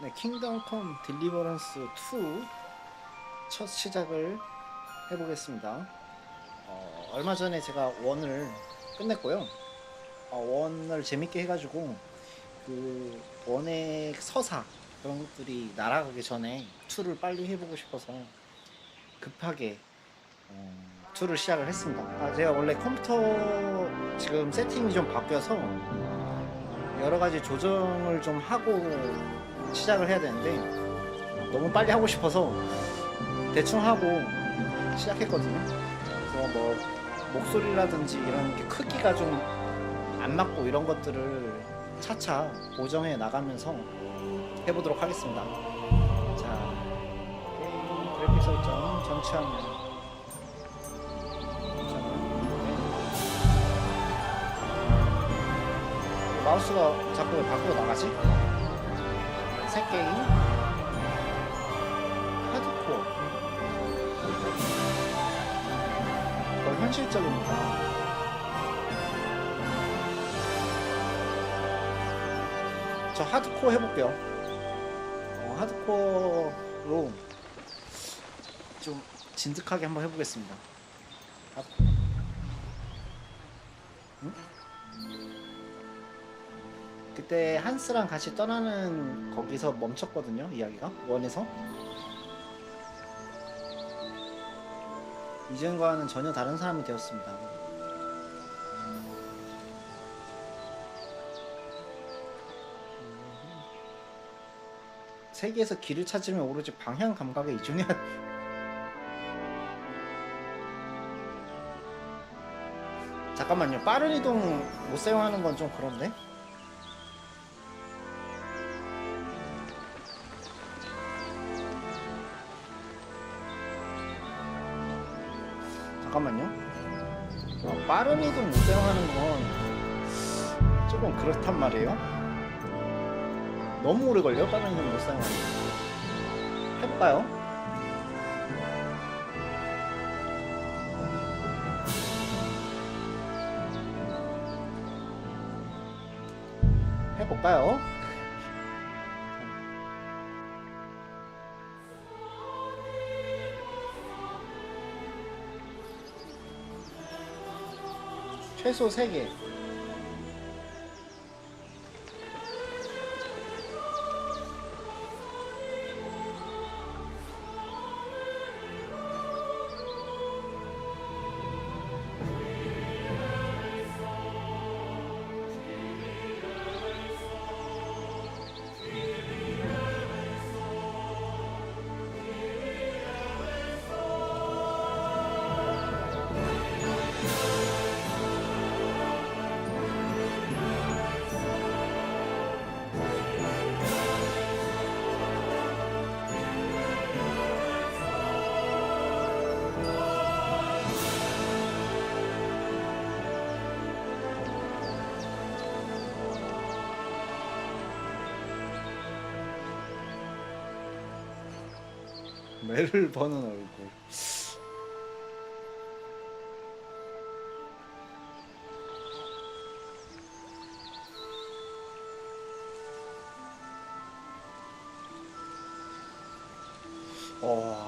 네, 킹덤 컴 딜리버런스 2 첫 시작을 해보겠습니다. 얼마 전에 제가 1을 끝냈고요. 1을 재밌게 해가지고 그 1의 서사 그런 것들이 날아가기 전에 2를 빨리 해보고 싶어서 급하게 2를 시작을 했습니다. 제가 원래 컴퓨터 지금 세팅이 좀 바뀌어서 여러가지 조정을 좀 하고 시작을 해야 되는데 너무 빨리 하고 싶어서 대충 하고 시작했거든요. 그래서 뭐 목소리라든지 이런 게 크기가 좀 안 맞고 이런 것들을 차차 보정해 나가면서 해보도록 하겠습니다. 자, 게임 그래픽 설정 전체화면 마우스가 자꾸 왜 밖으로 나가지? 새 게임 하드코어 거의 현실적입니다. 저 하드코어 해볼게요. 하드코어로 좀 진득하게 한번 해보겠습니다. 하드코어. 응? 그때 한스랑 같이 떠나는 거기서 멈췄거든요, 이야기가 원에서. 이전과는 전혀 다른 사람이 되었습니다. 세계에서 길을 찾으면 오로지 방향 감각에 이중해야 잠깐만요, 빠른 이동 못 사용하는 건 좀 그런데? 잠깐만요. 빠른 이동 못 사용하는 건 조금 그렇단 말이에요. 너무 오래 걸려? 빠른 이동 못 사용하는 거. 해볼까요? 해볼까요? 최소 3개. 매를 버는 얼굴.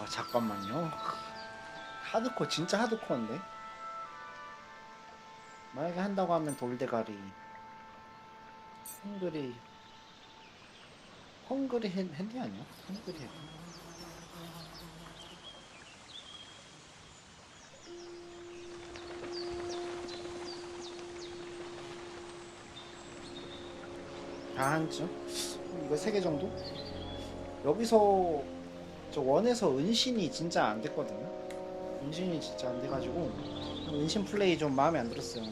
잠깐만요. 하드코어 진짜 하드코어인데. 만약에 한다고 하면 돌대가리, 헝그리 핸디 아니야? 헝그리 핸디. 다 한쯤? 이거 3개 정도? 여기서 저 원에서 은신이 진짜 안 됐거든요. 은신이 진짜 안 돼가지고 은신 플레이 좀 마음에 안 들었어요.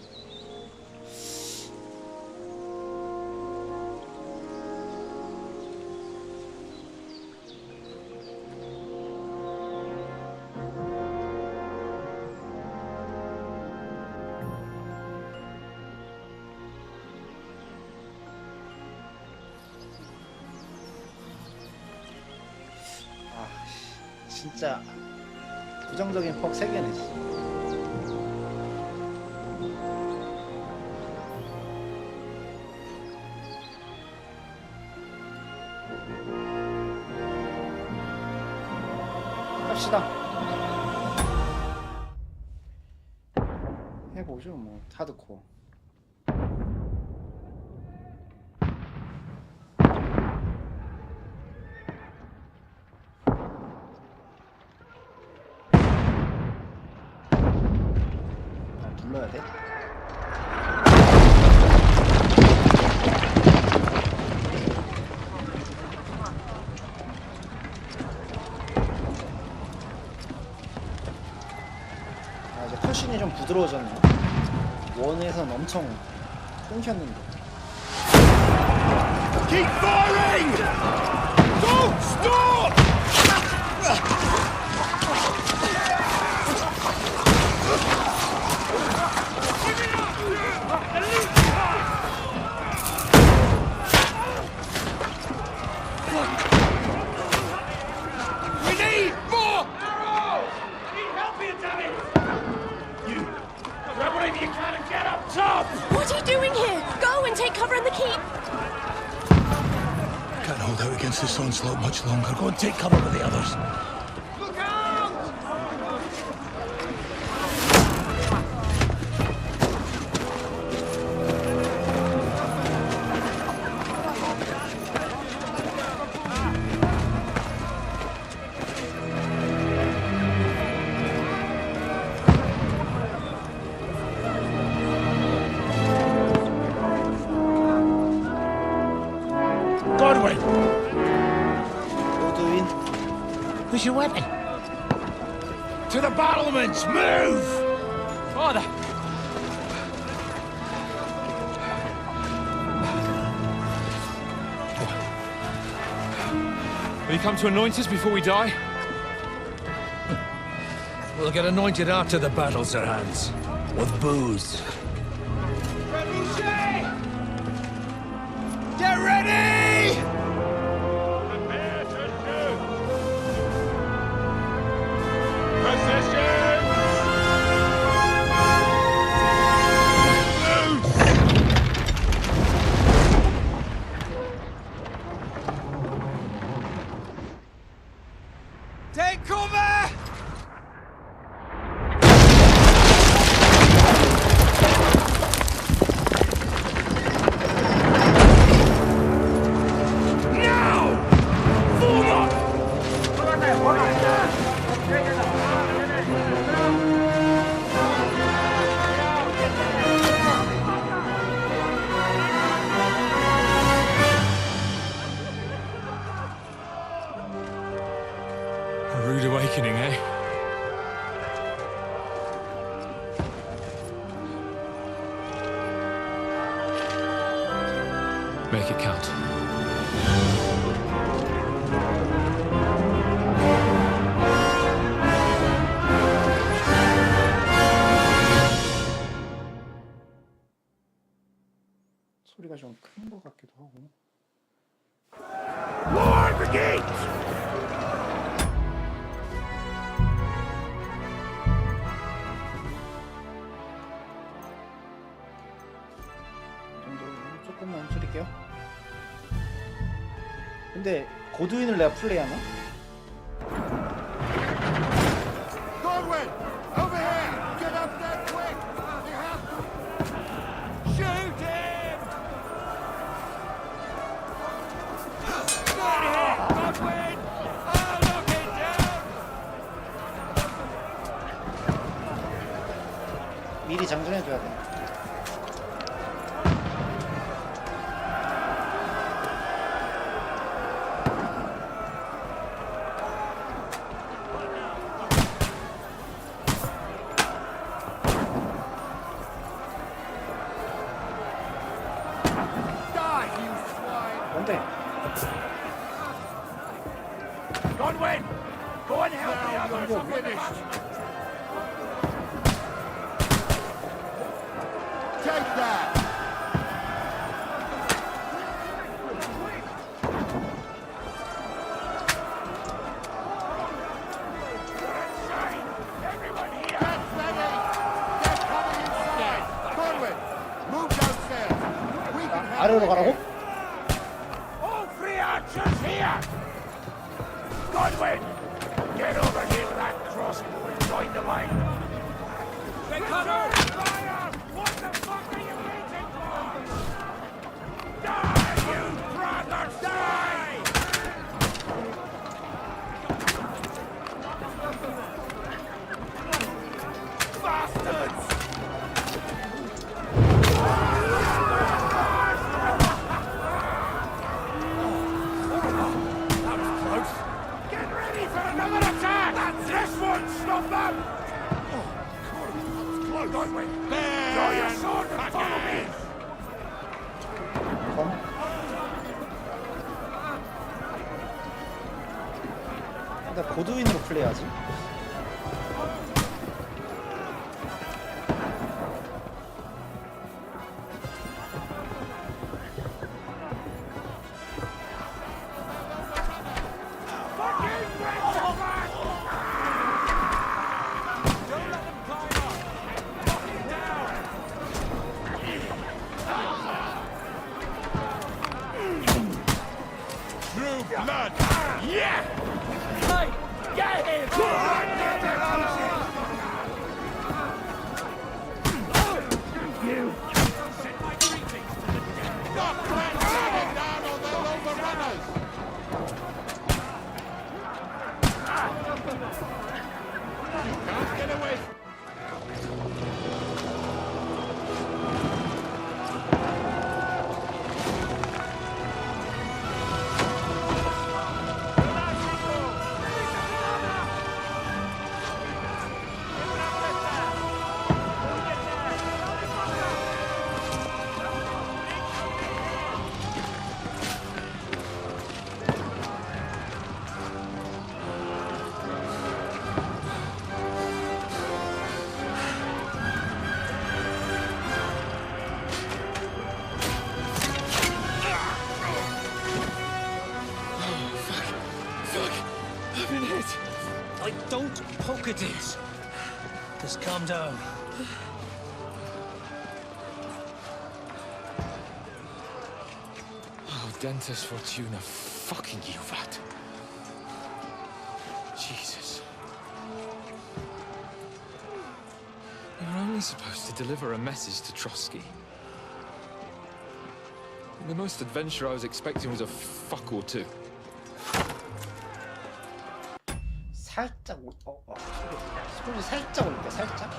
진짜 부정적인 퍽 3개네. 합시다. 해보죠 뭐 하드코어. 눌러야 돼? 아 이제 컷신이 좀 부드러워졌네. 원에선 엄청 끊겼는데. Keep firing! Don't stop! We need more arrows! I need help here, damn it! You, grab whatever you can and get up top! What are you doing here? Go and take cover in the keep. Can't hold out against this onslaught much longer. Go and take cover with the others. Look out! Godwin! 고드윈. Where's your weapon? To the battlements! Move! Father! Will you come to anoint us before we die? We'll get anointed after the battles are hands. With booze. Get ready! Prepare to shoot! Position! Take cover! A rude awakening, eh? Make it count. 소리가 좀 큰 것 같기도 하고. Lord the gates! 정도 조금만 줄일게요. 근데 고드윈을 내가 플레이하나? Godwin! Over here! Get up there quick! You have to... Shoot him! Right here! Godwin! Oh, knock it down! 미리 장전해줘야 돼. Die, you swine! 뭔데? Godwin! Go and help the others! You're finished! Take that! Everyone here! Get ready! They're coming inside! Godwin! Move downstairs! We can help 아래로 you. 가라고? All three archers here! Godwin! Get over here with that go, don't we? Draw your sword and follow me! 검. 일단 고드윈으로 플레이하지. True blood! Yeah! Hey! Get him! You! Send my greetings to the dead! Stop clanking down on the overrunners! Can't get away from... I've been hit. Don't poke at it. Just calm down. Oh, Dentes Fortuna, fucking you, that. Jesus. You're only supposed to deliver a message to Trotsky. The most adventure I was expecting was a fuck or two. 살짝 소리 살짝 올릴게. 살짝.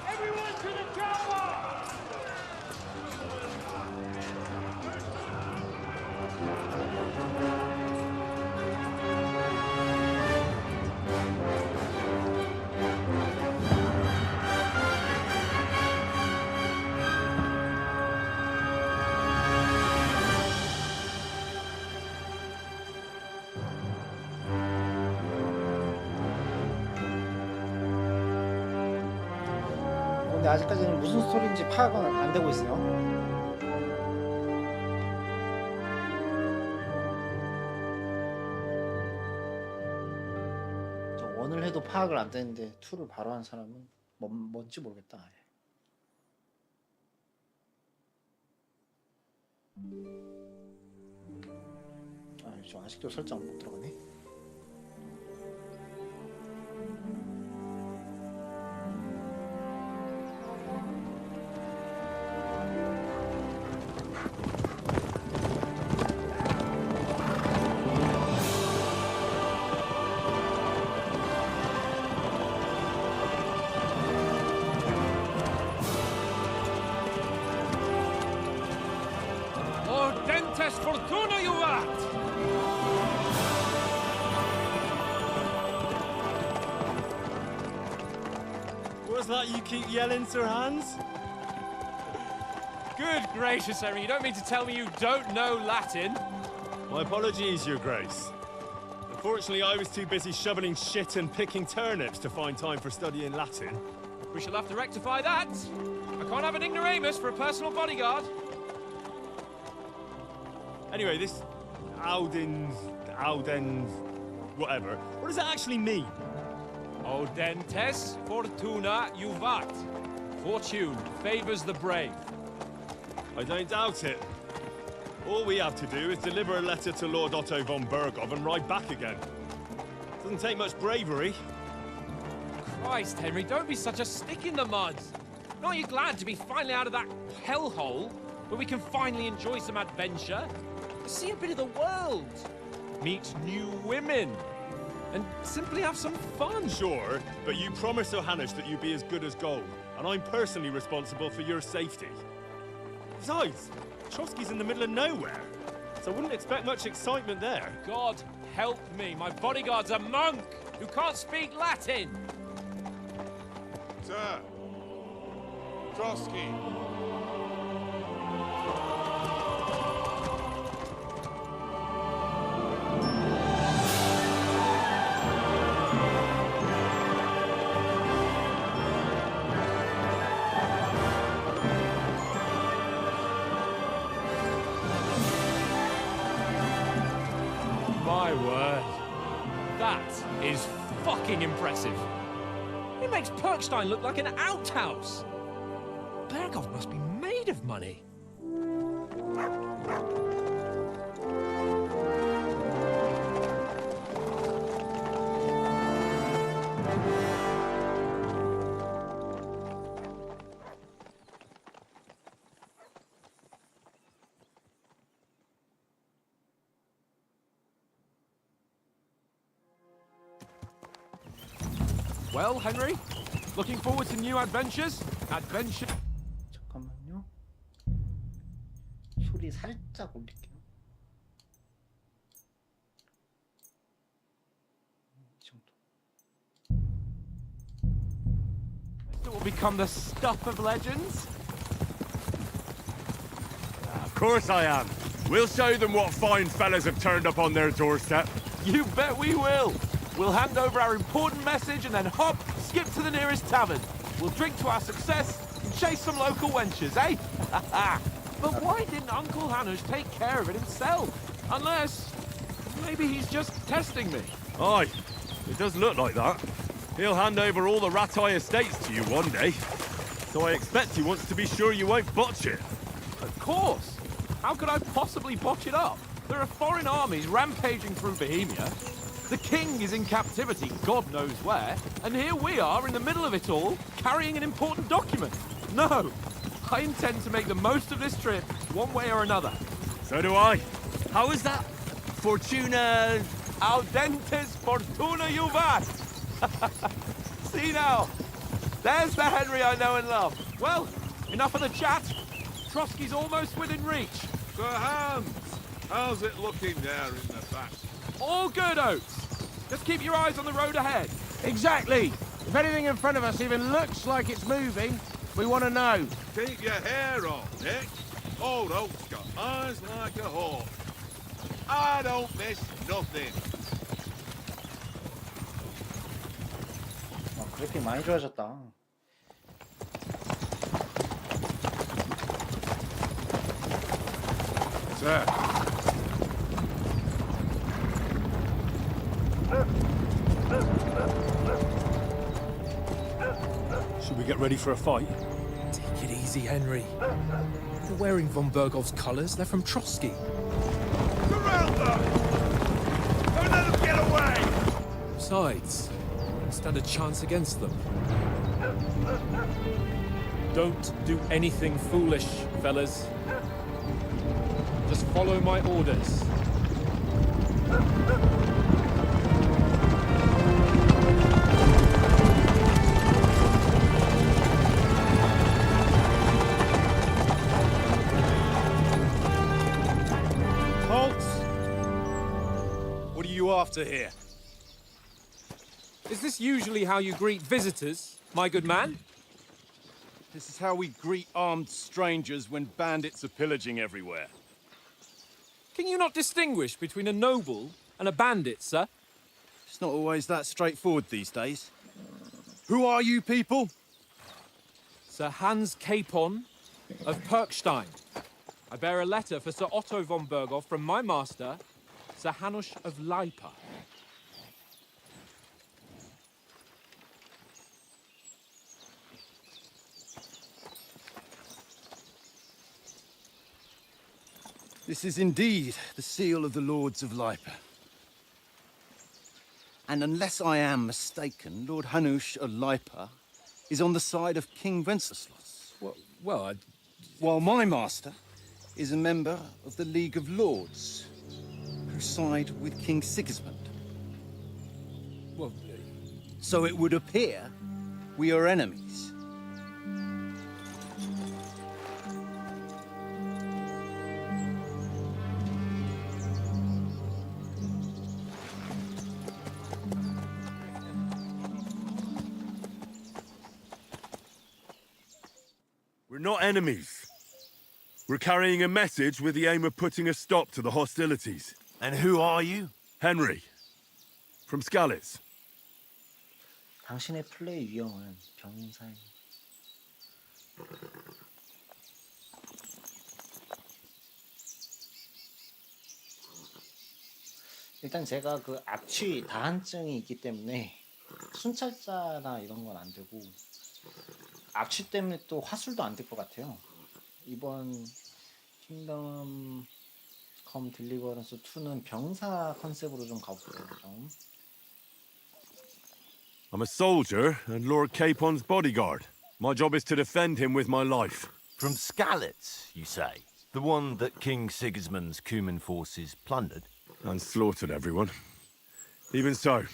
Everyone to the chopper! 근데 아직까지는 무슨 스토리인지 파악은 안 되고 있어요. 저 원을 해도 파악을 안 되는데 2를 바로 한 사람은 뭔지 모르겠다. 아예. 저 아직도 설정 못 들어가네. Oh, Dentes Fortuna, you rat! What's that you keep yelling, Sir Hans? Good gracious, Henry, you don't mean to tell me you don't know Latin? My apologies, Your Grace. Unfortunately, I was too busy shoveling shit and picking turnips to find time for studying Latin. We shall have to rectify that. I can't have an ignoramus for a personal bodyguard. Anyway, this Audens, whatever. What does that actually mean? O Dentes Fortuna Juvat. Fortune favors the brave. I don't doubt it. All we have to do is deliver a letter to Lord Otto von Bergov and ride back again. Doesn't take much bravery. Christ, Henry, don't be such a stick in the mud. Aren't you glad to be finally out of that hellhole where we can finally enjoy some adventure? See a bit of the world, meet new women, and simply have some fun. Sure, but you promised Johannes that you'd be as good as gold, and I'm personally responsible for your safety. Besides, Trotsky's in the middle of nowhere, so I wouldn't expect much excitement there. God help me, my bodyguard's a monk who can't speak Latin. Sir. Trotsky. My word. That is fucking impressive. It makes Perkstein look like an outhouse. Berghoff must be made of money. Well, Henry, looking forward to new adventures? Adventure. 잠깐만요. 소리 살짝 올릴게요. 이 정도. It will become the stuff of legends. Of course I am. We'll show them what fine fellas have turned up on their doorstep. You bet we will. We'll hand over our important message and then hop, skip to the nearest tavern. We'll drink to our success and chase some local wenches, eh? But why didn't Uncle Hanush take care of it himself? Unless, maybe he's just testing me. Aye, it does look like that. He'll hand over all the Ratai estates to you one day. So I expect he wants to be sure you won't botch it. Of course. How could I possibly botch it up? There are foreign armies rampaging through Bohemia. The king is in captivity, God knows where, and here we are in the middle of it all, carrying an important document. No, I intend to make the most of this trip, one way or another. So do I. How is that? Fortuna... Audentes fortuna juvat! See now, there's the Henry I know and love. Well, enough of the chat. Trotsky's almost within reach. Sir Hans, how's it looking there in the back? All good, Oates. Just keep your eyes on the road ahead. Exactly. If anything in front of us even looks like it's moving, we want to know. Keep your hair on, Nick. Old Oak's got eyes like a hawk. I don't miss nothing. 그래픽 많이 좋아졌다. Sir. Should we get ready for a fight? Take it easy, Henry. They're wearing von Berghoff's colours. They're from Trotsky. Surround them! Don't let them get away! Besides, don't stand a chance against them. Don't do anything foolish, fellas. Just follow my orders. Halt! What are you after here? Is this usually how you greet visitors, my good man? This is how we greet armed strangers when bandits are pillaging everywhere. Can you not distinguish between a noble and a bandit, sir? It's not always that straightforward these days. Who are you people? Sir Hans Capon of Perkstein. I bear a letter for Sir Otto von Berghoff from my master, Sir Hanush of Lipa. This is indeed the seal of the Lords of Lipa. And unless I am mistaken, Lord Hanush of Lipa is on the side of King Wenceslas. Well, While my master is a member of the League of Lords, who side with King Sigismund. well, So it would appear we are enemies. We're not enemies. We're carrying a message with the aim of putting a stop to the hostilities. And who are you? Henry. From Skalitz. 당신의 플레이 유형은 병사임. 일단 제가 그 악취 다한증이 있기 때문에 순찰자나 이런 건 안 되고 악취 때문에 또 화술도 안 될 것 같아요. 이번 킹덤 컴 딜리버런스 2는 병사 컨셉으로 좀 가볼게요. 좀. I'm a soldier and Lord Capon's bodyguard. My job is to defend him with my life. From Skalitz, you say? The one that King Sigismund's Cuman forces plundered? And slaughtered everyone. Even so,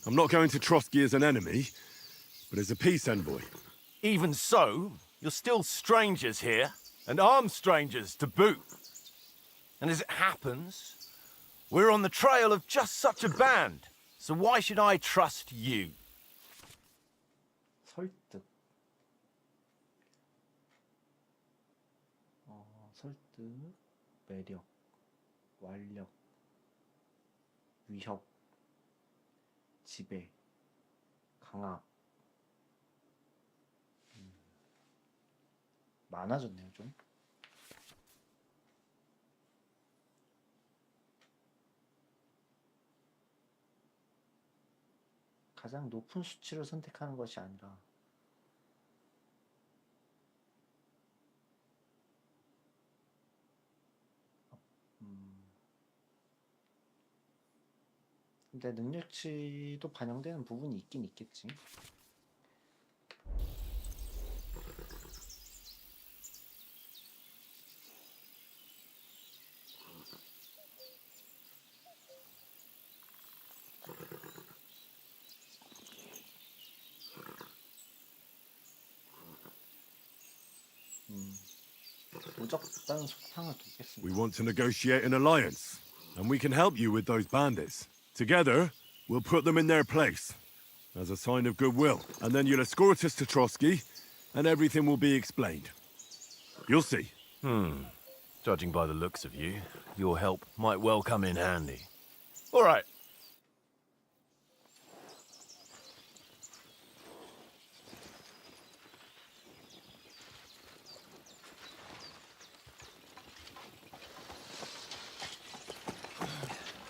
I'm not going to Trotsky as an enemy, but as a peace envoy. Even so, you're still strangers here, and armed strangers to boot. And as it happens, we're on the trail of just such a band. So why should I trust you? 설득. 설득, 매력, 완력, 위협, 지배, 강압. 많아졌네요, 좀. 가장 높은 수치를 선택하는 것이 아니라 근데 능력치도 반영되는 부분이 있긴 있겠지. 무적단 속탕을 두겠습니다. We want to negotiate an alliance, and we can help you with those bandits. Together, we'll put them in their place, as a sign of goodwill. And then you'll escort us to Trotsky, and everything will be explained. You'll see. Judging by the looks of you, your help might well come in handy. All right.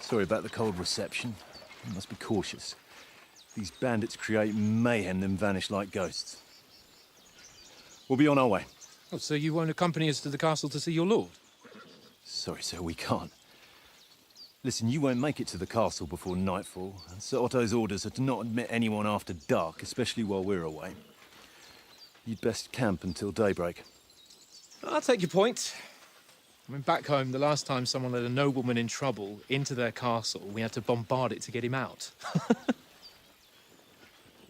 Sorry about the cold reception. You must be cautious. These bandits create mayhem, then vanish like ghosts. We'll be on our way. Oh, so you won't accompany us to the castle to see your lord? Sorry, sir, we can't. Listen, you won't make it to the castle before nightfall, and Sir Otto's orders are to not admit anyone after dark, especially while we're away. You'd best camp until daybreak. I'll take your point. I mean, back home, the last time someone let a nobleman in trouble into their castle, we had to bombard it to get him out.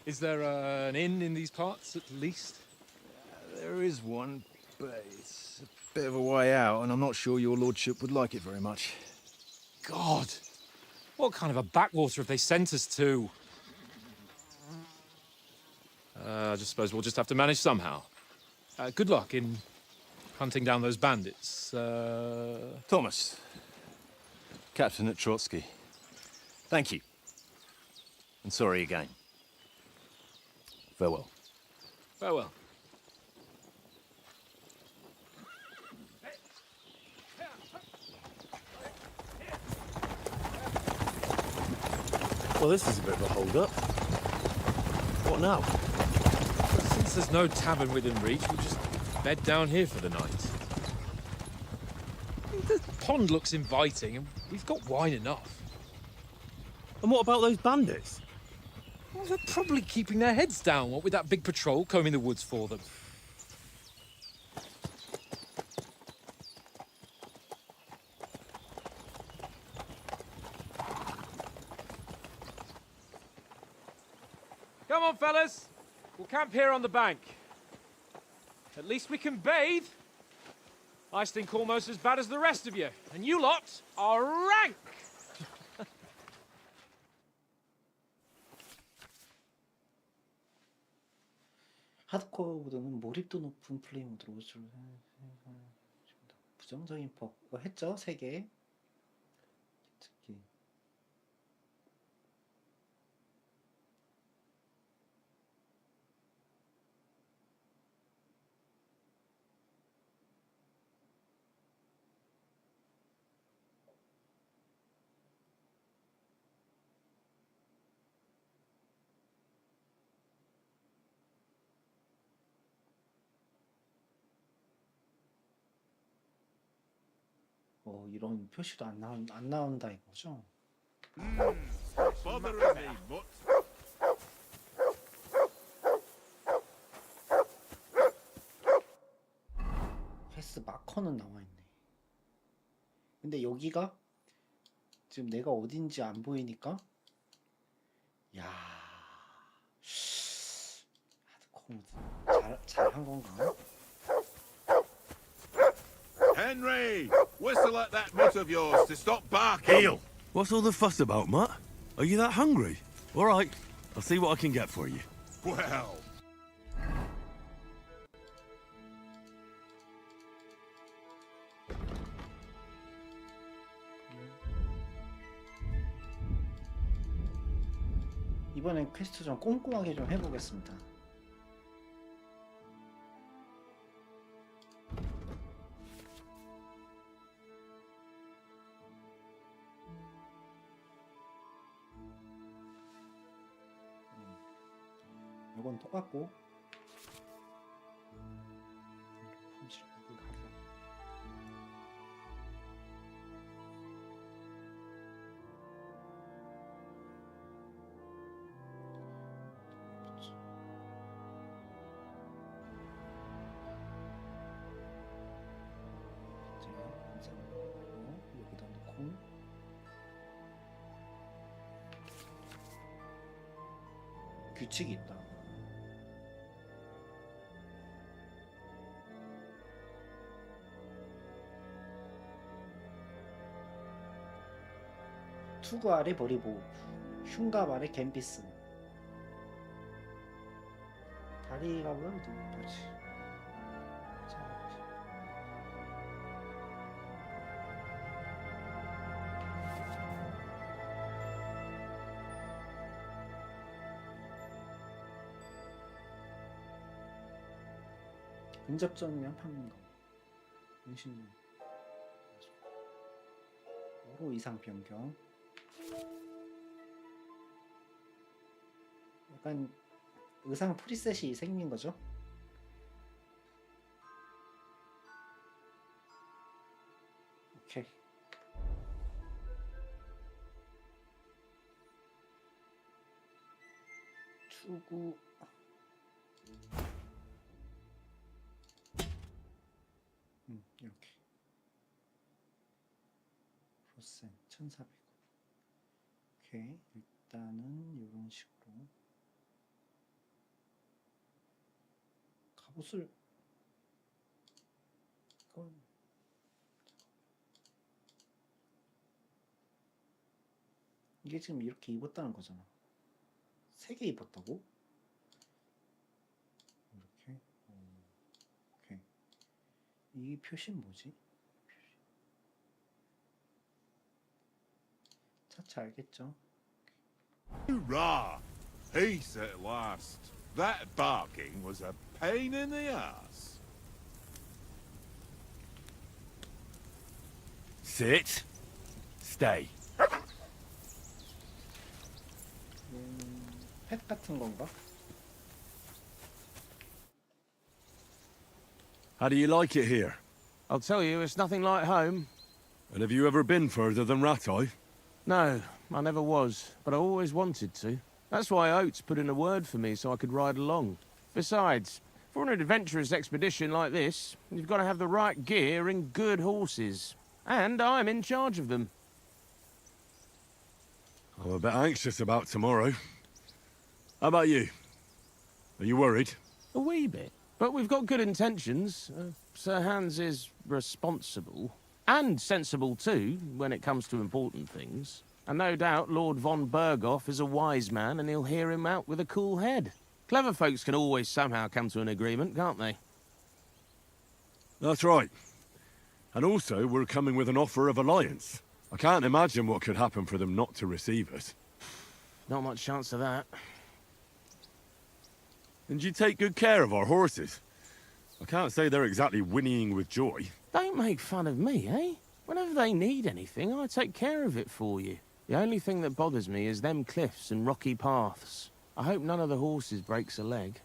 Is there an inn in these parts, at least? There is one, but it's a bit of a way out, and I'm not sure your lordship would like it very much. God! What kind of a backwater have they sent us to? I just suppose we'll just have to manage somehow. Good luck in hunting down those bandits. Thomas, captain at Trotsky. Thank you. And sorry again. Farewell. Farewell. Well, this is a bit of a hold-up. What now? Since there's no tavern within reach, we'll just bed down here for the night. The pond looks inviting, and we've got wine enough. And what about those bandits? Well, they're probably keeping their heads down, what with that big patrol combing the woods for them. Come on, fellas. We'll camp here on the bank. At least we can bathe. I stink almost as bad as the rest of you, and you lot are rank! 하드코어보다는 몰입도 높은 플레이 모드로 부정적인 퍽 이거 했죠? 3개. 특히 이런 표시도 안 나온다 이거죠? Bothering me much. 패스 마커는 나와 있네. 근데 여기가 지금 내가 어딘지 안 보이니까 야 하드코어 모드 잘한 건가? Henry, whistle at that mutt of yours to stop barking. Heel! What's all the fuss about, Mutt? Are you that hungry? All right, I'll see what I can get for you. Well, 이번엔 퀘스트 좀 꼼꼼하게 좀 해보겠습니다. 이건 똑같고 여기다 놓고 규칙이 있다. 투구 아래 버리고 흉갑 아래 갬비스 다리가 뭐지? 근접전이면 판거 은신 5로 이상 변경. 약간 의상 프리셋이 생긴 거죠. 오케이. 투구 이렇게 프로센 1400. 오케이. 일단은 이런 식으로 갑옷을 이게 지금 이렇게 입었다는 거잖아. 3개 입었다고? 이렇게. 오케이. 이 표시는 뭐지? 차차 알겠죠? hurrah! Peace at last. That barking was a pain in the ass. Sit. Stay. 펫 같은 건가? How do you like it here? I'll tell you, it's nothing like home. And have you ever been further than Rattay? No, I never was, but I always wanted to. That's why Oates put in a word for me so I could ride along. Besides, for an adventurous expedition like this, you've got to have the right gear and good horses. And I'm in charge of them. I'm a bit anxious about tomorrow. How about you? Are you worried? A wee bit. But we've got good intentions. Sir Hans is responsible. And sensible too, when it comes to important things. And no doubt Lord von Berghoff is a wise man and he'll hear him out with a cool head. Clever folks can always somehow come to an agreement, can't they? That's right. And also, we're coming with an offer of alliance. I can't imagine what could happen for them not to receive us. Not much chance of that. And you take good care of our horses. I can't say they're exactly whinnying with joy. Don't make fun of me, eh? Whenever they need anything, I take care of it for you. The only thing that bothers me is them cliffs and rocky paths. I hope none of the horses breaks a leg.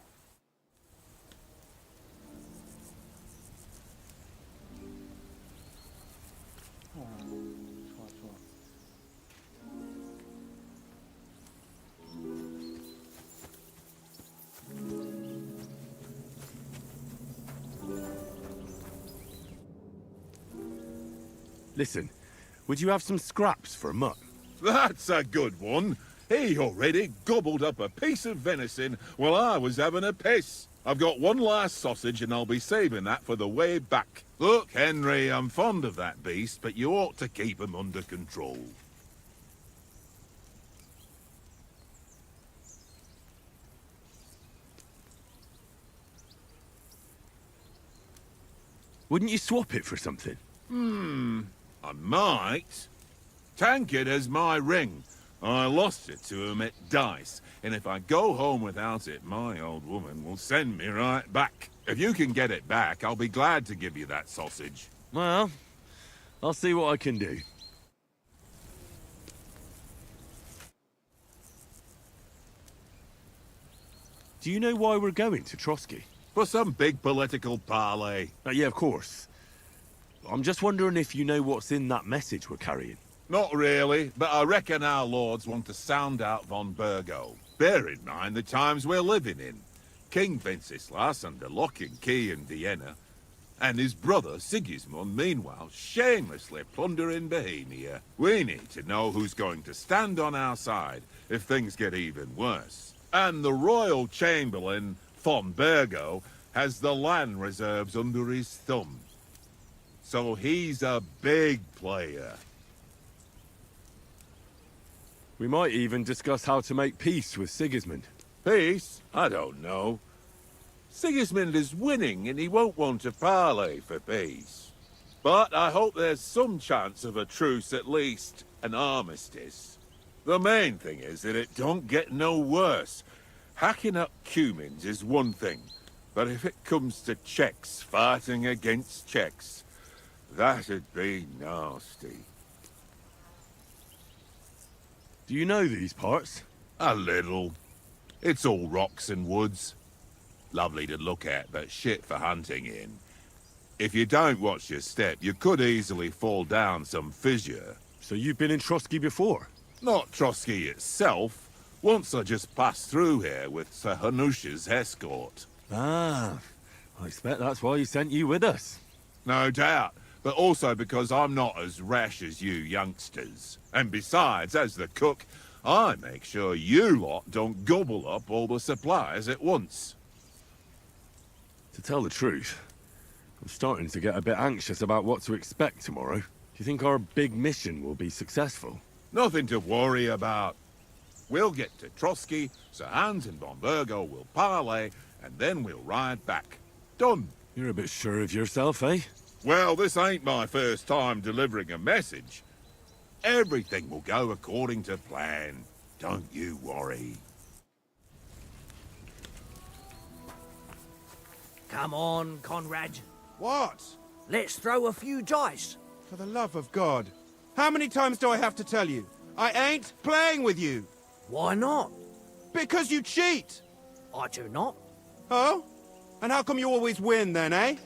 좋아, 좋아. Listen, would you have some scraps for Mutt? That's a good one. He already gobbled up a piece of venison while I was having a piss. I've got one last sausage and I'll be saving that for the way back. Look, Henry, I'm fond of that beast, but you ought to keep him under control. Wouldn't you swap it for something? I might. Tankard has my ring. I lost it to him at dice, and if I go home without it, my old woman will send me right back. If you can get it back, I'll be glad to give you that sausage. Well, I'll see what I can do. Do you know why we're going to Trotsky? For some big political parley. Yeah, of course. I'm just wondering if you know what's in that message we're carrying. Not really, but I reckon our lords want to sound out von Burgo. Bear in mind the times we're living in. King Wenceslas under lock and key in Vienna, and his brother Sigismund, meanwhile, shamelessly plundering Bohemia. We need to know who's going to stand on our side if things get even worse. And the royal chamberlain, von Burgo, has the land reserves under his thumb. So he's a big player. We might even discuss how to make peace with Sigismund. Peace? I don't know. Sigismund is winning and he won't want to parley for peace. But I hope there's some chance of a truce at least, an armistice. The main thing is that it don't get no worse. Hacking up Cumins is one thing, but if it comes to Czechs fighting against Czechs, that'd be nasty. Do you know these parts? A little. It's all rocks and woods. Lovely to look at, but shit for hunting in. If you don't watch your step, you could easily fall down some fissure. So you've been in Trotsky before? Not Trotsky itself. Once I just passed through here with Sir Hanusha's escort. Ah, I expect that's why he sent you with us. No doubt, but also because I'm not as rash as you youngsters. And besides, as the cook, I make sure you lot don't gobble up all the supplies at once. To tell the truth, I'm starting to get a bit anxious about what to expect tomorrow. Do you think our big mission will be successful? Nothing to worry about. We'll get to Trotsky, Sir Hans and von Burgo will parley, and then we'll ride back. Done. You're a bit sure of yourself, eh? Well, this ain't my first time delivering a message. Everything will go according to plan. Don't you worry. Come on, Conrad. What? Let's throw a few dice. For the love of God. How many times do I have to tell you? I ain't playing with you. Why not? Because you cheat. I do not. Oh? And how come you always win then, eh?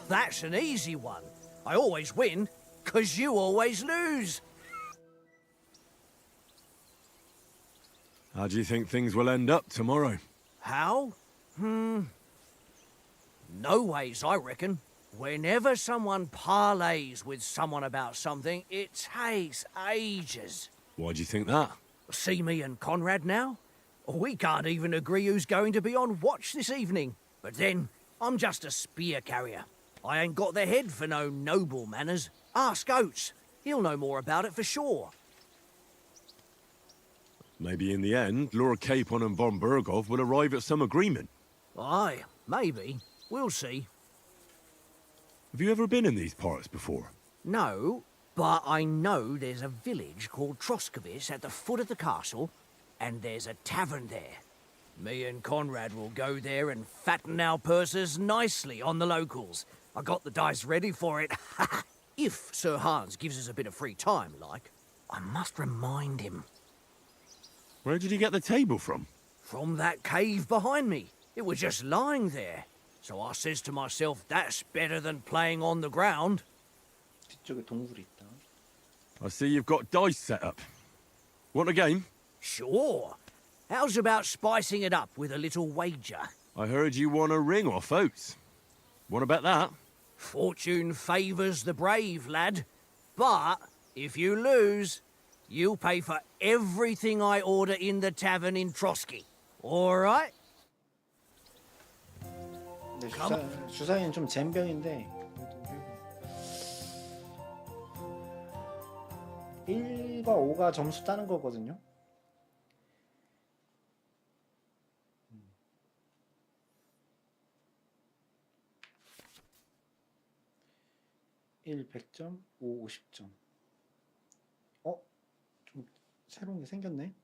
That's an easy one. I always win, 'cause you always lose. How do you think things will end up tomorrow? How? No ways, I reckon. Whenever someone parleys with someone about something, it takes ages. Why do you think that? See me and Conrad now? We can't even agree who's going to be on watch this evening. But then, I'm just a spear carrier. I ain't got the head for no noble manners. Ask Oates. He'll know more about it for sure. Maybe in the end, Lord Capon and von Berghoff will arrive at some agreement. Aye, maybe. We'll see. Have you ever been in these parts before? No, but I know there's a village called Troskovitz at the foot of the castle, and there's a tavern there. Me and Conrad will go there and fatten our purses nicely on the locals. I got the dice ready for it. If Sir Hans gives us a bit of free time, like. I must remind him. Where did you get the table from? From that cave behind me. It was just lying there. So I says to myself, that's better than playing on the ground. 뒤쪽에 동굴이 있다. I see you've got dice set up. Want a game? Sure. How's about spicing it up with a little wager? I heard you won a ring off Oates. Want to bet that? Fortune favours the brave, lad. But if you lose, you'll pay for everything I order in the tavern in Trotsky. All right? 근데 주사위는 좀 잼병인데 1과 5가 점수 따는 거거든요. 1 100점, 5 50점. 좀 새로운 게 생겼네.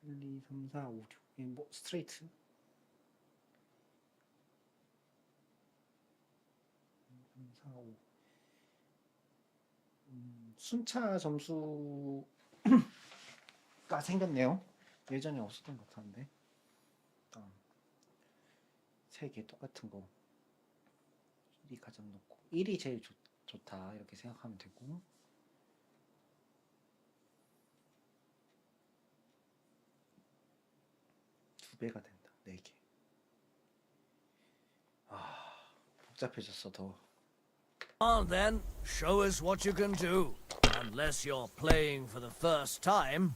1, 2, 3, 4, 5, 6. 뭐 스트레이트. 3, 4, 5. 순차 점수가 생겼네요. 예전에 없었던 것 같은데. 3개 똑같은 거. 1이 가장 높고 1이 제일 좋다 이렇게 생각하면 되고. 배가 된다. 4개. 복잡해졌어 더. On then, show us what you can do. Unless you're playing for the first time.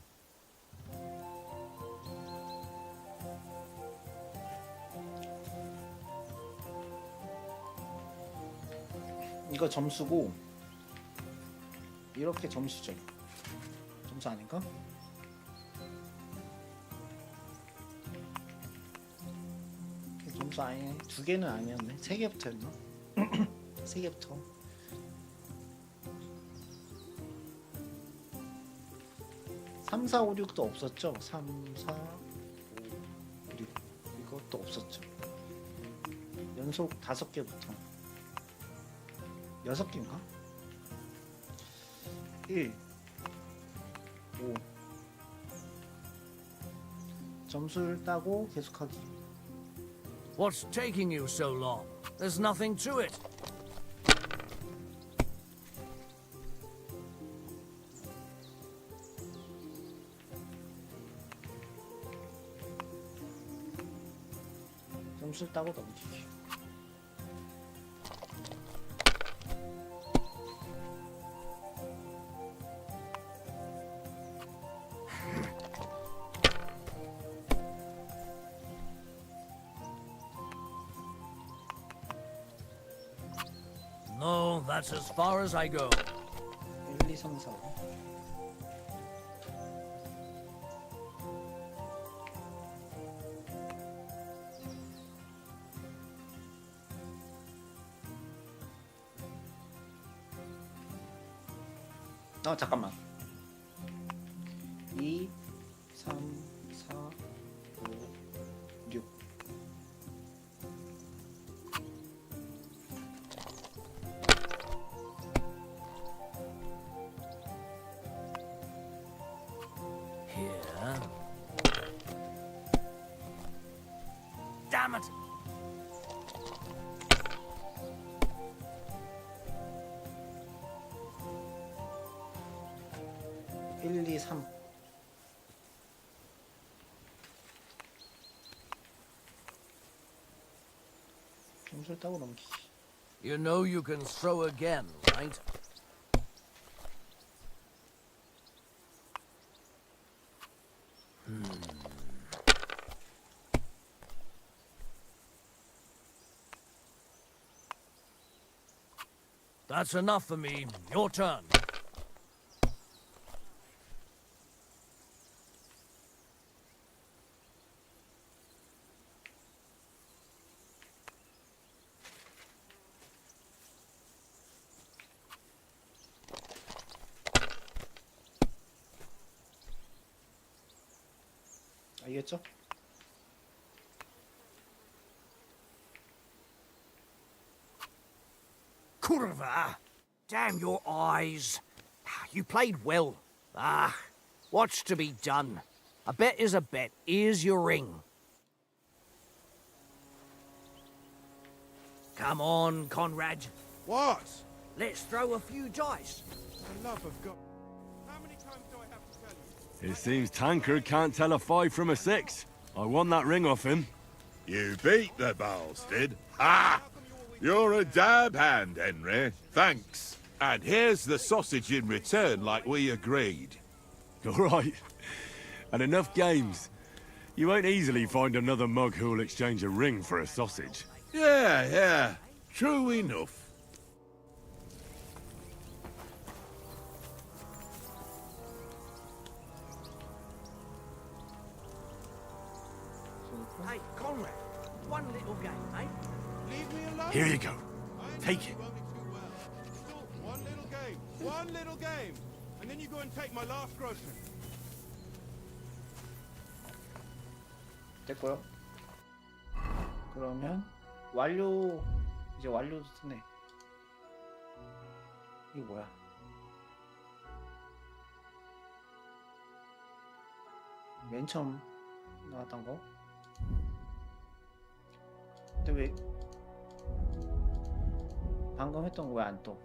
이거 점수고 이렇게 점수죠. 점수 아닌가? 점수 아니네. 2개는 아니었네. 3개부터였나? 3개부터. 3, 4, 5, 6도 없었죠? 3, 4, 5, 6 이것도 없었죠. 연속 5개부터 6개인가? 1, 5 점수를 따고 계속하기. What's taking you so long? There's nothing to it. 점수를 따고 넘기기. No, that's as far as I go. 1, 2, 3, 4. 잠깐만. 2, 3, 4, 5, 6. Here. Damn it! 1, 2, 3. 점수를 따고 넘기기. You know you can throw again, right? That's enough for me. Your turn. 알겠죠? Kurva! Damn your eyes. You played well. What's to be done? A bet is a bet. Here's your ring. Come on, Conrad. What? Let's throw a few dice. For the love of God. How many times do I have to tell you? It seems Tankard can't tell a 5 from a 6. I won that ring off him. You beat the bastard. Ha! You're a dab hand, Henry. Thanks. And here's the sausage in return, like we agreed. All right. And enough games. You won't easily find another mug who'll exchange a ring for a sausage. Yeah. True enough. Hey, Conrad. One little game, eh? Leave me alone. Here you go. I Take know it. you only too well. Still, one little game. One little game. And then you go and take my last groschen. 됐고요. 그러면 완료 이제 완료도 뜨네. 이게 뭐야? 맨 처음 나왔던 거? 근데 왜 방금 했던 거 왜 안 떠?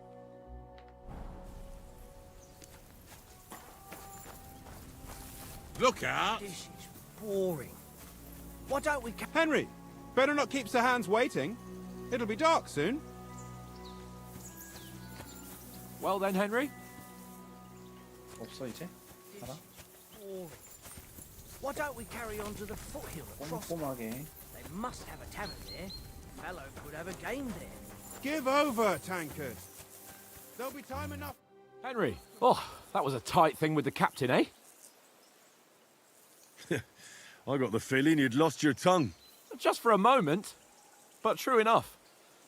Look out! This is boring. Why don't we... Henry, better not keep Sir Hans waiting. It'll be dark soon. Well then, Henry. 없어 이제? 알아? boring. Why don't we carry on to the foothill across? 꼼꼼하게. They must have a tavern there. Fellow could have a game there. Give over, Tankard. There'll be time enough. Henry. Oh, that was a tight thing with the captain, eh? I got the feeling you'd lost your tongue. Just for a moment. But true enough.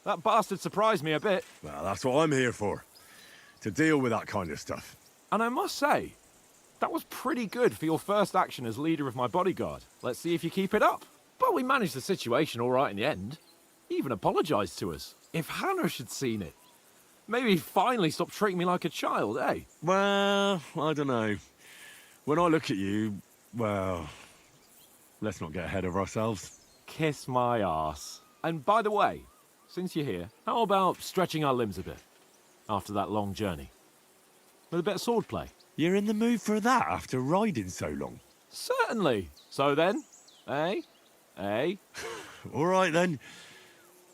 That bastard surprised me a bit. Well, that's what I'm here for. To deal with that kind of stuff. And I must say, that was pretty good for your first action as leader of my bodyguard. Let's see if you keep it up. But we managed the situation all right in the end. He even apologized to us. If Hannah had seen it, maybe he'd finally stop treating me like a child, eh? Well, I don't know. When I look at you, well, let's not get ahead of ourselves. Kiss my arse. And by the way, since you're here, how about stretching our limbs a bit after that long journey? With a bit of swordplay? You're in the mood for that after riding so long? Certainly. So then, eh? Eh? All right then.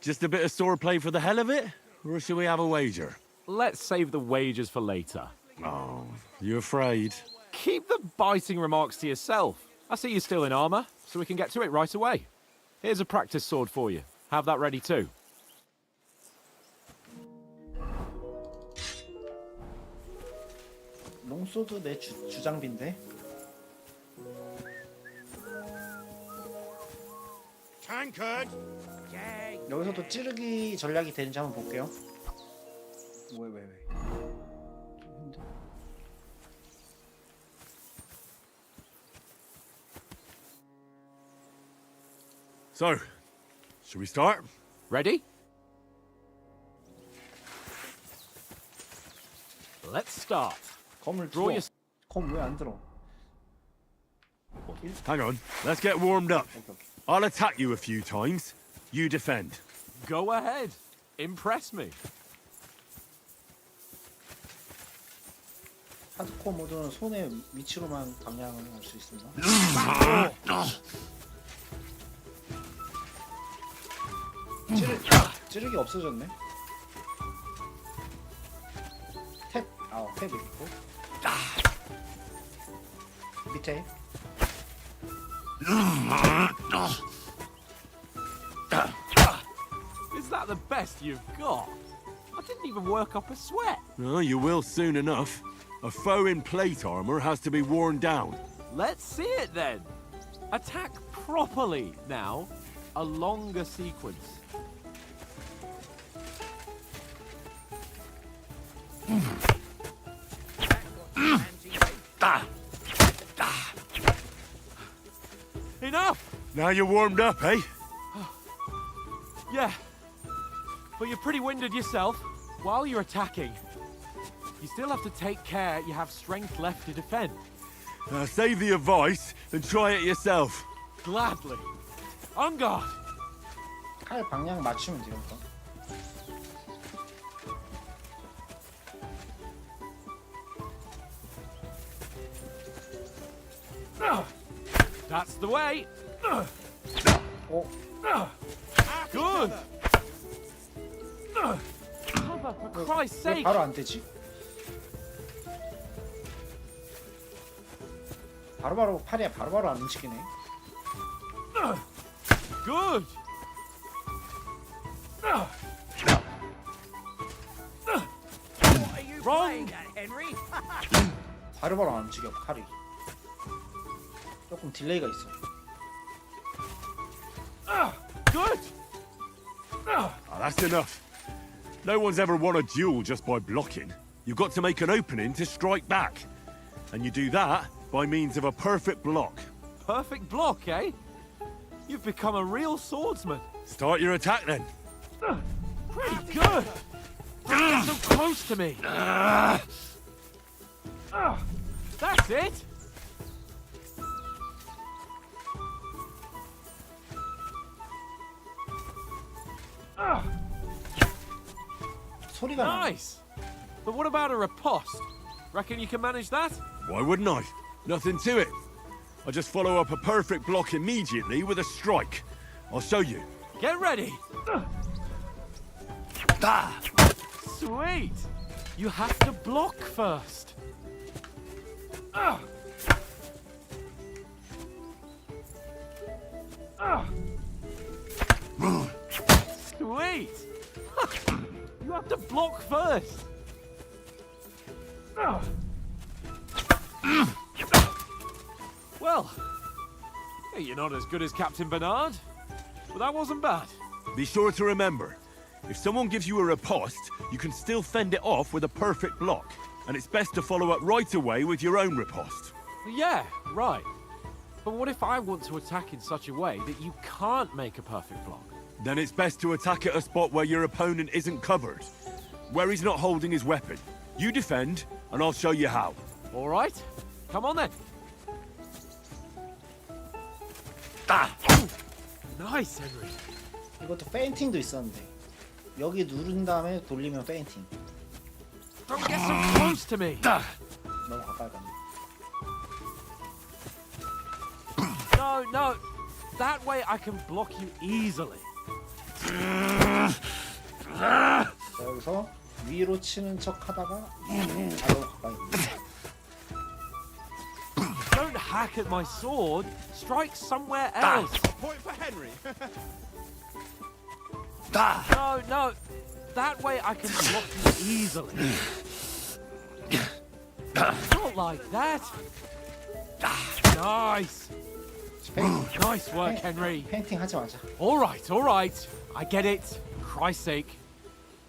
Just a bit of swordplay for the hell of it? Or shall we have a wager? Let's save the wagers for later. Oh, you afraid? Keep the biting remarks to yourself. I see you're still in armor, so we can get to it right away. Here's a practice sword for you. Have that ready too. 롱소드 내 주장비인데. Tankard! 여기서 또 찌르기 전략이 되는지 한번 볼게요. 왜? So, shall we start? Ready? Let's start. 검을 Draw 들어. your... 검 왜 안 들어? Hang on, let's get warmed up. 오케이. I'll attack you a few times. You defend. Go ahead. Impress me. 하드코어 모드는 손의 위치로만 방향을 할 수 있습니다. 찌르기 없어졌네. 탭 있고. 밑에. Is that the best you've got? I didn't even work up a sweat. Oh, you will soon enough. A foe in plate armor has to be worn down. Let's see it then. Attack properly now. A longer sequence. Enough! Now you're warmed up, eh? Yeah. But you're pretty winded yourself. While you're attacking, you still have to take care you have strength left to defend. Save the advice, then try it yourself. Gladly. On guard! 칼 방향 맞추면 돼요. That's the way! 어? Good! Cover, for Christ's 왜 sake! 바로 안 되지? 바로바로 팔이 바로바로 안 움직이네. Good! What are you Wrong. playing at, Henry? 바로바로 안 움직여 팔이. 조금 딜레이가 있어. Good! That's enough. No one's ever won a duel just by blocking. You've got to make an opening to strike back. And you do that by means of a perfect block. Perfect block, eh? You've become a real swordsman. Start your attack then. Pretty good! Don't get so close to me! That's it! 소리가 나. Nice! But what about a riposte? Reckon you can manage that? Why wouldn't I? Nothing to it. I just follow up a perfect block immediately with a strike. I'll show you. Get ready! Sweet! You have to block first. Sweet! You have to block first. Well, hey, you're not as good as Captain Bernard, but that wasn't bad. Be sure to remember, if someone gives you a riposte, you can still fend it off with a perfect block. And it's best to follow up right away with your own riposte. Yeah, right. But what if I want to attack in such a way that you can't make a perfect block? Then it's best to attack at a spot where your opponent isn't covered. Where he's not holding his weapon. You defend, and I'll show you how. All right, come on then. Nice, Henry. 이것도 페인팅도 있었는데 여기 누른 다음에 돌리면 페인팅. Don't get so close to me. 너무 가까이 갔네. No, no. That way I can block you easily. 자, 여기서 위로 치는 척 하다가 너무 가까이 있네. Don't hack at my sword. Strike somewhere else. Point for Henry. No, no. That way I can block you easily. Not like that. Nice. Nice work, Henry. 페인팅 하지 마자. All right. I get it. For Christ's sake.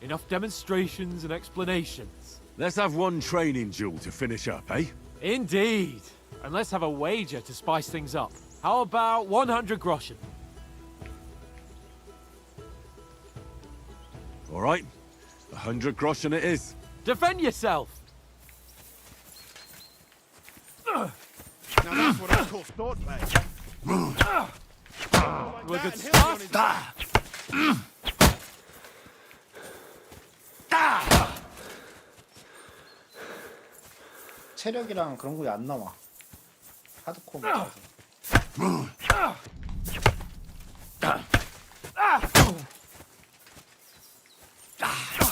Enough demonstrations and explanations. Let's have one training duel to finish up, eh? Indeed. And let's have a wager to spice things up. How about 100 groschen? All right, 100 groschen it is. Defend yourself. Now that's what I call swordplay. We're a good start. 체력이랑 그런 거 안 나와. 하드코어 못해서.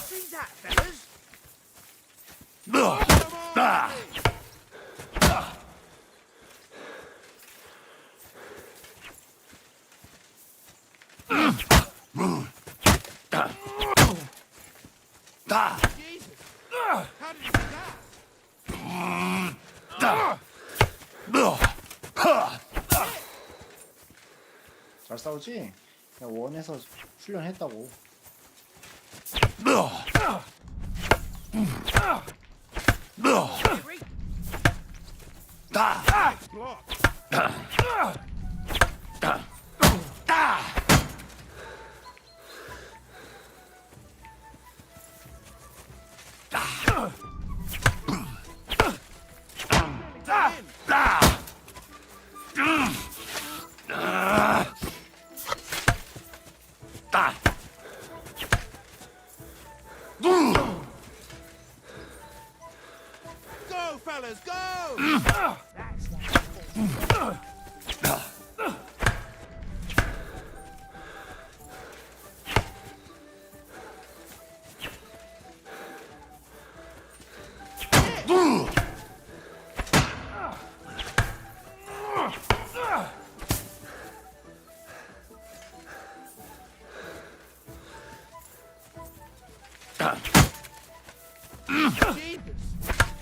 See that, fellas? How did you do that? 잘 싸우지? 그냥 원에서 훈련했다고. Block. Go, fellas, go!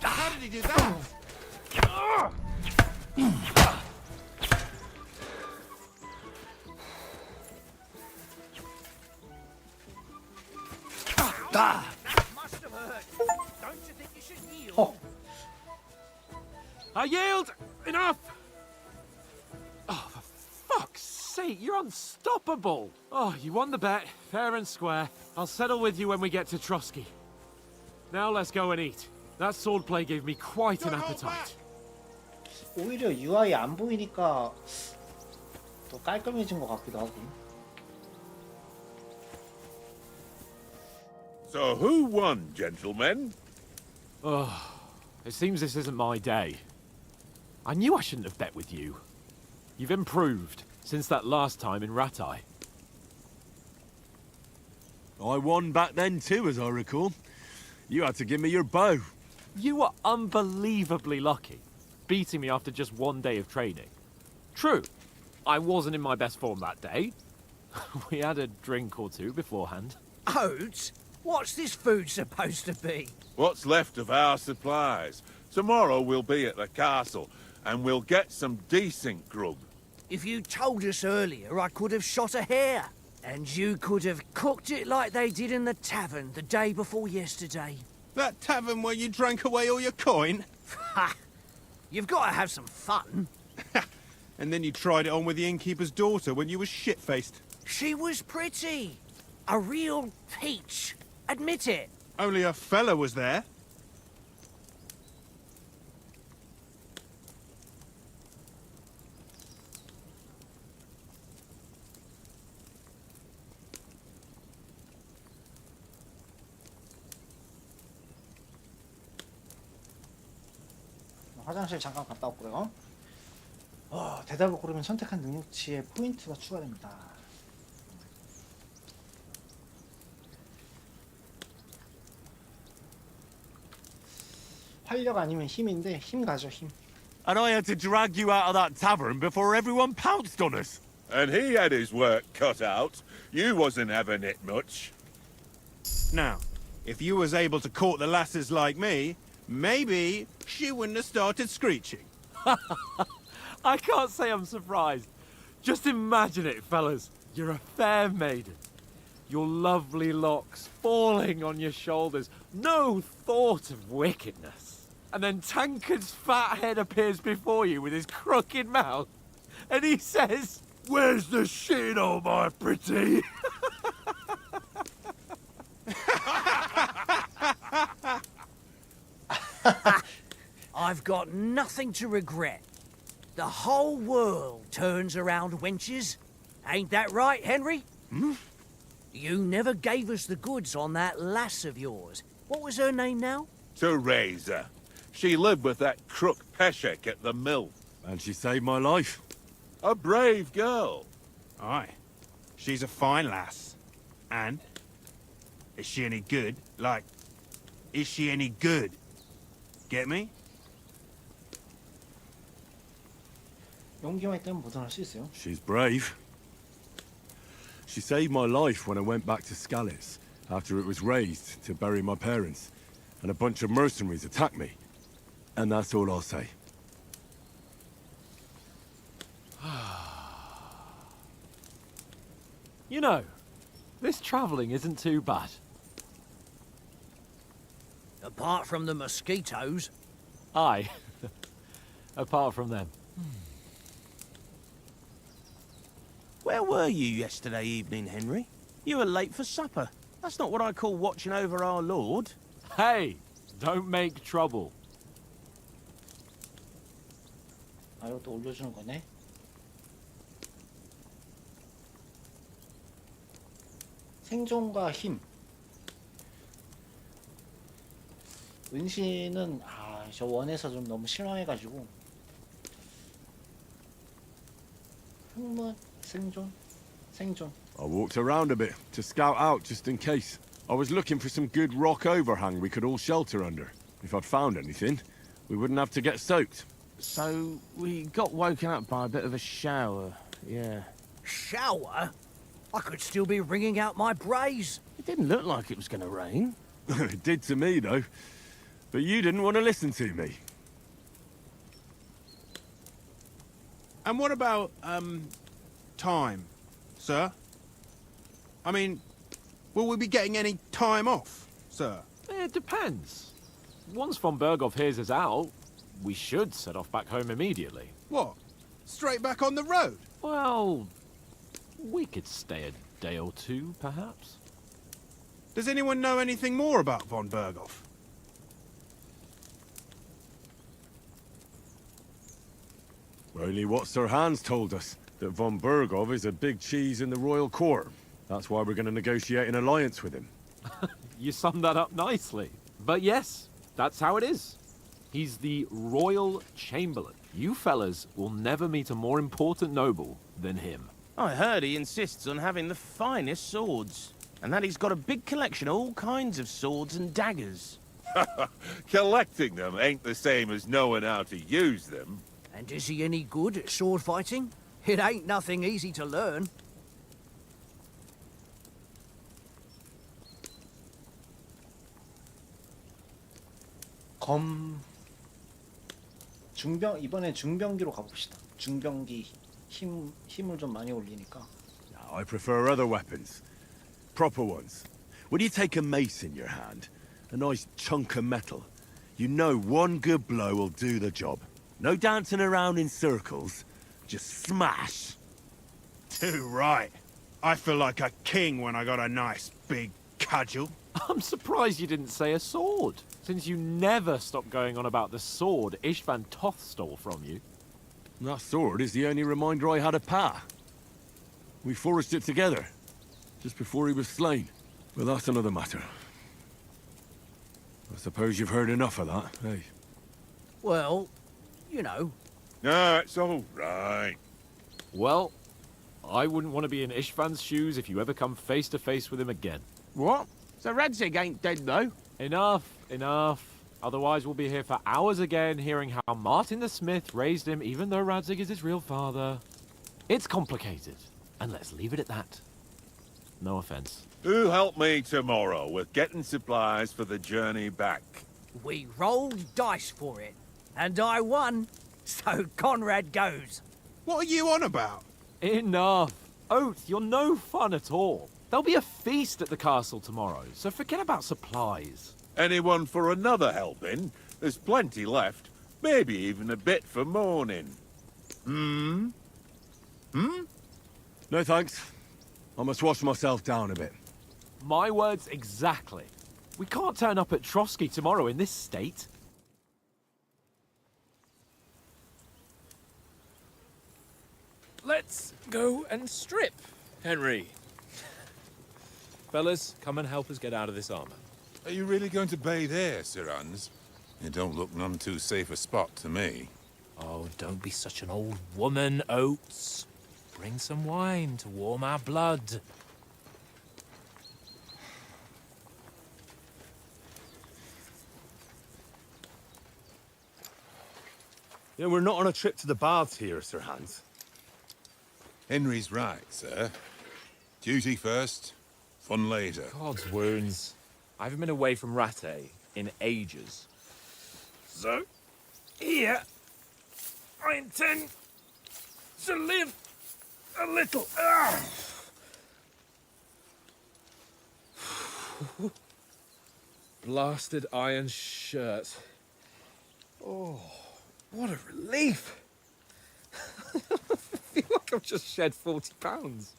How did he do that? Must have hurt. Don't you think you should yield? 허. I yield! Enough! Oh, for fuck's sake, you're unstoppable! Oh, you won the bet, fair and square. I'll settle with you when we get to Trotsky. Now let's go and eat. That swordplay gave me quite an appetite. 오히려 UI 안 보이니까 더 깔끔해진 것 같기도 하고. So who won, gentlemen? Oh, it seems this isn't my day. I knew I shouldn't have bet with you. You've improved since that last time in Ratai. I won back then too, as I recall. You had to give me your bow. You were unbelievably lucky, beating me after just one day of training. True, I wasn't in my best form that day. We had a drink or two beforehand. Oats? What's this food supposed to be? What's left of our supplies? Tomorrow we'll be at the castle, and we'll get some decent grub. If you told us earlier, I could have shot a hare. And you could have cooked it like they did in the tavern the day before yesterday. That tavern where you drank away all your coin? Ha! You've got to have some fun. And then you tried it on with the innkeeper's daughter when you were shit-faced. She was pretty. A real peach. Admit it. Only a fella was there. 화장실 잠깐 갔다 왔고요. 대답을 고르면 선택한 능력치에 포인트가 추가됩니다. 활력 아니면 힘인데 힘 가죠, 힘. And I had to drag you out of that tavern before everyone pounced on us. And he had his work cut out. You wasn't having it much. Now, if you was able to court the lasses like me, maybe she wouldn't have started screeching. I can't say I'm surprised. Just imagine it, fellas. You're a fair maiden. Your lovely locks falling on your shoulders. No thought of wickedness. And then Tankard's fat head appears before you with his crooked mouth. And he says, "Where's the shit, oh my pretty?" I've got nothing to regret. The whole world turns around wenches. Ain't that right, Henry? Hmm? You never gave us the goods on that lass of yours. What was her name now? Teresa. She lived with that crook Peshek at the mill. And she saved my life. A brave girl. Aye. She's a fine lass. And? Is she any good? Like, is she any good? Get me? 용기만 있다면 뭐든 할 수 있어요. She's brave. She saved my life when I went back to Scallis after it was razed to bury my parents, and a bunch of mercenaries attacked me. And that's all I'll say. You know, this travelling isn't too bad. Apart from the mosquitoes. Aye. Apart from them. Where were you yesterday evening, Henry? You were late for supper. That's not what I call watching over our lord. Hey, don't make trouble. 아, 이것도 올려주는 거네. 생존과 힘. 은신은 저 원에서 좀 너무 실망해가지고 흑문 생존. I walked around a bit to scout out just in case. I was looking for some good rock overhang we could all shelter under. If I'd found anything, we wouldn't have to get soaked. So, we got woken up by a bit of a shower, yeah. Shower? I could still be wringing out my brays. It didn't look like it was gonna rain. It did to me, though. But you didn't want to listen to me. And what about, time, sir? I mean, will we be getting any time off, sir? It depends. Once von Berghoff hears us out, we should set off back home immediately. What? Straight back on the road? Well, we could stay a day or two, perhaps. Does anyone know anything more about von Berghoff? Only what Sir Hans told us, that von Berghoff is a big cheese in the royal court. That's why we're going to negotiate an alliance with him. You summed that up nicely. But yes, that's how it is. He's the Royal Chamberlain. You fellas will never meet a more important noble than him. I heard he insists on having the finest swords, and that he's got a big collection of all kinds of swords and daggers. Collecting them ain't the same as knowing how to use them. And is he any good at sword fighting? It ain't nothing easy to learn. 이번엔 중병기로 가봅시다. 중병기 힘을 좀 많이 올리니까. I prefer other weapons. Proper ones. When you take a mace in your hand, a nice chunk of metal, you know one good blow will do the job. No dancing around in circles. Just smash. Too right. I feel like a king when I got a nice big cudgel. I'm surprised you didn't say a sword, since you never stop going on about the sword Ishvan Toth stole from you. That sword is the only reminder I had of Pa. We forged it together, just before he was slain. But that's another matter. I suppose you've heard enough of that, eh? Well, you know. No, it's all right. Well, I wouldn't want to be in Ishvan's shoes if you ever come face to face with him again. What? So Radzig ain't dead, though? Enough. Otherwise we'll be here for hours again hearing how Martin the Smith raised him even though Radzig is his real father. It's complicated, and let's leave it at that. No offense. Who'll help me tomorrow with getting supplies for the journey back? We rolled dice for it, and I won, so Conrad goes. What are you on about? Enough. Oath, you're no fun at all. There'll be a feast at the castle tomorrow, so forget about supplies. Anyone for another helping? There's plenty left. Maybe even a bit for morning. No thanks. I must wash myself down a bit. My words exactly. We can't turn up at Trotsky tomorrow in this state. Let's go and strip, Henry. Fellas, come and help us get out of this armor. Are you really going to bathe here, Sir Hans? It don't look none too safe a spot to me. Oh, don't be such an old woman, Oates. Bring some wine to warm our blood. You know, we're not on a trip to the baths here, Sir Hans. Henry's right, sir. Duty first, fun later. God's wounds. I haven't been away from Rattay in ages. So, here, I intend to live a little. Blasted iron shirt. Oh, what a relief. I feel like I've just shed 40 pounds.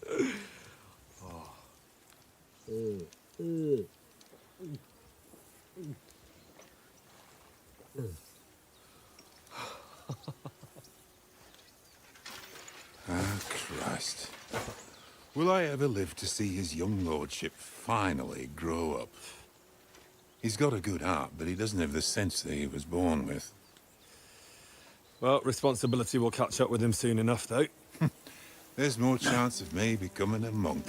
Ah, Christ. Will I ever live to see his young lordship finally grow up? He's got a good heart, but he doesn't have the sense that he was born with. Well, responsibility will catch up with him soon enough, though. There's more chance of me becoming a monk.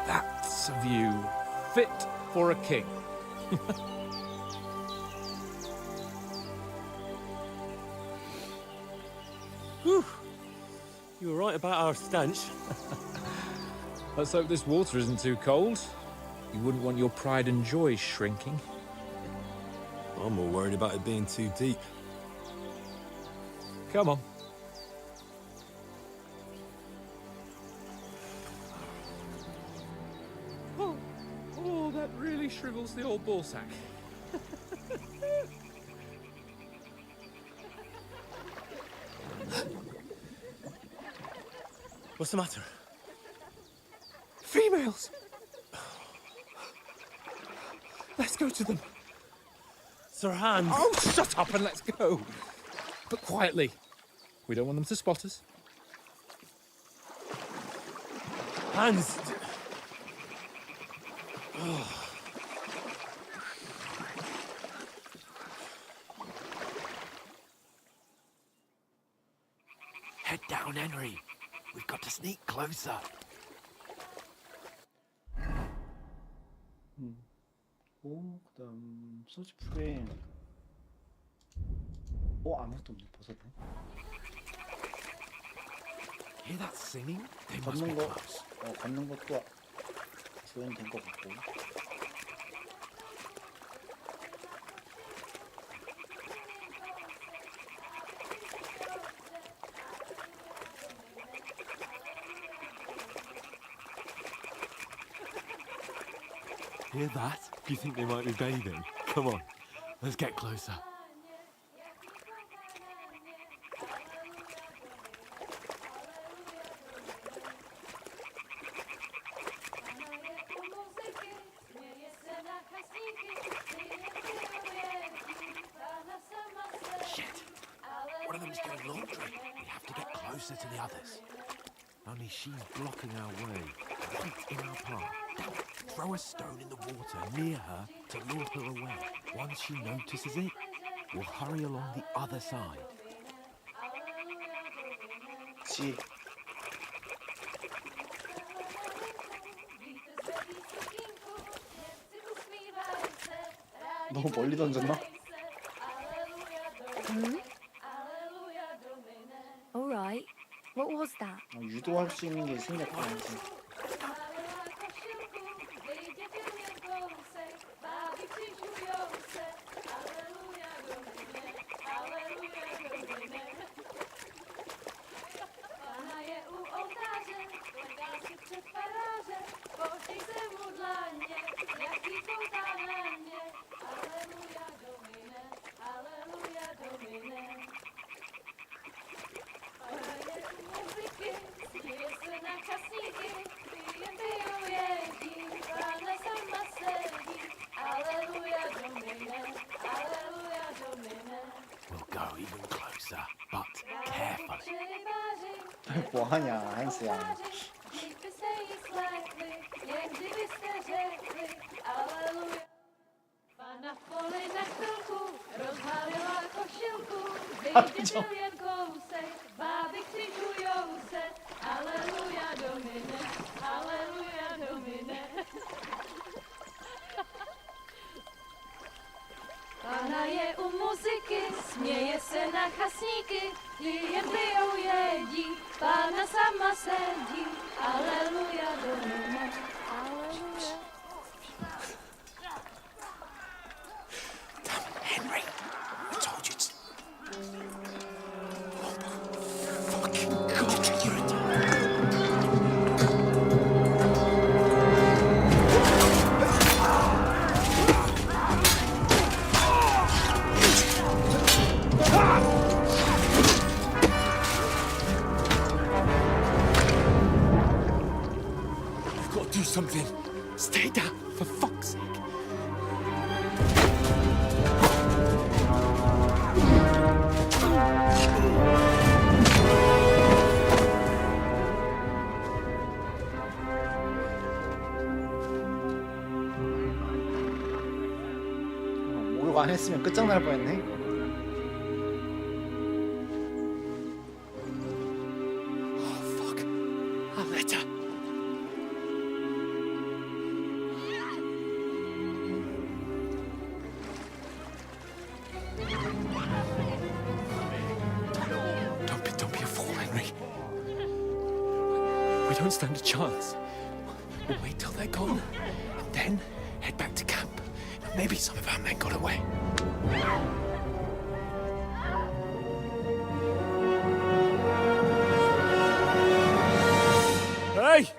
That's a view fit for a king. Whew. You were right about our stench. Let's hope this water isn't too cold. You wouldn't want your pride and joy shrinking. I'm more worried about it being too deep. Come on. Oh, that really shrivels the old ball sack. What's the matter? Females! Let's go to them. Sir Hans. Oh, shut up and let's go. But quietly. We don't want them to spot us. Hans. Head down, Henry. We've got to sneak closer. 오, 그다음 서치풀에 아무것도 없네. 버섯에. Hear that singing? They must be 걷는 거, close. 걷는 것도 조연된 것 같고. Hear that? Do you think they might be bathing? Come on, let's get closer. Shit! One of them's doing laundry. We have to get closer to the others. Only she's blocking our way, right in our path. Throw a stone in the water near her to lure her away. Once she notices it, we'll hurry along the other side. 지. 너무 멀리 던졌나? All right. What was that? 유도할 수 있는 게 생겼다. 이제. We'll go even closer, but carefully. 뭐하냐, 한스야. Pana je u muzyky, śmieje se na hasníky, klient pijou jedí, Pana sama sedí, aleluja domine, aleluja. Damn it, Henry! I told you to... Oh, fucking God, you're a... 저거 안 했으면 끝장날 뻔했네. Fuck. A letter. Don't be a fool, Henry. We don't stand a chance. We'll wait till they're gone, and then head back to camp. Maybe some of our men got away. Hey!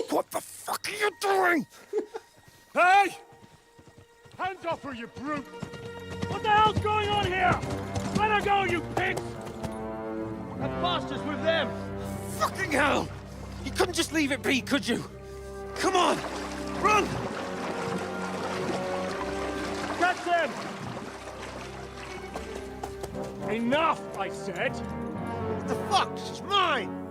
What the fuck are you doing? Hey! Hands off her, you brute! What the hell's going on here? Let her go, you pigs! That bastard's with them! Fucking hell! You couldn't just leave it be, could you? Come on! Run! Catch them! Enough, I said! What the fuck? She's mine!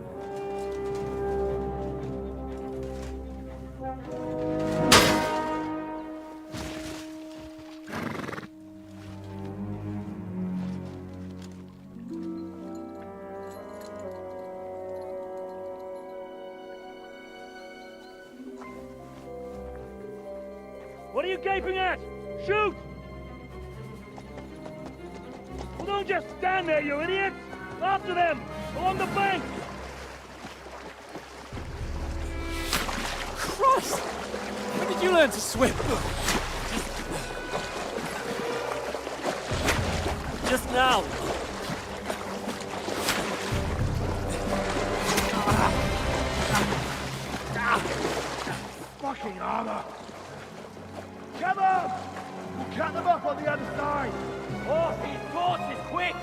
What are you gaping at? Shoot! Well, don't just stand there, you idiots! After them! Along the bank! Christ! When did you learn to swim? Just now! Fucking armor! Come on! We'll cut them up on the other side! Oh, these horses, quick!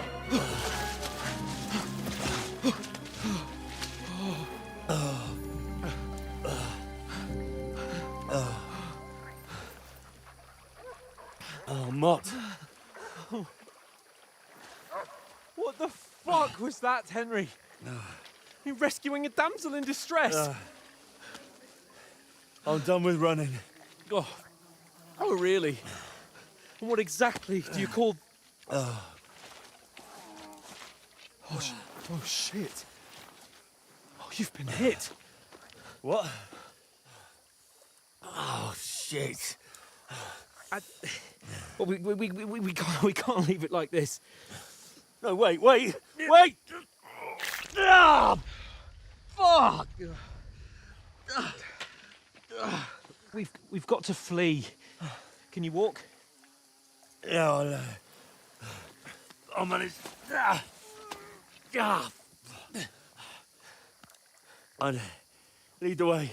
Oh, Mott. What the fuck was that, Henry? You rescuing a damsel in distress? I'm done with running. Oh, really? And what exactly do you call... Oh, shit. Oh, you've been hit. What? Oh, shit. Well, we can't leave it like this. No, wait! Ah! Fuck! We've got to flee. Can you walk? Yeah, I'll manage. I'd lead the way.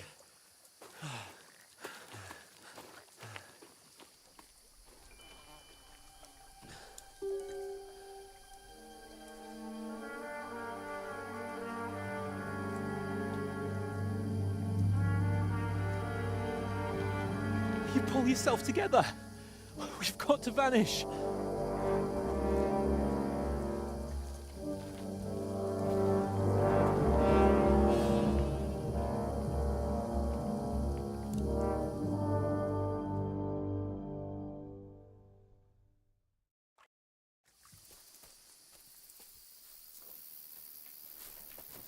You pull yourself together. We've got to vanish.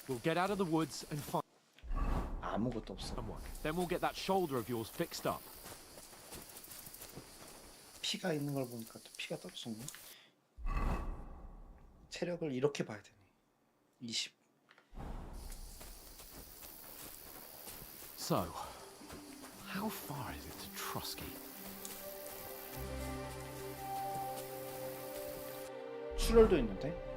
We'll get out of the woods and find 아무것도 없어. someone. Then we'll get that shoulder of yours fixed up. 피가 있는 걸 보니까 또 피가 떨어졌네. 체력을 이렇게 봐야 되네. 20. So, how far is it to Trusky? 출혈도 있는데.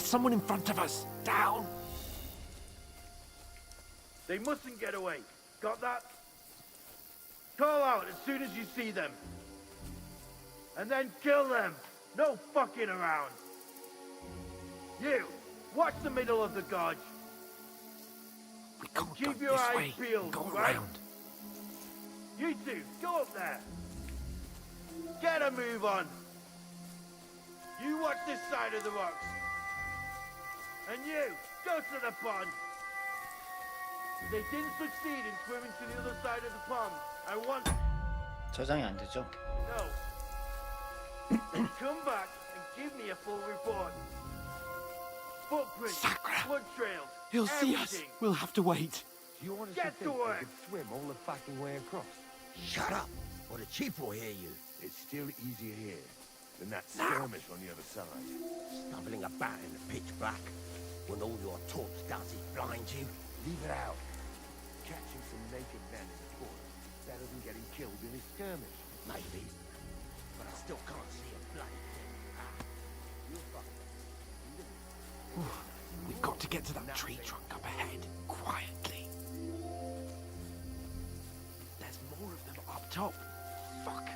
someone in front of us. Down. They mustn't get away. Got that? Call out as soon as you see them. And then kill them. No fucking around. You, watch the middle of the gorge. We can't Keep go your this eyes way. peeled, Go right? around. You two, go up there. Get a move on. You watch this side of the rocks. And you, go to the pond. If they didn't succeed in swimming to the other side of the pond, I want... 저장이 안 되죠? No. Come back and give me a full report. Footprints, blood trails, He'll see us. everything. We'll have to wait. You want us Get to work. Swim all the fucking way across. Shut up, or the chief will hear you. It's still easier here than that skirmish on the other side. Stumbling about in the pitch black, when all your torch does is blind you. Leave it out. Catching some naked men in the forest is better than getting killed in a skirmish. Maybe, but I still can't see a bloody thing. We've got to get to that tree trunk up ahead, quietly. There's more of them up top. Fuck.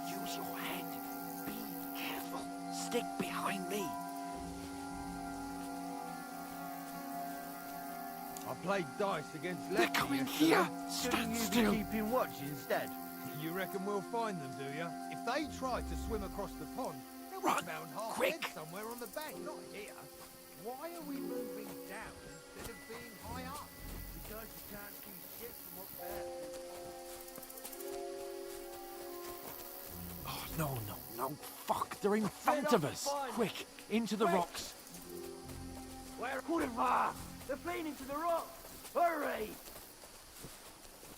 Use your head. Be careful. Stick behind me. I played dice against They're Lefty coming yesterday. here. Couldn't Stand you be still. keeping watch instead? You reckon we'll find them, do you? If they try to swim across the pond, they'll be Run, found half quick. dead somewhere on the bank, not here. Why are we moving down instead of being high up? Because you can't see shit from up there. Oh, no. Fuck, they're in front of us. Quick, into the rocks. Where? Kurwa! They're fleeing into the rock! Hurry!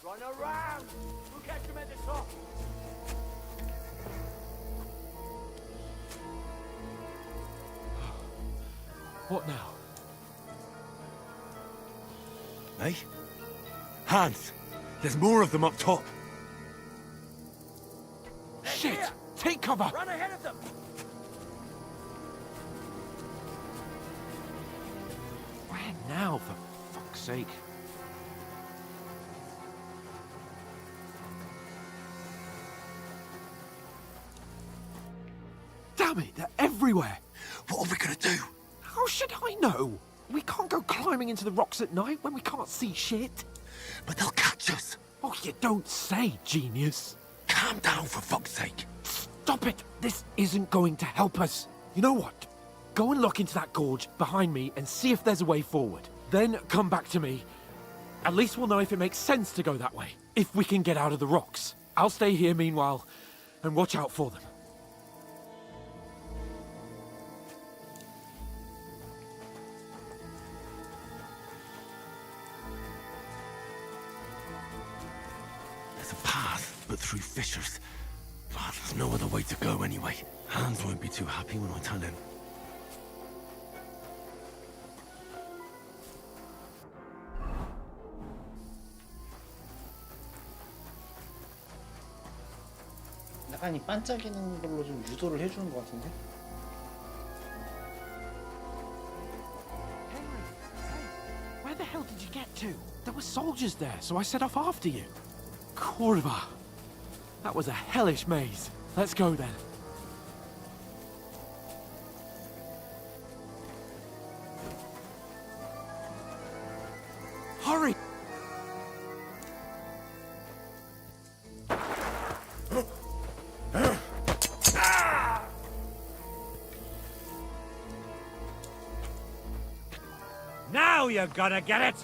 Run around! We'll catch them at the top! What now? Eh? Hans! There's more of them up top! Shit! Take cover! Run ahead of them! Where now, for fuck's sake? Damn it, they're everywhere! What are we gonna do? How should I know? We can't go climbing into the rocks at night when we can't see shit. But they'll catch us! Oh, you don't say, genius. Calm down, for fuck's sake! Stop it! This isn't going to help us. You know what? Go and look into that gorge behind me and see if there's a way forward. Then come back to me. At least we'll know if it makes sense to go that way. If we can get out of the rocks. I'll stay here meanwhile and watch out for them. There's a path, but through fissures. Ah, there's no other way to go anyway. Hans won't be too happy when I tell him. 약간 이 반짝이는 걸로 좀 유도를 해주는 것 같은데? Where the hell did you get to? There were soldiers there, so I set off after you. Kurva. That was a hellish maze. Let's go then. Hurry! Now you're gonna get it!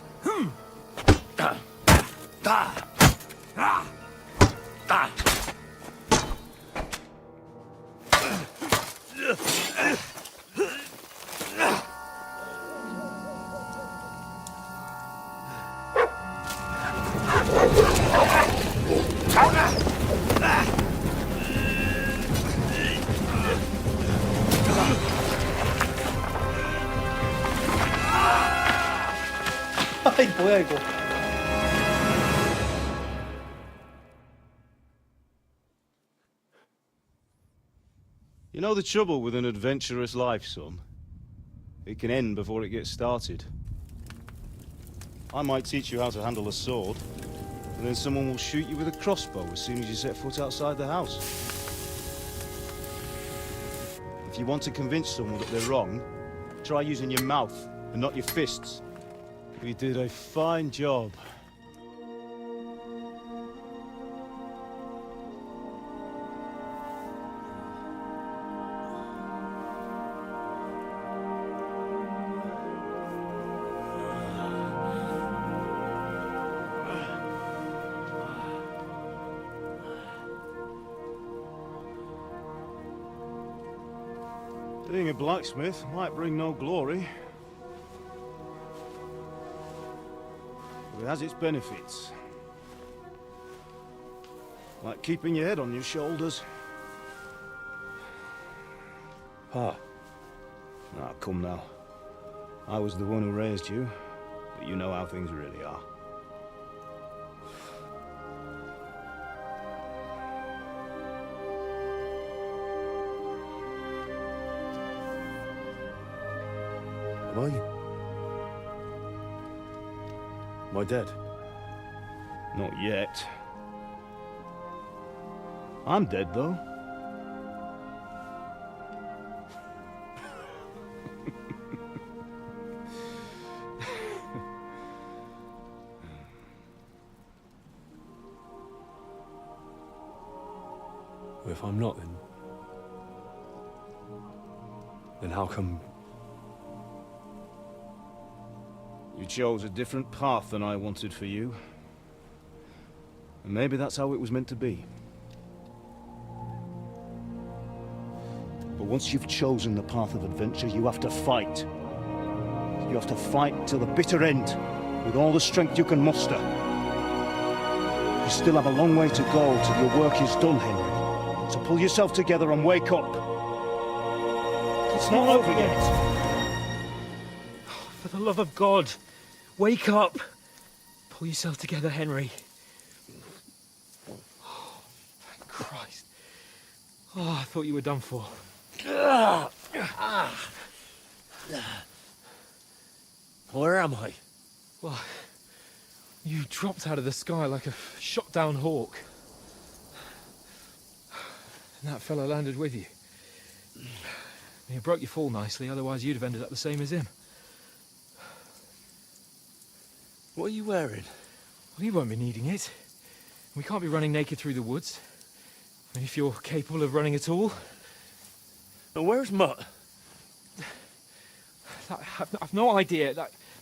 아이 뭐야 이거? You know the trouble with an adventurous life, son? It can end before it gets started. I might teach you how to handle a sword, and then someone will shoot you with a crossbow as soon as you set foot outside the house. If you want to convince someone that they're wrong, try using your mouth and not your fists. We did a fine job. Being a blacksmith might bring no glory, but it has its benefits. Like keeping your head on your shoulders. Pa. Ah, come now. I was the one who raised you, but you know how things really are. Am I dead? Not yet. I'm dead, though. If I'm not, then how come... You chose a different path than I wanted for you. And maybe that's how it was meant to be. But once you've chosen the path of adventure, you have to fight. You have to fight till the bitter end, with all the strength you can muster. You still have a long way to go till your work is done, Henry. So pull yourself together and wake up. It's not over yet. For the love of God, wake up. Pull yourself together, Henry. Oh, thank Christ. Oh, I thought you were done for. Where am I? Well, you dropped out of the sky like a shot-down hawk. And that fella landed with you. You broke your fall nicely, otherwise you'd have ended up the same as him. What are you wearing? Well, you won't be needing it. We can't be running naked through the woods. I mean, if you're capable of running at all. And where's Mutt? I've no idea.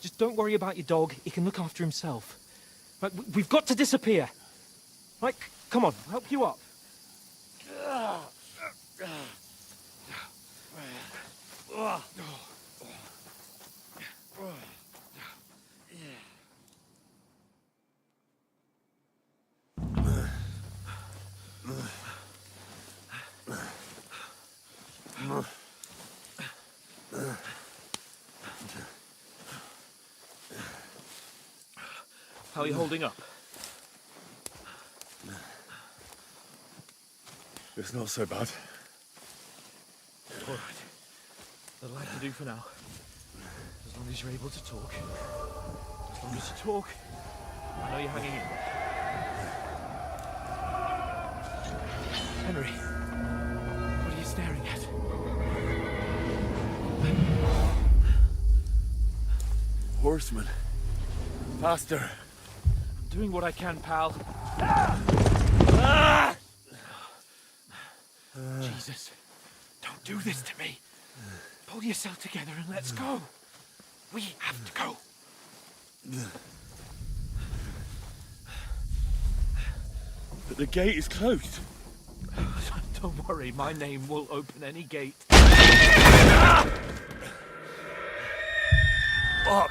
Just don't worry about your dog. He can look after himself. Right, we've got to disappear. Right, come on, I'll help you up. How are you holding up? It's not so bad. All right. That'll have to do for now. As long as you're able to talk. As long as you talk, I know you're hanging in. Henry, what are you staring at? Horseman. Faster. I'm doing what I can, pal. Jesus, don't do this to me. Pull yourself together and let's go. We have to go. But the gate is closed. Don't worry, my name will open any gate. Fuck!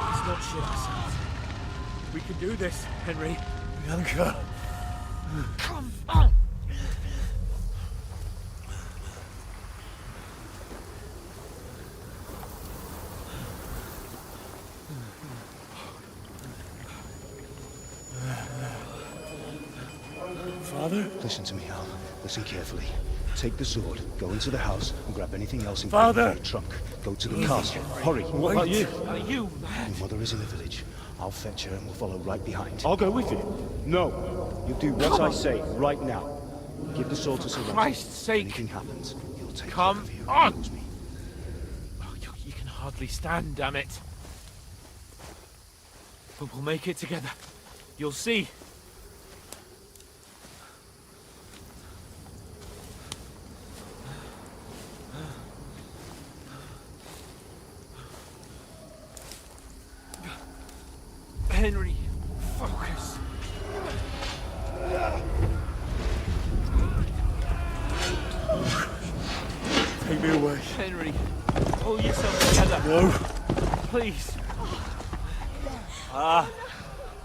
Let's not shit ourselves. We can do this, Henry. Bianca! Come on! Father? Listen to me, Al. Listen carefully. Take the sword, go into the house, and grab anything else in Father! your trunk. Go to the castle. Hurry. What about you? Are you Your mother is in the village. I'll fetch her and we'll follow right behind. I'll go with you. No. You do what I say right now. Give the sword to someone. Christ's sake. Anything happens, he'll take Come care of you. on. He knows me. Oh, you can hardly stand, damn it. But we'll make it together. You'll see. Henry, focus. Take me away. Henry, pull yourself together. No. Please.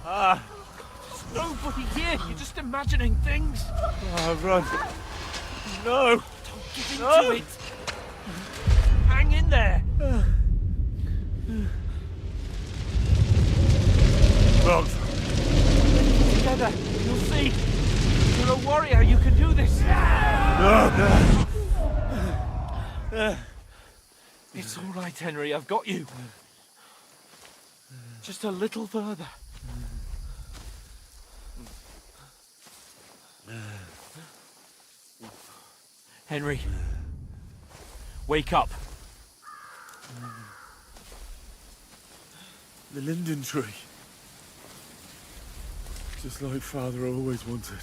There's nobody here. You're just imagining things. Run. No. Don't give into it. Hang in there. Run. Together. You'll see. You're a warrior. You can do this. No. It's all right, Henry. I've got you. Just a little further. Henry, wake up. The linden tree. Just like Father always wanted.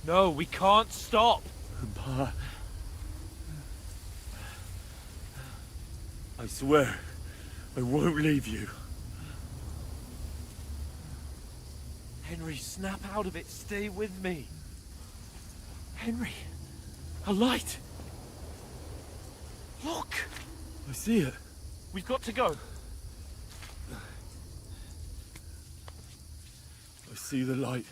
No, we can't stop. Pa. I swear, I won't leave you. Henry, snap out of it. Stay with me. Henry, a light. Look. I see it. We've got to go. I see the light.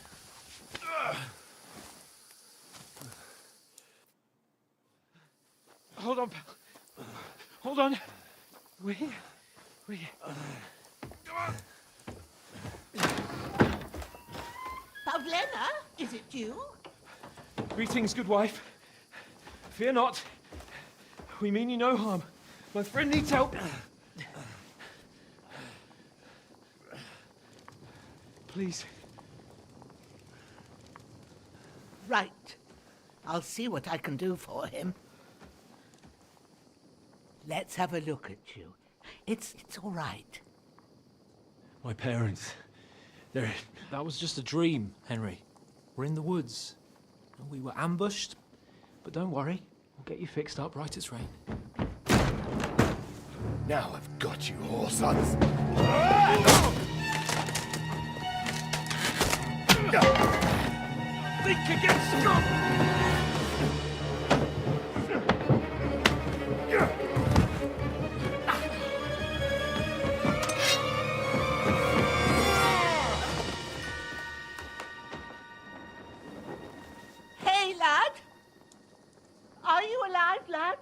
Hold on, pal. Hold on. We're here. We're here. Come on. Pavlena, is it you? Greetings, good wife. Fear not. We mean you no harm. My friend needs help. Please. Right. I'll see what I can do for him. Let's have a look at you. It's all right. My parents. They're... That was just a dream, Henry. We're in the woods. We were ambushed, but don't worry. We'll get you fixed up right as rain. Now I've got you, whoresons. Think again, Scott! Hey, lad! Are you alive, lad?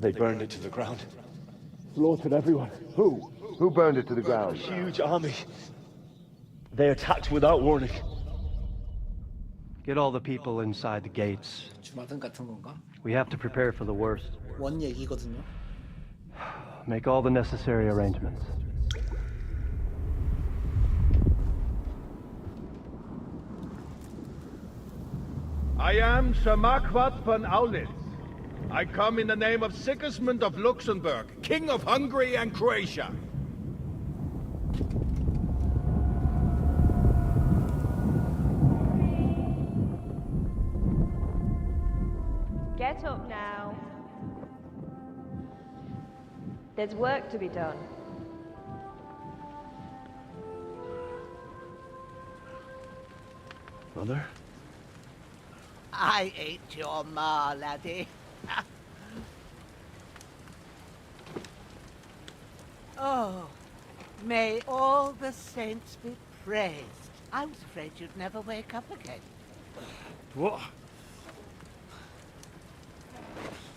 They burned it to the ground. Slaughtered everyone. Who? Who burned it to the ground? A huge army. They attacked without warning. Get all the people inside the gates. 주마등 같은 건가? We have to prepare for the worst. 원 얘기거든요. Make all the necessary arrangements. I am Sir Marquardt von Aulitz. I come in the name of Sigismund of Luxembourg, King of Hungary and Croatia. Get up now. There's work to be done. Mother? I ain't your ma, laddie. Oh, may all the saints be praised. I was afraid you'd never wake up again. What?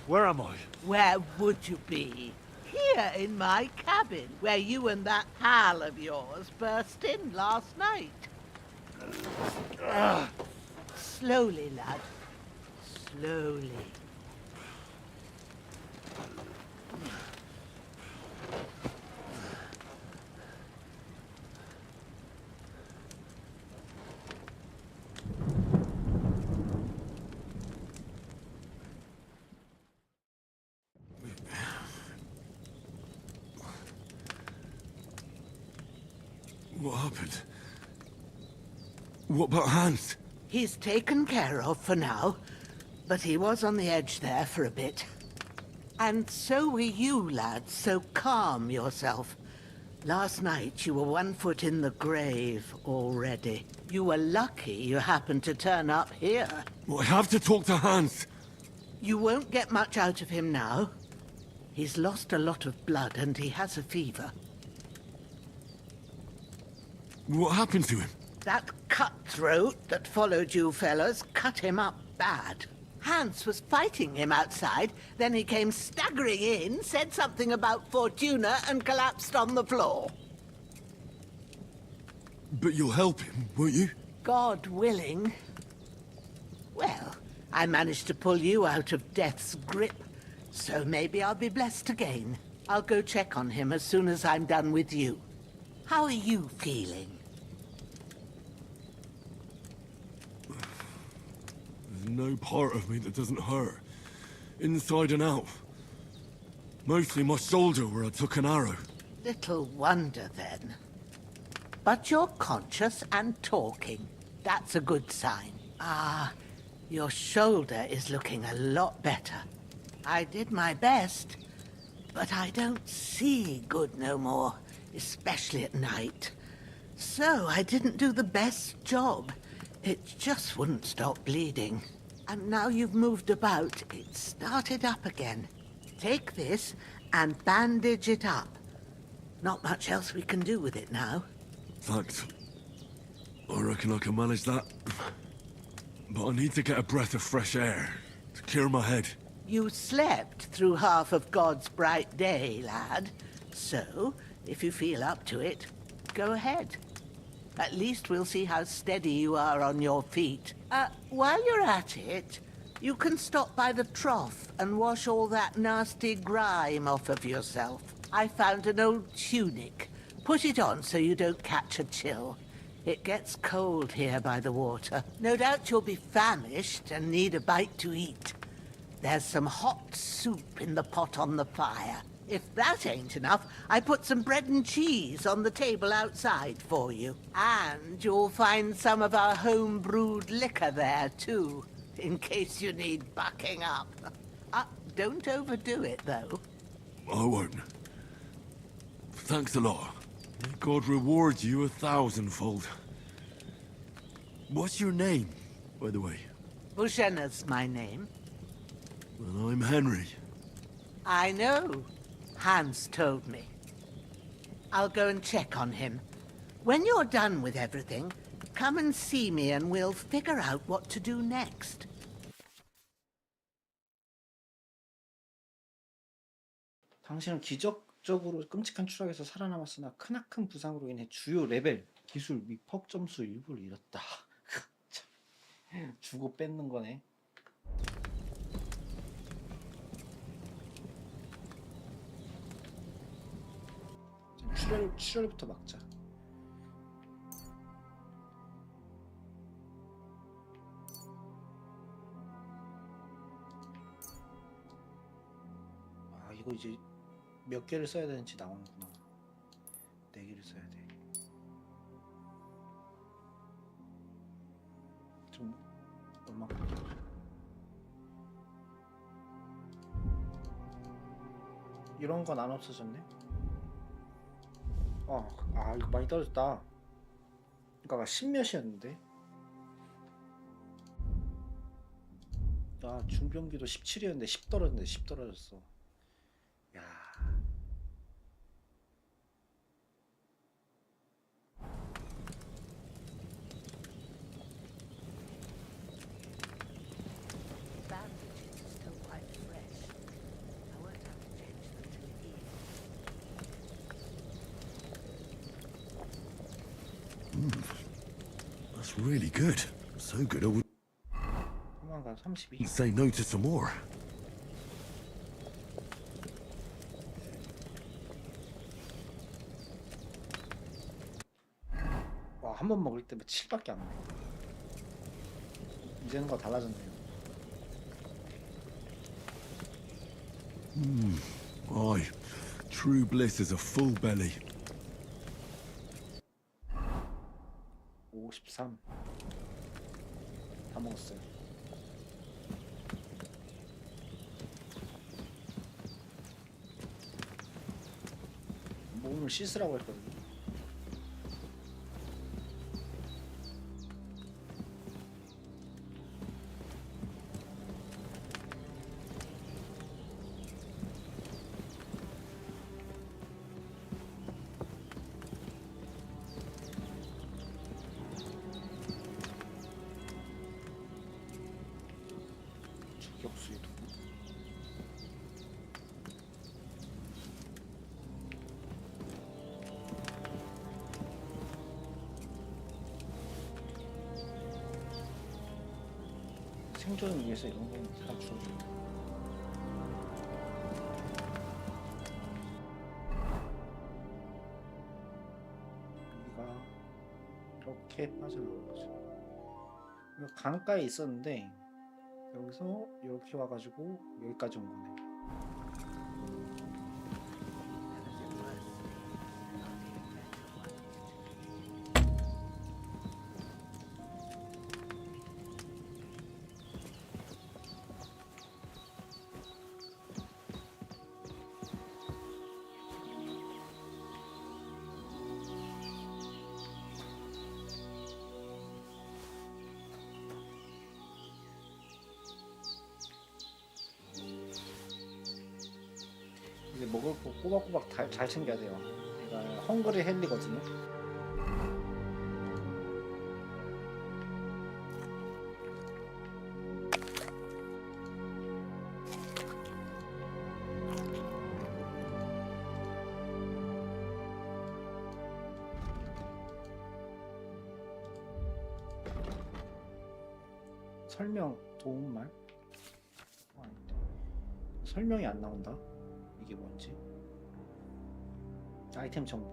Where am I? Where would you be? Here in my cabin, where you and that pal of yours burst in last night. Slowly, lad. Slowly. What happened? What about Hans? He's taken care of for now, but he was on the edge there for a bit. And so were you, lad, so calm yourself. Last night you were 1 foot in the grave already. You were lucky you happened to turn up here. Well, I have to talk to Hans. You won't get much out of him now. He's lost a lot of blood and he has a fever. What happened to him? That cutthroat that followed you fellas cut him up bad. Hans was fighting him outside, then he came staggering in, said something about Fortuna, and collapsed on the floor. But you'll help him, won't you? God willing. Well, I managed to pull you out of death's grip, so maybe I'll be blessed again. I'll go check on him as soon as I'm done with you. How are you feeling? There's no part of me that doesn't hurt. Inside and out. Mostly my shoulder where I took an arrow. Little wonder then. But you're conscious and talking. That's a good sign. Ah, your shoulder is looking a lot better. I did my best, but I don't see good no more, especially at night. So I didn't do the best job. It just wouldn't stop bleeding. And now you've moved about, it started up again. Take this and bandage it up. Not much else we can do with it now. Thanks. I reckon I can manage that. But I need to get a breath of fresh air to clear my head. You slept through half of God's bright day, lad. So, if you feel up to it, go ahead. At least we'll see how steady you are on your feet. While you're at it, you can stop by the trough and wash all that nasty grime off of yourself. I found an old tunic. Put it on so you don't catch a chill. It gets cold here by the water. No doubt you'll be famished and need a bite to eat. There's some hot soup in the pot on the fire. If that ain't enough, I put some bread and cheese on the table outside for you. And you'll find some of our home-brewed liquor there, too, in case you need bucking up. Don't overdo it, though. I won't. Thanks a lot. May God reward you 1,000-fold. What's your name, by the way? Bushenna's my name. Well, I'm Henry. I know. Hans told me. I'll go and check on him. When you're done with everything, come and see me and we'll figure out what to do next. 당신은 기적적으로 끔찍한 추락에서 살아남았으나 크나큰 부상으로 인해 주요 레벨, 기술 및 퍽 점수 일부를 잃었다. 주고 뺏는 거네. 출혈부터 막자. 이거 이제 몇 개를 써야 되는지 나오는구나. 4개를 써야 돼. 좀 얼마큼 이런 건 안 없어졌네. 이거 많이 떨어졌다. 그러니까 10몇이었는데. 중병기도 17이었는데 10 떨어졌네. 10 떨어졌어. 야. Bandages are still quite fresh. I won't have to change them till here. That's really good. So good I wouldn't 도망가 32. say no to some more. 한 번 먹을 때 7밖에 안 나. 이제는 거 달라졌네요. Aye. True bliss is a full belly. 53. 다 먹었어요. 몸을 씻으라고 했거든요. 주격수의 도구. 생존을 위해서 이런 건 다 주어줘요. 여기가 이렇게 빠져나온 거죠. 이거 강가에 있었는데 여기서 이렇게 와가지고 여기까지 온 거네. 이제 먹을 거 꼬박꼬박 잘 챙겨야 돼요. 얘가 헝그리 헬리거든요. 설명 도움말? 아닌데. 설명이 안 나온다. 이게 뭔지? 아이템 정보.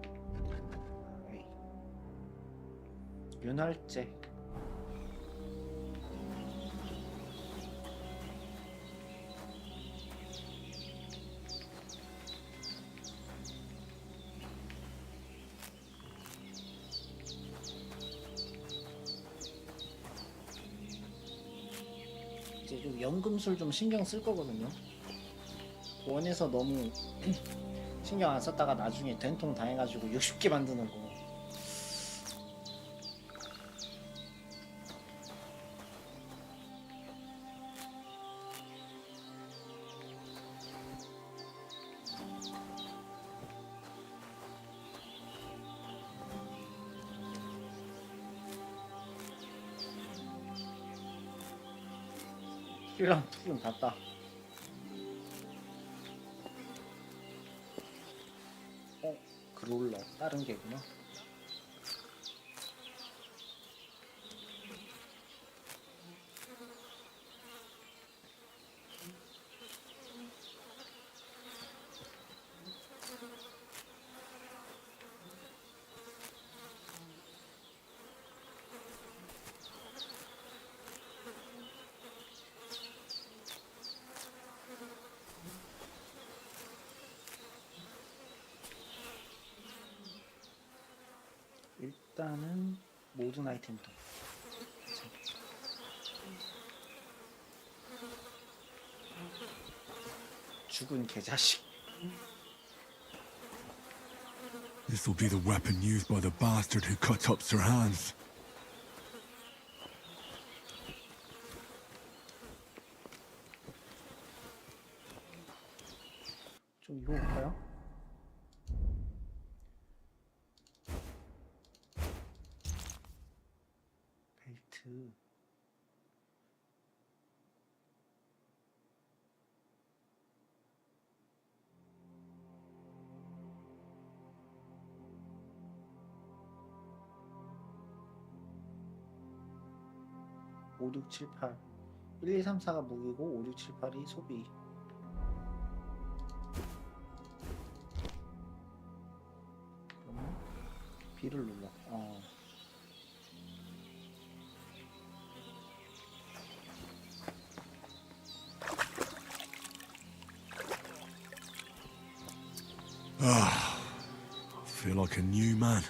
에이. 윤활제. 이제 좀 연금술 좀 신경 쓸 거거든요. 원에서 너무 신경 안 썼다가 나중에 된통 당해가지고 60개 만드는 거. 힐랑 풀은 다 따. 그롤러 다른 개구나. 일단은 모든 아이템부터. 죽은 개자식. This'll be the weapon used by the bastard who cut up Sir Hans. 좀 입어볼까요? 벨트. (5, 6, 7, 8) 1, 2, 3, 4가 무기고 5, 6, 7, 8이 소비. 그러면 B를 눌러. I feel like a new man.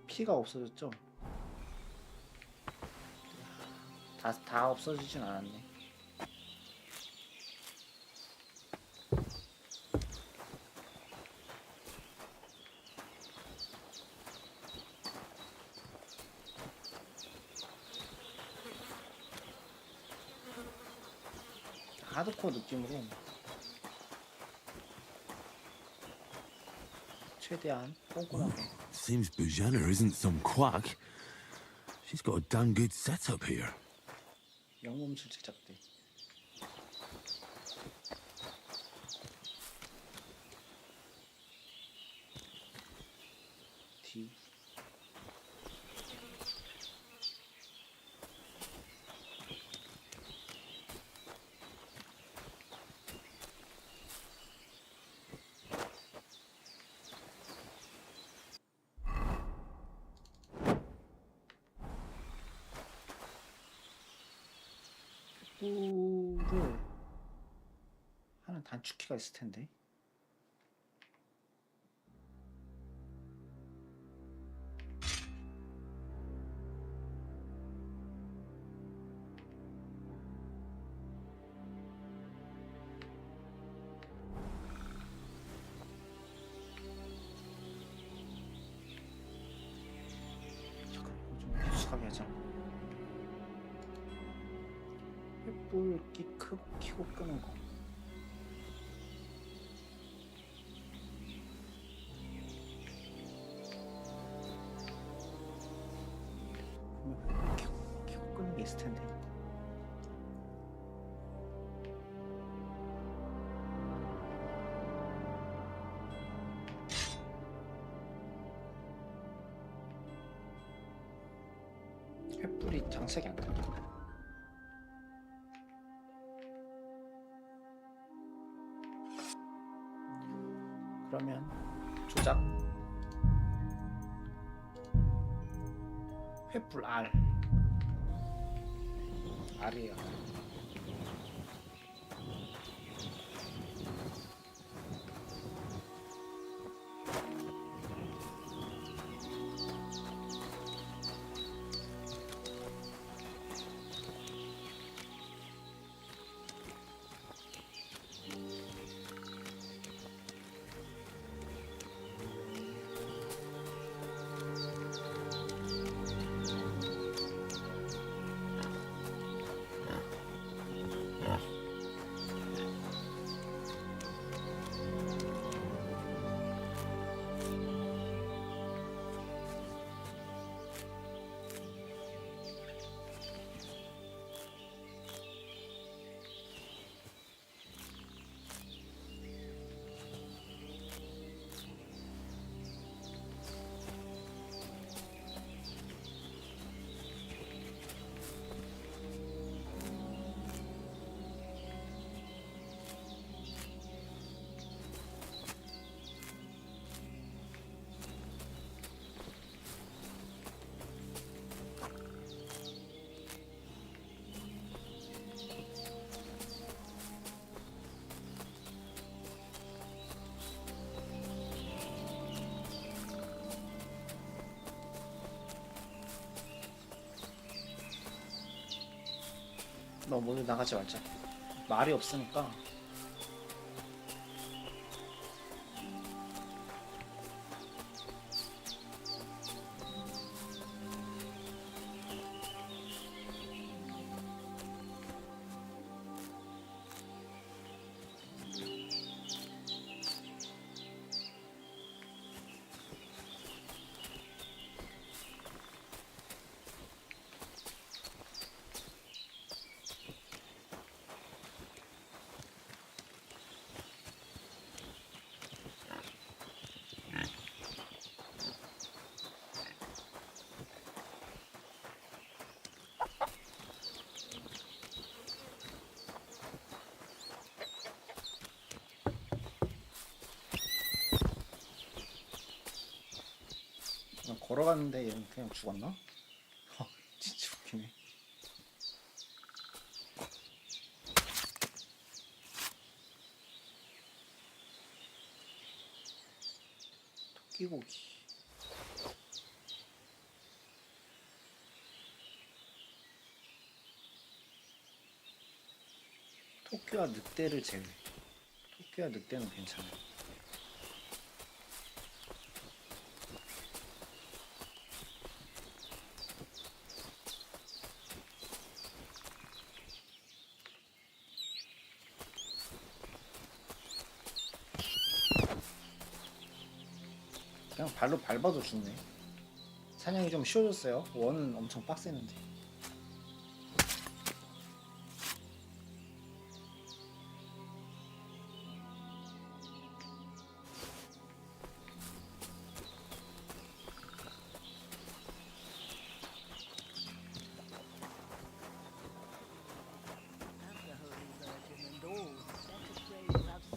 피가 없어졌죠? 다 없어지진 않았네. 하드코어 느낌으로 최대한 꼼꼼하게. Seems Bujana isn't some quack. She's got a damn good setup here. 영웅술 제작대. D. 를 하는 단축키가 있을 텐데. 잠깐 이거 좀 익숙하게 하자. 횃불 키고 끄는 거. 횃불 키고 끄는 게 있을 텐데. 횃불이 장색이 안 된다. 그러면 조작 횃불 R이에요. 너 모두 나가지 말자. 말이 없으니까. 걸어갔는데 얘는 그냥 죽었나? 진짜 웃기네. 토끼고기. 토끼와 늑대를 제외. 토끼와 늑대는 괜찮아요. 그냥 발로 밟아도 죽네. 사냥이 좀 쉬워졌어요. 원은 엄청 빡세는데.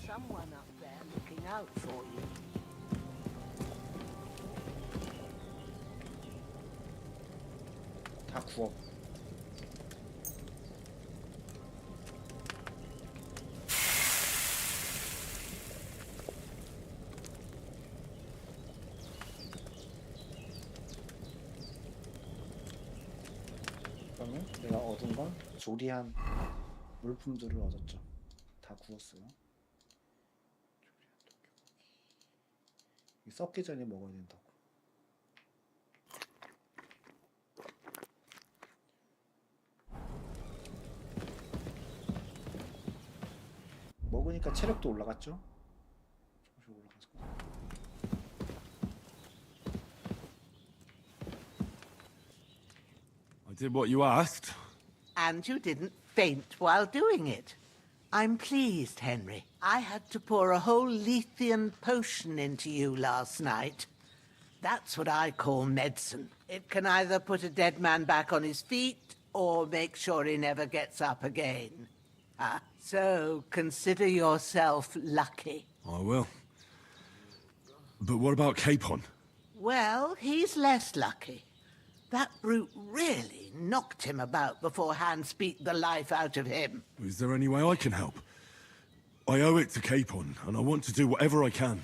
Someone up there looking out for you. 다 구워. 그러면 내가 얻은 건 조리한 물품들을 얻었죠. 다 구웠어요. 썩기 전에 먹어야 된다고. 먹으니까 체력도 올라갔죠? 조금씩 올라가서. I did what you asked. And you didn't faint while doing it. I'm pleased, Henry. I had to pour a whole Lethean potion into you last night. That's what I call medicine. It can either put a dead man back on his feet or make sure he never gets up again. So consider yourself lucky. I will. But what about Capon? Well, he's less lucky. That brute really knocked him about before Hans beat the life out of him. Is there any way I can help? I owe it to Capon, and I want to do whatever I can.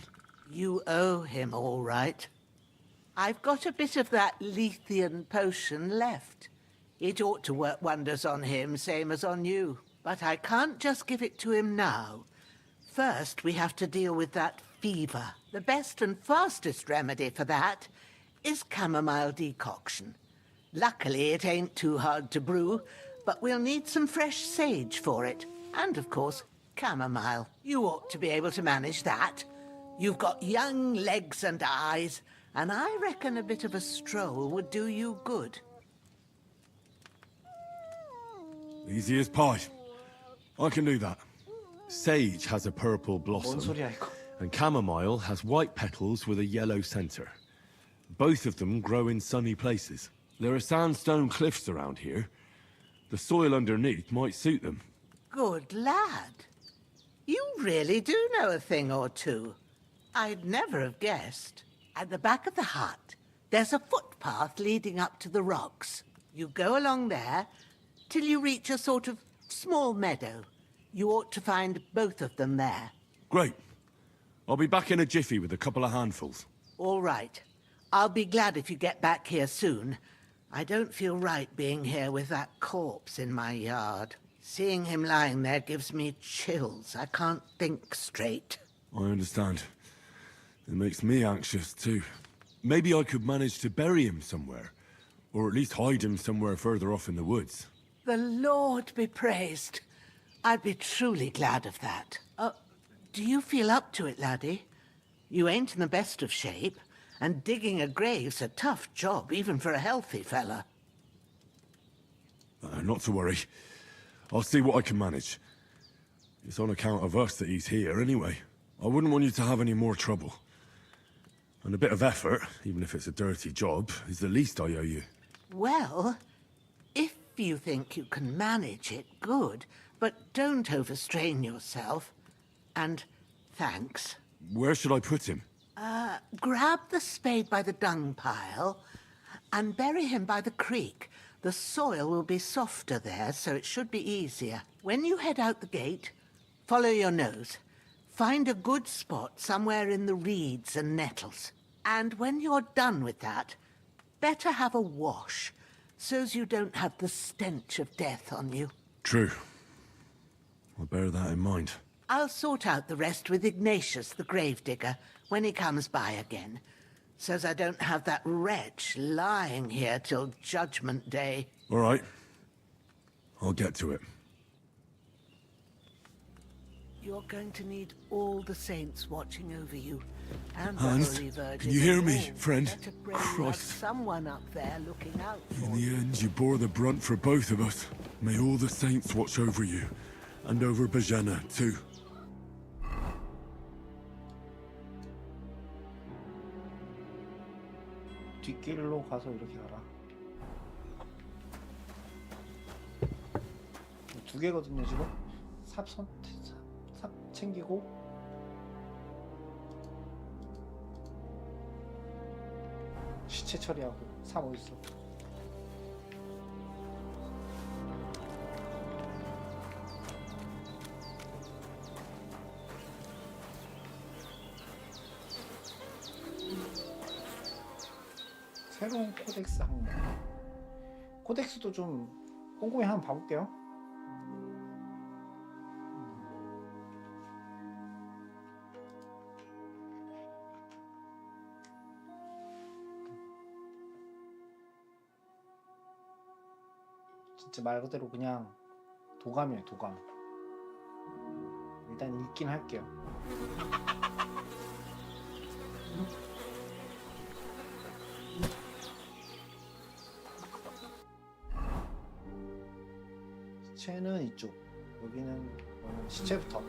You owe him, all right. I've got a bit of that Lethean potion left. It ought to work wonders on him, same as on you. But I can't just give it to him now. First, we have to deal with that fever. The best and fastest remedy for that is chamomile decoction. Luckily, it ain't too hard to brew, but we'll need some fresh sage for it. And, of course, chamomile. You ought to be able to manage that. You've got young legs and eyes, and I reckon a bit of a stroll would do you good. Easy as pie. I can do that. Sage has a purple blossom, 뭔 소리야 이거? and chamomile has white petals with a yellow center. Both of them grow in sunny places. There are sandstone cliffs around here. The soil underneath might suit them. Good lad. You really do know a thing or two. I'd never have guessed. At the back of the hut, there's a footpath leading up to the rocks. You go along there till you reach a sort of small meadow. You ought to find both of them there. Great. I'll be back in a jiffy with a couple of handfuls. All right. I'll be glad if you get back here soon. I don't feel right being here with that corpse in my yard. Seeing him lying there gives me chills. I can't think straight. I understand. It makes me anxious, too. Maybe I could manage to bury him somewhere. Or at least hide him somewhere further off in the woods. The Lord be praised. I'd be truly glad of that. Do you feel up to it, laddie? You ain't in the best of shape, and digging a grave's a tough job, even for a healthy fella. Not to worry. I'll see what I can manage. It's on account of us that he's here, anyway. I wouldn't want you to have any more trouble. And a bit of effort, even if it's a dirty job, is the least I owe you. Well, if you think you can manage it, good. But don't overstrain yourself. And thanks. Where should I put him? Grab the spade by the dung pile and bury him by the creek. The soil will be softer there, so it should be easier. When you head out the gate, follow your nose. Find a good spot somewhere in the reeds and nettles. And when you're done with that, better have a wash, so's you don't have the stench of death on you. True. I'll bear that in mind. I'll sort out the rest with Ignatius, the gravedigger, when he comes by again, so's I don't have that wretch lying here till Judgment Day. All right. I'll get to it. You're going to need all the saints watching over you, and the Hans, Holy Virgin. can you hear me, and all. friend? Better pray you have Christ. someone up there looking out for In the end, you bore the brunt for both of us. May all the saints watch over you, and over Bajana, too. 뒷길로 가서 이렇게 가라. 두 개거든요 지금. 삽 챙기고. 시체 처리하고. 삽 어딨어? 새로운 코덱스 항목. 코덱스도 좀 꼼꼼히 한번 봐볼게요. 진짜 말 그대로 그냥 도감이에요, 도감. 일단 읽긴 할게요. 시체는 이쪽. 여기는 시체부터.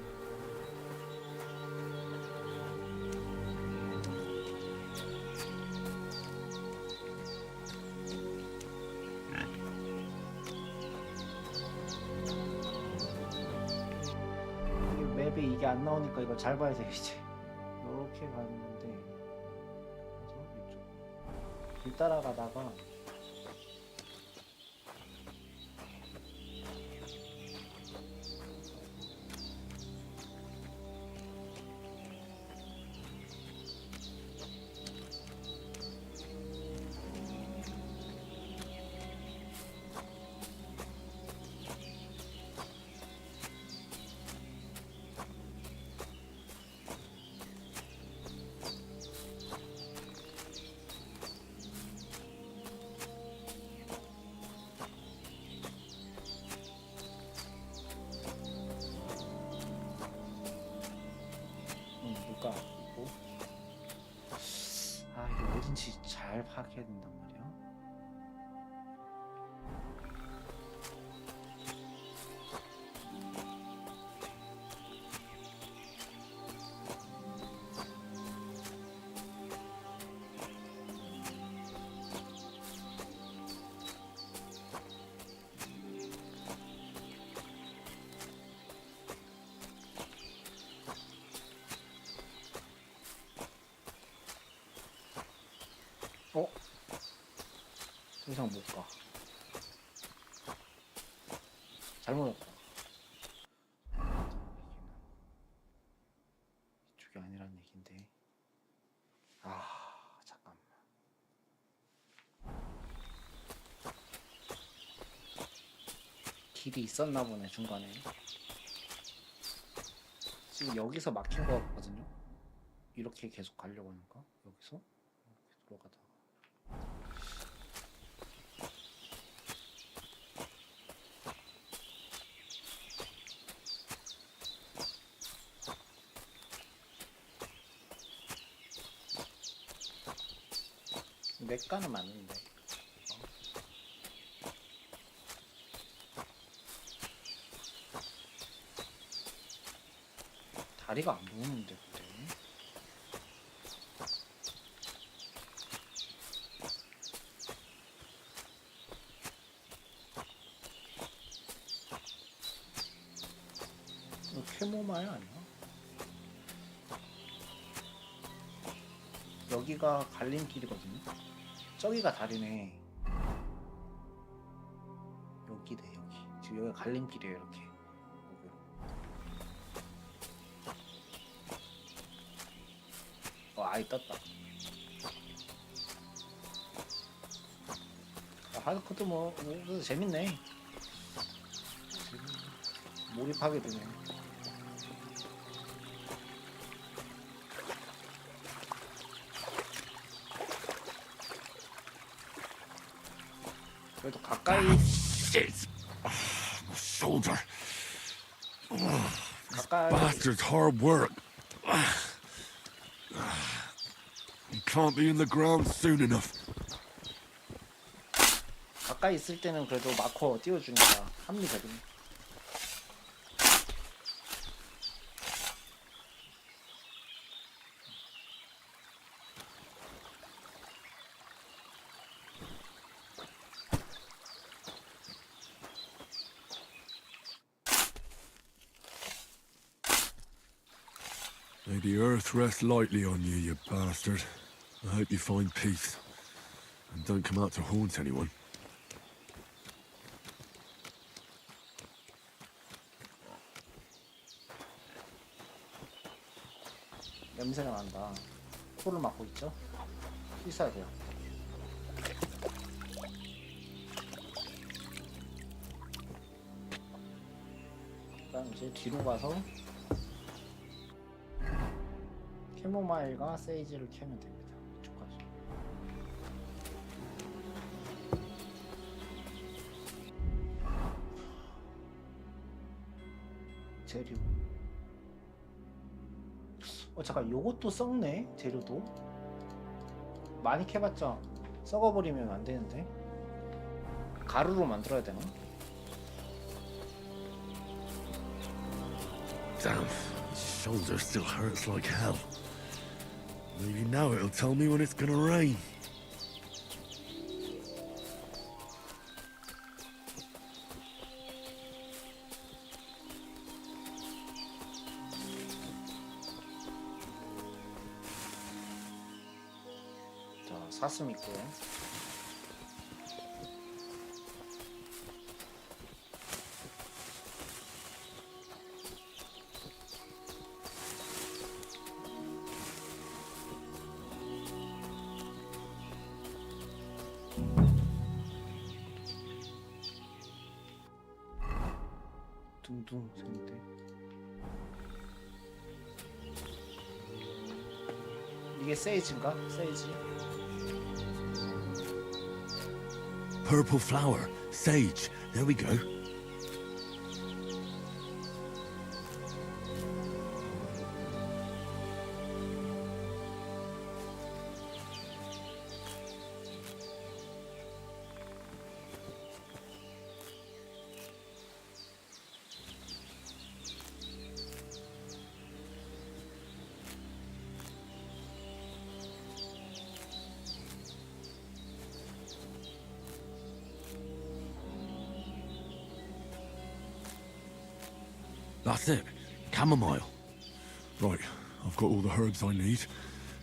맵에 이게 안 나오니까 이거 잘 봐야 되겠지. 이렇게 가는 건데, 그래서 이쪽 길 따라가다가 물가 있고. 아, 이게 어딘지 잘 파악해야 된단 말이야. 더 이상 못 가. 잘못 왔다. 이쪽이 아니란 얘긴데. 아, 잠깐만. 길이 있었나 보네 중간에. 지금 여기서 막힌 거 같거든요. 이렇게 계속 가려고 하니까 여기서 이렇게 들어가다가. 맥가는 맞는데. 다리가 안 보이는데 그때. 이거 캐모마일 아니야? 여기가 갈림길이거든요. 저기가 다리네. 여기네 여기. 지금 여기가 갈림길이에요 이렇게. 여기로. 아이 떴다. 하드코드 그래도 재밌네. 몰입하게 되네. 그래도 가까이. My shoulder. This 가까이. bastard's hard work. He can't be in the ground soon enough. 가까이 있을 때는 그래도 마커 띄워주니까 합리적이네. May the earth rest lightly on you, you bastard. I hope you find peace. And don't come out to haunt anyone. 냄새가 난다. 코를 막고 있죠? 씻어야 돼요. 일단 이제 뒤로 가서 캐모마일과 세이지를 캐면 됩니다. 이쪽까지. 재료. 잠깐 요것도 썩네. 재료도 많이 캐봤자 썩어버리면 안 되는데. 가루로 만들어야 되나? Damn, his shoulder still hurts like hell. Maybe now it'll tell me when it's gonna rain. 자, 사슴 있고요. 둥둥 생대. 이게 세이지인가? 세이지. Purple flower, sage. There we go. That's it. Chamomile. Right, I've got all the herbs I need.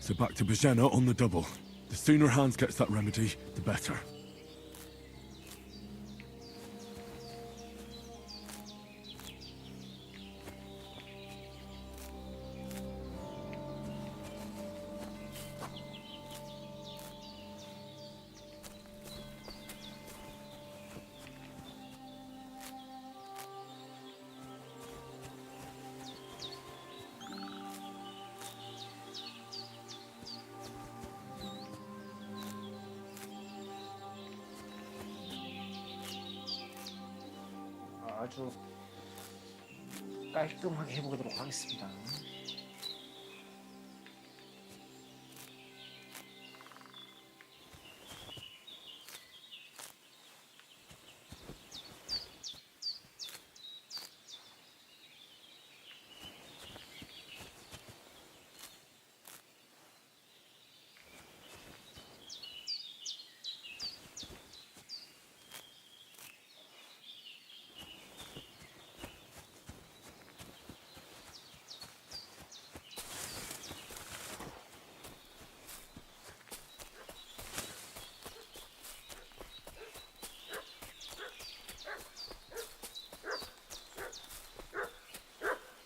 So back to Bajena on the double. The sooner Hans gets that remedy, the better. 아주 깔끔하게 해보도록 하겠습니다.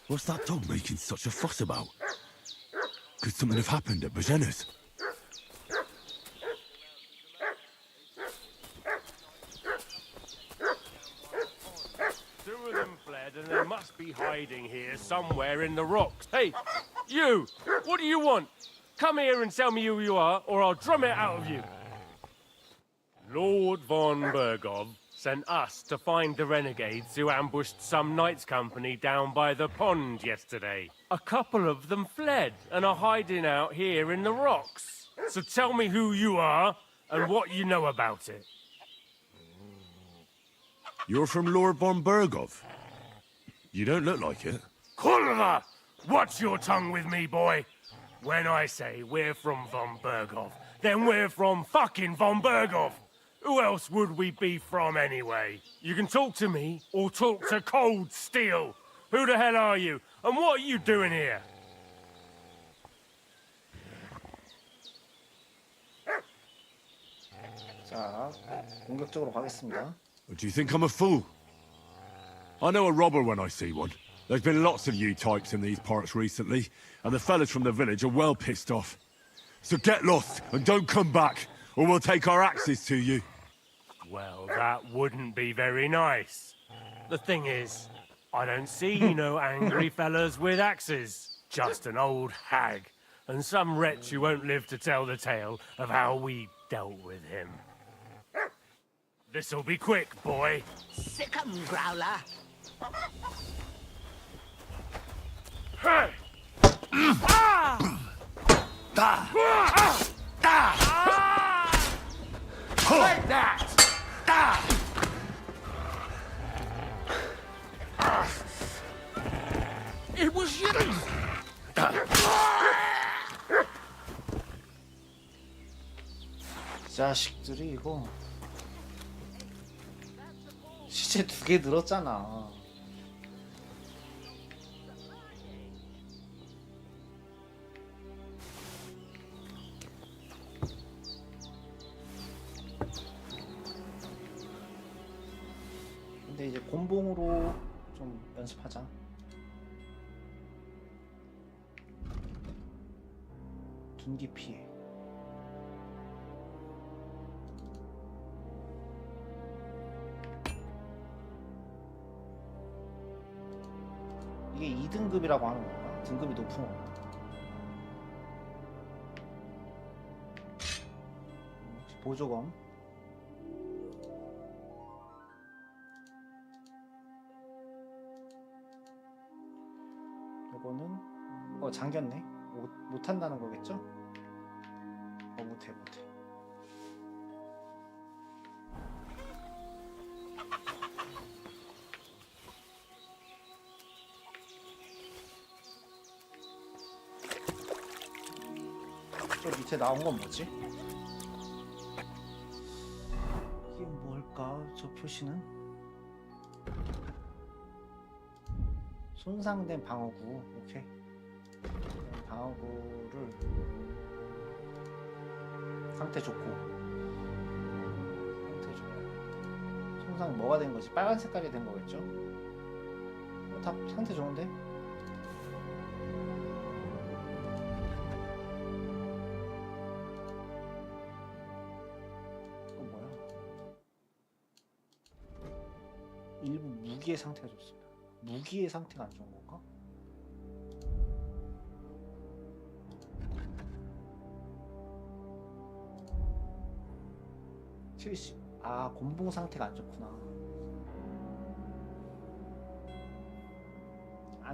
What's that dog making such a fuss about? Could something have happened at Bajena's? Two of them fled, and they must be hiding here somewhere in the rocks. Hey, you! What do you want? Come here and tell me who you are, or I'll drum it out of you. Lord von Bergov sent us to find the renegades who ambushed some knights' company down by the pond yesterday. A couple of them fled and are hiding out here in the rocks. So tell me who you are and what you know about it. You're from Lord von Bergov? You don't look like it. Kulva! Watch your tongue with me, boy. When I say we're from von Bergov, then we're from fucking von Bergov. Who else would we be from anyway? You can talk to me or talk to cold steel. Who the hell are you? And what are you doing here? 자, 공격적으로 가겠습니다. Do you think I'm a fool? I know a robber when I see one. There's been lots of you types in these parts recently, and the fellas from the village are well pissed off. So get lost and don't come back, or we'll take our axes to you. Well, that wouldn't be very nice. The thing is, I don't see no angry fellas with axes. Just an old hag, and some wretch who won't live to tell the tale of how we dealt with him. This'll be quick, boy. Sick 'em, Growler. Hey! Like that! It was you! 자식들이 이거 시체 2개 늘었잖아. 근데 이제 곤봉으로 좀 연습하자. 둔기 피해. 이게 2등급이라고 하는 건가? 등급이 높은 건가? 보조검. 이거는 잠겼네. 못한다는 거겠죠? 못해. 저 밑에 나온 건 뭐지? 이게 뭘까? 저 표시는? 손상된 방어구. 오케이. 방어구를 상태 좋고 손상 뭐가 된 거지? 빨간 색깔이 된 거겠죠? 다 상태 좋은데? 이거 뭐야? 일부 무기의 상태가 좋습니다. 무기의 상태가 안 좋은 건가? 곤봉 상태가 안 좋구나.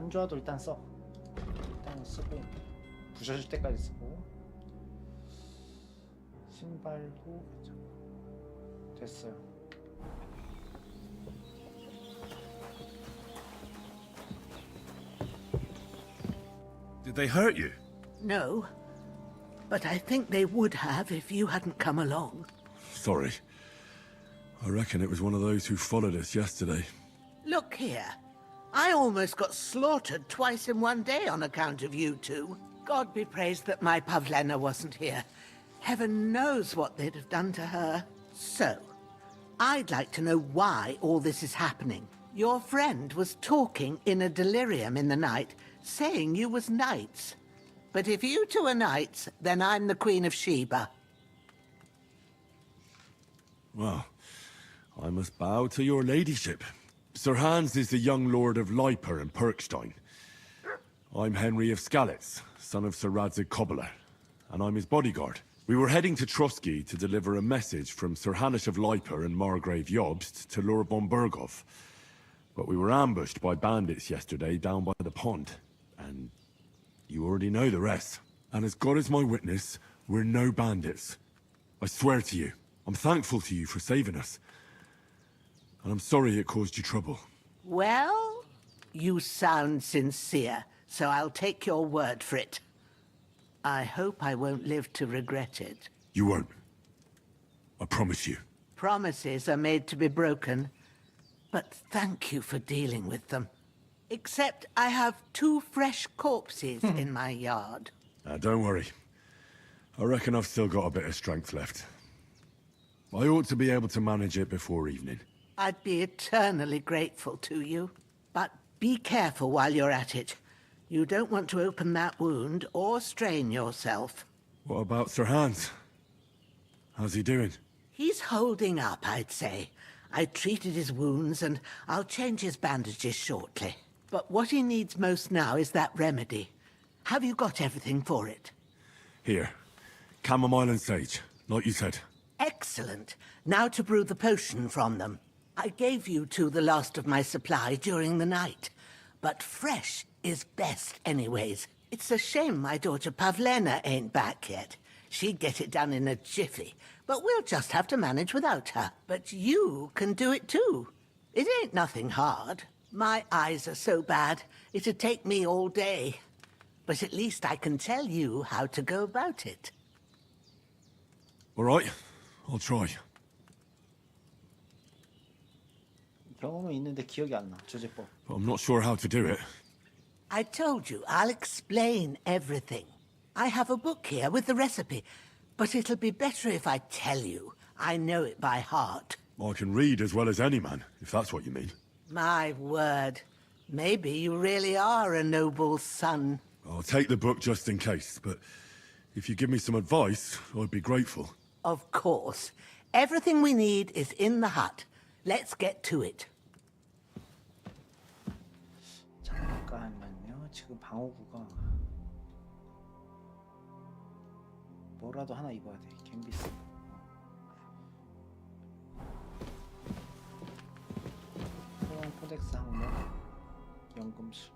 안 좋아도 일단 써. 일단 쓰고 부셔질 때까지 쓰고. 신발도 괜찮고. 됐어요. Did they hurt you? No, but I think they would have if you hadn't come along. Sorry. I reckon it was one of those who followed us yesterday. Look here. I almost got slaughtered twice in one day on account of you two. God be praised that my Pavlena wasn't here. Heaven knows what they'd have done to her. So, I'd like to know why all this is happening. Your friend was talking in a delirium in the night, saying you was knights. But if you two are knights, then I'm the Queen of Sheba. Well, I must bow to your ladyship. Sir Hans is the young lord of Leiper and Perkstein. I'm Henry of Skalitz, son of Sir Radzig Cobbler, and I'm his bodyguard. We were heading to Trotsky to deliver a message from Sir Hanush of Leiper and Margrave Jobst to Lord von Berghoff. But we were ambushed by bandits yesterday down by the pond, and you already know the rest. And as God is my witness, we're no bandits. I swear to you, I'm thankful to you for saving us. And I'm sorry it caused you trouble. Well, you sound sincere, so I'll take your word for it. I hope I won't live to regret it. You won't. I promise you. Promises are made to be broken, but thank you for dealing with them. Except I have 2 fresh corpses in my yard. Don't worry. I reckon I've still got a bit of strength left. I ought to be able to manage it before evening. I'd be eternally grateful to you. But be careful while you're at it. You don't want to open that wound or strain yourself. What about Sir Hans? How's he doing? He's holding up, I'd say. I treated his wounds and I'll change his bandages shortly. But what he needs most now is that remedy. Have you got everything for it? Here. Chamomile and sage, like you said. Excellent. Now to brew the potion from them. I gave you two the last of my supply during the night. But fresh is best anyways. It's a shame my daughter Pavlena ain't back yet. She'd get it done in a jiffy. But we'll just have to manage without her. But you can do it too. It ain't nothing hard. My eyes are so bad, it'd take me all day. But at least I can tell you how to go about it. All right, I'll try. 경험은 있는데 기억이 안 나. 조제법. But I'm not sure how to do it. I told you, I'll explain everything. I have a book here with the recipe, but it'll be better if I tell you. I know it by heart. I can read as well as any man, if that's what you mean. My word. Maybe you really are a noble son. I'll take the book just in case, but if you give me some advice, I'd be grateful. Of course. Everything we need is in the hut. Let's get to it. 잠깐만요. 지금 방어구가 뭐라도 하나 입어야 돼. 갬비스. 소형 코덱스 항목, 연금술.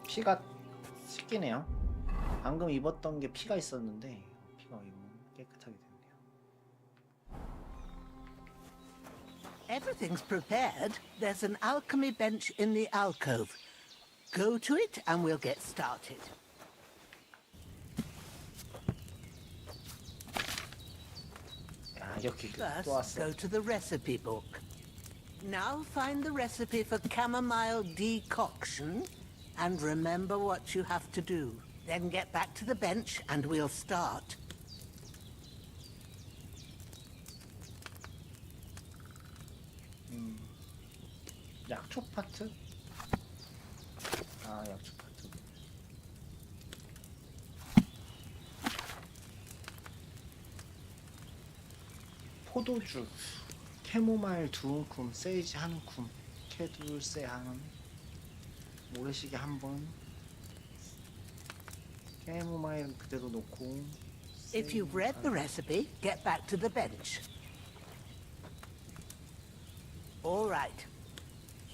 피가 씻기네요. 방금 입었던 게 피가 있었는데 피가 입으면 깨끗하게 됐네요. Everything's prepared. There's an alchemy bench in the alcove. Go to it and we'll get started. 야, 이렇게 또 First, 왔어. go to the recipe book. Now find the recipe for chamomile decoction and remember what you have to do. Then get back to the bench and we'll start. 약초 파트? 아, 약초 파트. 포도주, 캐모마일 2움큼, 세이지 1움큼, 캐둘세 1움. 모래시계 한 번. 캐모마일 그대로 놓고. If you've read the recipe, get back to the bench. All right.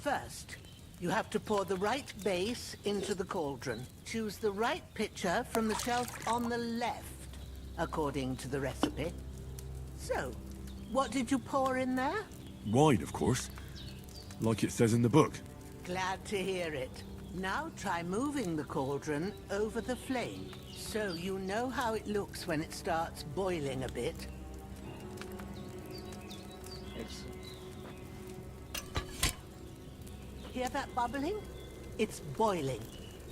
First, you have to pour the right base into the cauldron. Choose the right pitcher from the shelf on the left, according to the recipe. So, what did you pour in there? Wine, of course. Like it says in the book. Glad to hear it. Now try moving the cauldron over the flame, so you know how it looks when it starts boiling a bit. Hear that bubbling? It's boiling.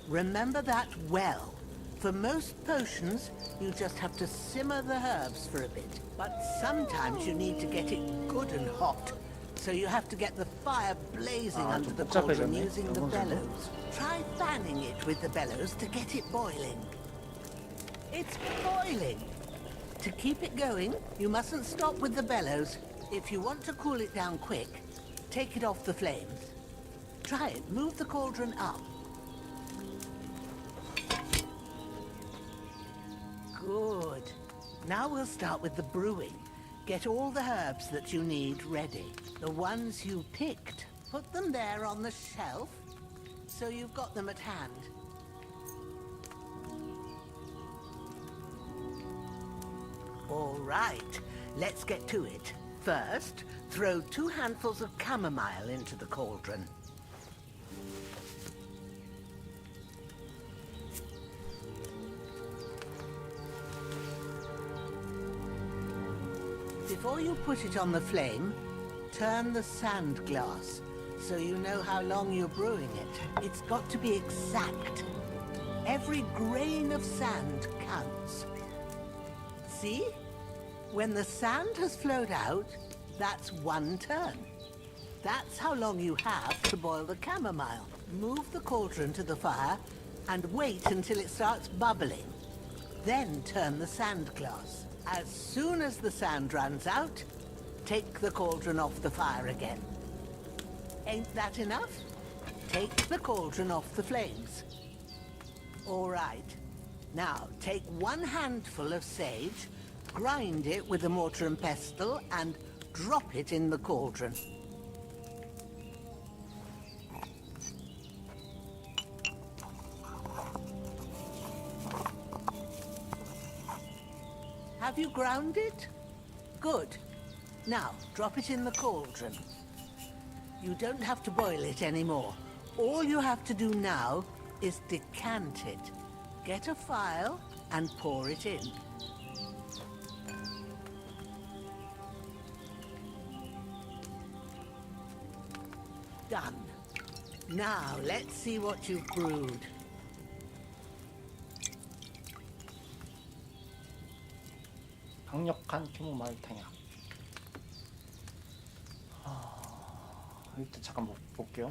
Remember that well. For most potions, you just have to simmer the herbs for a bit. But sometimes you need to get it good and hot. So you have to get the fire blazing under the cauldron using the bellows. Try fanning it with the bellows to get it boiling. It's boiling. To keep it going, you mustn't stop with the bellows. If you want to cool it down quick, take it off the flames. Try it. Move the cauldron up. Good. Now we'll start with the brewing. Get all the herbs that you need ready. The ones you picked. Put them there on the shelf, so you've got them at hand. All right, let's get to it. First, throw 2 handfuls of chamomile into the cauldron. Before you put it on the flame, turn the sand glass, so you know how long you're brewing it. It's got to be exact. Every grain of sand counts. See? When the sand has flowed out, that's 1 turn. That's how long you have to boil the chamomile. Move the cauldron to the fire and wait until it starts bubbling. Then turn the sand glass. As soon as the sand runs out, take the cauldron off the fire again. Ain't that enough? Take the cauldron off the flames. All right. Now, take 1 handful of sage, grind it with a mortar and pestle, and drop it in the cauldron. Have you ground it? Good. Now, drop it in the cauldron. You don't have to boil it anymore. All you have to do now is decant it. Get a phial and pour it in. Done. Now, let's see what you've brewed. 강력한 캐모마일 탕약. 일단 잠깐 볼게요.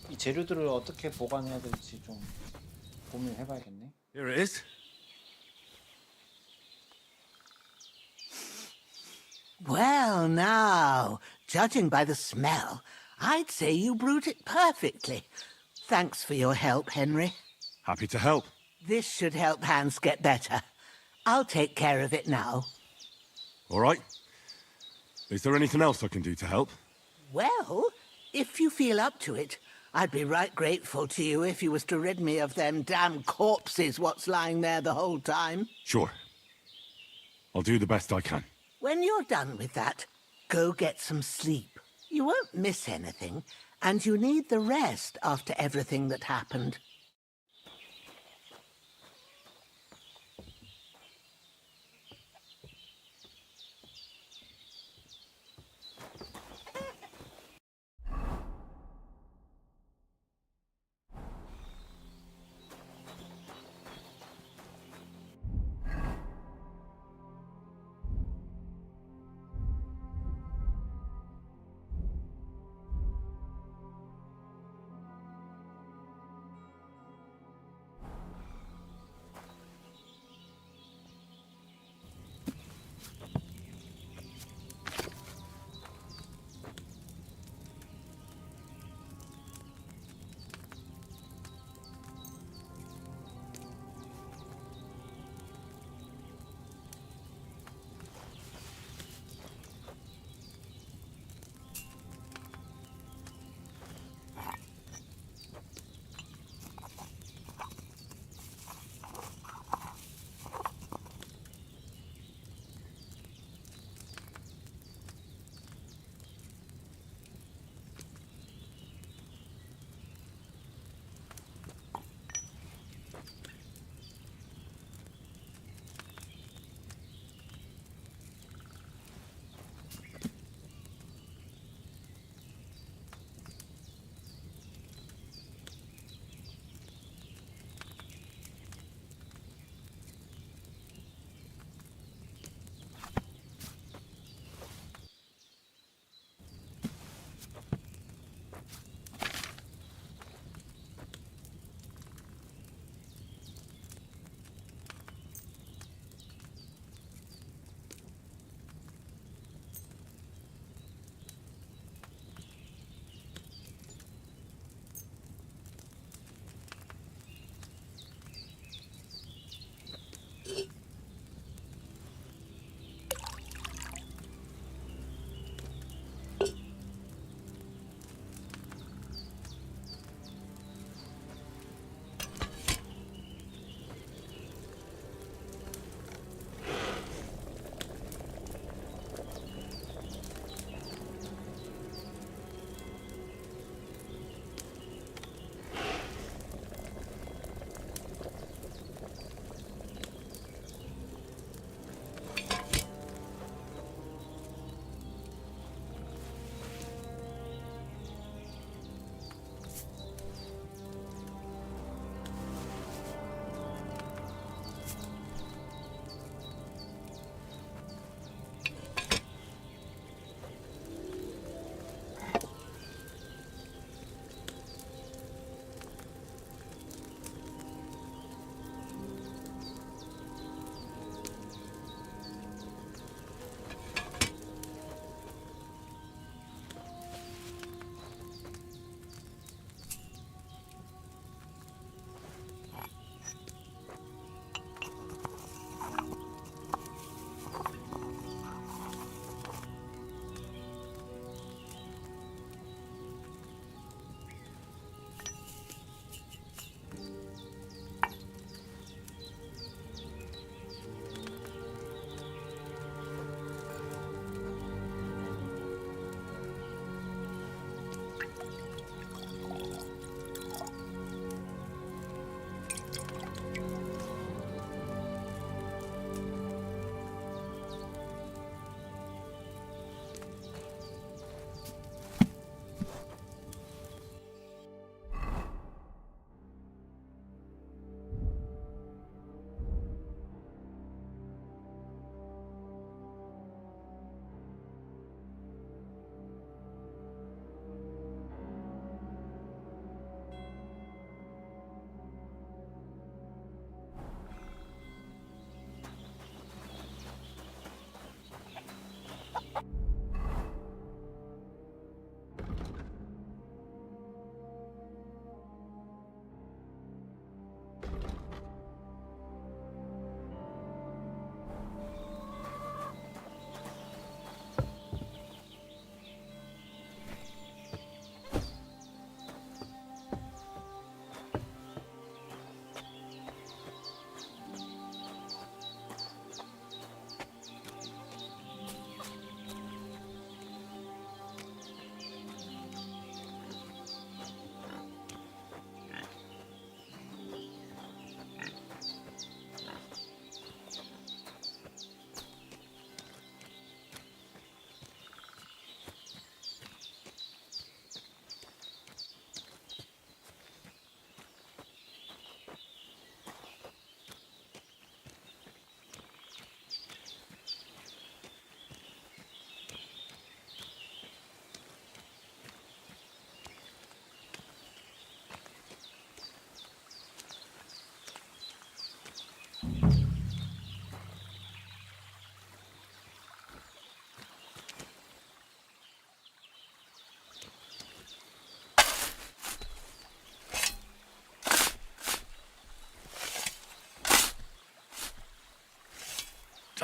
이 재료들을 어떻게 보관해야 될지 좀 고민해봐야겠네. Here it is. Well, now, judging by the smell, I'd say you brewed it perfectly. Thanks for your help, Henry. Happy to help. This should help Hans get better. I'll take care of it now. All right. Is there anything else I can do to help? Well, if you feel up to it, I'd be right grateful to you if you was to rid me of them damn corpses what's lying there the whole time. Sure. I'll do the best I can. When you're done with that, go get some sleep. You won't miss anything, and you need the rest after everything that happened.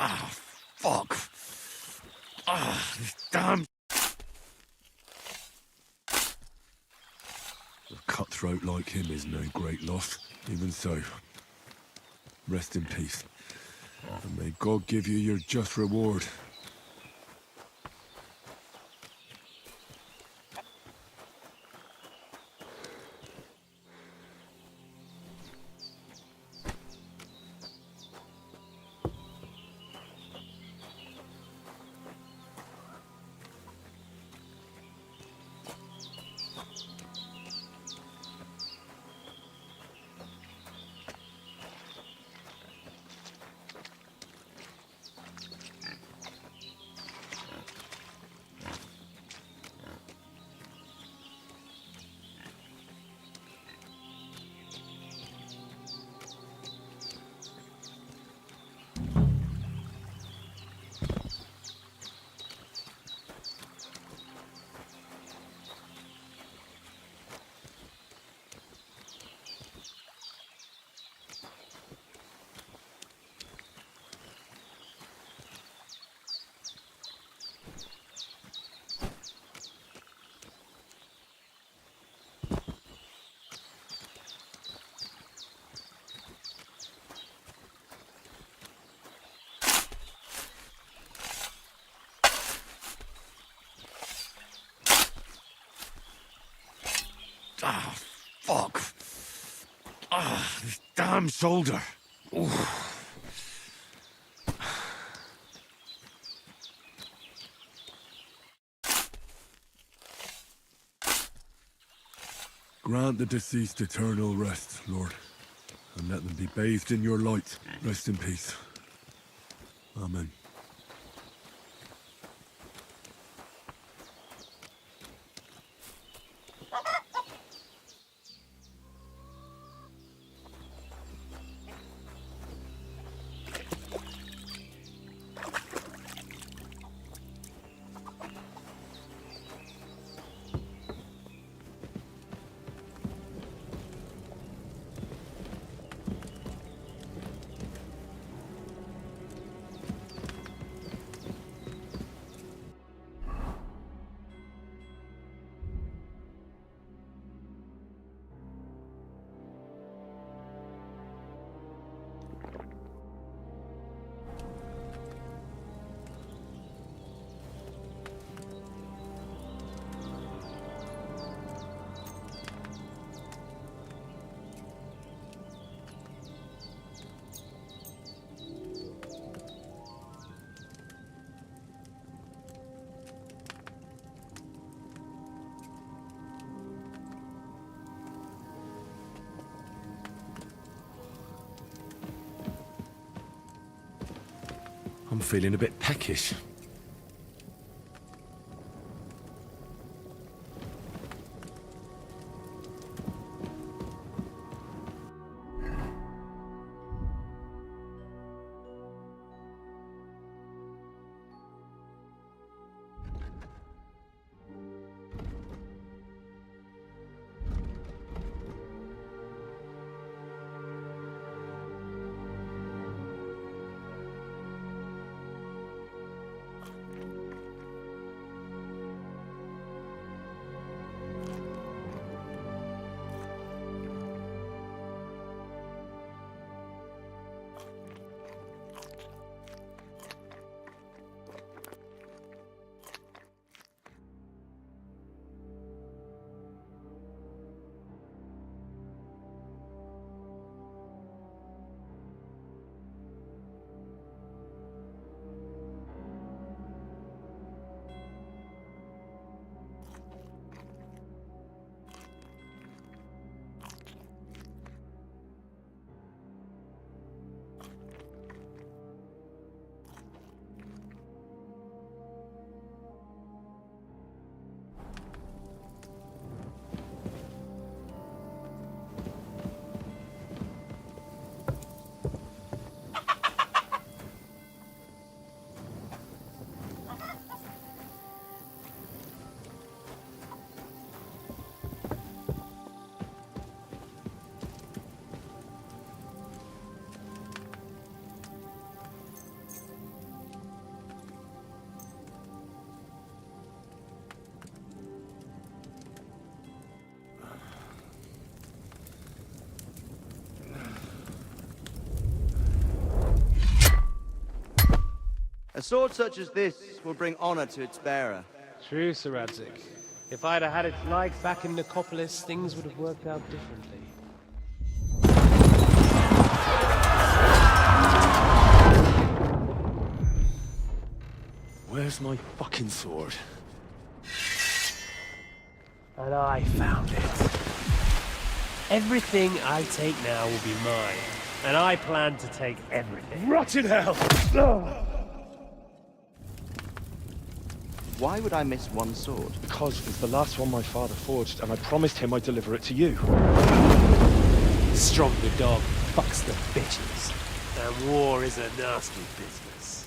Ah, fuck. Ah, this damn... A cutthroat like him is no great loss. Even so, rest in peace. And may God give you your just reward. Ah, fuck. Ah, this damn shoulder. Oof. Grant the deceased eternal rest, Lord, and let them be bathed in your light. Rest in peace. Amen. I'm feeling a bit peckish. A sword such as this will bring honor to its bearer. True, Sir Radzik. If I'd have had its like back in Nicopolis, things would have worked out differently. Where's my fucking sword? And I found it. Everything I take now will be mine. And I plan to take everything. Rot in hell! Why would I miss one sword? Because it's the last one my father forged, and I promised him I'd deliver it to you. Stronger dog fucks the bitches. And war is a nasty business.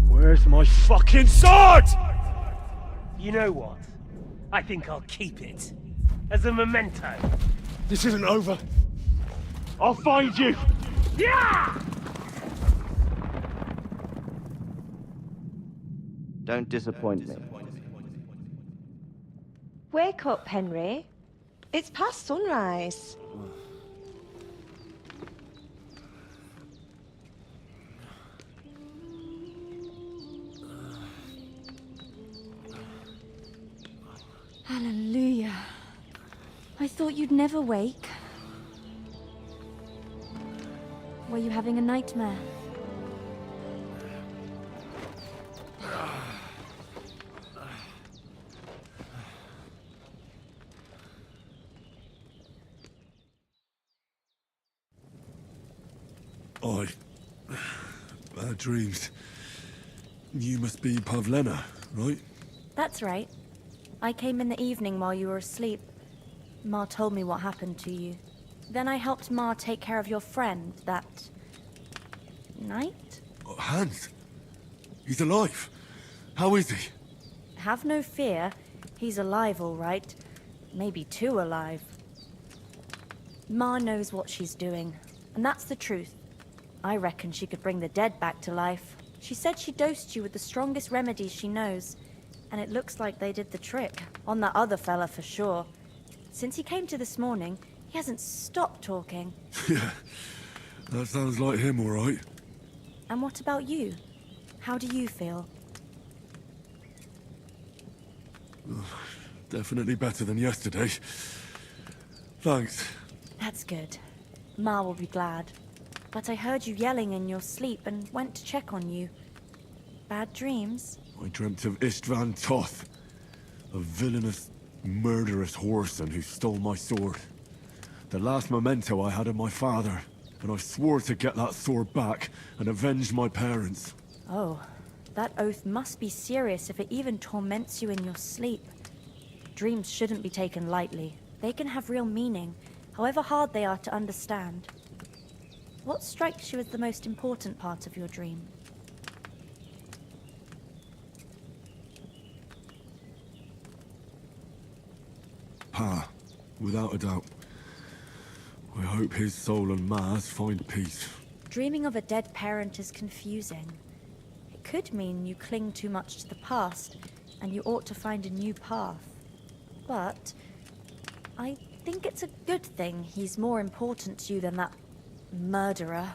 Where's my fucking sword? You know what? I think I'll keep it. As a memento. This isn't over. I'll find you! Yeah! Don't disappoint me. Wake up, Henry. It's past sunrise. Hallelujah. I thought you'd never wake. Were you having a nightmare? Bad dreams. You must be Pavlena, right? That's right. I came in the evening while you were asleep. Ma told me what happened to you. Then I helped Ma take care of your friend that night? Hans? He's alive. How is he? Have no fear. He's alive, all right. Maybe too alive. Ma knows what she's doing, and that's the truth. I reckon she could bring the dead back to life. She said she dosed you with the strongest remedies she knows, and it looks like they did the trick. On that other fella for sure. Since he came to this morning, he hasn't stopped talking. Yeah, that sounds like him, all right. And what about you? How do you feel? Definitely better than yesterday. Thanks. That's good. Ma will be glad. But I heard you yelling in your sleep and went to check on you. Bad dreams? I dreamt of Istvan Toth, a villainous, murderous whoreson who stole my sword. The last memento I had of my father, and I swore to get that sword back and avenge my parents. Oh, that oath must be serious if it even torments you in your sleep. Dreams shouldn't be taken lightly. They can have real meaning, however hard they are to understand. What strikes you as the most important part of your dream? Pa, without a doubt. I hope his soul and Ma's find peace. Dreaming of a dead parent is confusing. It could mean you cling too much to the past, and you ought to find a new path. But I think it's a good thing he's more important to you than that murderer.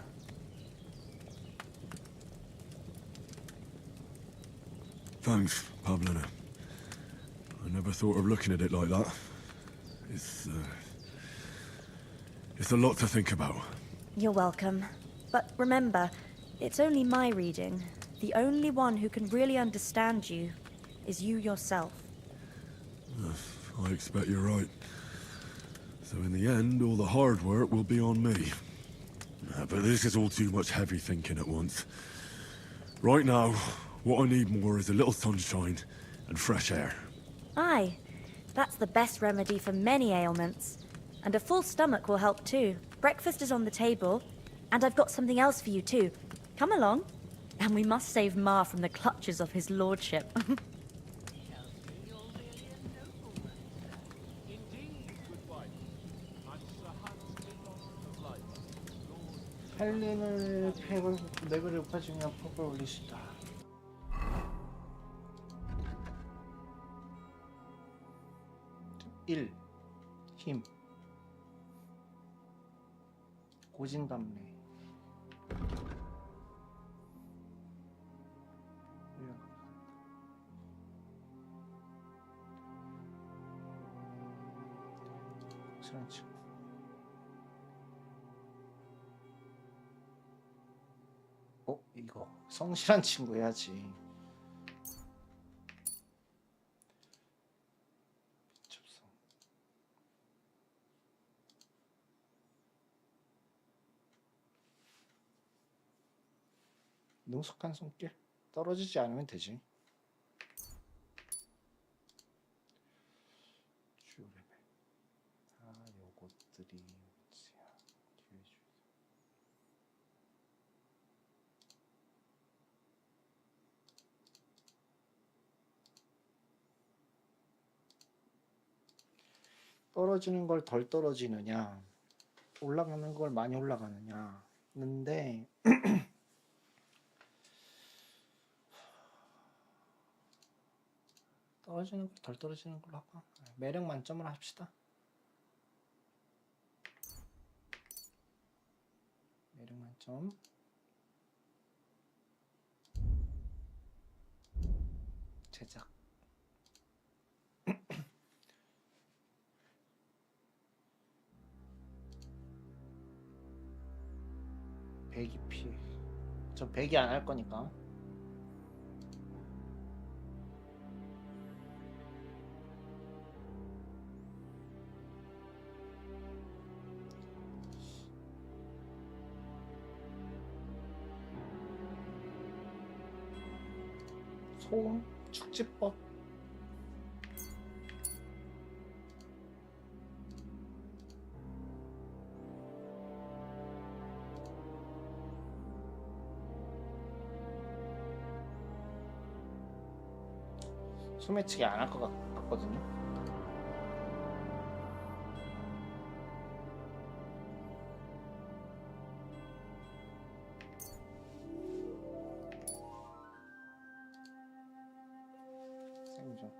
Thanks, Pavlena. I never thought of looking at it like that. It's a lot to think about. You're welcome. But remember, it's only my reading. The only one who can really understand you is you yourself. I expect you're right. So in the end, all the hard work will be on me. But this is all too much heavy thinking at once. Right now, what I need more is a little sunshine and fresh air. Aye, that's the best remedy for many ailments. And a full stomach will help too. Breakfast is on the table, and I've got something else for you too. Come along, and we must save Ma from the clutches of his lordship. 헬렌을 팩을 레벨을 높아지면 폭을 올리시다. 힘. 고진감래. 확실한 친구. 이거 성실한 친구 해야지. 미쳤어. 능숙한 손길 떨어지지 않으면 되지. 주요 레벨. 요것들이 뭐지야? 기회 주. 떨어지는 걸 덜 떨어지느냐, 올라가는 걸 많이 올라가느냐. 근데 떨어지는 걸 덜 떨어지는 걸로 할까? 매력 만점을 합시다. 매력 만점. 제작. 배기 피해. 저 배기 안 할 거니까. 소음 축지법. 소매치기 안 할 것 같거든요. 생존.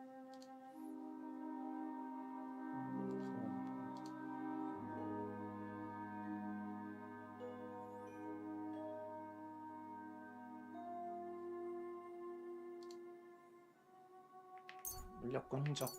물력권 흔적.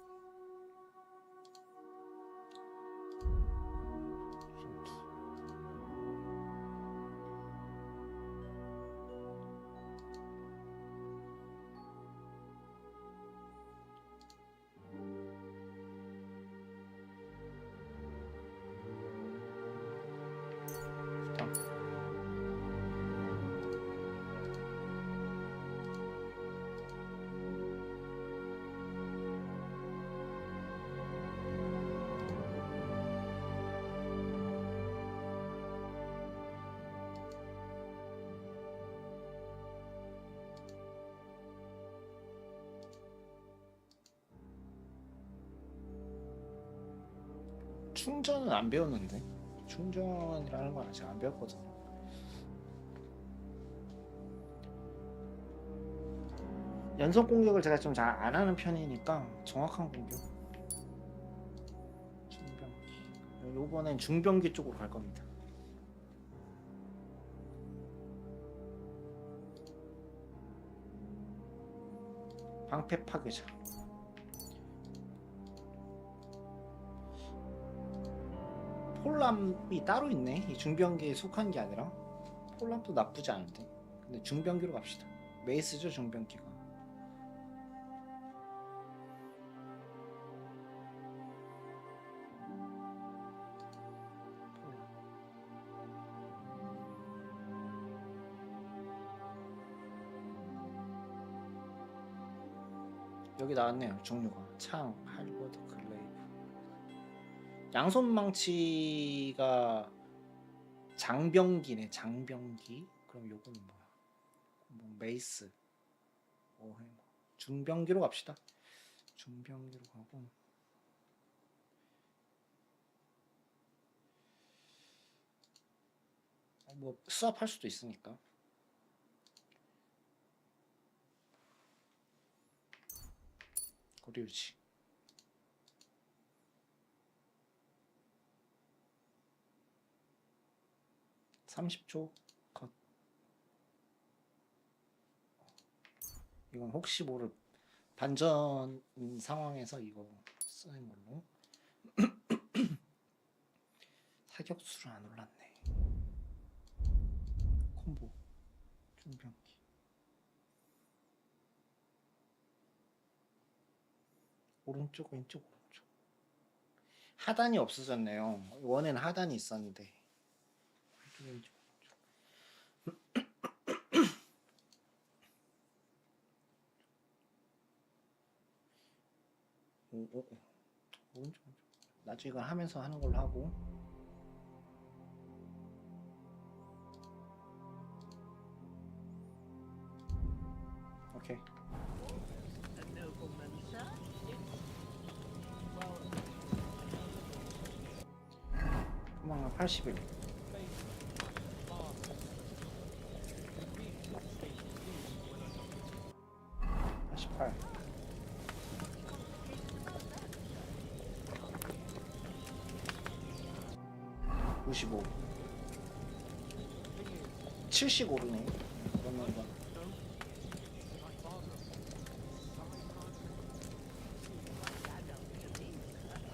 충전은 안 배웠는데. 충전이라는 건 아직 안 배웠거든요. 연속 공격을 제가 좀 잘 안 하는 편이니까 정확한 공격. 중병기. 요번엔 중병기 쪽으로 갈 겁니다. 방패 파괴자. 폴람이 따로 있네. 이 중병기에 속한 게 아니라. 폴람도 나쁘지 않은데. 근데 중병기로 갑시다. 메이스죠, 중병기가. 여기 나왔네요. 종류가 창, 할버드, 글레이브. 양손망치가 장병기네. 장병기. 그럼 요거는 뭐야? 뭐 메이스. 중병기로 갑시다. 중병기로 가고. 뭐 수압할 수도 있으니까. 고리유지. 30초 컷. 이건 혹시 모를 반전 상황에서 이거 쓰는 걸로. 사격수를 안 올랐네. 콤보 중병기. 오른쪽 왼쪽 오른쪽. 하단이 없어졌네요. 원에는 하단이 있었는데. 왼쪽 왼쪽 오른쪽. 오른쪽. 나중에 이걸 하면서 하는 걸로 하고. 오케이. 도망가 81. 88. 95. 70 오르네. 그러면 이건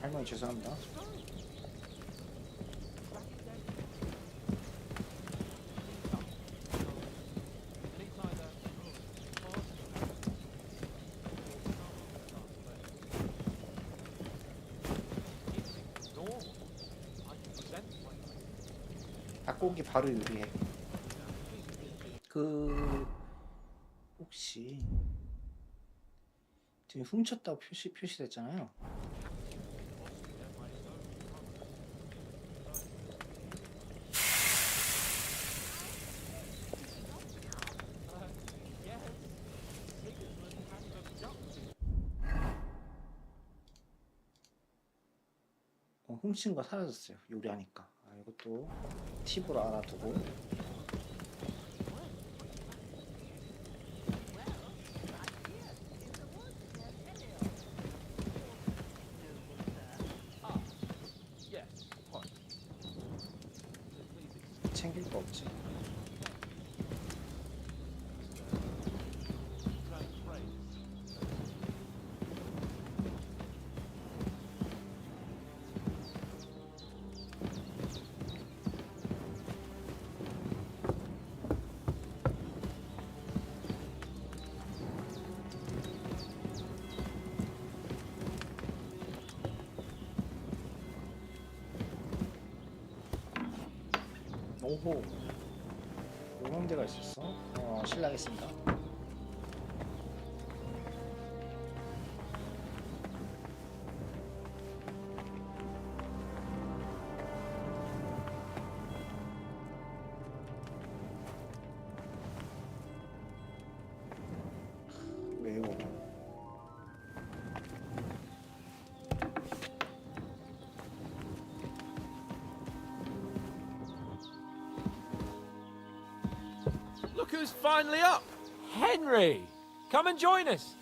할머니 죄송합니다. 닭고기 바로 요리해. 그 혹시 지금 훔쳤다고 표시됐잖아요. 훔친 거 사라졌어요. 요리하니까. 아, 이것도 팁으로 알아두고. 챙길 거 없지. 오호, 이런 데가 있었어? 실례하겠습니다. 매워. Look who's finally up! Henry! Come and join us!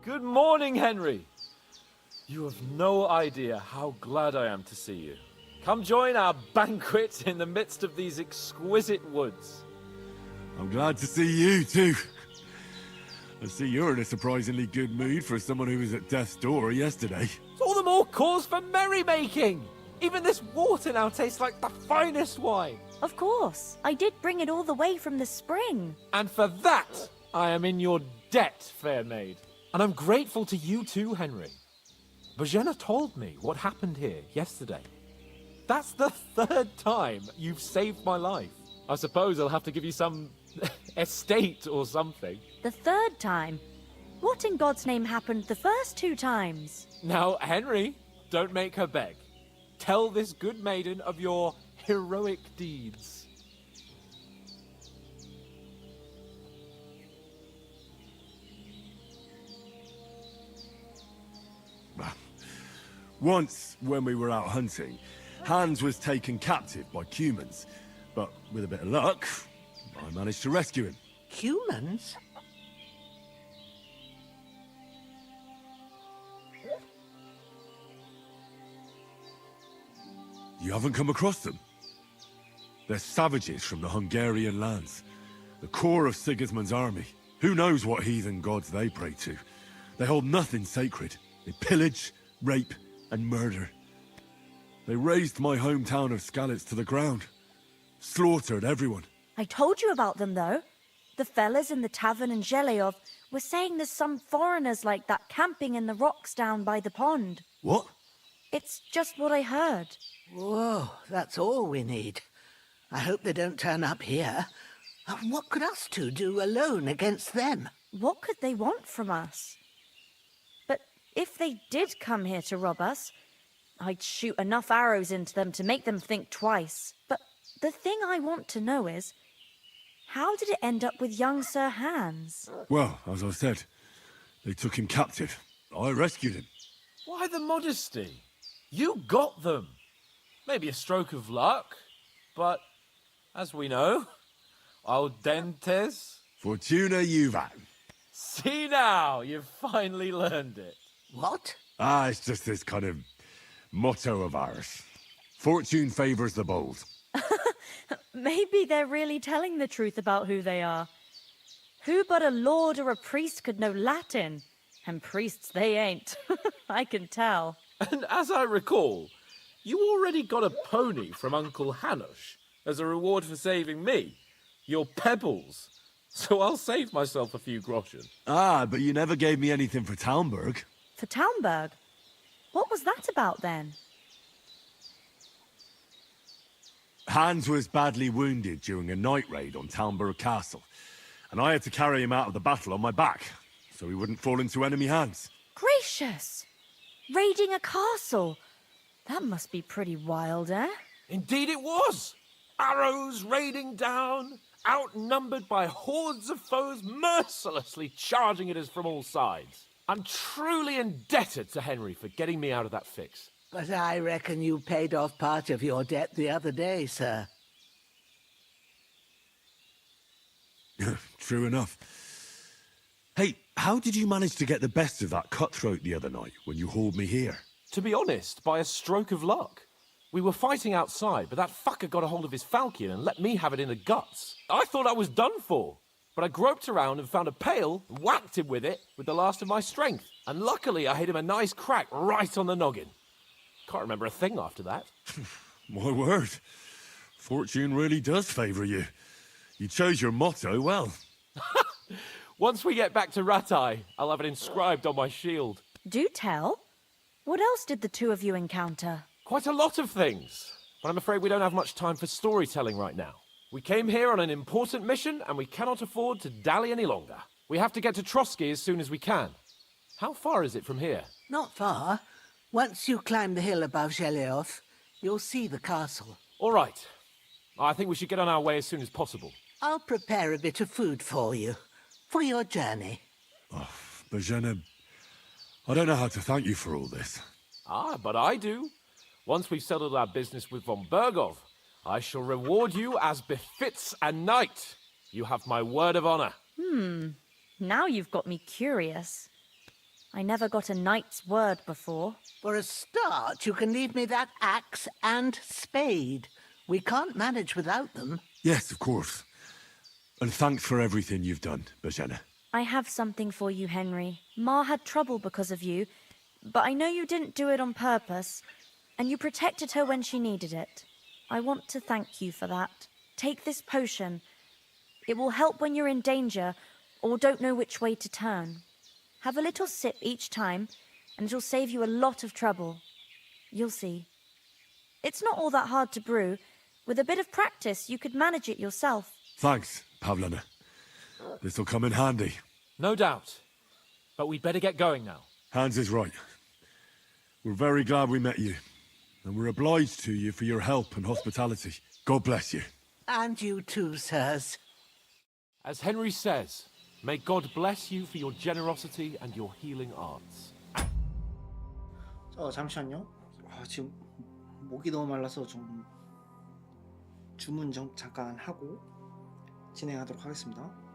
Good morning, Henry! You have no idea how glad I am to see you. Come join our banquet in the midst of these exquisite woods. I'm glad to see you too. I see you're in a surprisingly good mood for someone who was at death's door yesterday. It's all the more cause for merrymaking! Even this water now tastes like the finest wine. Of course. I did bring it all the way from the spring. And for that, I am in your debt, fair maid. And I'm grateful to you too, Henry. Bojena told me what happened here yesterday. That's the third time you've saved my life. I suppose I'll have to give you some estate or something. The third time? What in God's name happened the first two times? Now, Henry, don't make her beg. Tell this good maiden of your heroic deeds. Once, when we were out hunting, Hans was taken captive by humans, but with a bit of luck, I managed to rescue him. Humans? You haven't come across them? They're savages from the Hungarian lands. The core of Sigismund's army. Who knows what heathen gods they pray to? They hold nothing sacred. They pillage, rape, and murder. They razed my hometown of Skalitz to the ground. Slaughtered everyone. I told you about them, though. The fellas in the tavern in Zheleov were saying there's some foreigners like that camping in the rocks down by the pond. What? It's just what I heard. Whoa, that's all we need. I hope they don't turn up here. What could us two do alone against them? What could they want from us? But if they did come here to rob us, I'd shoot enough arrows into them to make them think twice. But the thing I want to know is, how did it end up with young Sir Hans? Well, as I said, they took him captive. I rescued him. Why the modesty? You got them. Maybe a stroke of luck, but as we know, al dentes. Fortuna juvat. See now, you've finally learned it. What? It's just this kind of motto of ours. Fortune favors the bold. Maybe they're really telling the truth about who they are. Who but a lord or a priest could know Latin? And priests they ain't. I can tell. And as I recall, you already got a pony from Uncle Hanush as a reward for saving me. Your pebbles. So I'll save myself a few groschen. But you never gave me anything for Talmberg. For Talmberg? What was that about then? Hans was badly wounded during a night raid on Talmberg Castle, and I had to carry him out of the battle on my back, so he wouldn't fall into enemy hands. Gracious! Raiding a castle? That must be pretty wild, eh? Indeed it was! Arrows raining down, outnumbered by hordes of foes mercilessly charging at us from all sides. I'm truly indebted to Henry for getting me out of that fix. But I reckon you paid off part of your debt the other day, sir. True enough. Hey, how did you manage to get the best of that cutthroat the other night when you hauled me here? To be honest, by a stroke of luck. We were fighting outside, but that fucker got a hold of his falchion and let me have it in the guts. I thought I was done for. But I groped around and found a pail and whacked him with it with the last of my strength. And luckily I hit him a nice crack right on the noggin. Can't remember a thing after that. My word. Fortune really does favour you. You chose your motto well. Once we get back to Ratai, I'll have it inscribed on my shield. Do tell. What else did the two of you encounter? Quite a lot of things. But I'm afraid we don't have much time for storytelling right now. We came here on an important mission, and we cannot afford to dally any longer. We have to get to Trotsky as soon as we can. How far is it from here? Not far. Once you climb the hill above Zheleov, you'll see the castle. All right. I think we should get on our way as soon as possible. I'll prepare a bit of food for you, for your journey. Bozhena, I don't know how to thank you for all this. But I do. Once we've settled our business with von Bergov, I shall reward you as befits a knight. You have my word of honor. Now you've got me curious. I never got a knight's word before. For a start, you can leave me that axe and spade. We can't manage without them. Yes, of course. And thanks for everything you've done, Bozhena. I have something for you, Henry. Ma had trouble because of you, but I know you didn't do it on purpose, and you protected her when she needed it. I want to thank you for that. Take this potion. It will help when you're in danger or don't know which way to turn. Have a little sip each time, and it'll save you a lot of trouble. You'll see. It's not all that hard to brew. With a bit of practice, you could manage it yourself. Thanks, Pavlana. This'll come in handy. No doubt. But we'd better get going now. Hans is right. We're very glad we met you. And we're obliged to you for your help and hospitality. God bless you. And you too, sirs. As Henry says, may God bless you for your generosity and your healing arts. 잠시만요. 지금 목이 너무 말라서 좀 주문 좀 잠깐 하고 진행하도록 하겠습니다.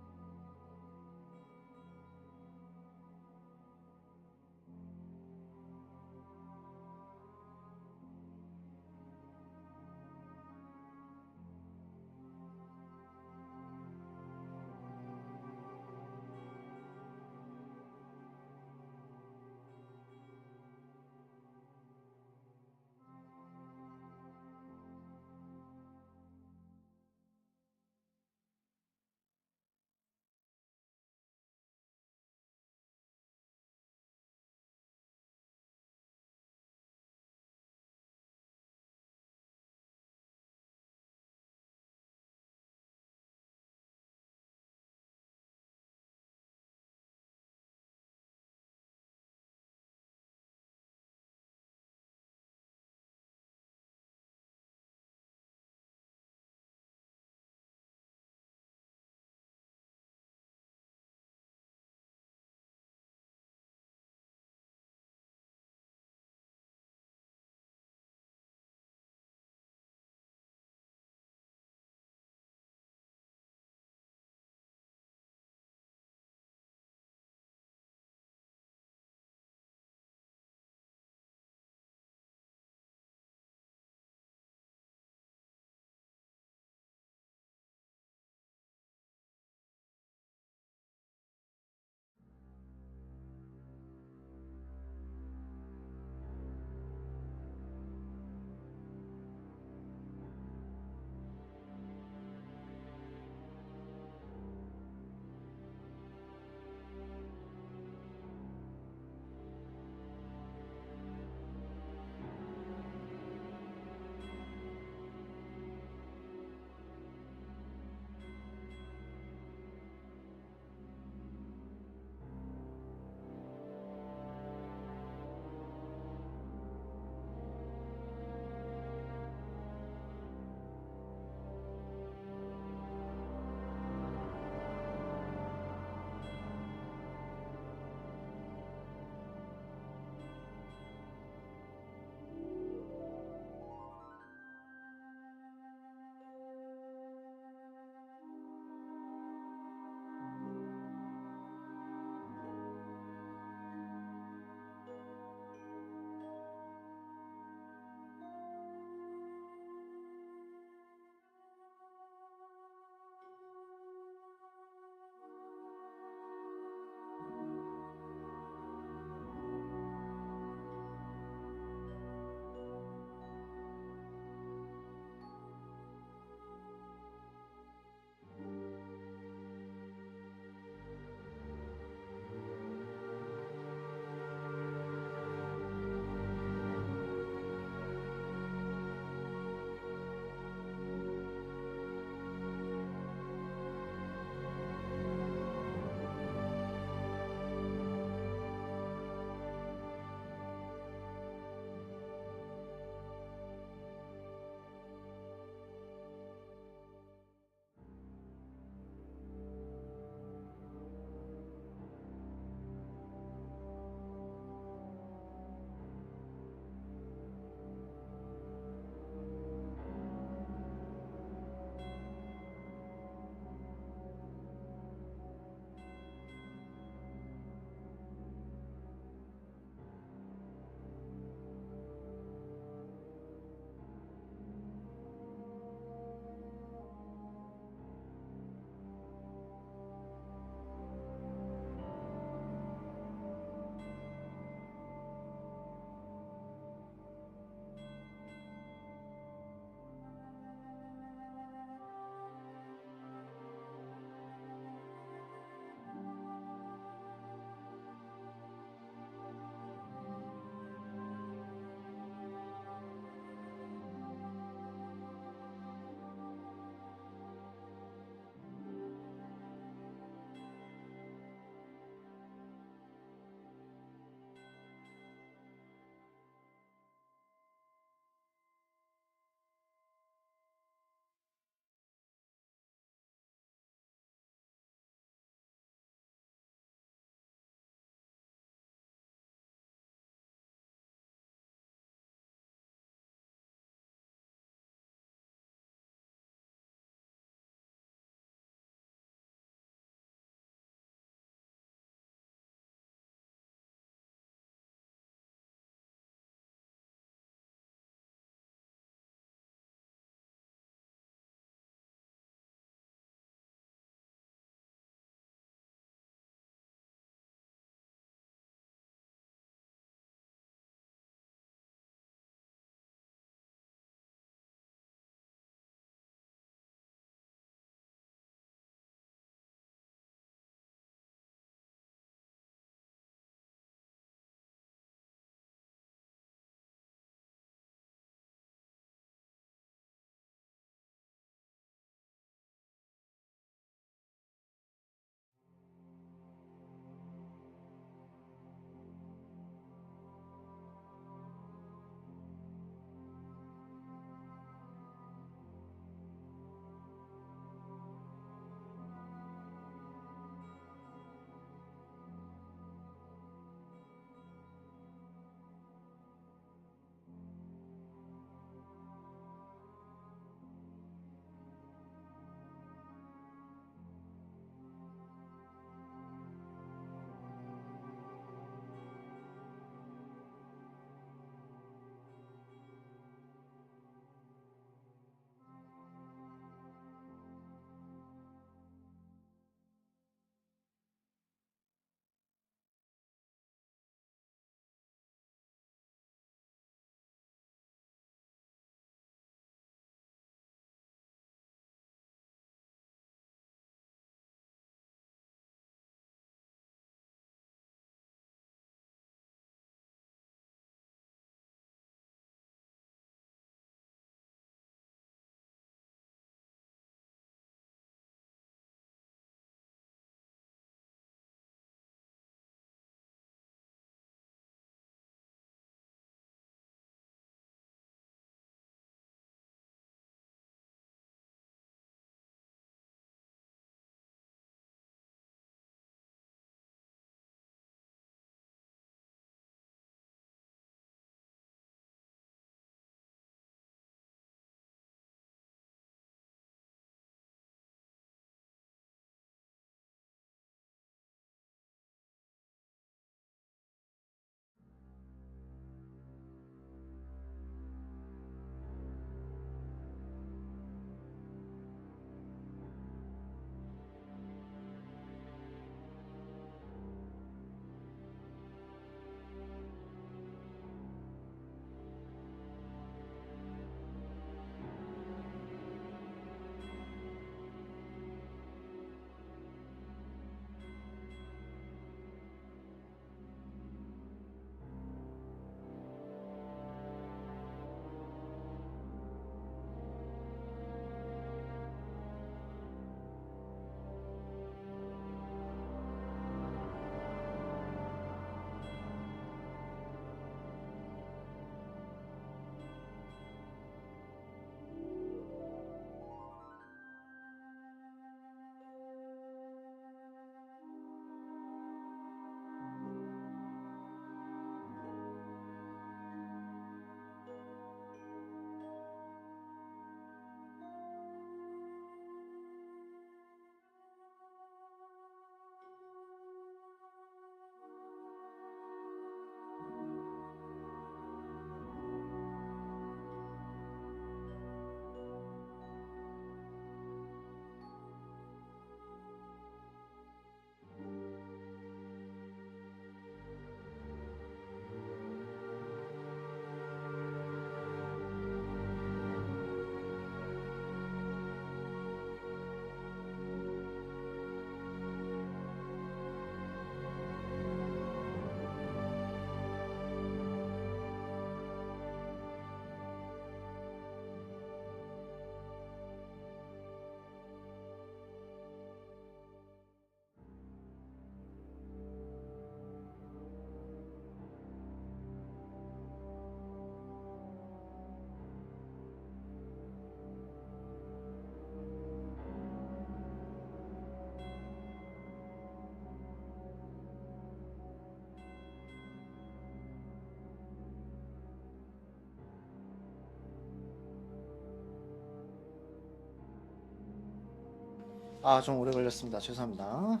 아, 좀 오래 걸렸습니다. 죄송합니다.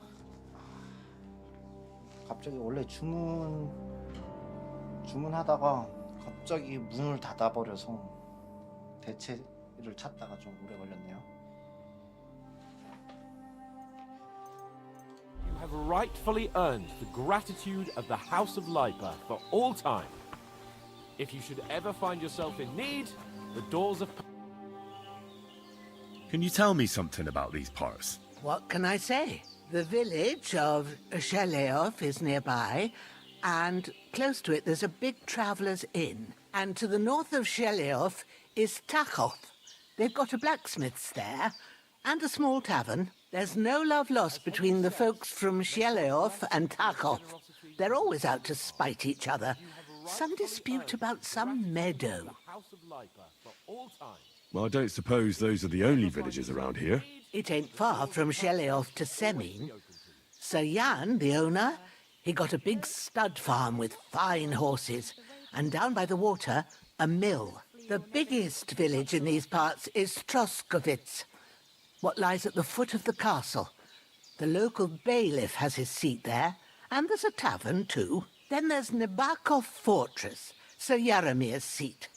갑자기 원래 주문하다가 갑자기 문을 닫아버려서 대체를 찾다가 좀 오래 걸렸네요. You have rightfully earned the gratitude of the House of Lipa for all time. If you should ever find yourself in need, the doors of... Can you tell me something about these parts? What can I say? The village of Sheleov is nearby, and close to it there's a big traveller's inn. And to the north of Sheleov is Takhov. They've got a blacksmith's there, and a small tavern. There's no love lost between the folks from Sheleov and Takhov. They're always out to spite each other. Some dispute about some meadow. Well, I don't suppose those are the only villages around here. It ain't far from Sheleov to Semin. Sir Jan, the owner, he got a big stud farm with fine horses, and down by the water, a mill. The biggest village in these parts is Troskovitz, what lies at the foot of the castle. The local bailiff has his seat there, and there's a tavern too. Then there's Nabakov Fortress, Sir Yaramir's seat.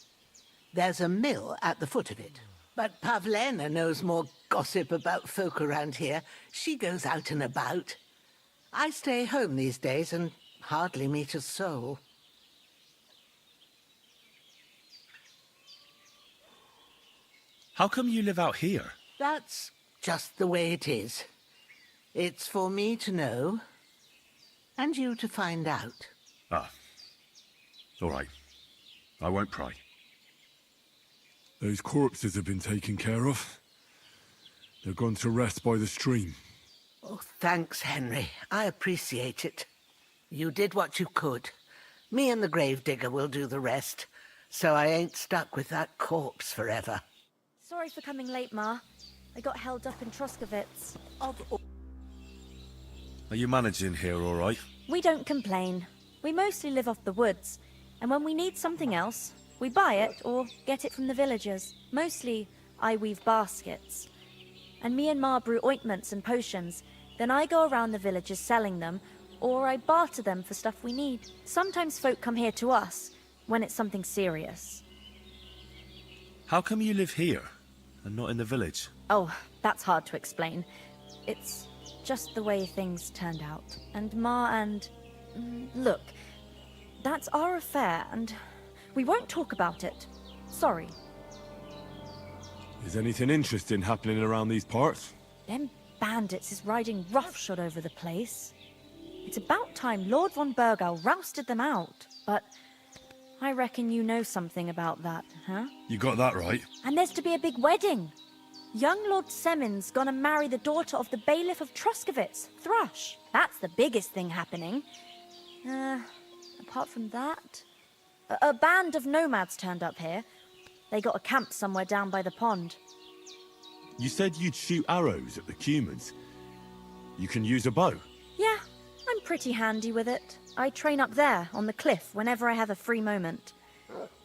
There's a mill at the foot of it. But Pavlena knows more gossip about folk around here. She goes out and about. I stay home these days and hardly meet a soul. How come you live out here? That's just the way it is. It's for me to know, and you to find out. Ah. All right. I won't pry. Those corpses have been taken care of. They're gone to rest by the stream. Oh, thanks, Henry. I appreciate it. You did what you could. Me and the gravedigger will do the rest, so I ain't stuck with that corpse forever. Sorry for coming late, Ma. I got held up in Troskovitz. Are you managing here all right? We don't complain. We mostly live off the woods, and when we need something else, we buy it or get it from the villagers. Mostly, I weave baskets. And me and Ma brew ointments and potions. Then I go around the villages selling them, or I barter them for stuff we need. Sometimes folk come here to us, when it's something serious. How come you live here, and not in the village? Oh, that's hard to explain. It's just the way things turned out. And Ma and... Look, that's our affair, and we won't talk about it. Sorry. Is anything interesting happening around these parts? Them bandits is riding roughshod over the place. It's about time Lord von Burgau rousted them out. But I reckon you know something about that, huh? You got that right. And there's to be a big wedding. Young Lord Semin's gonna marry the daughter of the bailiff of Troskovitz, Thrush. That's the biggest thing happening. Apart from that... A band of nomads turned up here. They got a camp somewhere down by the pond. You said you'd shoot arrows at the Cumans. You can use a bow. Yeah, I'm pretty handy with it. I train up there, on the cliff, whenever I have a free moment.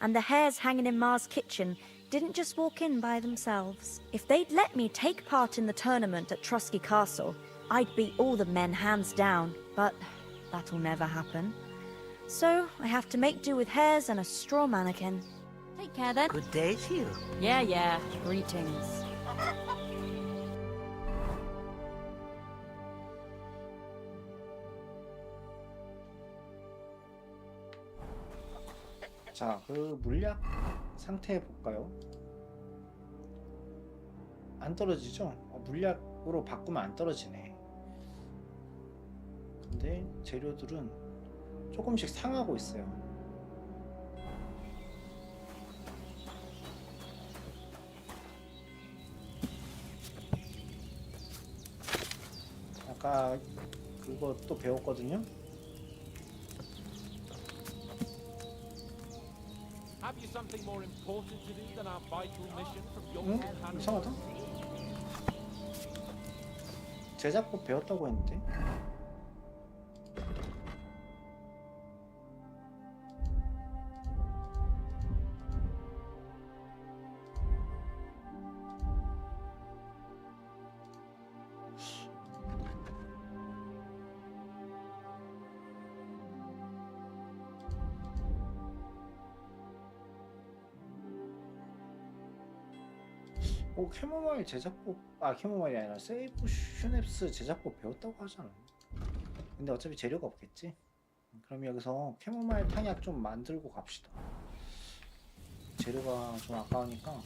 And the hares hanging in Ma's kitchen didn't just walk in by themselves. If they'd let me take part in the tournament at Trosky Castle, I'd beat all the men hands down, but that'll never happen. So I have to make do with hares and a straw mannequin. Take care then. Good day to you. Yeah. Greetings. 자, 그 물약 상태 볼까요? 안 떨어지죠? 물약으로 바꾸면 안 떨어지네. 근데 재료들은 조금씩 상하고 있어요. 아까 그거 또 배웠거든요. Have you something more important to do than our vital mission from your 이상하다. 제작법 배웠다고 했는데. 캐모마일 제작법, 캐모마일이 아니라 세이브 슈넵스 제작법 배웠다고 하잖아. 근데 어차피 재료가 없겠지. 그럼 여기서 캐모마일 탕약 좀 만들고 갑시다. 재료가 좀 아까우니까.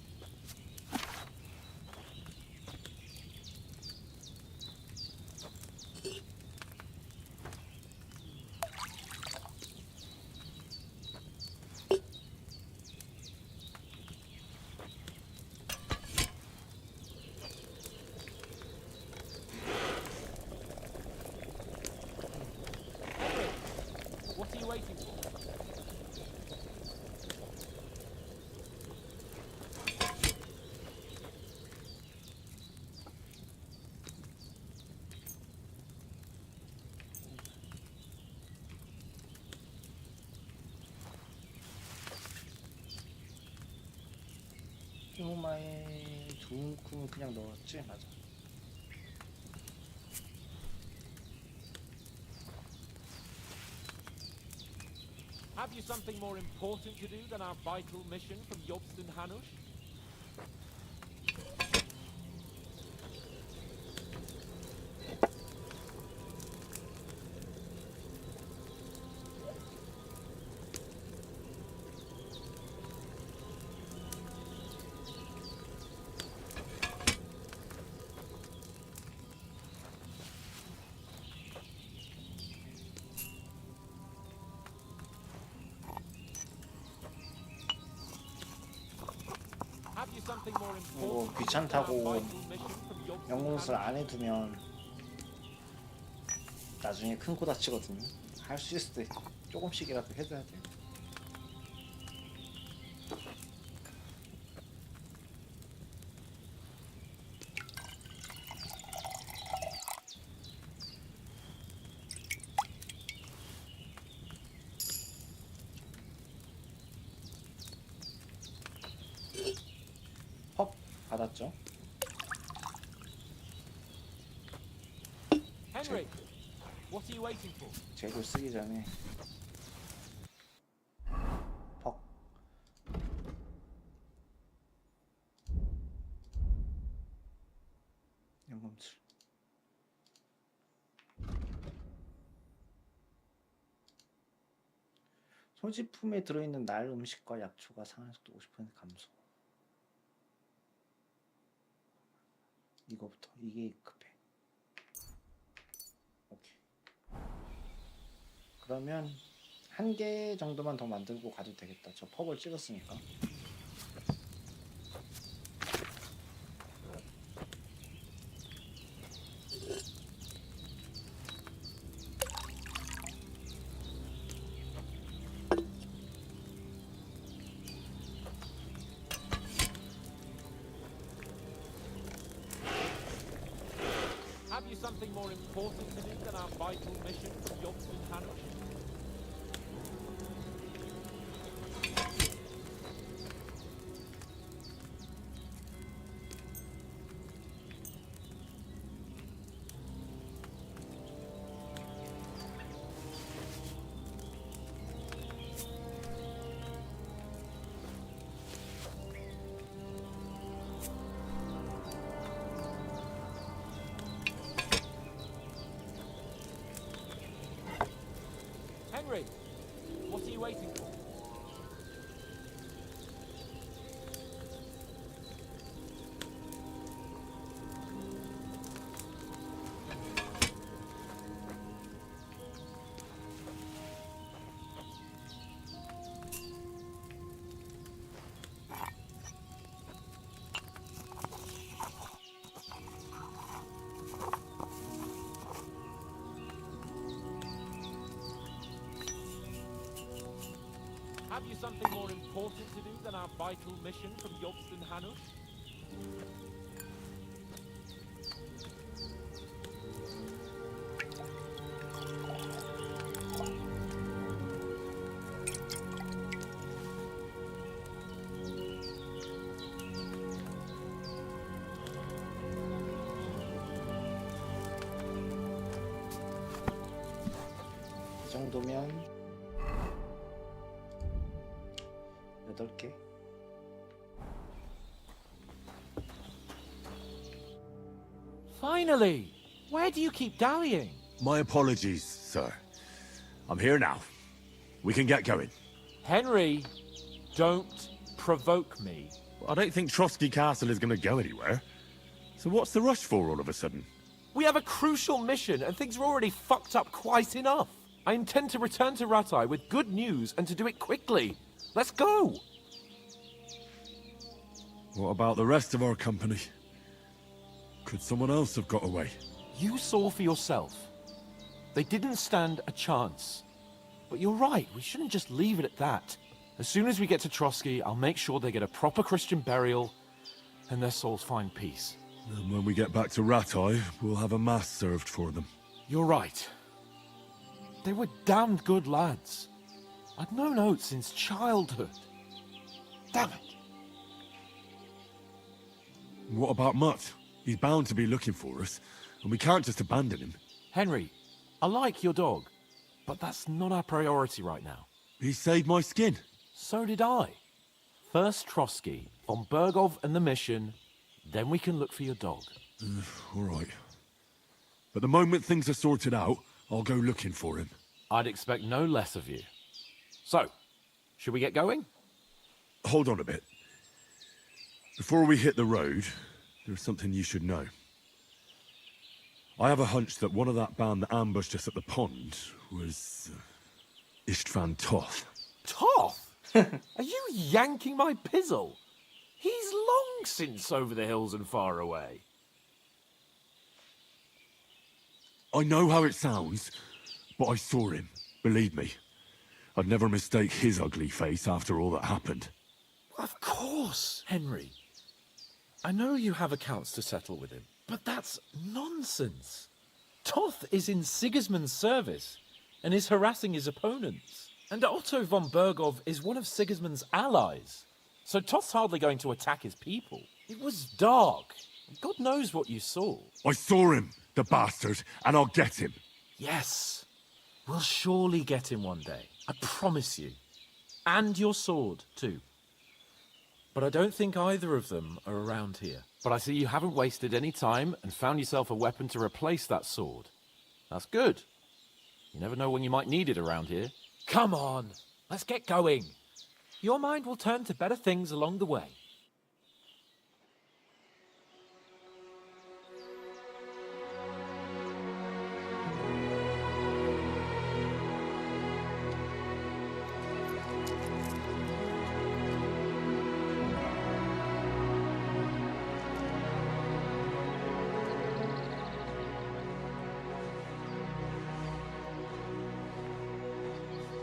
What are you waiting for? 캐모마일 두 움큼은 그냥 넣었지? 맞아. Have you something more important to do than our vital mission from Jobst and Hanush? Have you something more 이거 important 귀찮다고 than our vital mission from Jobst and 영문술 Hanush? 안 해두면 나중에 큰 코 다치거든요. 할 수 있을 때 조금씩이라도 해둬야 돼요. 헉! 받았죠? Henry, what are you waiting for? 재료 쓰기 전에 퍽 연금술 소지품에 들어있는 날 음식과 약초가 상한 속도 50% 감소. 이거부터 이게 급해. 오케이. 그러면 한 개 정도만 더 만들고 가도 되겠다. 저 펍을 찍었으니까. Have you something more important to do than our vital mission from Jobst and Hanush? Henry, what are you waiting for? Have you something more important to do than our vital mission from Jobst and Hanush? 이 정도면 8개. Finally! Where do you keep dallying? My apologies, sir. I'm here now. We can get going. Henry, don't provoke me. I don't think Trotsky Castle is going to go anywhere. So what's the rush for all of a sudden? We have a crucial mission, and things are already fucked up quite enough. I intend to return to Rattay with good news, and to do it quickly. Let's go! What about the rest of our company? Could someone else have got away? You saw for yourself. They didn't stand a chance. But you're right, we shouldn't just leave it at that. As soon as we get to Trotsky, I'll make sure they get a proper Christian burial, and their souls find peace. And when we get back to Rattay, we'll have a mass served for them. You're right. They were damned good lads. I'd known Oates since childhood. Damn it. What about Mutt? He's bound to be looking for us, and we can't just abandon him. Henry, I like your dog, but that's not our priority right now. He saved my skin. So did I. First Trotsky, von Bergov and the mission, then we can look for your dog. All right. But the moment things are sorted out, I'll go looking for him. I'd expect no less of you. So, should we get going? Hold on a bit. Before we hit the road, there's something you should know. I have a hunch that one of that band that ambushed us at the pond was Istvan Toth. Toth? Are you yanking my pizzle? He's long since over the hills and far away. I know how it sounds, but I saw him. Believe me. I'd never mistake his ugly face after all that happened. Of course, Henry. I know you have accounts to settle with him, but that's nonsense. Toth is in Sigismund's service and is harassing his opponents. And Otto von Bergov is one of Sigismund's allies. So Toth's hardly going to attack his people. It was dark. God knows what you saw. I saw him, the bastard, and I'll get him. Yes. We'll surely get him one day. I promise you. And your sword, too. But I don't think either of them are around here. But I see you haven't wasted any time and found yourself a weapon to replace that sword. That's good. You never know when you might need it around here. Come on, let's get going. Your mind will turn to better things along the way.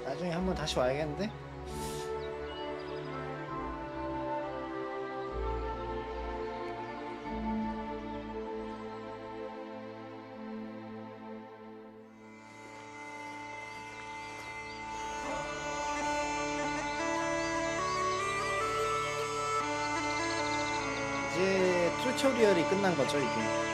나중에 한번 다시 와야겠는데? 이제 튜토리얼이 끝난 거죠, 이게.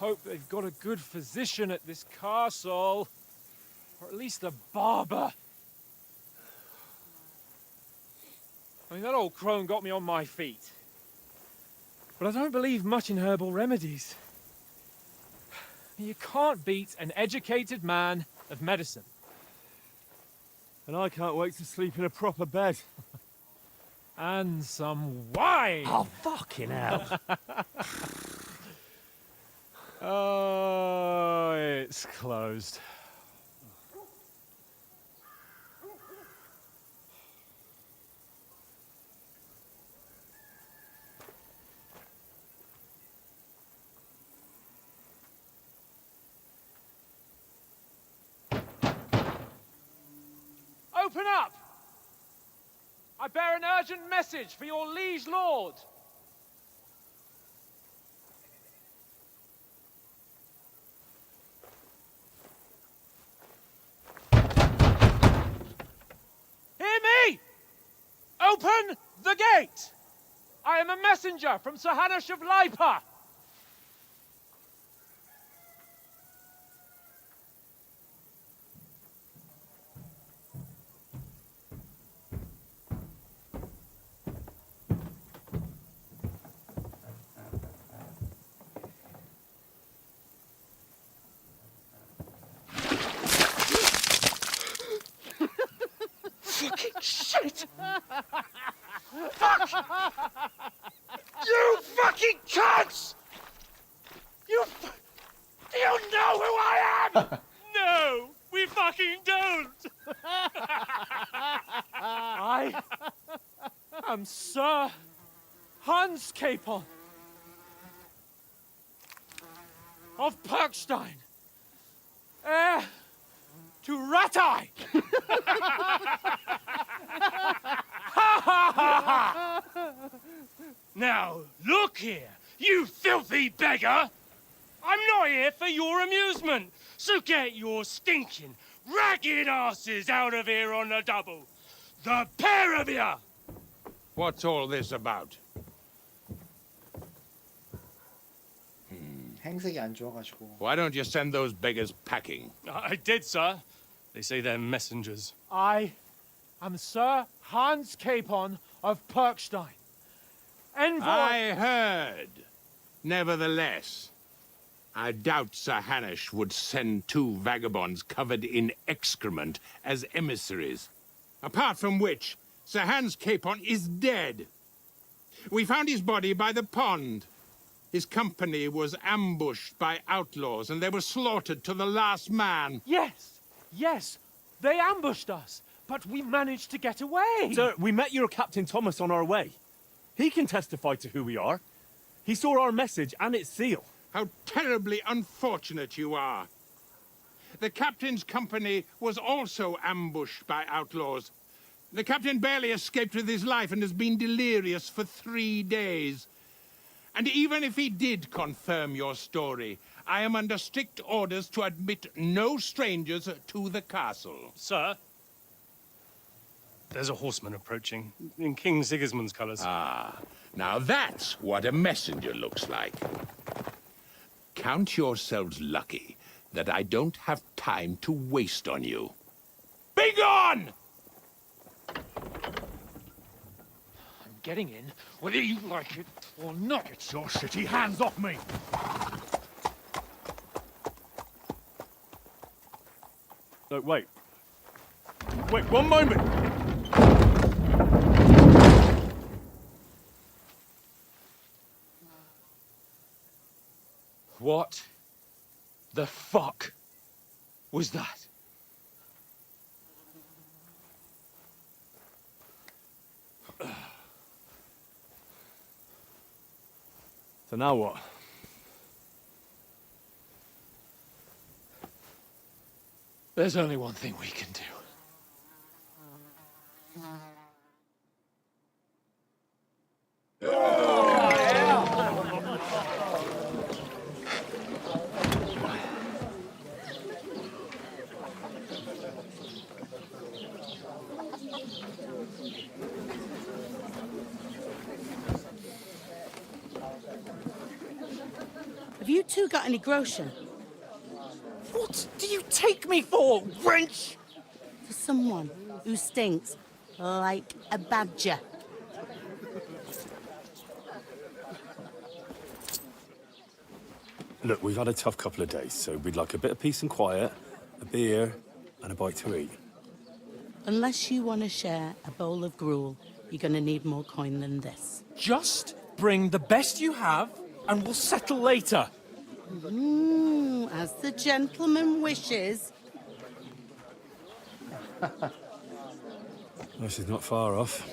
hope they've got a good physician at this castle. Or at least a barber. I mean, that old crone got me on my feet. But I don't believe much in herbal remedies. You can't beat an educated man of medicine. And I can't wait to sleep in a proper bed. And some wine! Oh, fucking hell. Oh, it's closed. Open up! I bear an urgent message for your liege lord. Hear me! Open the gate! I am a messenger from Sir Hanush of Lipa. Fucking shit! Fuck! You fucking cunts! Do you know who I am? No, we fucking don't! I am Sir Hans Capon of Perkstein, heir to Ratai! Now, look here, you filthy beggar! I'm not here for your amusement, so get your stinking, ragged asses out of here on the double. The pair of you! What's all this about? 행색이 안 좋아가지고. Why don't you send those beggars packing? I did, sir. They say they're messengers. I am Sir Hans Capon of Perkstein. Envoy... I heard. Nevertheless, I doubt Sir Hanush would send two vagabonds covered in excrement as emissaries. Apart from which, Sir Hans Capon is dead. We found his body by the pond. His company was ambushed by outlaws, and they were slaughtered to the last man. Yes, yes, they ambushed us, but we managed to get away. Sir, we met your Captain Thomas on our way. He can testify to who we are. He saw our message and its seal. How terribly unfortunate you are. The captain's company was also ambushed by outlaws. The captain barely escaped with his life and has been delirious for 3 days. And even if he did confirm your story, I am under strict orders to admit no strangers to the castle. Sir, there's a horseman approaching, in King Sigismund's colours. Ah, now that's what a messenger looks like. Count yourselves lucky that I don't have time to waste on you. Be gone! I'm getting in, whether you like it or not. Get your shitty hands off me! No, wait. Wait, one moment! What the fuck was that? So now what? There's only one thing we can do. Have you two got any groschen? What do you take me for, wench? For someone who stinks like a badger. Look, we've had a tough couple of days, so we'd like a bit of peace and quiet, a beer, and a bite to eat. Unless you want to share a bowl of gruel, you're going to need more coin than this. Just bring the best you have, and we'll settle later. As the gentleman wishes. Well, she's not far off.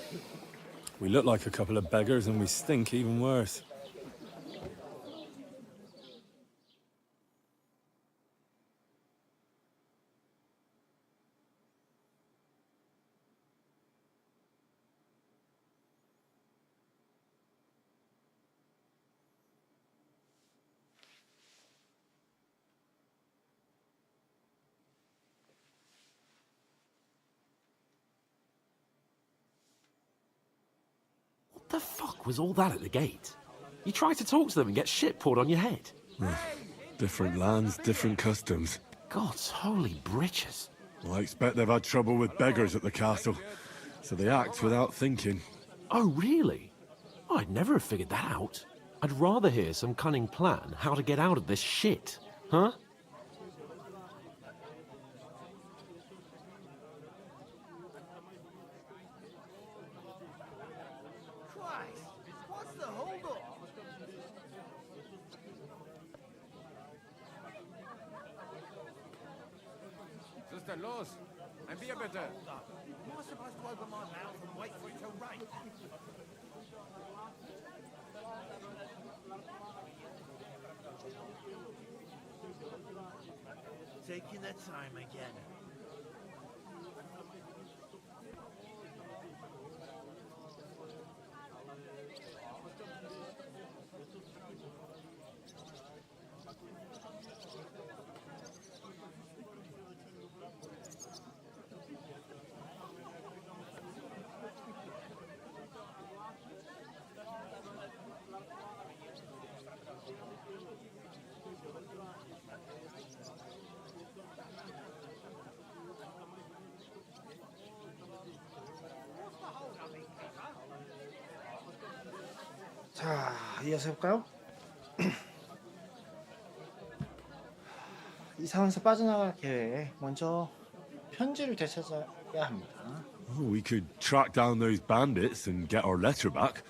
We look like a couple of beggars, and we stink even worse. What the fuck was all that at the gate? You try to talk to them and get shit poured on your head. Different lands, different customs. God's holy britches. Well, I expect they've had trouble with beggars at the castle, so they act without thinking. Oh, really? I'd never have figured that out. I'd rather hear some cunning plan how to get out of this shit, huh? What's the hold-up? Sister Los, ein Bier bitte. Am I supposed to open my mouth and wait for it to rain? Taking their time again. 자, 이어서 해볼까요? 이 상황에서 빠져나갈 계획 먼저 편지를 되찾아야 합니다. We could track down those bandits and get our letter back.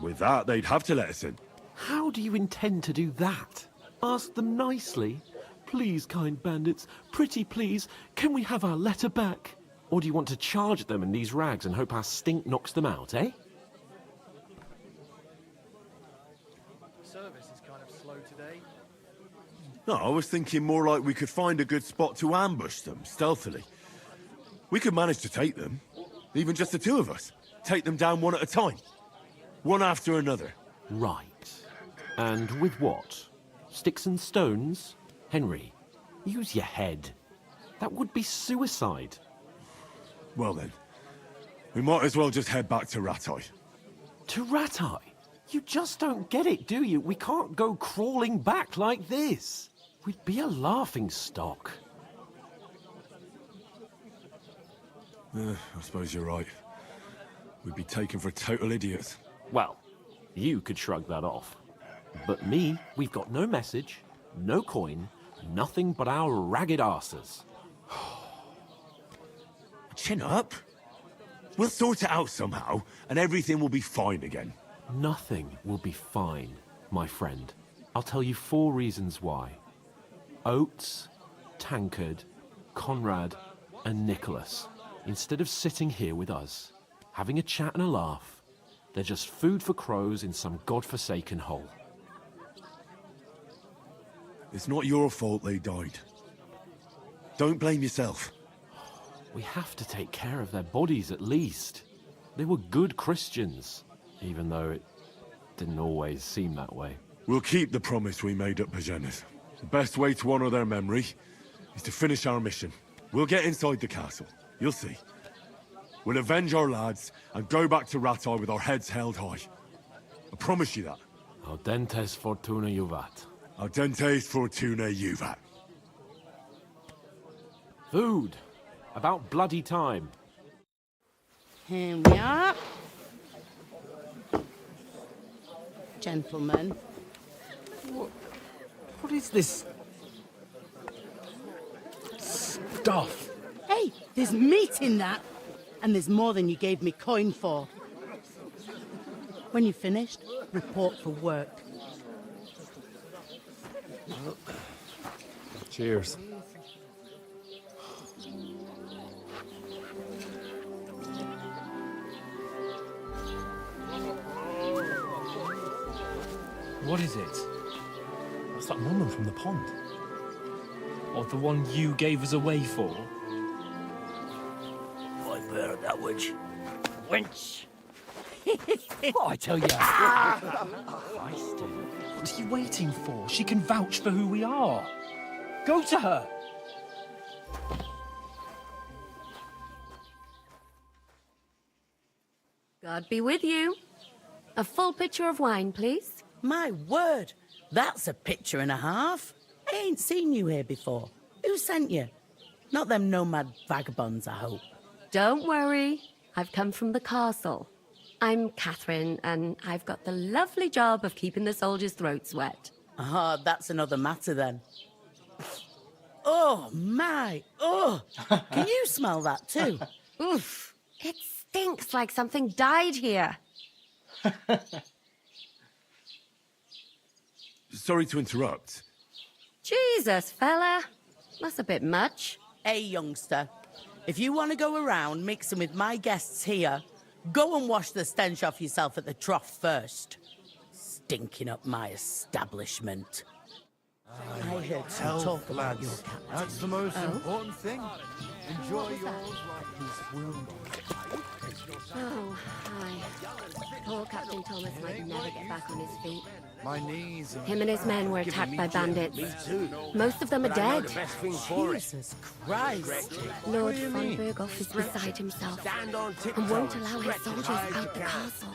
With that, they'd have to let us in. How do you intend to do that? Ask them nicely. Please, kind bandits, pretty please, can we have our letter back? Or do you want to charge at them in these rags and hope our stink knocks them out, eh? Service is kind of slow today. No, I was thinking more like we could find a good spot to ambush them, stealthily. We could manage to take them, even just the two of us. Take them down one at a time. One after another. Right. And with what? Sticks and stones? Henry, use your head. That would be suicide. Well then, we might as well just head back to Rattay. To Rattay? You just don't get it, do you? We can't go crawling back like this. We'd be a laughing stock. I suppose you're right. We'd be taken for total idiots. Well, you could shrug that off. But me, we've got no message, no coin, nothing but our ragged arses. Chin up. We'll sort it out somehow, and everything will be fine again. Nothing will be fine, my friend. I'll tell you 4 reasons why. Oates, Tankard, Conrad, and Nicholas, instead of sitting here with us, having a chat and a laugh, they're just food for crows in some godforsaken hole. It's not your fault they died. Don't blame yourself. We have to take care of their bodies at least. They were good Christians, even though it didn't always seem that way. We'll keep the promise we made at Pagenes. The best way to honor their memory is to finish our mission. We'll get inside the castle. You'll see. We'll avenge our lads and go back to Rattay with our heads held high. I promise you that. Audentes fortuna juvat. Al dente's fortuna juvat. Food. About bloody time. Here we are. Gentlemen. What is this stuff? Hey, there's meat in that. And there's more than you gave me coin for. When you're finished, report for work. Cheers. What is it? That's that woman from the pond. Or the one you gave us away for? I bear that witch. Wench! What I tell you? Christ. What are you waiting for? She can vouch for who we are. Go to her. God be with you. A full pitcher of wine, please. My word, that's a picture and a half. I ain't seen you here before. Who sent you? Not them nomad vagabonds, I hope. Don't worry. I've come from the castle. I'm Catherine, and I've got the lovely job of keeping the soldiers' throats wet. Ah, that's another matter then. Oh, my. Oh, can you smell that too? Oof. It stinks like something died here. Sorry to interrupt. Jesus, fella. That's a bit much. Hey, youngster. If you want to go around mixing with my guests here, go and wash the stench off yourself at the trough first. Stinking up my establishment. I heard some talk about your captain. That's the most important thing. Enjoy yours like he's wounded. Oh, hi. Poor Captain Thomas might never get back on his feet. My knees are... Him and his men were attacked by bandits. Most of them are dead. Jesus Christ. Lord von Berghoff is beside himself and won't allow his soldiers out the castle.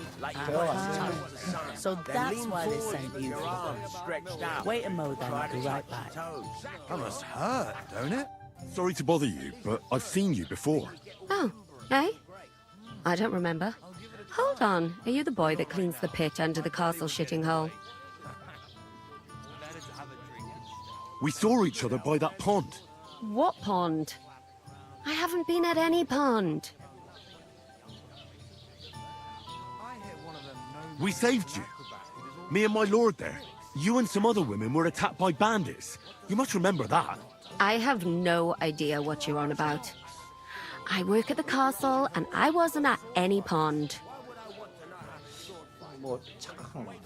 So that's why they sent you. Wait a mo then, I'll be right back. That must hurt, don't it? Sorry to bother you, but I've seen you before. Oh, eh? I don't remember. Hold on, are you the boy that cleans the pit under the castle shitting hole? We saw each other by that pond. What pond? I haven't been at any pond. We saved you. Me and my lord there. You and some other women were attacked by bandits. You must remember that. I have no idea what you're on about. I work at the castle, and I wasn't at any pond. 뭐 착각한 건가?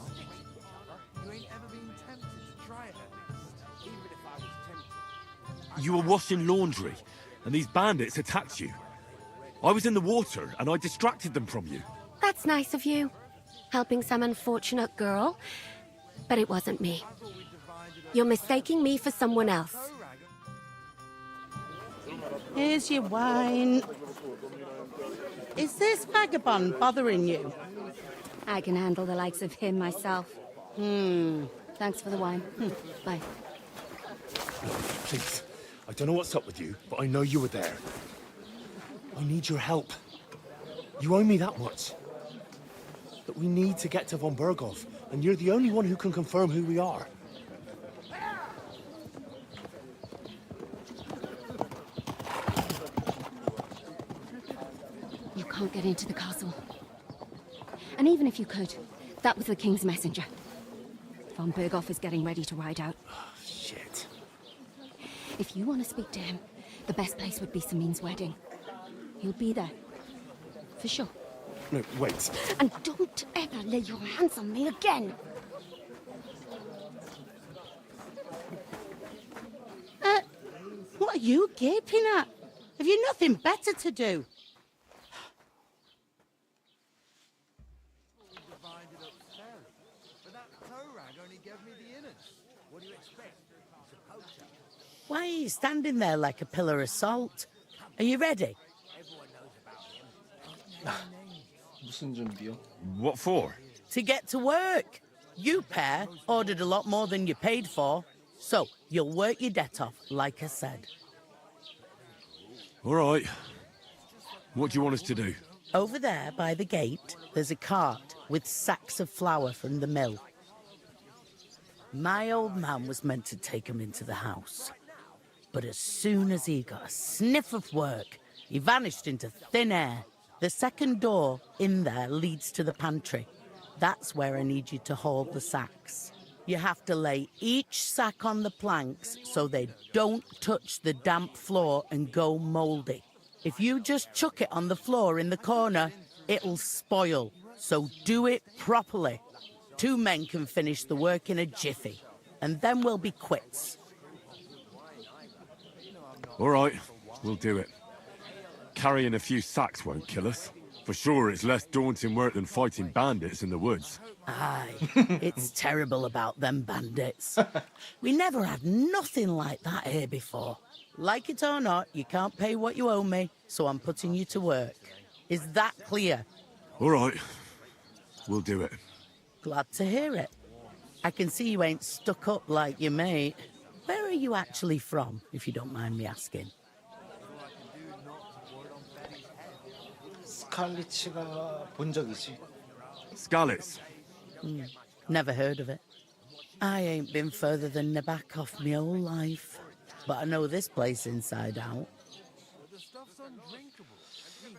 You were washing laundry, and these bandits attacked you. I was in the water, and I distracted them from you. That's nice of you. Helping some unfortunate girl. But it wasn't me. You're mistaking me for someone else. Here's your wine. Is this vagabond bothering you? I can handle the likes of him myself. Thanks for the wine. Bye. Please, I don't know what's up with you, but I know you were there. I need your help. You owe me that much. But we need to get to von Berghoff, and you're the only one who can confirm who we are. You can't get into the castle. And even if you could, that was the King's messenger. Von Berghoff is getting ready to ride out. Shit. If you want to speak to him, the best place would be Samin's wedding. He'll be there. For sure. No, wait. And don't ever lay your hands on me again! What are you gaping at? Have you nothing better to do? Why are you standing there like a pillar of salt? Are you ready? What for? To get to work. You pair ordered a lot more than you paid for, so you'll work your debt off, like I said. All right. What do you want us to do? Over there by the gate, there's a cart with sacks of flour from the mill. My old man was meant to take 'em into the house. But as soon as he got a sniff of work, he vanished into thin air. The second door in there leads to the pantry. That's where I need you to haul the sacks. You have to lay each sack on the planks so they don't touch the damp floor and go mouldy. If you just chuck it on the floor in the corner, it'll spoil. So do it properly. 2 men can finish the work in a jiffy, and then we'll be quits. All right, we'll do it. Carrying a few sacks won't kill us. For sure, it's less daunting work than fighting bandits in the woods. Aye, it's terrible about them bandits. We never had nothing like that here before. Like it or not, you can't pay what you owe me, so I'm putting you to work. Is that clear? All right, we'll do it. Glad to hear it. I can see you ain't stuck up like your mate. Where are you actually from, if you don't mind me asking? 스칼리츠가 본 적이지. Scallis. Never heard of it. I ain't been further than Nabakov my whole life. But I know this place inside out.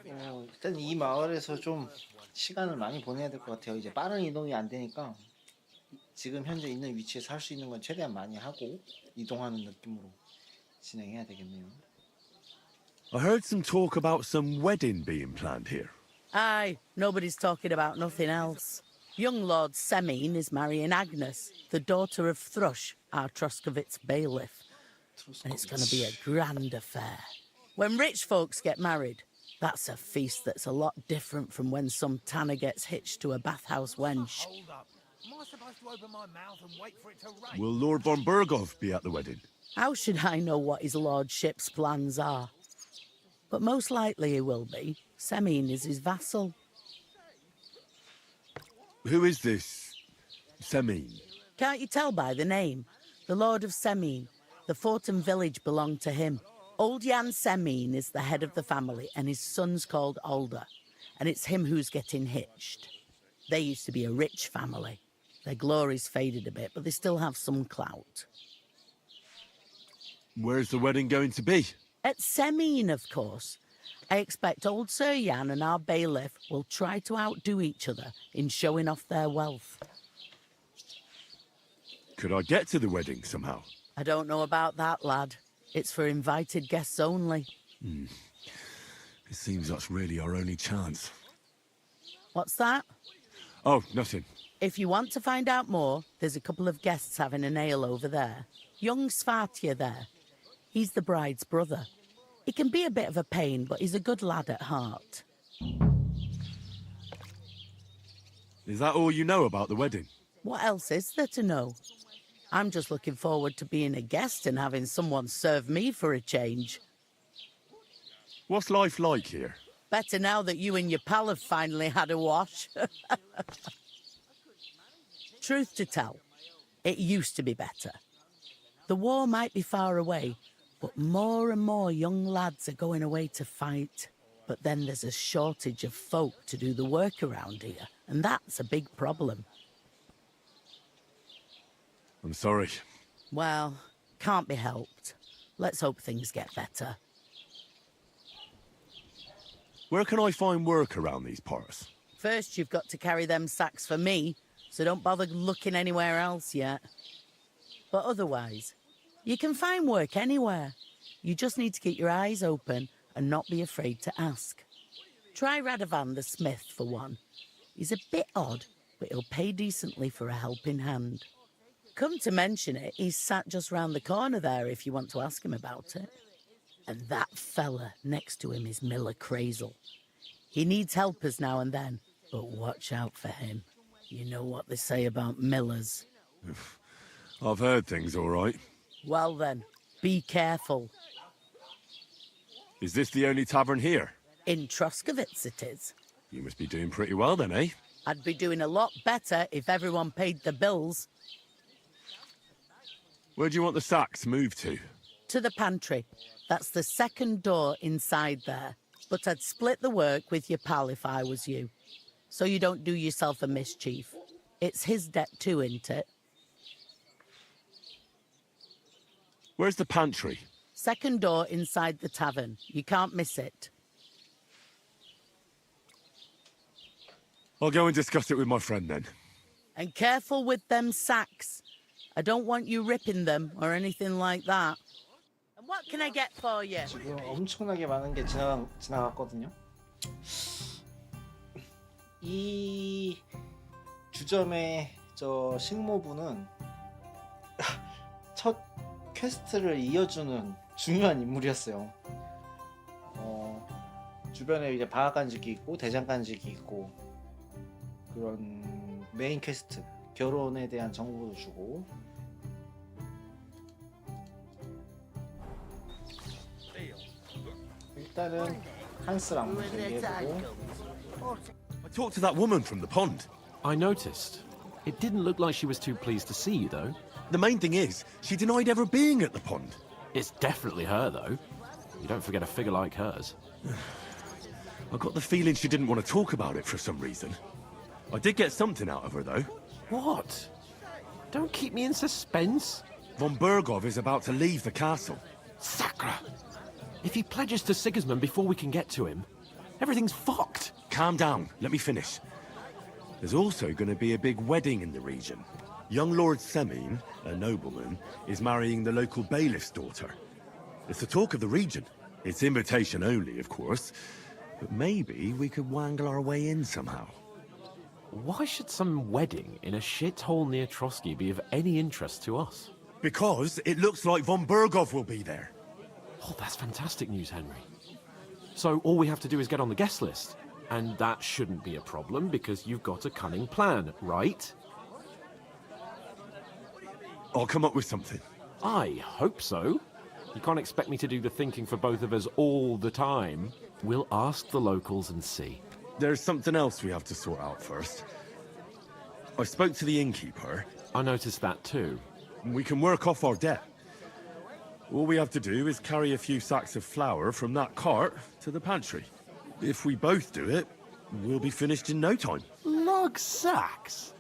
일단 이 마을에서 좀 시간을 많이 보내야 될 것 같아요. 이제 빠른 이동이 안 되니까 지금 현재 있는 위치에서 할 수 있는 건 최대한 많이 하고 이동하는 느낌으로 진행해야 되겠네요. I heard some talk about some wedding being planned here. Aye, nobody's talking about nothing else. Young Lord Semine is marrying Agnes, the daughter of Thrush, our Troskovitz bailiff. And it's going to be a grand affair. When rich folks get married, that's a feast that's a lot different from when some tanner gets hitched to a bathhouse wench. Hold up. Am I supposed to open my mouth and wait for it to rain? Will Lord von Burgov be at the wedding? How should I know what his lordship's plans are? But most likely he will be. Semine is his vassal. Who is this Semine? Can't you tell by the name? The Lord of Semine. The fort and village belong to him. Old Jan Semine is the head of the family, and his son's called Alder. And it's him who's getting hitched. They used to be a rich family. Their glory's faded a bit, but they still have some clout. Where's the wedding going to be? At Semine, of course. I expect old Sir Jan and our bailiff will try to outdo each other in showing off their wealth. Could I get to the wedding somehow? I don't know about that, lad. It's for invited guests only. It seems that's really our only chance. What's that? Oh, nothing. If you want to find out more, there's a couple of guests having an ale over there. Young Svartya there. He's the bride's brother. He can be a bit of a pain, but he's a good lad at heart. Is that all you know about the wedding? What else is there to know? I'm just looking forward to being a guest and having someone serve me for a change. What's life like here? Better now that you and your pal have finally had a wash. Truth to tell, it used to be better. The war might be far away, but more and more young lads are going away to fight. But then there's a shortage of folk to do the work around here, and that's a big problem. I'm sorry. Well, can't be helped. Let's hope things get better. Where can I find work around these parts? First, you've got to carry them sacks for me, so don't bother looking anywhere else yet. But otherwise, you can find work anywhere. You just need to keep your eyes open and not be afraid to ask. Try Radovan the smith for one. He's a bit odd, but he'll pay decently for a helping hand. Come to mention it, he's sat just round the corner there if you want to ask him about it. And that fella next to him is Miller Crazel. He needs helpers now and then, but watch out for him. You know what they say about Millers. I've heard things all right. Well then, be careful. Is this the only tavern here? In Troskovitz it is. You must be doing pretty well then, eh? I'd be doing a lot better if everyone paid the bills. Where do you want the sacks moved to? To the pantry. That's the second door inside there. But I'd split the work with your pal if I was you. So you don't do yourself a mischief. It's his debt too, isn't it? Where's the pantry? Second door inside the tavern. You can't miss it. I'll go and discuss it with my friend then. And careful with them sacks. I don't want you ripping them or anything like that. And what can I get for you? 지금 엄청나게 많은 게 지나갔거든요. 이 주점의 저 식모부는 첫 퀘스트를 이어주는 중요한 인물이었어요. 주변에 이제 방앗간직이 있고 대장간직이 있고 그런 메인 퀘스트, 결혼에 대한 정보도 주고. 일단은 한스랑 얘기해보고. I talked to that woman from the pond. I noticed. It didn't look like she was too pleased to see you, though. The main thing is, she denied ever being at the pond. It's definitely her, though. You don't forget a figure like hers. I got the feeling she didn't want to talk about it for some reason. I did get something out of her, though. What? Don't keep me in suspense. Von Bergov is about to leave the castle. Sacre! If he pledges to Sigismund before we can get to him, everything's fucked. Calm down, let me finish. There's also going to be a big wedding in the region. Young Lord Semin, a nobleman, is marrying the local bailiff's daughter. It's the talk of the region. It's invitation only, of course. But maybe we could wangle our way in somehow. Why should some wedding in a shithole near Trotsky be of any interest to us? Because it looks like Von Bergov will be there. Oh, that's fantastic news, Henry. So all we have to do is get on the guest list. And that shouldn't be a problem because you've got a cunning plan, right? I'll come up with something. I hope so. You can't expect me to do the thinking for both of us all the time. We'll ask the locals and see. There's something else we have to sort out first. I spoke to the innkeeper. I noticed that too. We can work off our debt. All we have to do is carry a few sacks of flour from that cart to the pantry. If we both do it, we'll be finished in no time. Lug sacks?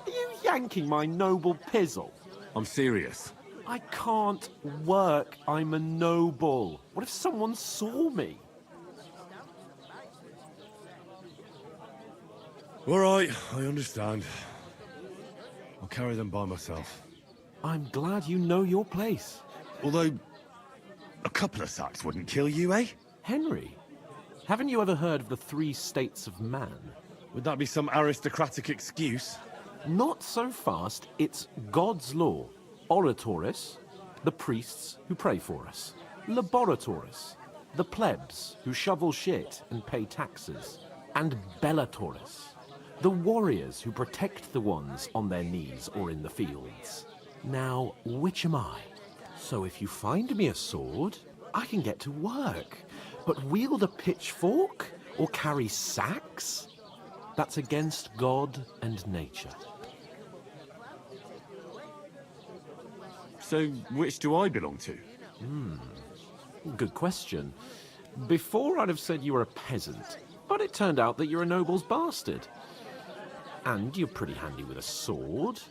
Are you yanking my noble pizzle? I'm serious. I can't work. I'm a noble. What if someone saw me? All right, I understand. I'll carry them by myself. I'm glad you know your place. Although, a couple of sacks wouldn't kill you, eh? Henry, haven't you ever heard of the 3 states of man? Would that be some aristocratic excuse? Not so fast. It's God's law. Oratoris, the priests who pray for us. Laboratoris, the plebs who shovel shit and pay taxes. And Bellatoris, the warriors who protect the ones on their knees or in the fields. Now, which am I? So if you find me a sword, I can get to work. But wield a pitchfork or carry sacks? That's against God and nature. So, which do I belong to? Good question. Before I'd have said you were a peasant, but it turned out that you're a noble's bastard. And you're pretty handy with a sword.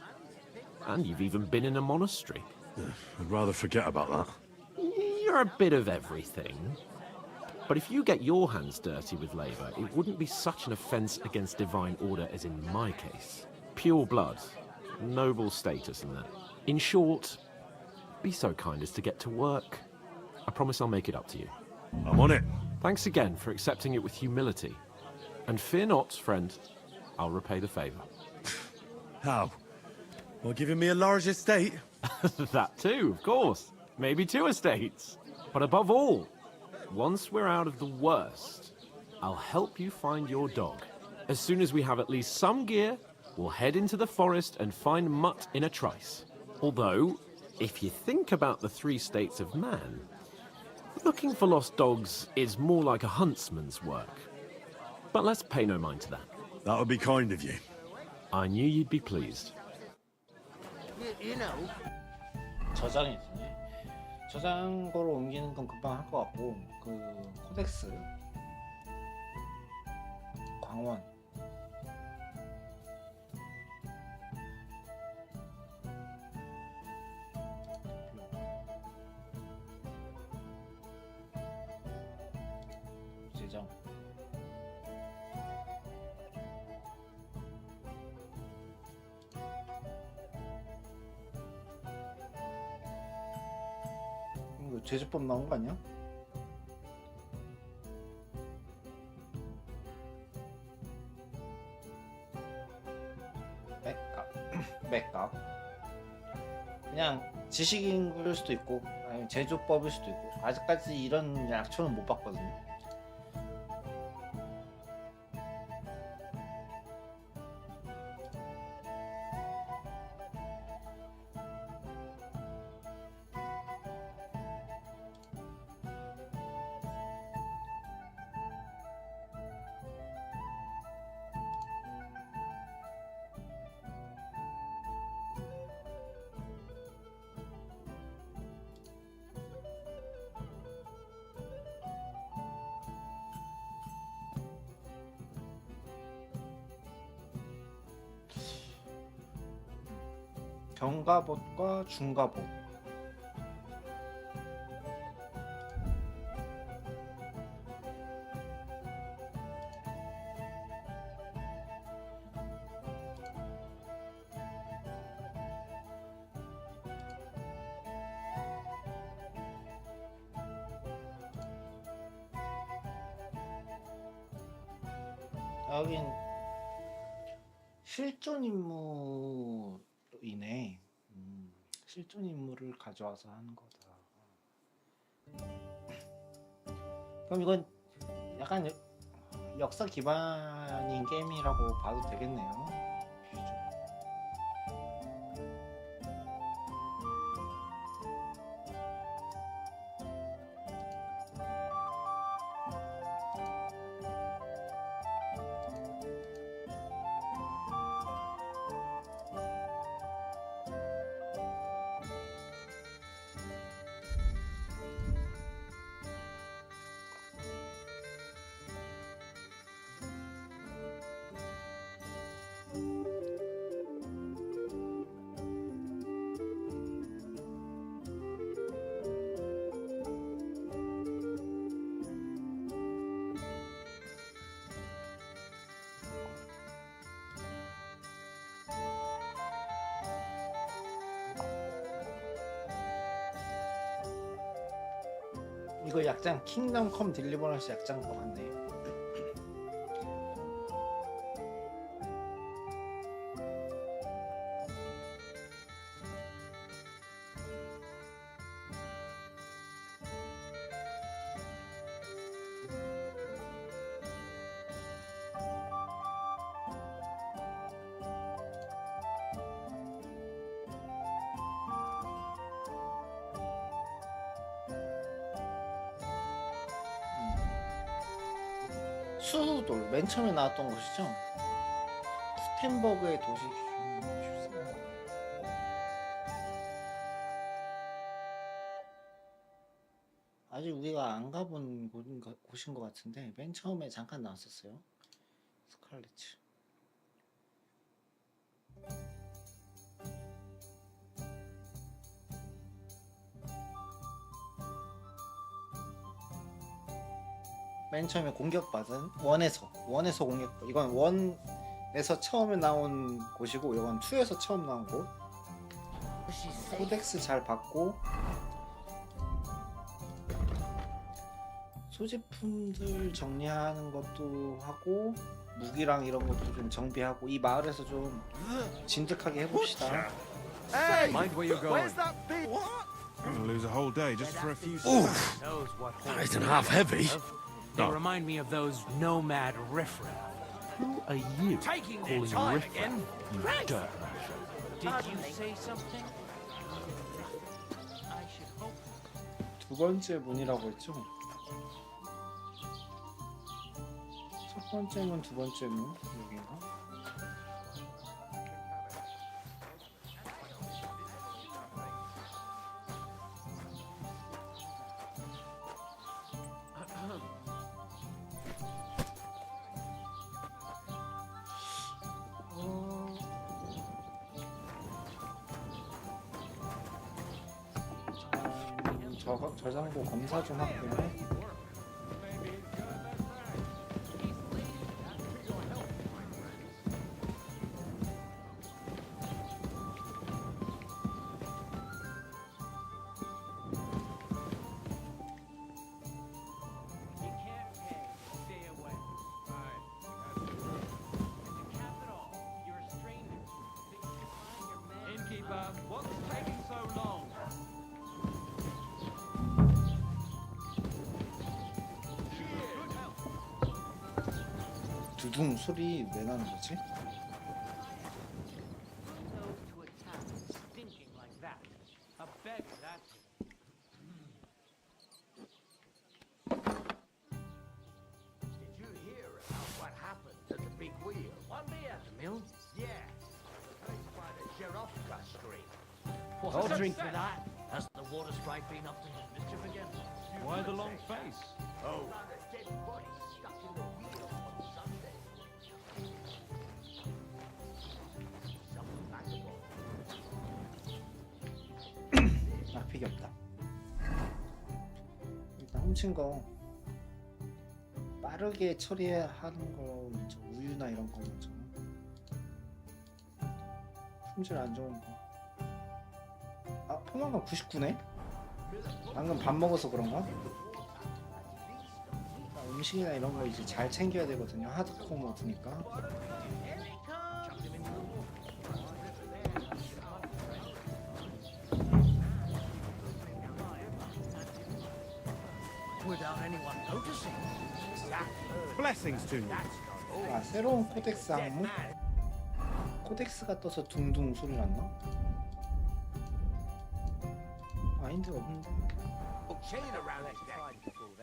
And you've even been in a monastery. I'd rather forget about that. You're a bit of everything. But if you get your hands dirty with labour, it wouldn't be such an offence against divine order as in my case. Pure blood, noble status and that. In short, be so kind as to get to work. I promise I'll make it up to you. I'm on it. Thanks again for accepting it with humility. And fear not, friend, I'll repay the favour. How? By giving me a large estate? That too, of course. Maybe 2 estates. But above all, once we're out of the worst, I'll help you find your dog. As soon as we have at least some gear, we'll head into the forest and find Mutt in a trice. Although, if you think about the 3 states of man, looking for lost dogs is more like a huntsman's work. But let's pay no mind to that. That would be kind of you. I knew you'd be pleased. You know, 저장이지. 저장고로 옮기는 건 금방 할 것 같고 그 코덱스 광원 제정 이거 제조법 나온 거 아니야? 맥값 맥값 그냥 지식인구일 수도 있고 아니면 제조법일 수도 있고 아직까지 이런 약초는 못 봤거든요. 경가봇과 중가봇 여긴 실존 인물이네. 실존 인물을 가져와서 하는 거다. 그럼 이건 약간 역사 기반인 게임이라고 봐도 되겠네요. 이거 약장 킹덤 컴 딜리버런스 약장 거 같네. 수돌 맨 처음에 나왔던 곳이죠. 스탠버그의 도시. 아직 우리가 안 가본 곳인 것 같은데 맨 처음에 잠깐 나왔었어요. 스칼렛츠. 맨 처음에 공격받은 원에서 공격. 이건 원에서 처음에 나온 곳이고 이건 2에서 처음 나온 곳. 코덱스 잘 받고 소지품들 정리하는 것도 하고 무기랑 이런 것도 좀 정비하고 이 마을에서 좀 진득하게 해봅시다. Hey! Mind where you're going. Where's that big... What? I'm gonna lose a whole day just for a few Oof. steps. That isn't half heavy. They No. remind me of those nomad riffraff. Who are you Taking their calling time riffraff, again. you Right. dirt? Did you say something? I should hope. 두 번째 문이라고 했죠. 첫 첫 번째 문, 두 번째 문 여기가. 저장고 검사 좀 할게요. 두둥 소리 왜 나는 거지? Did you hear about what happened at the big wheel? One beer. The mill? Yeah. The place by the Zherovka Street. I'll drink for that. Has the water sprite been up to mischief again? Why the long face? Oh. Found a dead body stuck in the wheel on Sunday. Some vagabond. 픽이 없다. 일단 훔친 거 빠르게 처리하는 거 먼저, 우유나 이런 거 먼저. 품질 안 좋은 거. 아, 포만감 99네? 방금 밥 먹어서 그런가? 음식이나 이런 거 이제 잘 챙겨야 되거든요. 하드코어 모드니까. Without anyone noticing. Blessings to you. 아, 새로운 코덱스 항목? 코덱스가 떠서 둥둥 소리 났나? 아닌데, 없는데. Chain around his neck.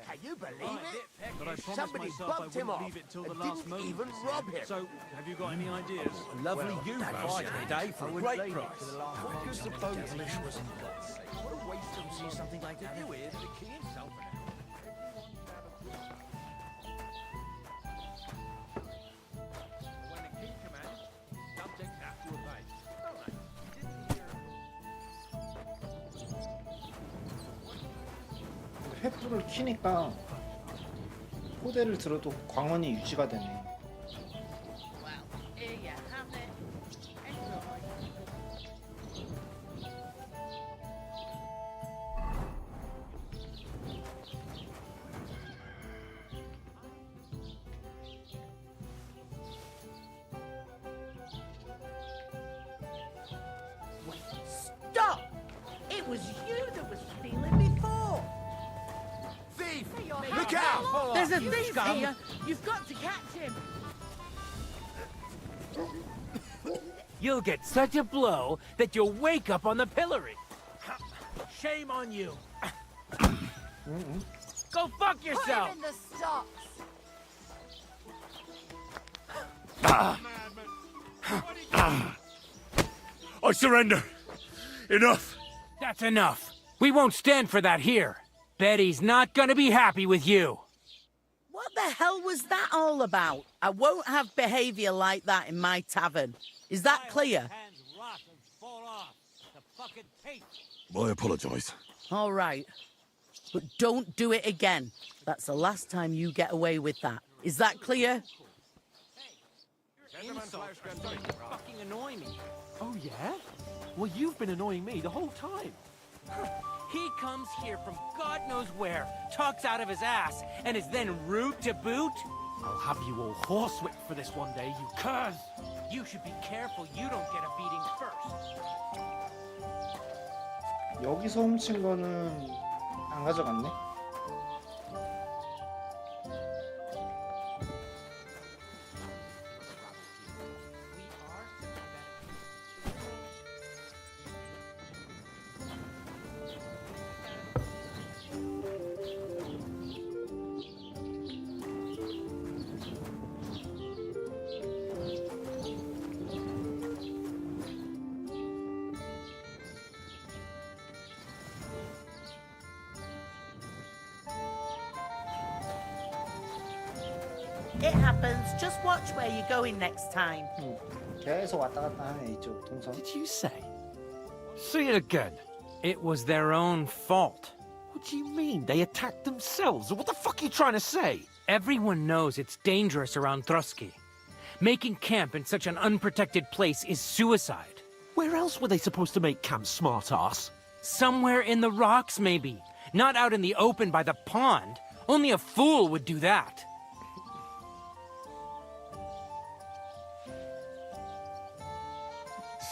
Can you believe it? But I promised Somebody myself I bumped him wouldn't off leave it till the and last didn't moment. even rob him. So, have you got any ideas? Lovely Well, you that's fight it. today for a great price. What do you suppose Devilish was in guts. What a waste to see something like that. you is the key himself? When the king commands, subjects have to obey. Well, mate, you didn't hear. 횃불을 키니까 포대를 들어도 광원이 유지가 되네. Here you have it. Stop! It was you that was stealing before. Thief! Look out! There's a thief here. You've got to catch him. You'll get such a blow that you'll wake up on the pillory. Shame on you. Go fuck yourself. Put him in the stocks. I surrender. Enough. That's enough. We won't stand for that here. Betty's not gonna be happy with you. What the hell was that all about? I won't have behavior like that in my tavern. Is that clear? I apologize. All right. But don't do it again. That's the last time you get away with that. Is that clear? Insults fucking annoy me. Oh, yeah? Well, you've been annoying me the whole time. He comes here from God knows where, talks out of his ass, and is then rude to boot? I'll have you all horsewhipped for this one day, you curs! You should be careful you don't get a beating first. 여기서 훔친 거는 안 가져갔네. It happens. Just watch where you're going next time. 계속 왔다 갔다 하네 이쪽 동선. Did you say? Say it again. It was their own fault. What do you mean? They attacked themselves? What the fuck are you trying to say? Everyone knows it's dangerous around Trotsky. Making camp in such an unprotected place is suicide. Where else were they supposed to make camp, smart-ass? Somewhere in the rocks, maybe. Not out in the open by the pond. Only a fool would do that.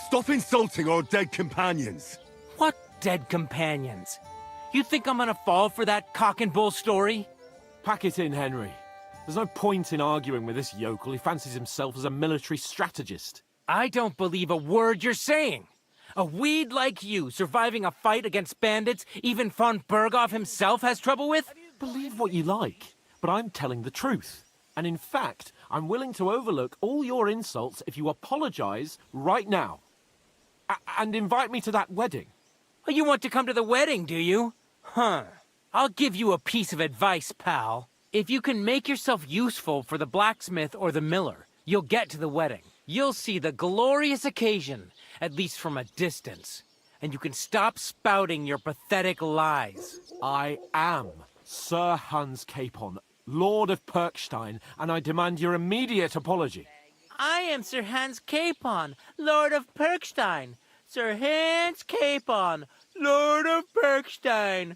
Stop insulting our dead companions! What dead companions? You think I'm gonna fall for that cock and bull story? Pack it in, Henry. There's no point in arguing with this yokel. He fancies himself as a military strategist. I don't believe a word you're saying. A weed like you surviving a fight against bandits even von Berghoff himself has trouble with? Believe what you like, but I'm telling the truth. And in fact, I'm willing to overlook all your insults if you apologize right now. And invite me to that wedding. Oh, you want to come to the wedding, do you? Huh. I'll give you a piece of advice, pal. If you can make yourself useful for the blacksmith or the miller, you'll get to the wedding. You'll see the glorious occasion, at least from a distance. And you can stop spouting your pathetic lies. I am Sir Hans Capon, Lord of Perkstein, and I demand your immediate apology. I am Sir Hans Capon, Lord of Perkstein. Sir Hans Capon, Lord of Perkstein.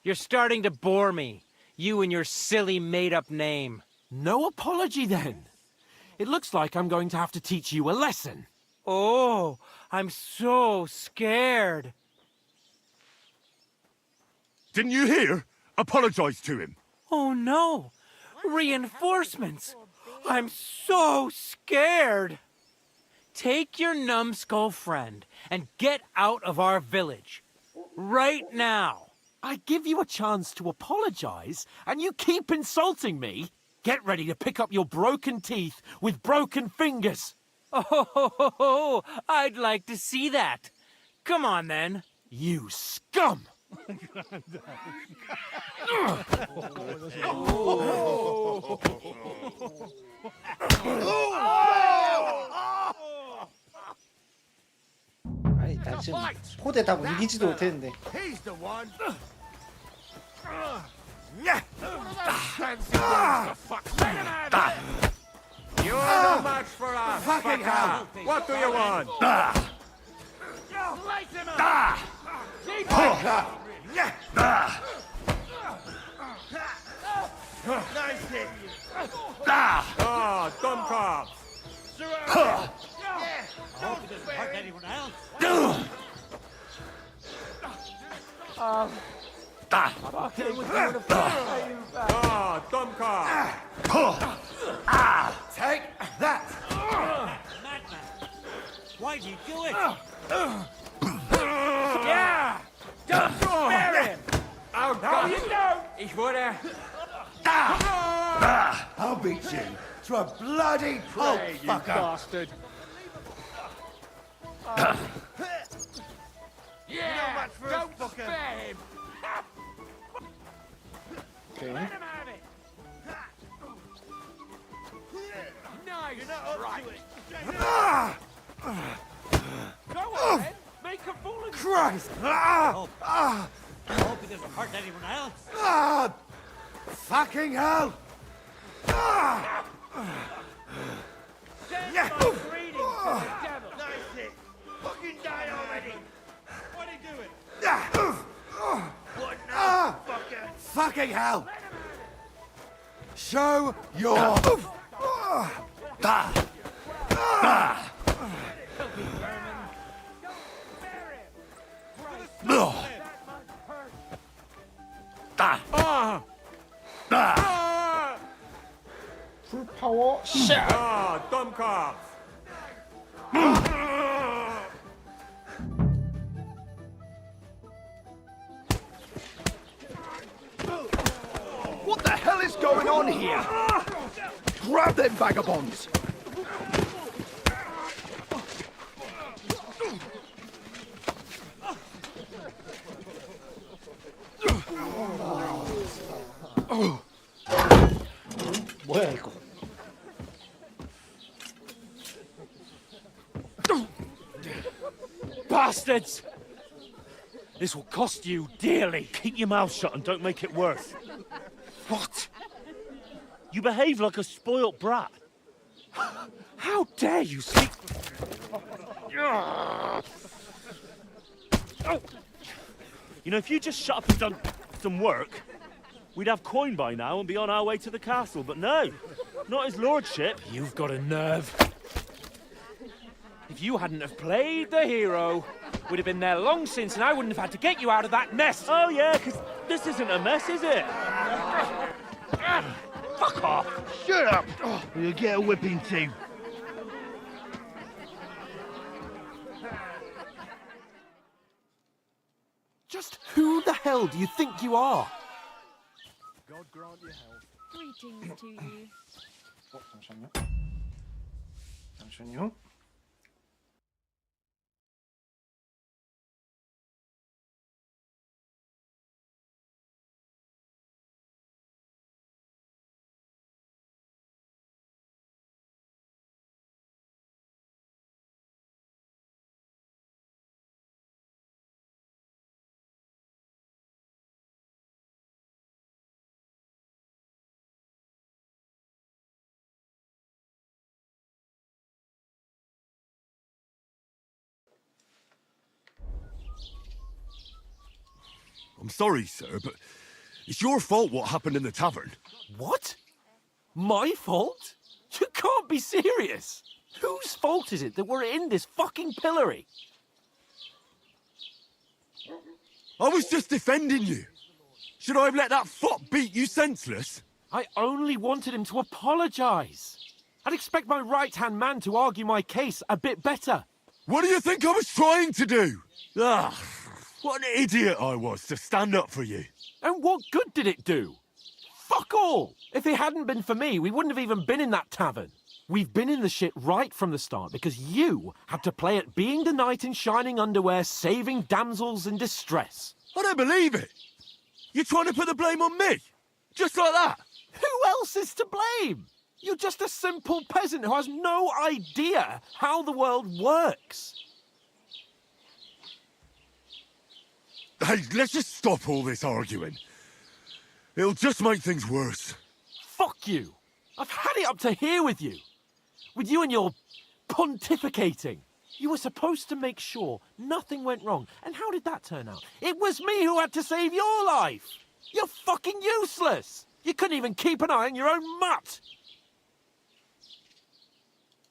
You're starting to bore me, you and your silly made-up name. No apology, then. It looks like I'm going to have to teach you a lesson. Oh, I'm so scared. Didn't you hear? Apologize to him. Oh, no. Reinforcements. I'm so scared. Take your numbskull friend and get out of our village. Right now. I give you a chance to apologize, and you keep insulting me. Get ready to pick up your broken teeth with broken fingers. Oh, I'd like to see that. Come on, then. You scum! 아니 나 지금 포대 다 옮기지도 못했는데. He's the one. You're no match for us, fucking hell! What do you want? Nice hit. Oh, dumb cops! I hope he doesn't hurt anyone else. Oh, dumb cop! Take that. Madman. Why'd you do it? Yeah! Don't spare him! Oh, no, you don't! Ich wurde... I'll beat you to a bloody pulp, you fucker. bastard! Yeah, Don't spare him! Okay. Let him have it! Nice! You're not up right. to it. Go on, then! Make a fool of you! Christ! I hope he doesn't hurt anyone else. Fucking hell! Send my greetings to the devil! Nice hit. Fucking die already. What are you doing? What now, fucker? Fucking hell! Show your... 풀 파워 샷. Ah, dumb cops! What the hell is going on here? Grab them vagabonds! bastards! This will cost you dearly. Keep your mouth shut and don't make it worse. What? You behave like a spoilt brat. How dare you speak... You know, if you just shut up and done some work, we'd have coin by now and be on our way to the castle. But no, not his lordship. You've got a nerve. If you hadn't have played the hero, we'd have been there long since and I wouldn't have had to get you out of that mess. Oh yeah, because this isn't a mess, is it? Fuck off! Shut up! Or you'll get a whipping too. Just who the hell do you think you are? God grant you health. Greetings to you. 잠시만요. 잠시만요. I'm sorry, sir, but it's your fault what happened in the tavern. What? My fault? You can't be serious. Whose fault is it that we're in this fucking pillory? I was just defending you. Should I have let that fop beat you senseless? I only wanted him to apologise. I'd expect my right-hand man to argue my case a bit better. What do you think I was trying to do? Ah, what an idiot I was to stand up for you. And what good did it do? Fuck all! If it hadn't been for me, we wouldn't have even been in that tavern. We've been in the shit right from the start because you had to play at being the knight in shining underwear, saving damsels in distress. I don't believe it. You're trying to put the blame on me? Just like that? Who else is to blame? You're just a simple peasant who has no idea how the world works. Hey, let's just stop all this arguing. It'll just make things worse. Fuck you. I've had it up to here with you. With you and your pontificating. You were supposed to make sure nothing went wrong. And how did that turn out? It was me who had to save your life. You're fucking useless. You couldn't even keep an eye on your own mutt.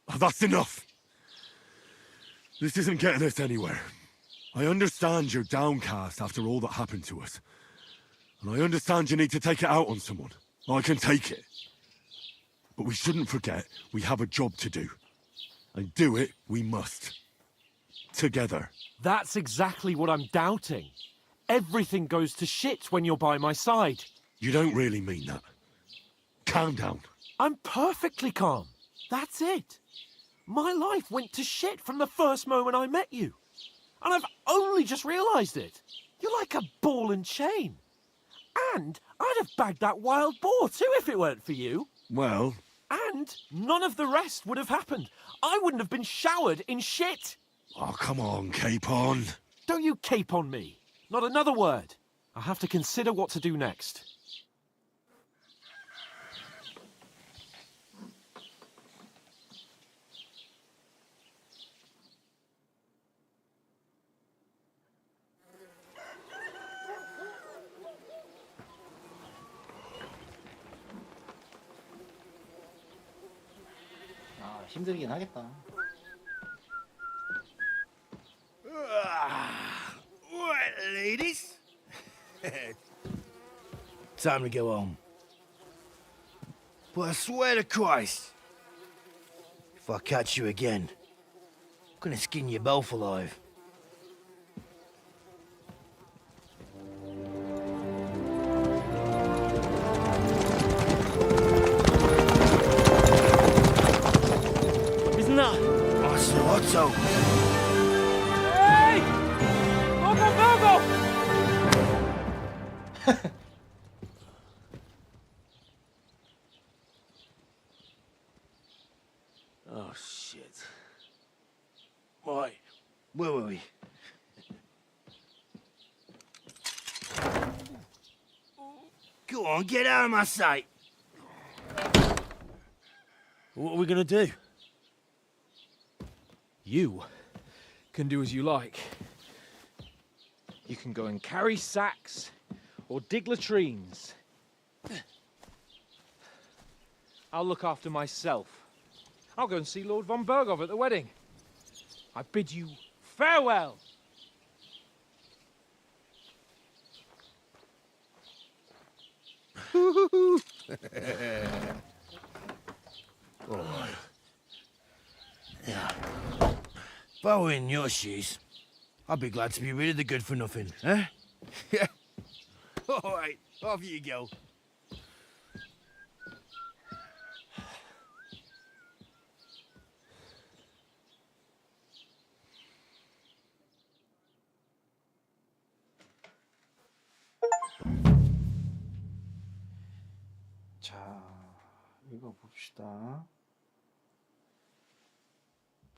Oh, that's enough. This isn't getting us anywhere. I understand you're downcast after all that happened to us. And I understand you need to take it out on someone. I can take it. But we shouldn't forget we have a job to do. And do it we must. Together. That's exactly what I'm doubting. Everything goes to shit when you're by my side. You don't really mean that. Calm down. I'm perfectly calm. That's it. My life went to shit from the first moment I met you. And I've only just realised it. You're like a ball and chain. And I'd have bagged that wild boar too if it weren't for you. Well... And none of the rest would have happened. I wouldn't have been showered in shit. Oh, come on, Capon. Don't you cape on me. Not another word. I'll have to consider what to do next. 아, 힘들긴 하겠다. Right, ladies. Time to go home. But I swear to Christ, if I catch you again, I'm gonna skin you both alive. Isn't that? Otto. Hey! Go! Oh, shit. Right, where were we? Go on, get out of my sight. What are we gonna do? You can do as you like. You can go and carry sacks or dig latrines. I'll look after myself. I'll go and see Lord von Berghoff at the wedding. I bid you farewell. Alright. Yeah. If I were in your shoes, I'd be glad to be rid of the good for nothing, eh? Yeah. Alright, off you go. 자, 읽어봅시다.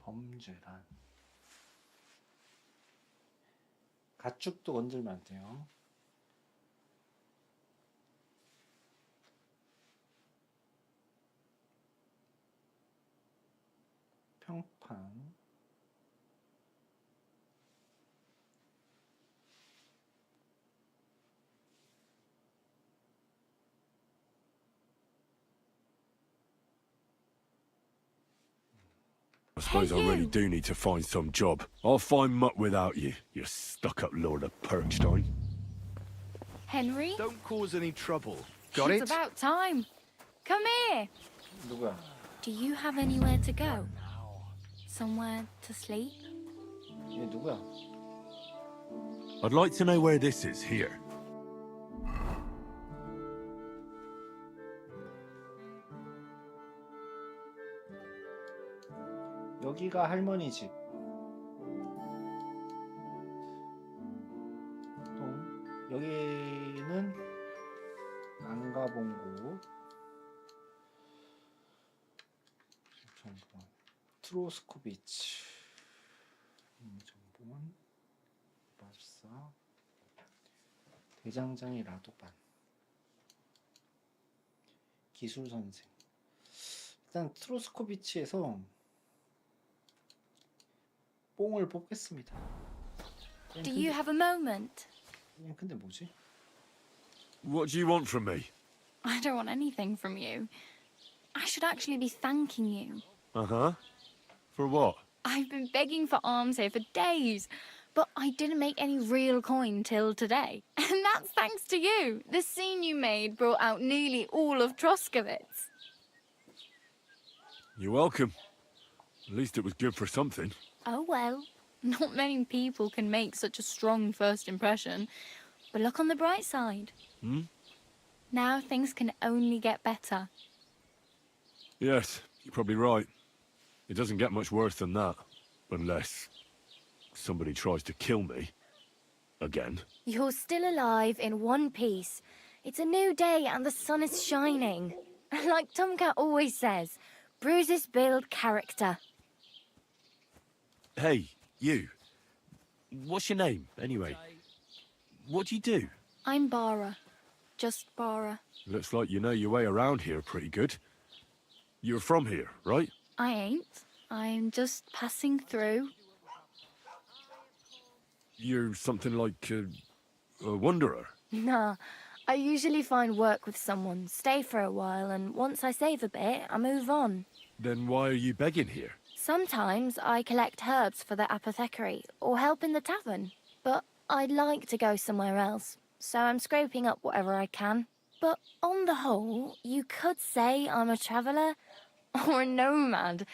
범죄란. 가축도 건들면 안 돼요. 평판. I suppose I really do need to find some job. I'll find mutt without you, you stuck-up Lord of Perkstein. Henry? Don't cause any trouble. Got It's it? about time. Come here. 누구야? Do you have anywhere to go? Somewhere to sleep? 얘 누구야? I'd like to know where this is, here. 여기가 할머니 집. 또 여기는 안 가본 곳. 정보원. 트로스코비치. 정보원. 마술사. 대장장이 라도반. 기술 선생. 일단 트로스코비치에서 뽕을 뽑겠습니다. Do you have a moment? 그냥 근데 뭐지? What do you want from me? I don't want anything from you. I should actually be thanking you. Uh-huh. For what? I've been begging for alms here for days, but I didn't make any real coin till today. And that's thanks to you. The scene you made brought out nearly all of Troskowitz. You're welcome. At least it was good for something. Oh well, not many people can make such a strong first impression. But look on the bright side. Hmm? Now things can only get better. Yes, you're probably right. It doesn't get much worse than that. Unless somebody tries to kill me. Again. You're still alive in one piece. It's a new day and the sun is shining. Like Tomcat always says, bruises build character. Hey, you. What's your name, anyway? What do you do? I'm Bara. Just Bara. Looks like you know your way around here pretty good. You're from here, right? I ain't. I'm just passing through. You're something like a wanderer. Nah, I usually find work with someone, stay for a while, and once I save a bit, I move on. Then why are you begging here? Sometimes I collect herbs for the apothecary or help in the tavern, but I'd like to go somewhere else, so I'm scraping up whatever I can. But on the whole, you could say I'm a traveller or a nomad,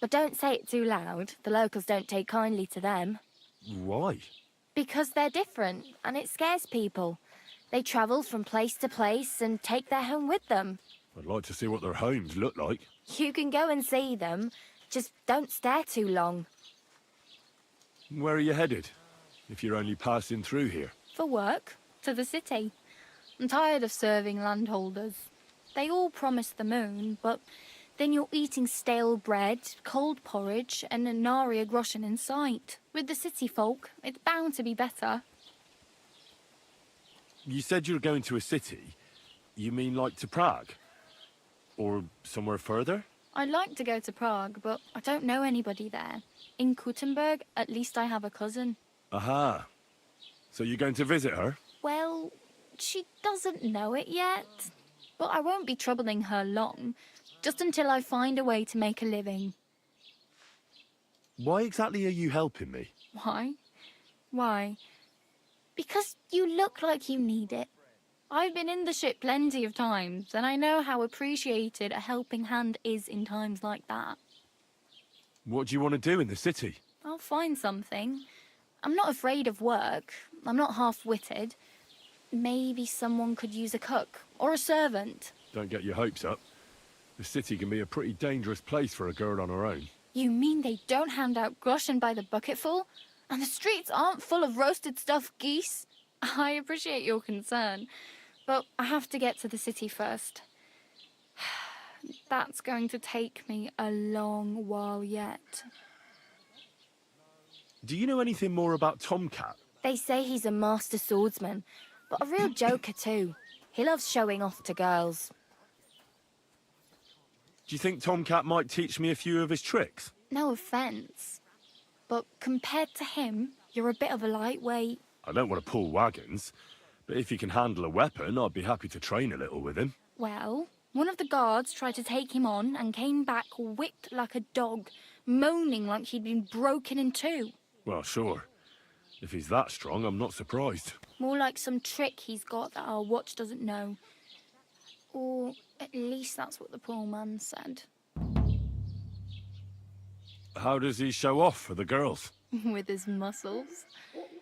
but don't say it too loud. The locals don't take kindly to them. Why? Because they're different, and it scares people. They travel from place to place and take their home with them. I'd like to see what their homes look like. You can go and see them, just don't stare too long. Where are you headed? If you're only passing through here. For work, to the city. I'm tired of serving landholders. They all promise the moon, but then you're eating stale bread, cold porridge, and a nary a groschen in sight. With the city folk, it's bound to be better. You said you were going to a city. You mean like to Prague? Or somewhere further? I'd like to go to Prague, but I don't know anybody there. In Kuttenberg, at least I have a cousin. Aha. So you're going to visit her? Well, she doesn't know it yet. But I won't be troubling her long, just until I find a way to make a living. Why exactly are you helping me? Why? Why? Because you look like you need it. I've been in the ship plenty of times, and I know how appreciated a helping hand is in times like that. What do you want to do in the city? I'll find something. I'm not afraid of work. I'm not half-witted. Maybe someone could use a cook or a servant. Don't get your hopes up. The city can be a pretty dangerous place for a girl on her own. You mean they don't hand out groschen by the bucketful? And the streets aren't full of roasted stuffed geese? I appreciate your concern, but I have to get to the city first. That's going to take me a long while yet. Do you know anything more about Tomcat? They say he's a master swordsman, but a real joker too. He loves showing off to girls. Do you think Tomcat might teach me a few of his tricks? No offence, but compared to him, you're a bit of a lightweight. I don't want to pull wagons, but if he can handle a weapon, I'd be happy to train a little with him. Well, one of the guards tried to take him on and came back whipped like a dog, moaning like he'd been broken in two. Well, sure. If he's that strong, I'm not surprised. More like some trick he's got that our watch doesn't know. Or at least that's what the poor man said. How does he show off for the girls? With his muscles.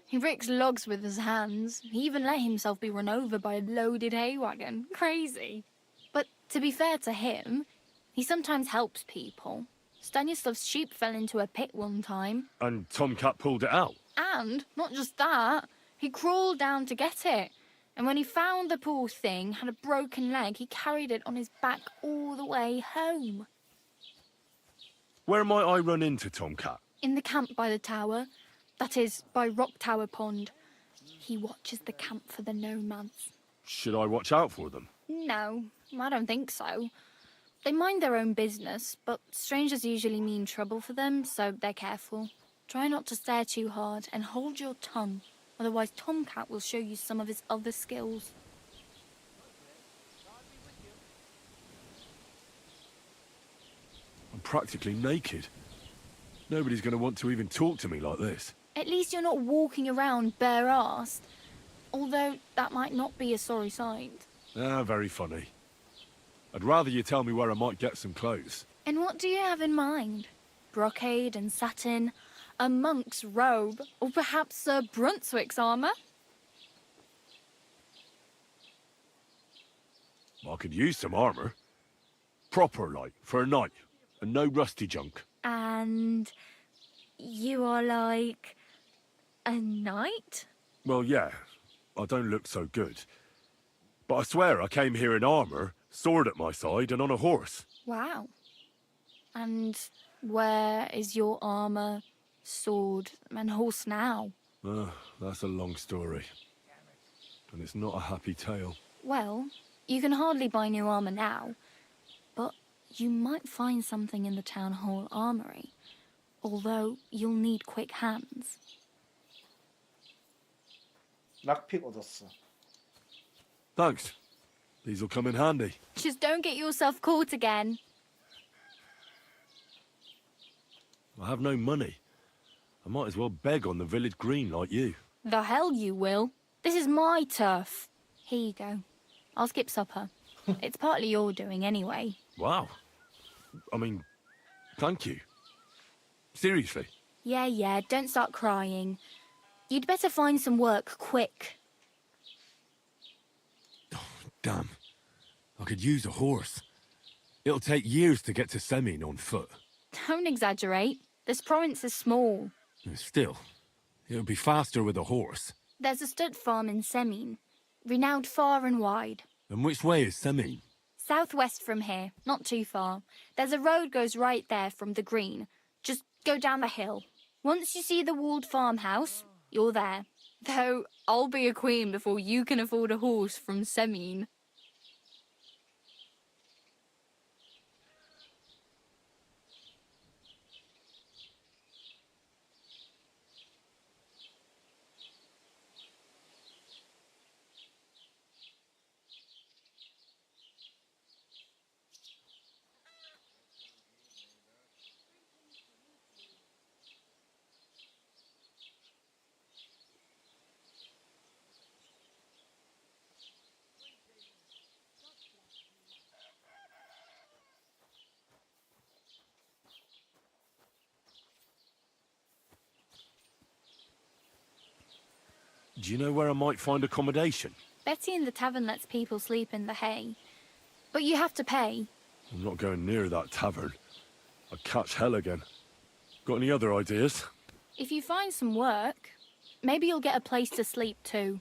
He breaks logs with his hands. He even let himself be run over by a loaded hay wagon. Crazy. But to be fair to him, he sometimes helps people. Stanislav's sheep fell into a pit one time. And Tomcat pulled it out? And, not just that, he crawled down to get it. And when he found the poor thing had a broken leg, he carried it on his back all the way home. Where might I run into Tomcat? In the camp by the tower. That is, by Rock Tower Pond. He watches the camp for the nomads. Should I watch out for them? No, I don't think so. They mind their own business, but strangers usually mean trouble for them, so they're careful. Try not to stare too hard and hold your tongue, otherwise Tomcat will show you some of his other skills. I'm practically naked. Nobody's going to want to even talk to me like this. At least you're not walking around bare-assed, although that might not be a sorry sight. Ah, very funny. I'd rather you tell me where I might get some clothes. And what do you have in mind? Brocade and satin, a monk's robe, or perhaps Sir Brunswick's armour? I could use some armour. Proper, like, for a night, and no rusty junk. And you are like a knight? Well, yeah, I don't look so good. But I swear I came here in armour, sword at my side, and on a horse. Wow. And where is your armour, sword, and horse now? That's a long story. And it's not a happy tale. Well, you can hardly buy new armour now, but you might find something in the town hall armoury, although you'll need quick hands. 락픽 얻었어. Thanks. These'll come in handy. Just don't get yourself caught again. I have no money. I might as well beg on the village green like you. The hell you will. This is my turf. Here you go. I'll skip supper. It's partly your doing anyway. Wow. I mean, thank you. Seriously. Yeah, don't start crying. You'd better find some work quick. Damn. I could use a horse. It'll take years to get to Semin on foot. Don't exaggerate. This province is small. Still, it'll be faster with a horse. There's a stud farm in Semin, renowned far and wide. And which way is Semin? Southwest from here, not too far. There's a road goes right there from the green. Just go down the hill. Once you see the walled farmhouse, you're there. Though I'll be a queen before you can afford a horse from Semin. Do you know where I might find accommodation? Betty in the tavern lets people sleep in the hay. But you have to pay. I'm not going near that tavern. I'd catch hell again. Got any other ideas? If you find some work, maybe you'll get a place to sleep too.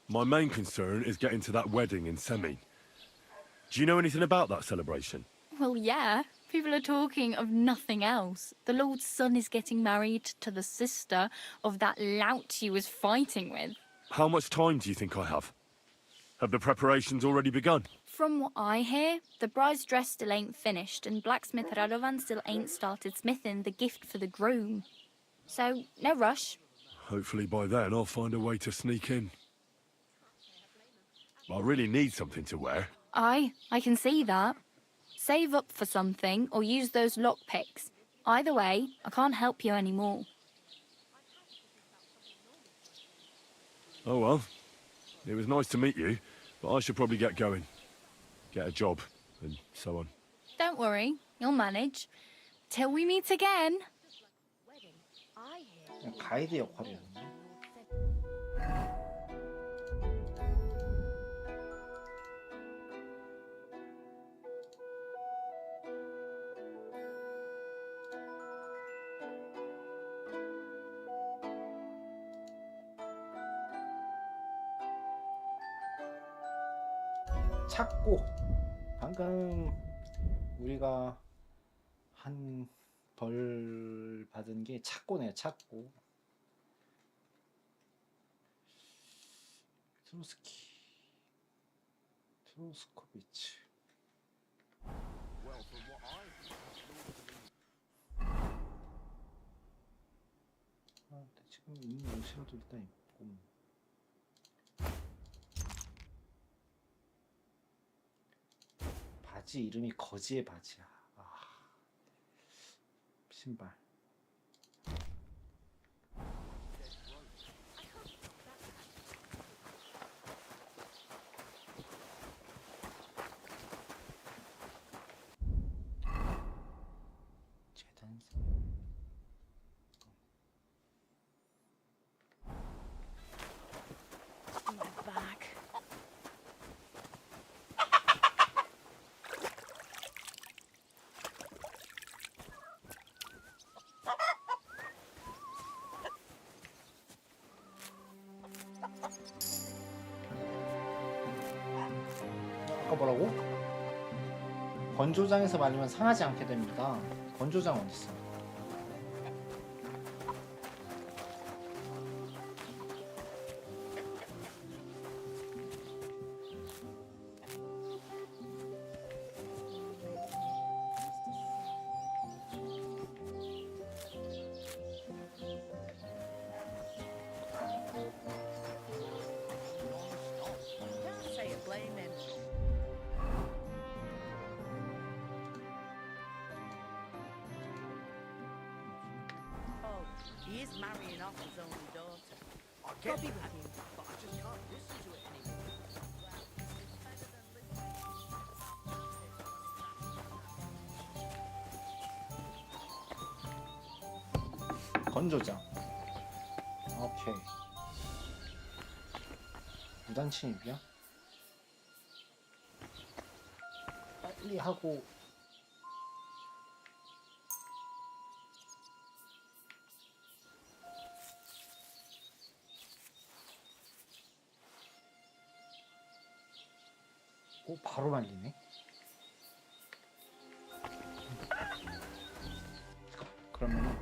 My main concern is getting to that wedding in Semi. Do you know anything about that celebration? Well, yeah. People are talking of nothing else. The Lord's son is getting married to the sister of that lout he was fighting with. How much time do you think I have? Have the preparations already begun? From what I hear, the bride's dress still ain't finished, and blacksmith Radovan still ain't started smithing the gift for the groom. So, no rush. Hopefully by then I'll find a way to sneak in. I really need something to wear. I can see that. Save up for something, or use those lockpicks. Either way, I can't help you anymore. Oh well. It was nice to meet you, but I should probably get going. Get a job, and so on. Don't worry, you'll manage. Till we meet again. 가이드 역할이었네. 찾고 방금 우리가 한 벌 받은 게 찾고네요. 찾고 트로스코비치. 지금 있는 옷이라도 일단 입고. 바지 이름이 거지의 바지야. 신발. 재단사. 아까 뭐라고? 건조장에서 말리면 상하지 않게 됩니다. 건조장 어디 있어? He is marrying off his only daughter. I get that, but I just can't listen to it anymore. 건조장. 오케이. 무단 침입이야? 빨리 하고. 오, 바로 말리네. 그러면은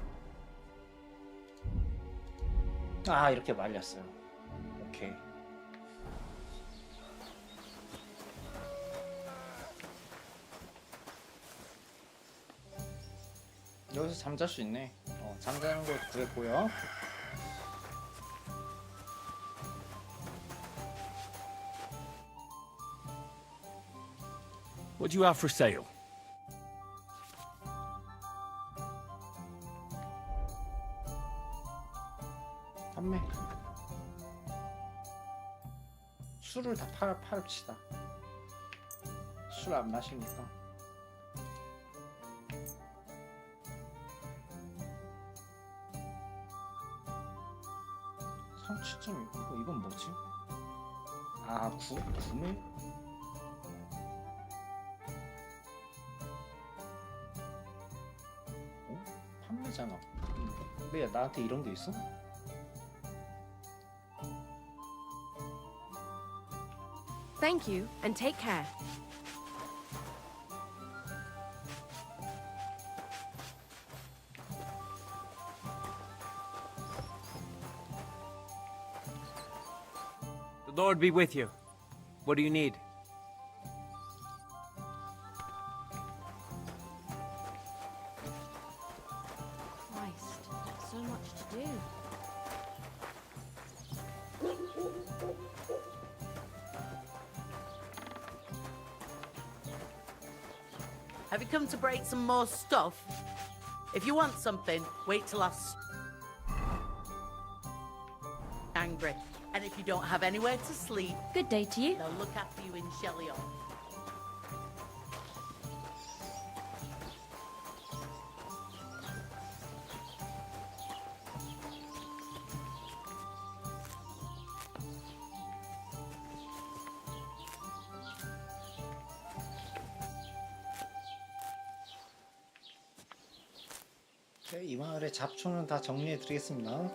이렇게 말렸어요. 오케이. 여기서 잠잘 수 있네. 잠자는 거 구했고요. What do you have for sale? 판매. 술을 다 팔읍시다. 술 안 마시니까. 성취점 이건 뭐지? 아 구매? 판매자나? 왜 나한테 이런 게 있어? Thank you, and take care. The Lord be with you. What do you need? Christ, so much to do. Have you come to break some more stuff? If you want something, wait till angry. And if you don't have anywhere to sleep, good day to you. They'll look after you in Shelley Hall. 네, 이 마을의 잡초는 다 정리해 드리겠습니다.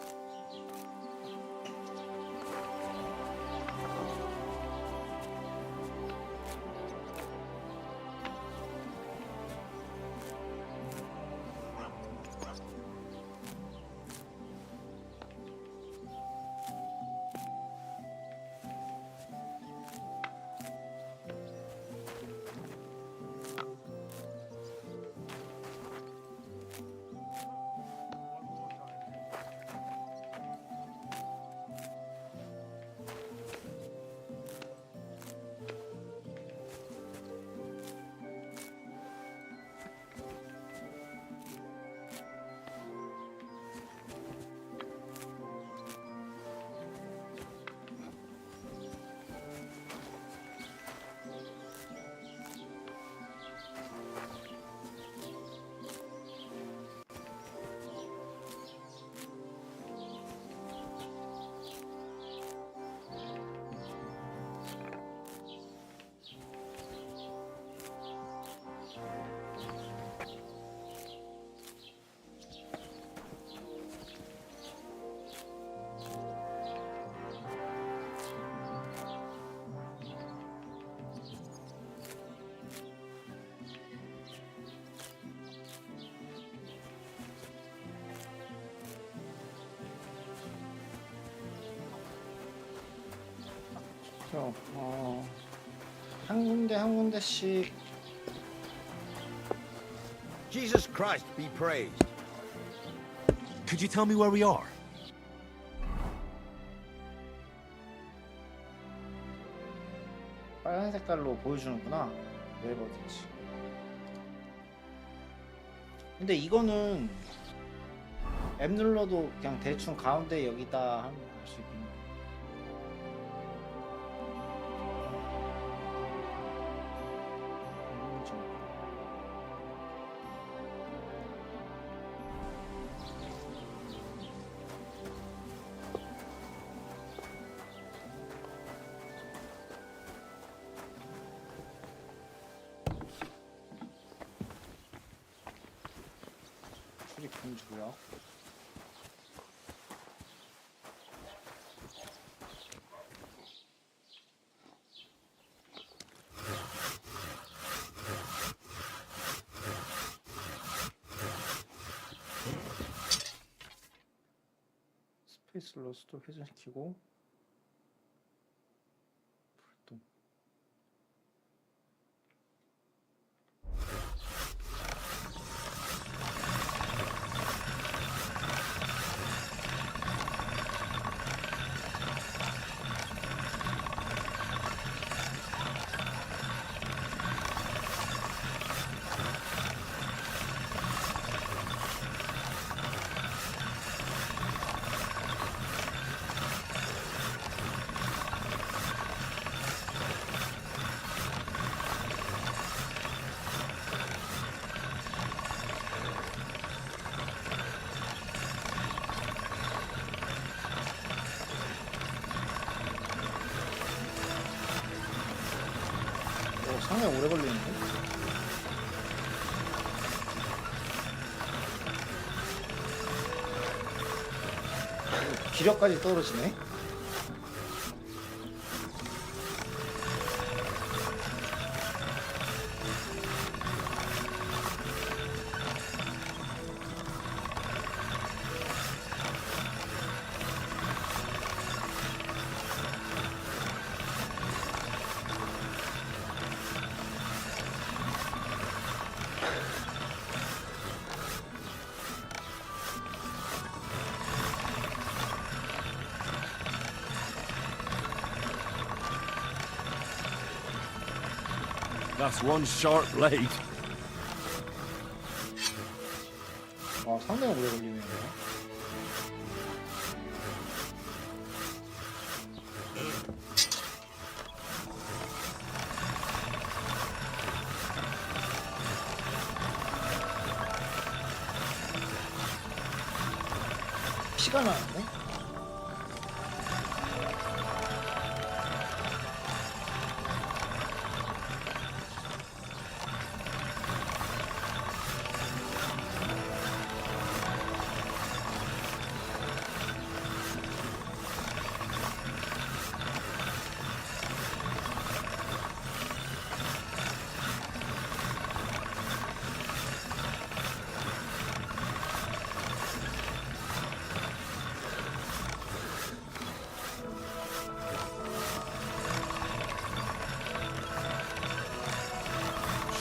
한 군데 한 군데씩. Jesus Christ be praised. Could you tell me where we are? 빨간 색깔로 보여주는구나. 맵 어딘지. 근데 이거는 앱 눌러도 그냥 대충 가운데 여기다 하면 알 수 있긴 해. 출입 금지고요. 스페이스 로스도 회전시키고 불똥. 오래 걸리는데? 기력까지 떨어지네. That's one sharp blade. 아, 상당히 오래 걸리네요. 피가 나는데?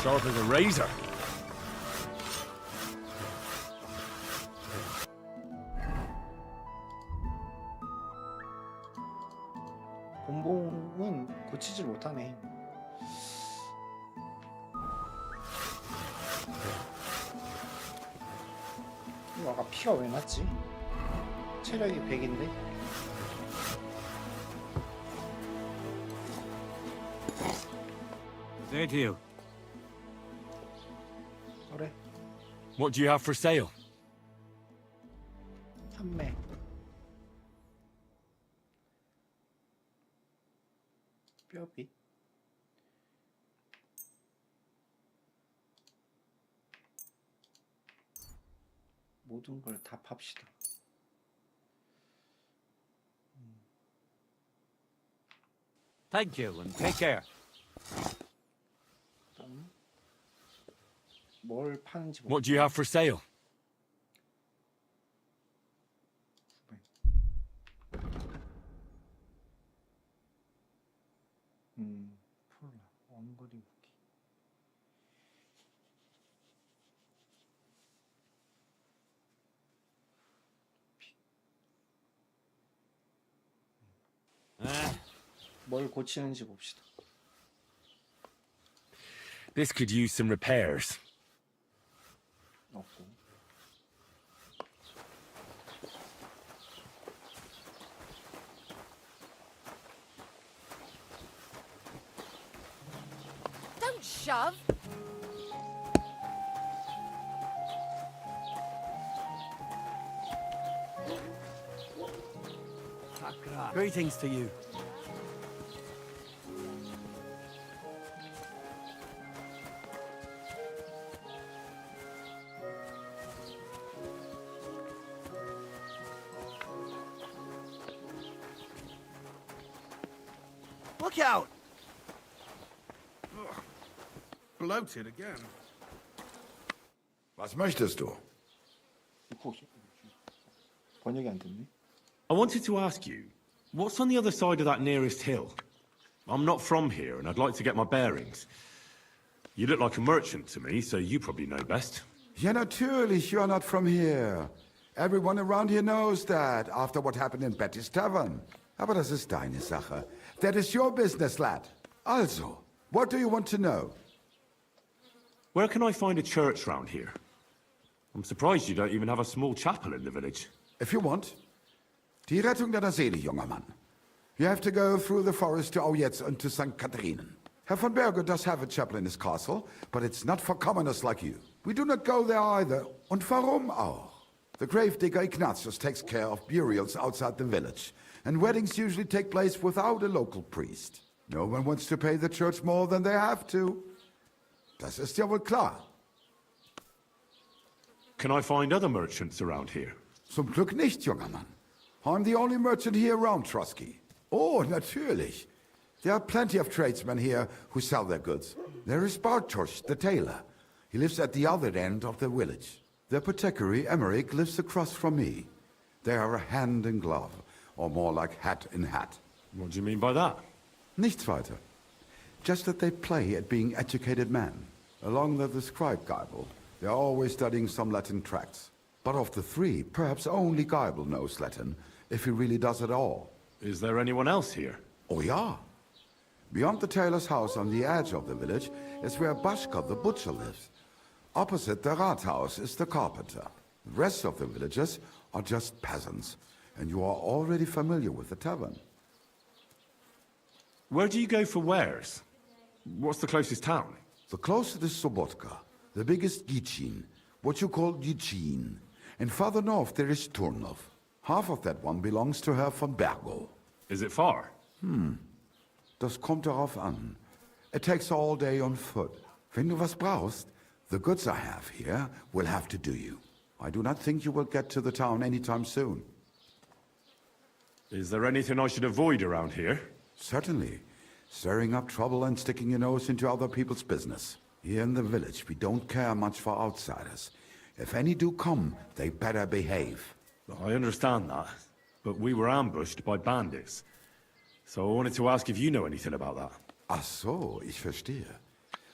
Sharp as a razor. 곰봉은 고치질 못하네. 이거 아까 피가 왜 났지? 체력이 100인데? Thank you. 그래. What do you have for sale? 판매. 뼈비. 모든 걸 다 팝시다. Thank you, and take care. 뭘 파는지 What do you have for sale? 폴라 원거리 무기. 뭘 고치는지 봅시다. This could use some repairs. 없고. Don't shove. Greetings to you. Look out! Bloated again. Was möchtest du? 번역이 안 됐네. I wanted to ask you, what's on the other side of that nearest hill? I'm not from here, and I'd like to get my bearings. You look like a merchant to me, so you probably know best. Ja, natürlich, you are not from here. Everyone around here knows that, after what happened in Betty's Tavern. Aber das ist deine Sache. That is your business, lad. Also, what do you want to know? Where can I find a church round here? I'm surprised you don't even have a small chapel in the village. If you want. Die Rettung deiner Seele, junger Mann. You have to go through the forest to Aujetz and to St. Catharinen. Herr von Berger does have a chapel in his castle, but it's not for commoners like you. We do not go there either. Und warum auch? The gravedigger Ignatius takes care of burials outside the village, and weddings usually take place without a local priest. No one wants to pay the church more than they have to. Das ist ja wohl klar. Can I find other merchants around here? Zum Glück nicht, junger Mann. I'm the only merchant here around, Trusky. Oh, natürlich. There are plenty of tradesmen here who sell their goods. There is Bartosz, the tailor. He lives at the other end of the village. The apothecary, Emmerich, lives across from me. They are hand in glove, or more like hat in hat. What do you mean by that? Nichts weiter. Just that they play at being educated men. Along with the scribe Geibel, they are always studying some Latin tracts. But of the three, perhaps only Geibel knows Latin, if he really does at all. Is there anyone else here? Oh ja. Beyond the tailor's house on the edge of the village is where Bashka the butcher lives. Opposite the Rathaus is the carpenter. The rest of the villagers are just peasants, and you are already familiar with the tavern. Where do you go for wares? What's the closest town? The closest is Sobotka, the biggest Gichin, what you call Gichin. And farther north there is Turnov. Half of that one belongs to Herr von Bergo. Is it far? Das kommt darauf an. It takes all day on foot. Wenn du was brauchst, the goods I have here will have to do you. I do not think you will get to the town anytime soon. Is there anything I should avoid around here? Certainly. Stirring up trouble and sticking your nose into other people's business. Here in the village, we don't care much for outsiders. If any do come, they better behave. I understand that, but we were ambushed by bandits. So I wanted to ask if you know anything about that. Ach so, ich verstehe.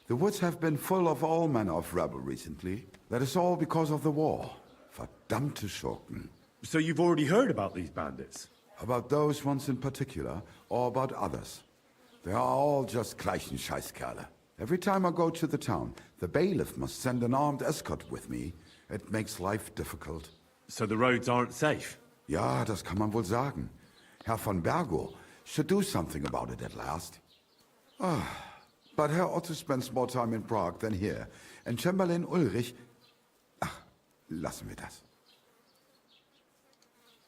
The woods have been full of all manner of rebel recently. That is all because of the war. Verdammte Schurken. So you've already heard about these bandits? About those ones in particular, or about others. They are all just gleichen Scheißkerle. Every time I go to the town, the bailiff must send an armed escort with me. It makes life difficult. So the roads aren't safe? Ja, das kann man wohl sagen. Herr von Bergo should do something about it at last. But Herr Otto spends more time in Prague than here. And Chamberlain Ulrich... Ach, lassen wir das.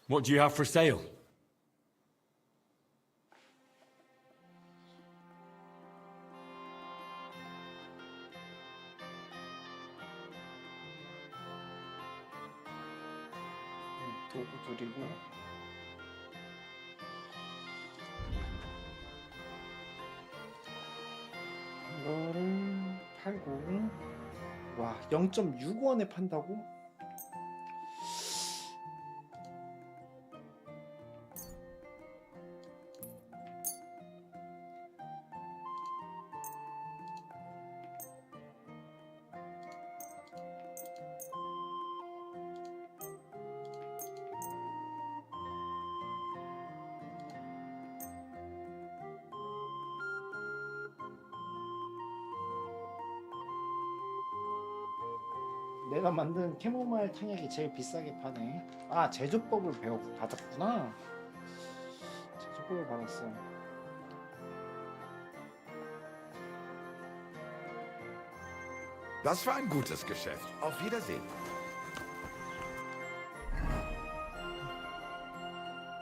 What do you have for sale? 도구 드리고 이거를 팔고 와 0.6원에 판다고? 내가 만든 캐모마일 탕약이 제일 비싸게 파네. 아 제조법을 받았구나. 제조법을 받았어. Das war ein gutes Geschäft. Auf Wiedersehen.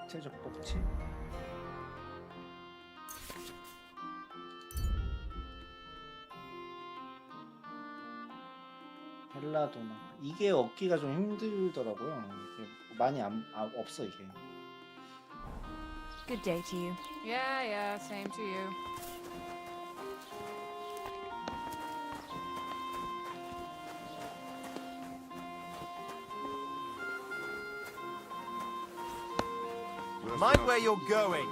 제조법치. 벨라도나 이게 얻기가 좀 힘들더라고요. 이게 많이 없어 이게. Good day to you. Yeah, same to you. Mind where you're going.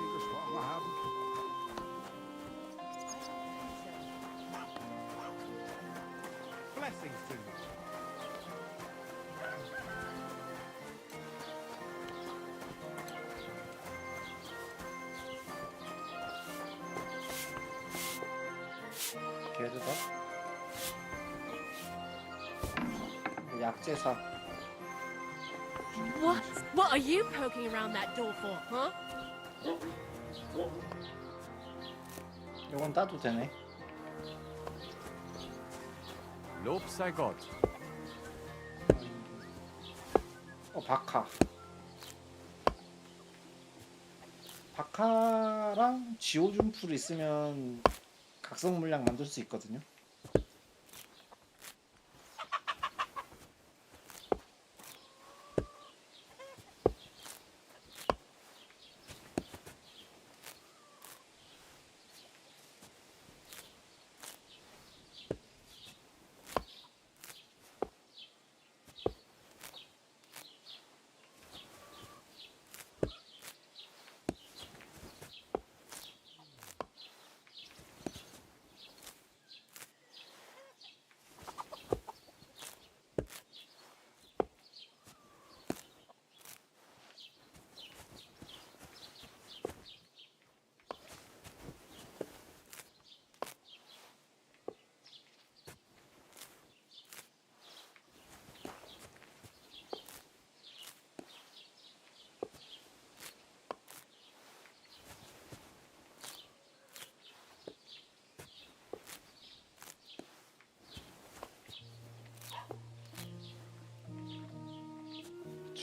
Blessings to you. 게르다. 약재사. What are you poking around that door for, huh? 이건 따도 되네. Lob sei Gott. 박하. 박하랑 지오준풀 있으면 각성 물량 만들 수 있거든요.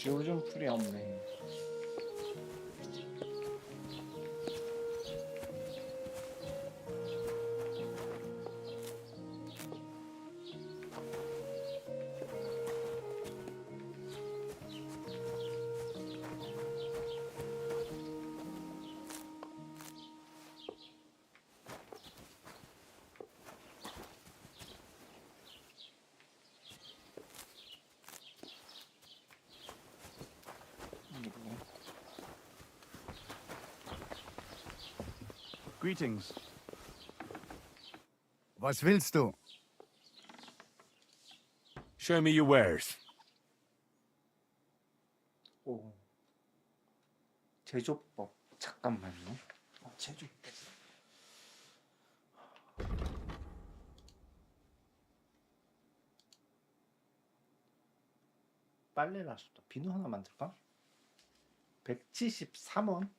요즘 풀이 없네. Greetings. Was willst du? Show me your wares. 오. 제조법. 잠깐만요. 제조법. 빨래라수도 비누 하나 만들까? 173원?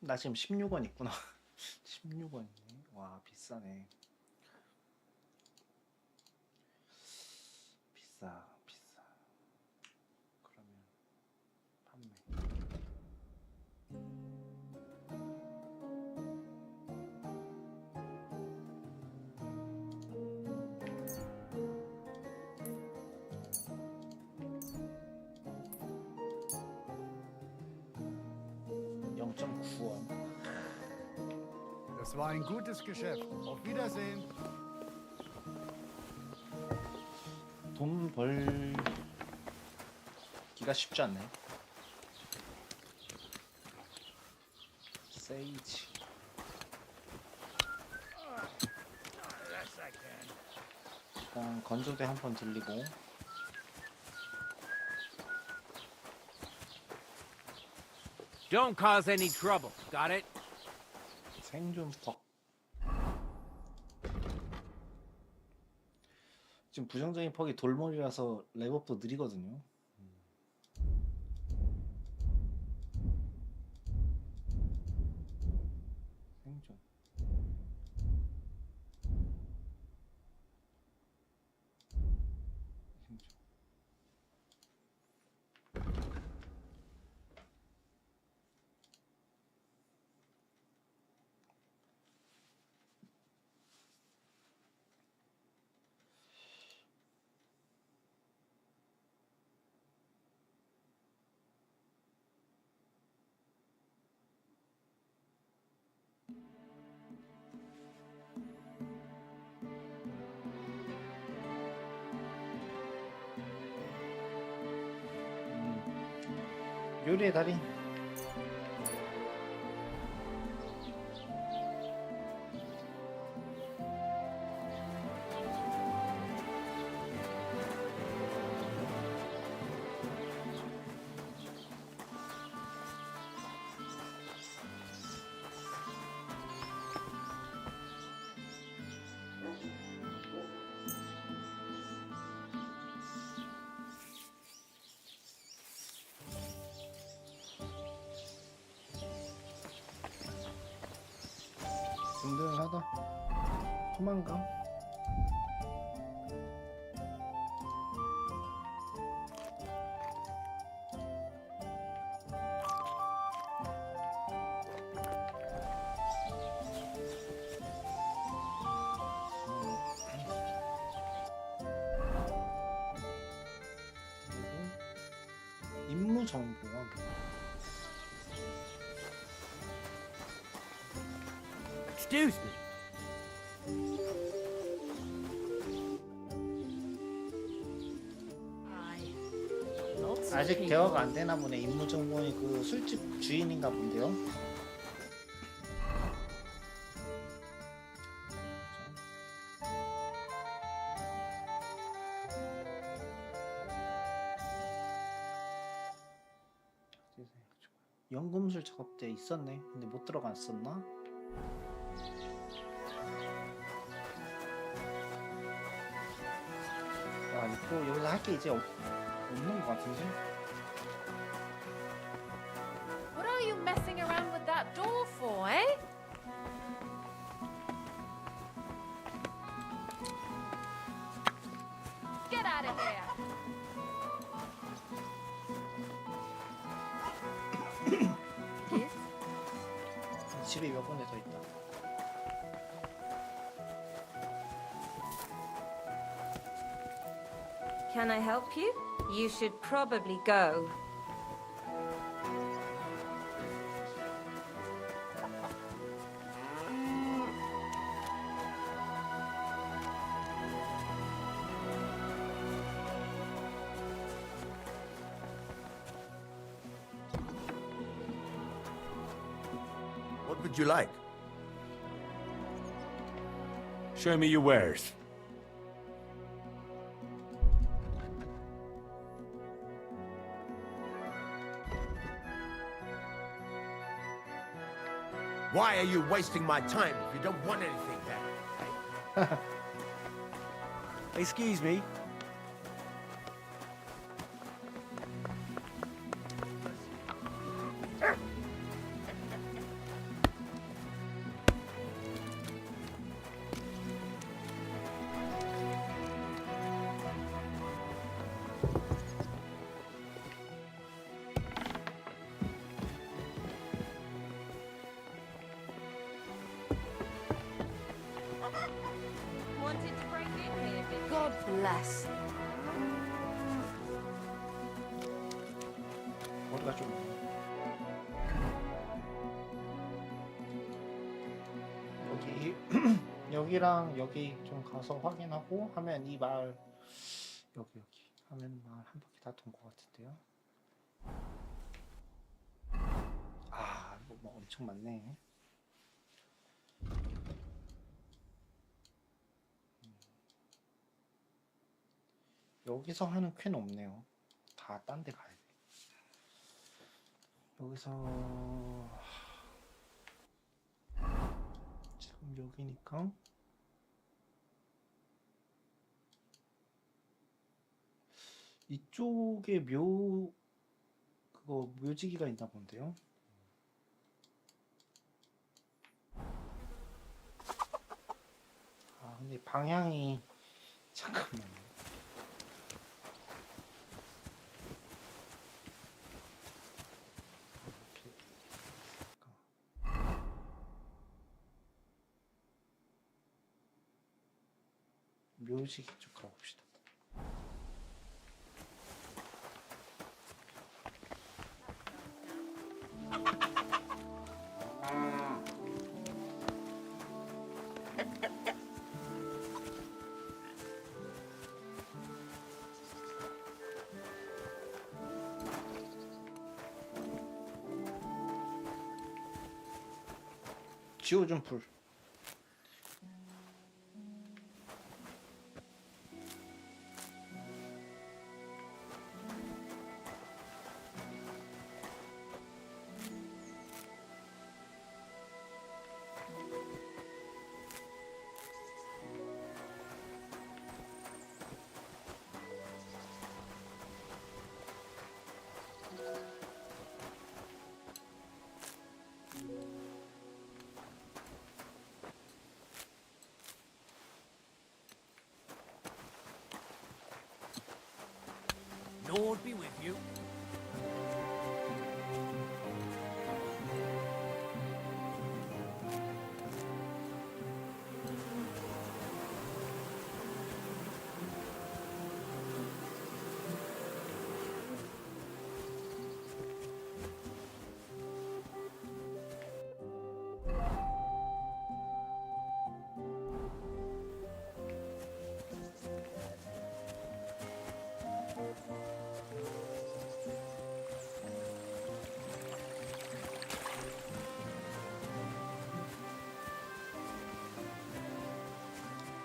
나 지금 16원 있구나. 16원이네. 와, 비싸네. 비싸. 그러면 판매. Das war ein gutes Geschäft. Auf Wiedersehen. 돈 벌기가 쉽지 않네. 세이지. 일단 건조대 한 번 들리고. Don't cause any trouble. Got it? 생존퍽. 지금 부정적인 퍽이 돌머리라서 랩업도 느리거든요. 생존. 요리의 달인. 든든하다. 포만감. 임무 정보원. Excuse me. 아직 대화가 안 되나 보네. 임무 정보원이 그 술집 주인인가 본데요. 연금술 작업대 있었네. 근데 못 들어갔었나? 와, 이거 여기서 할 게 이제 없는 것 같은데? What are you messing around with that door for, eh? 집에 몇 군데 더 있다. Can I help you? You should probably go. What would you like? Show me your wares. Why are you wasting my time if you don't want anything then? Excuse me. Wanted to break in here, did you? God bless. 머리가 좀 여기 여기랑 여기 좀 가서 확인하고 하면 이 마을 여기 하면 마을 한 바퀴 다 돈 것 같은데요. 아 이거 뭐 엄청 많네. 여기서 하는 쾌는 없네요. 다 딴 데 가야 돼. 여기서 지금 여기니까 이쪽에 그거 묘지기가 있나 본데요. 아 근데 방향이 잠깐만요. 묘지기 쪽 가봅시다. 지워준 불. Lord be with you.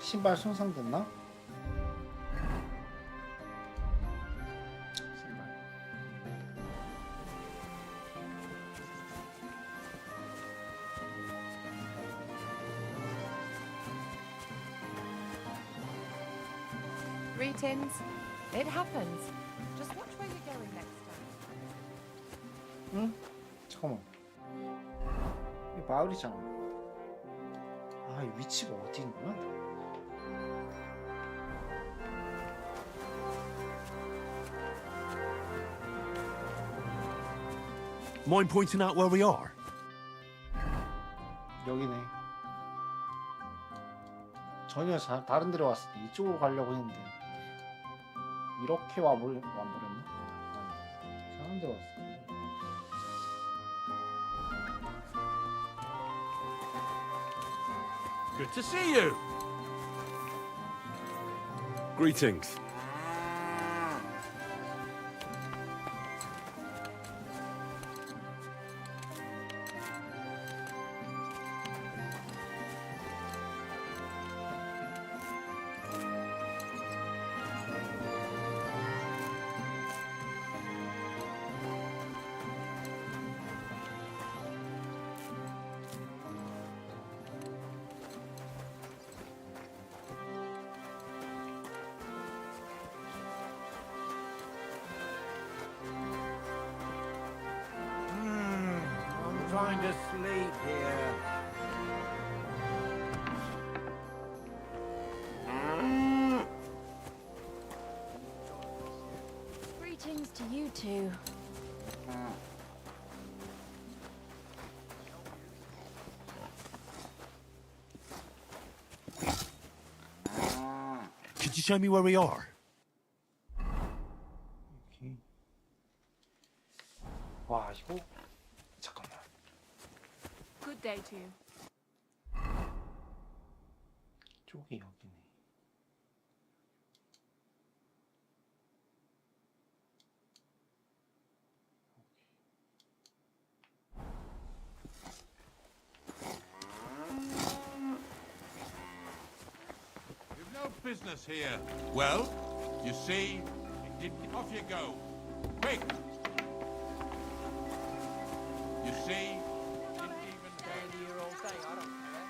신발 손상됐나? 신발. Greetings. It happens. Just watch where you're going next time. 응? 잠깐만. 이 마을이잖아. 아, 이 위치가 어디인구나? Mind pointing out where we are? 여기네. 전혀 다른 데로 왔을 때 이쪽으로 가려고 했는데 이렇게 와버렸나? 아니, 이상한 데 왔어. Good to see you. Greetings. I'm trying to sleep here. Greetings to you two. Could you show me where we are? 와 이거 잠깐만. Good day to you. 쪽이 여기네. You've no business here. Well, you see, off you go. Quick! You see, didn't even Stand here all day, I don't care.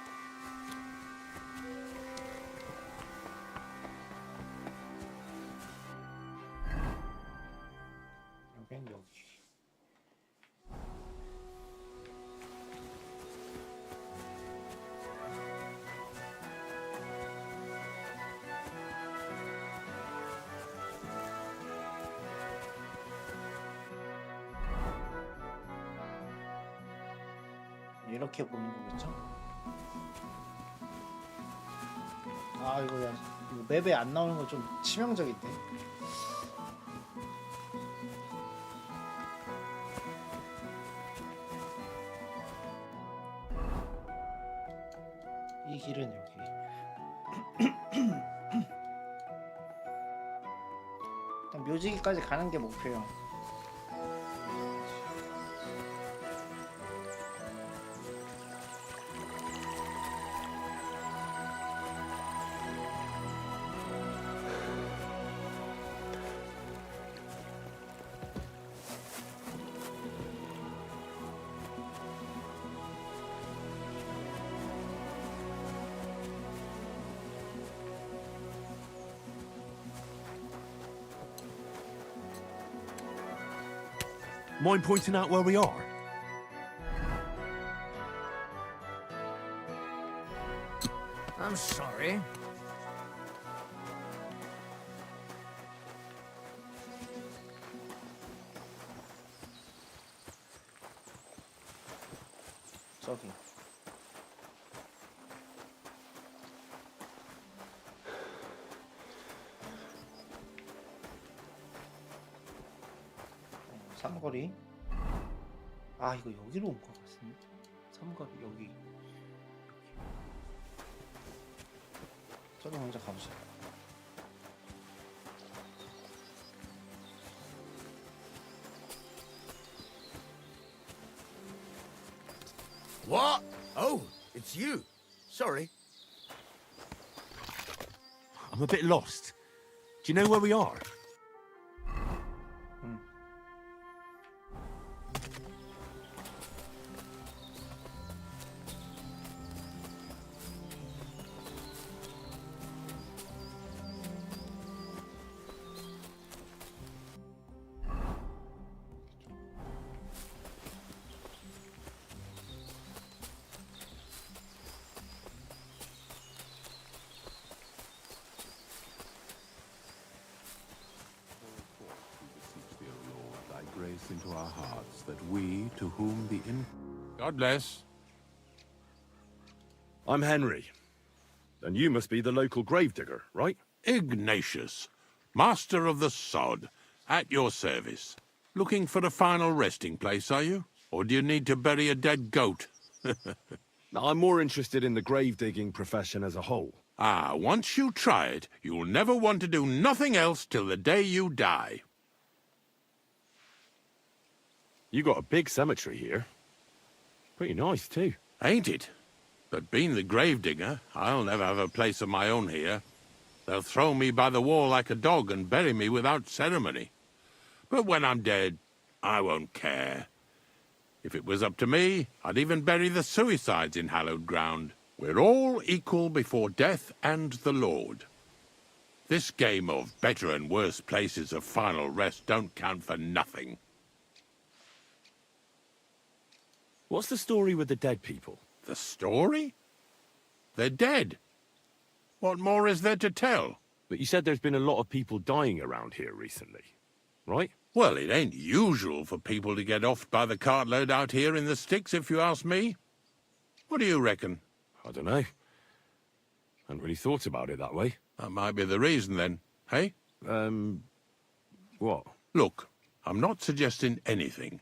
여긴 여기. 이렇게 보는 거겠죠? 아 이거 야 이거 맵에 안 나오는 거 좀 치명적인데. 이 길은 여기. 일단 묘지기까지 가는 게 목표예요. Mind pointing out where we are? I'm sorry. 저기. 삼거리. 아 이거 여기로 온 것 같은데. 삼거리 여기. 저도 먼저 가보자. What? Oh, it's you. Sorry. I'm a bit lost. Do you know where we are? Grace into our hearts, that we, to whom the God bless. I'm Henry. And you must be the local gravedigger, right? Ignatius, master of the sod, at your service. Looking for a final resting place, are you? Or do you need to bury a dead goat? I'm more interested in the grave-digging profession as a whole. Ah, once you try it, you'll never want to do nothing else till the day you die. You got a big cemetery here. Pretty nice, too. Ain't it? But being the gravedigger, I'll never have a place of my own here. They'll throw me by the wall like a dog and bury me without ceremony. But when I'm dead, I won't care. If it was up to me, I'd even bury the suicides in hallowed ground. We're all equal before death and the Lord. This game of better and worse places of final rest don't count for nothing. What's the story with the dead people? The story? They're dead. What more is there to tell? But you said there's been a lot of people dying around here recently, right? Well, it ain't usual for people to get offed by the cartload out here in the sticks, if you ask me. What do you reckon? I don't know. Hadn't really thought about it that way. That might be the reason, then, hey? What? Look, I'm not suggesting anything.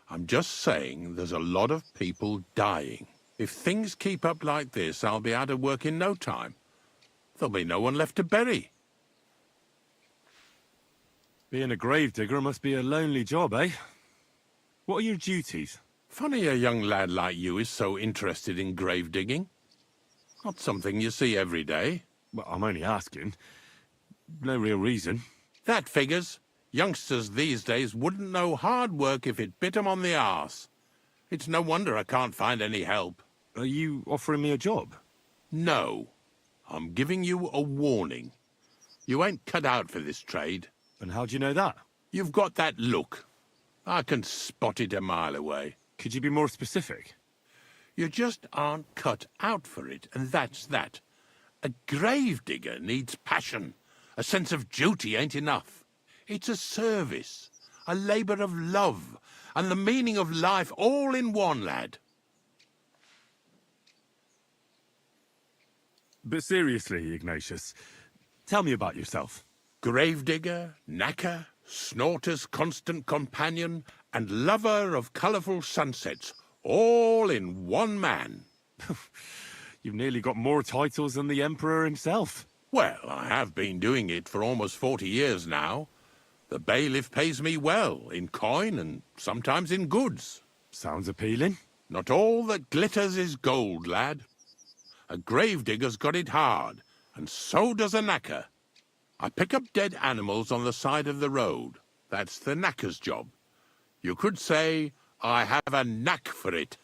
I'm just saying there's a lot of people dying. If things keep up like this, I'll be out of work in no time. There'll be no one left to bury. Being a gravedigger must be a lonely job, eh? What are your duties? Funny a young lad like you is so interested in grave digging. Not something you see every day. Well, I'm only asking. No real reason. That figures. Youngsters these days wouldn't know hard work if it bit 'em on the arse. It's no wonder I can't find any help. Are you offering me a job? No. I'm giving you a warning. You ain't cut out for this trade. And how do you know that? You've got that look. I can spot it a mile away. Could you be more specific? You just aren't cut out for it, and that's that. A gravedigger needs passion. A sense of duty ain't enough. It's a service, a labour of love, and the meaning of life all in one, lad. But seriously, Ignatius, tell me about yourself. Gravedigger, knacker, snorter's constant companion, and lover of colourful sunsets, all in one man. You've nearly got more titles than the Emperor himself. Well, I have been doing it for almost 40 years now. The bailiff pays me well, in coin and sometimes in goods. Sounds appealing. Not all that glitters is gold, lad. A gravedigger's got it hard, and so does a knacker. I pick up dead animals on the side of the road. That's the knacker's job. You could say, I have a knack for it.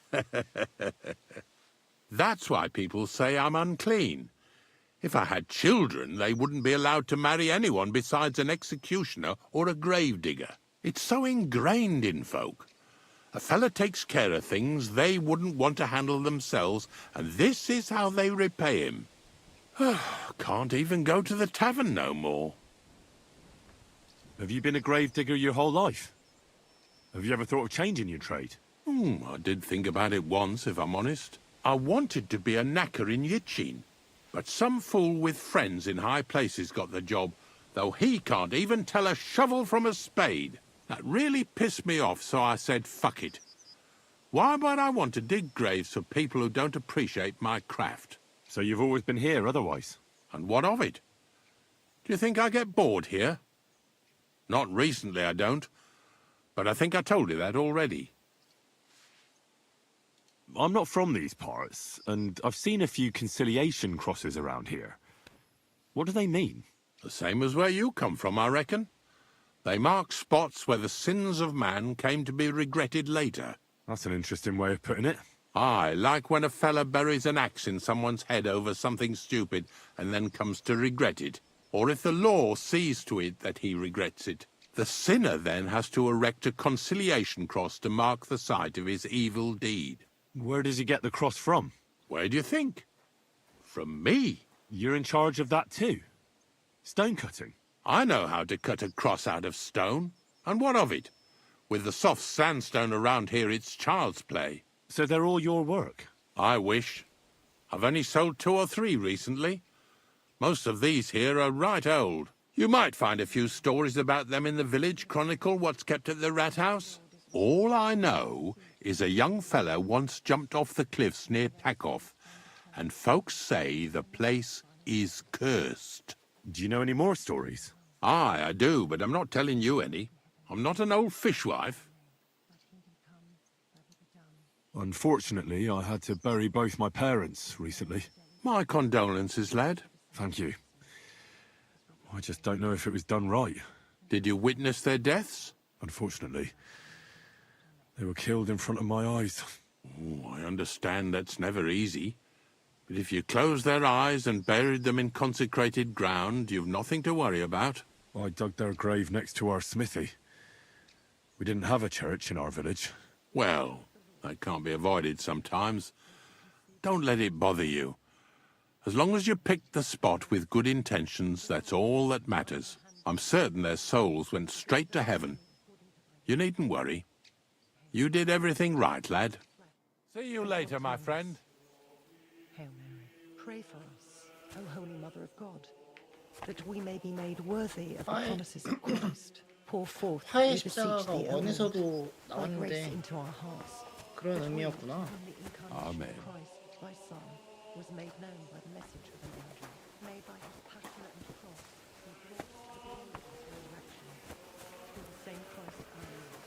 That's why people say I'm unclean. If I had children, they wouldn't be allowed to marry anyone besides an executioner or a gravedigger. It's so ingrained in folk. A fella takes care of things they wouldn't want to handle themselves, and this is how they repay him. Can't even go to the tavern no more. Have you been a gravedigger your whole life? Have you ever thought of changing your trade? I did think about it once, if I'm honest. I wanted to be a knacker in Yitchin, but some fool with friends in high places got the job, though he can't even tell a shovel from a spade. That really pissed me off, so I said, fuck it. Why would I want to dig graves for people who don't appreciate my craft? So you've always been here otherwise? And what of it? Do you think I get bored here? Not recently, I don't. But I think I told you that already. I'm not from these parts, and I've seen a few conciliation crosses around here. What do they mean? The same as where you come from, I reckon. They mark spots where the sins of man came to be regretted later. That's an interesting way of putting it. Aye, like when a fella buries an axe in someone's head over something stupid and then comes to regret it. Or if the law sees to it that he regrets it. The sinner then has to erect a conciliation cross to mark the site of his evil deed. Where does he get the cross from? Where do you think? From me. You're in charge of that too? Stone cutting? I know how to cut a cross out of stone. And what of it? With the soft sandstone around here, it's child's play. So they're all your work? I wish. I've only sold 2 or 3 recently. Most of these here are right old. You might find a few stories about them in the village chronicle what's kept at the rat house. All I know is a young fella once jumped off the cliffs near Takoff, and folks say the place is cursed. Do you know any more stories? Aye, I do, but I'm not telling you any. I'm not an old fishwife. Unfortunately, I had to bury both my parents recently. My condolences, lad. Thank you. I just don't know if it was done right. Did you witness their deaths? Unfortunately. They were killed in front of my eyes. Oh, I understand that's never easy. But if you closed their eyes and buried them in consecrated ground, you've nothing to worry about. I dug their grave next to our smithy. We didn't have a church in our village. Well, that can't be avoided sometimes. Don't let it bother you. As long as you picked the spot with good intentions, that's all that matters. I'm certain their souls went straight to heaven. You needn't worry. You did everything right, lad. See you later, my friend. Hail Mary, pray for us, O Holy Mother of God, that we may be made worthy of the promises of Christ. Pour forth, we 화해 beseech 십자가가 thee, O Lord, 원에서도 thy grace 나왔는데 into our hearts. 그런 의미였구나. 아멘. Christ, thy Son, was made known by the message of an angel. May by his passion and cross be brought to the glory of his resurrection. Through the same Christ our Lord.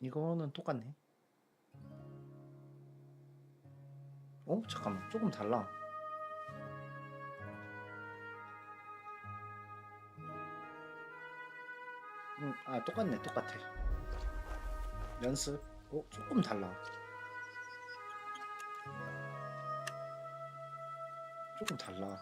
이거는 똑같네. 어? 잠깐만, 조금 달라. 아, 똑같네, 똑같아. 연습. 어? 조금 달라. 조금 달라.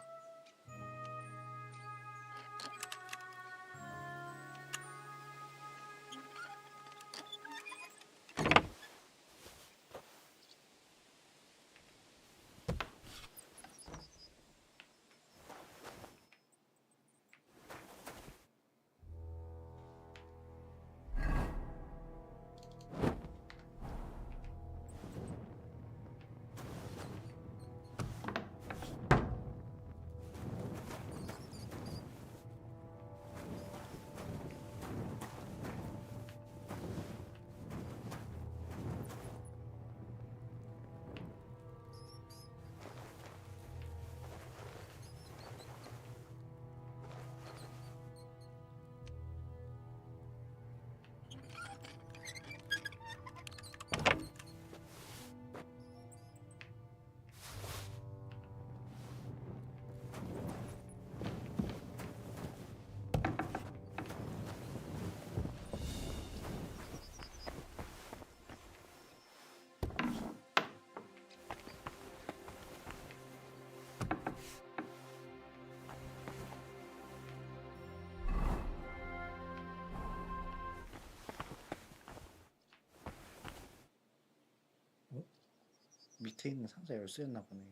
밑에 있는 상자 열쇠였나 보네.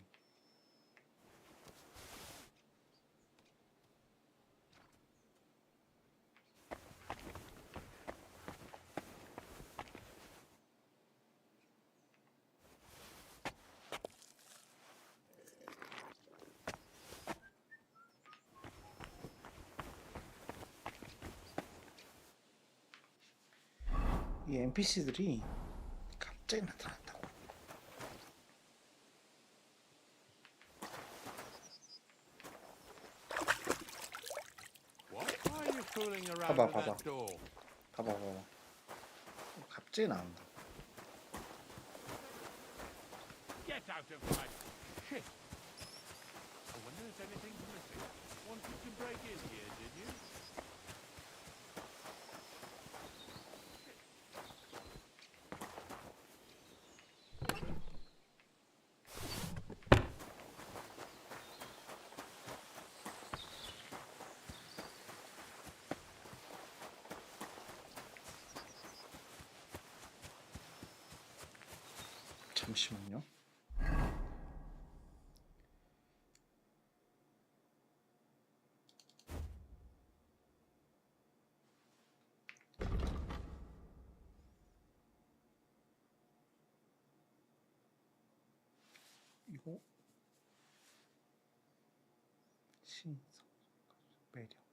이 NPC들이 갑자기 나타난다고. 봐봐, 봐봐. 봐봐, 봐봐. 갑자기 나온다. Get out of my shit. I wonder if anything's missing. Wanted to break in here, did you? 잠시만요. 이거 신성 매력.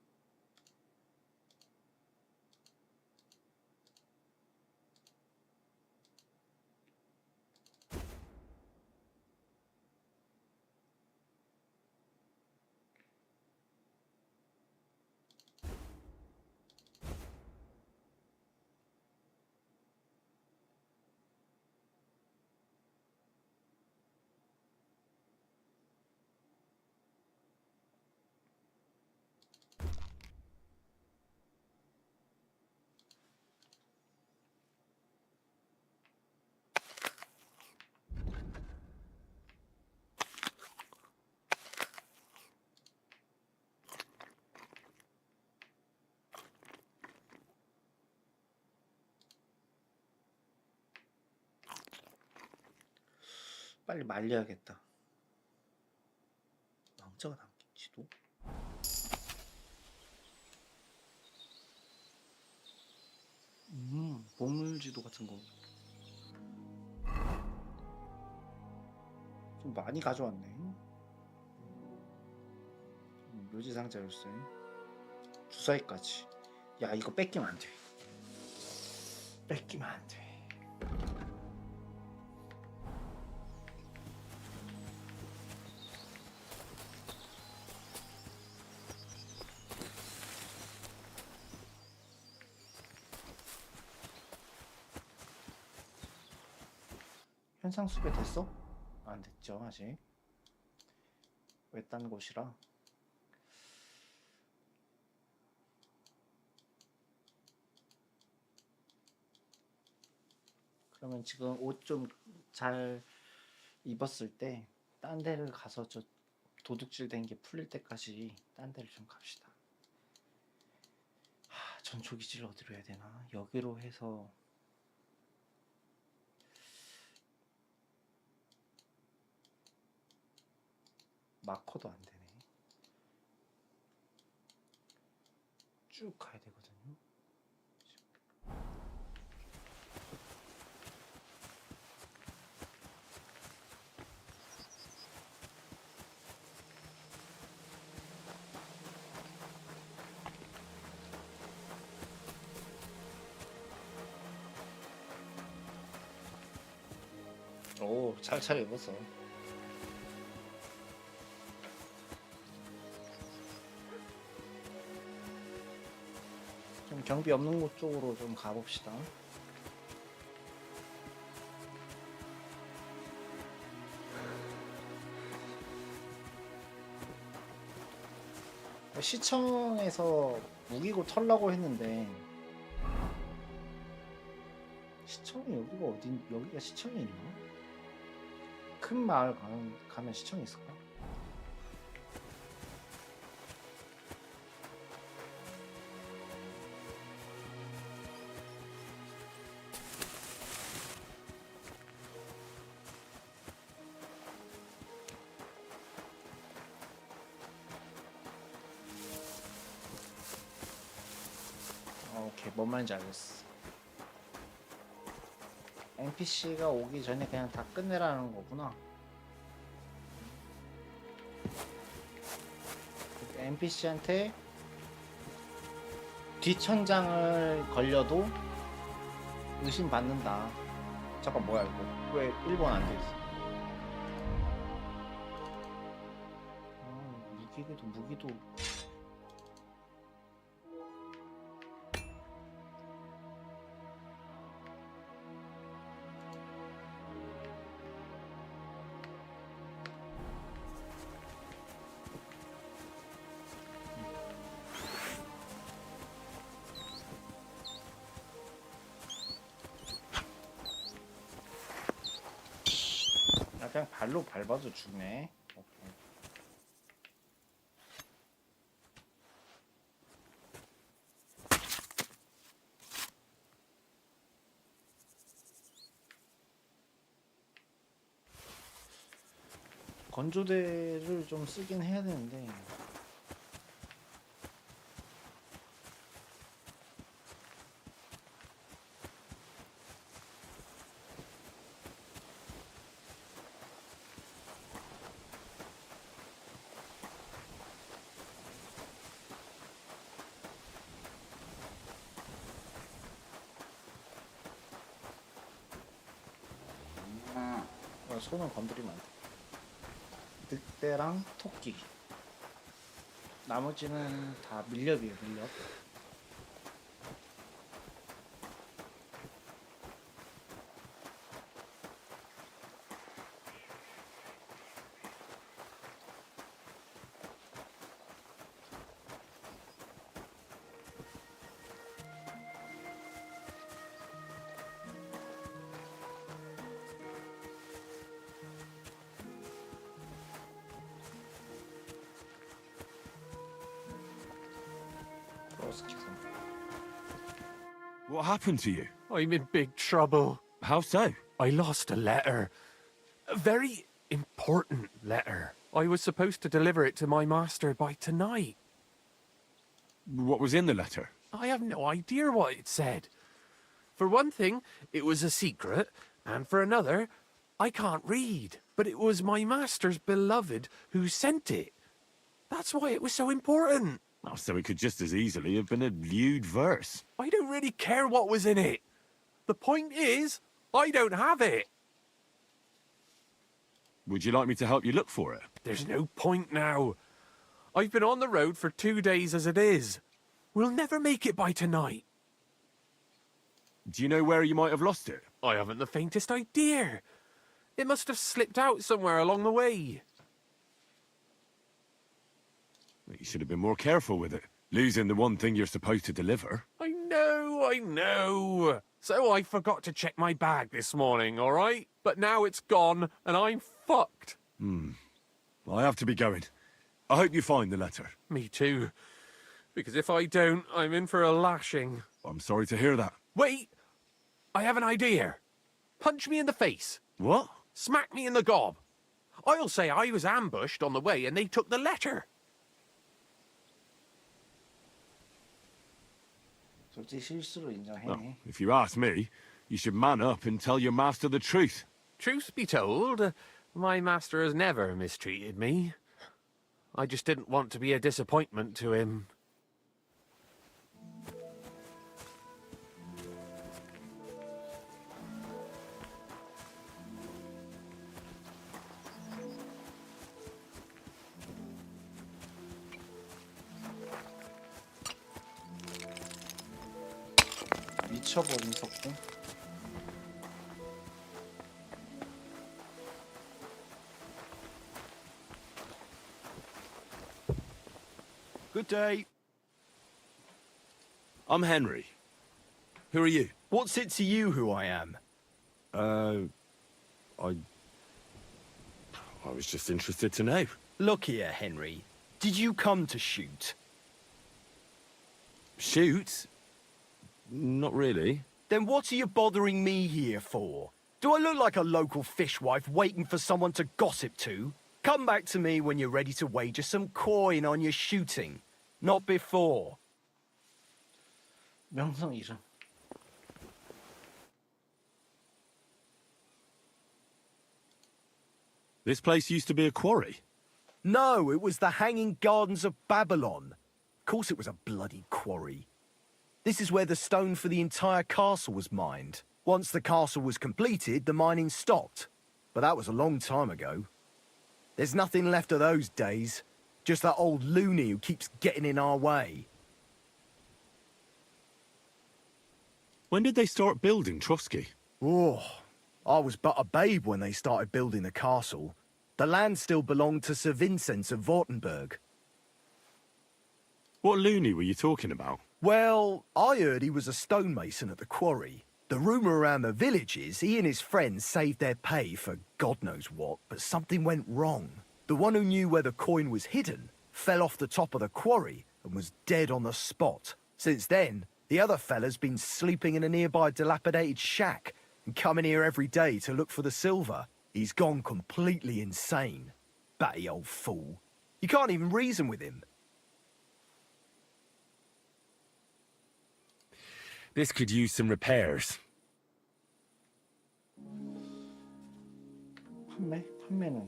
빨리 말려야겠다. 왕자가 남긴지도. 보물지도 같은 거. 좀 많이 가져왔네. 묘지 상자 열쇠. 주사위까지. 야, 이거 뺏기면 안 돼. 뺏기면 안 돼. 현상 수배 됐어? 안 됐죠, 아직. 외딴 곳이라. 그러면 지금 옷 좀 잘 입었을 때 딴 데를 가서 저 도둑질 된 게 풀릴 때까지 딴 데를 좀 갑시다. 전초기지를 어디로 해야 되나? 여기로 해서 마커도 안 되네. 쭉 가야 되거든요. 오, 잘 입었어. 좀 경비 없는 곳 쪽으로 좀 가봅시다. 시청에서 무기고 털라고 했는데 시청이 여기가 어디? 여기가 시청이 있나? 큰 마을 가면 시청이 있을까? 오케이, 뭔 말인지 알겠어. NPC가 오기 전에 그냥 다 끝내라는 거구나. NPC한테 뒷천장을 걸려도 의심받는다. 잠깐, 뭐야 이거? 왜 1번 안 돼 있어? 무기도 그냥 발로 밟아도 죽네. 오케이. 건조대를 좀 쓰긴 해야 되는데. 손은 건드리면 안 돼. 늑대랑 토끼. 나머지는 다 밀렵이에요, 밀렵. What happened to you? I'm in big trouble. How so? I lost a letter. A very important letter. I was supposed to deliver it to my master by tonight. What was in the letter? I have no idea what it said. For one thing, it was a secret, and for another, I can't read. But it was my master's beloved who sent it. That's why it was so important. Oh, so it could just as easily have been a lewd verse. I don't really care what was in it. The point is, I don't have it. Would you like me to help you look for it? There's no point now. I've been on the road for 2 days as it is. We'll never make it by tonight. Do you know where you might have lost it? I haven't the faintest idea. It must have slipped out somewhere along the way. You should have been more careful with it. Losing the one thing you're supposed to deliver. I know. So I forgot to check my bag this morning, all right? But now it's gone, and I'm fucked. I have to be going. I hope you find the letter. Me too. Because if I don't, I'm in for a lashing. I'm sorry to hear that. Wait! I have an idea. Punch me in the face. What? Smack me in the gob. I'll say I was ambushed on the way and they took the letter. 솔직히 실수로 인정해. Well, if you ask me, you should man up and tell your master the truth. Truth be told, my master has never mistreated me. I just didn't want to be a disappointment to him. 미쳐버린 석궁. Good day. I'm Henry. Who are you? What's it to you who I am? I was just interested to know. Look here, Henry. Did you come to shoot? Shoot? Not really. Then what are you bothering me here for? Do I look like a local fishwife waiting for someone to gossip to? Come back to me when you're ready to wager some coin on your shooting. Not before. 명성 이름. This place used to be a quarry. No, it was the Hanging Gardens of Babylon. Of course it was a bloody quarry. This is where the stone for the entire castle was mined. Once the castle was completed, the mining stopped. But that was a long time ago. There's nothing left of those days. Just that old loony who keeps getting in our way. When did they start building Trotsky? Oh, I was but a babe when they started building the castle. The land still belonged to Sir Vincent of Wartenberg. What loony were you talking about? Well, I heard he was a stonemason at the quarry. The rumour around the village is he and his friends saved their pay for God knows what, but something went wrong. The one who knew where the coin was hidden fell off the top of the quarry and was dead on the spot. Since then, the other fella's been sleeping in a nearby dilapidated shack and coming here every day to look for the silver. He's gone completely insane. batty old fool. You can't even reason with him. This could use some repairs. 판매는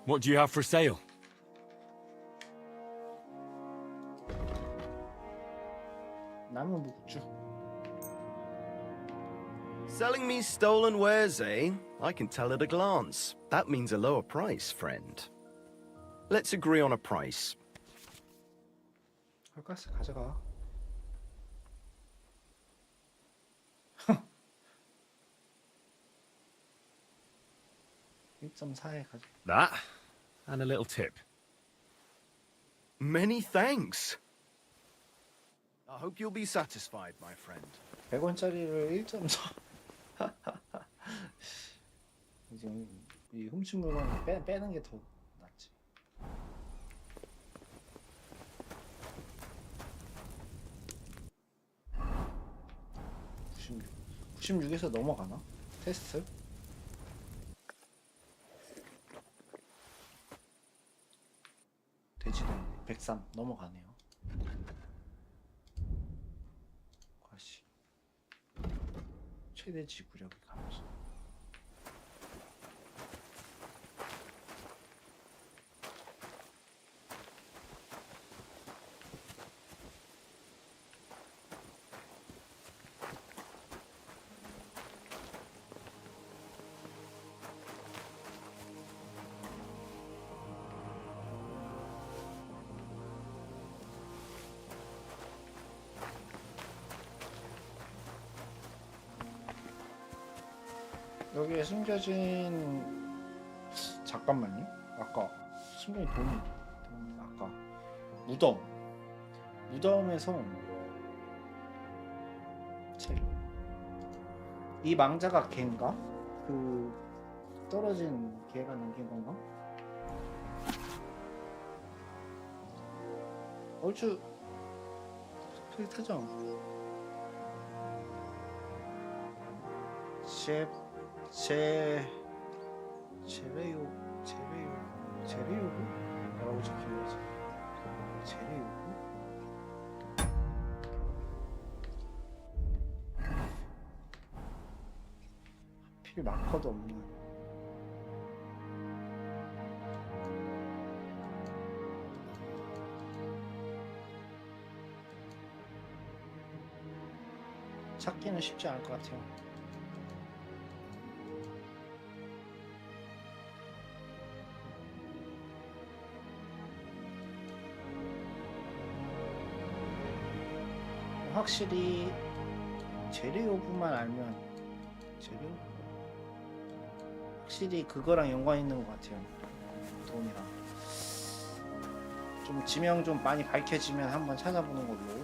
What do you have for sale? 나무 묵주. Selling me stolen wares, eh? I can tell at a glance. That means a lower price, friend. Let's agree on a price. 가까스 가져가. 1.4에 가져. That, and a little tip. Many thanks. I hope you'll be satisfied, my friend. 100원짜리를 1.4. 지금 이 훔친 물건 빼는 게 더 낫지. (96) 96에서 넘어가나? 테스트? 되지도 않네. 103 넘어가네요. 과시 최대 지구력이 감소. 여기에 숨겨진 잠깐만요. 아까 숨겨진 돈이 아까 무덤에서 책. 이 망자가 걔인가? 그 떨어진 걔가 남긴 건가? 얼추 비슷하죠? 제레요구? 뭐라고 적혀있지? 제레요구? 하필 마커도 없는. 찾기는 쉽지 않을 것 같아요. 확실히 재료부만 알면 확실히 그거랑 연관 있는 것 같아요. 돈이랑 좀 지명 좀 많이 밝혀지면 한번 찾아보는 걸로.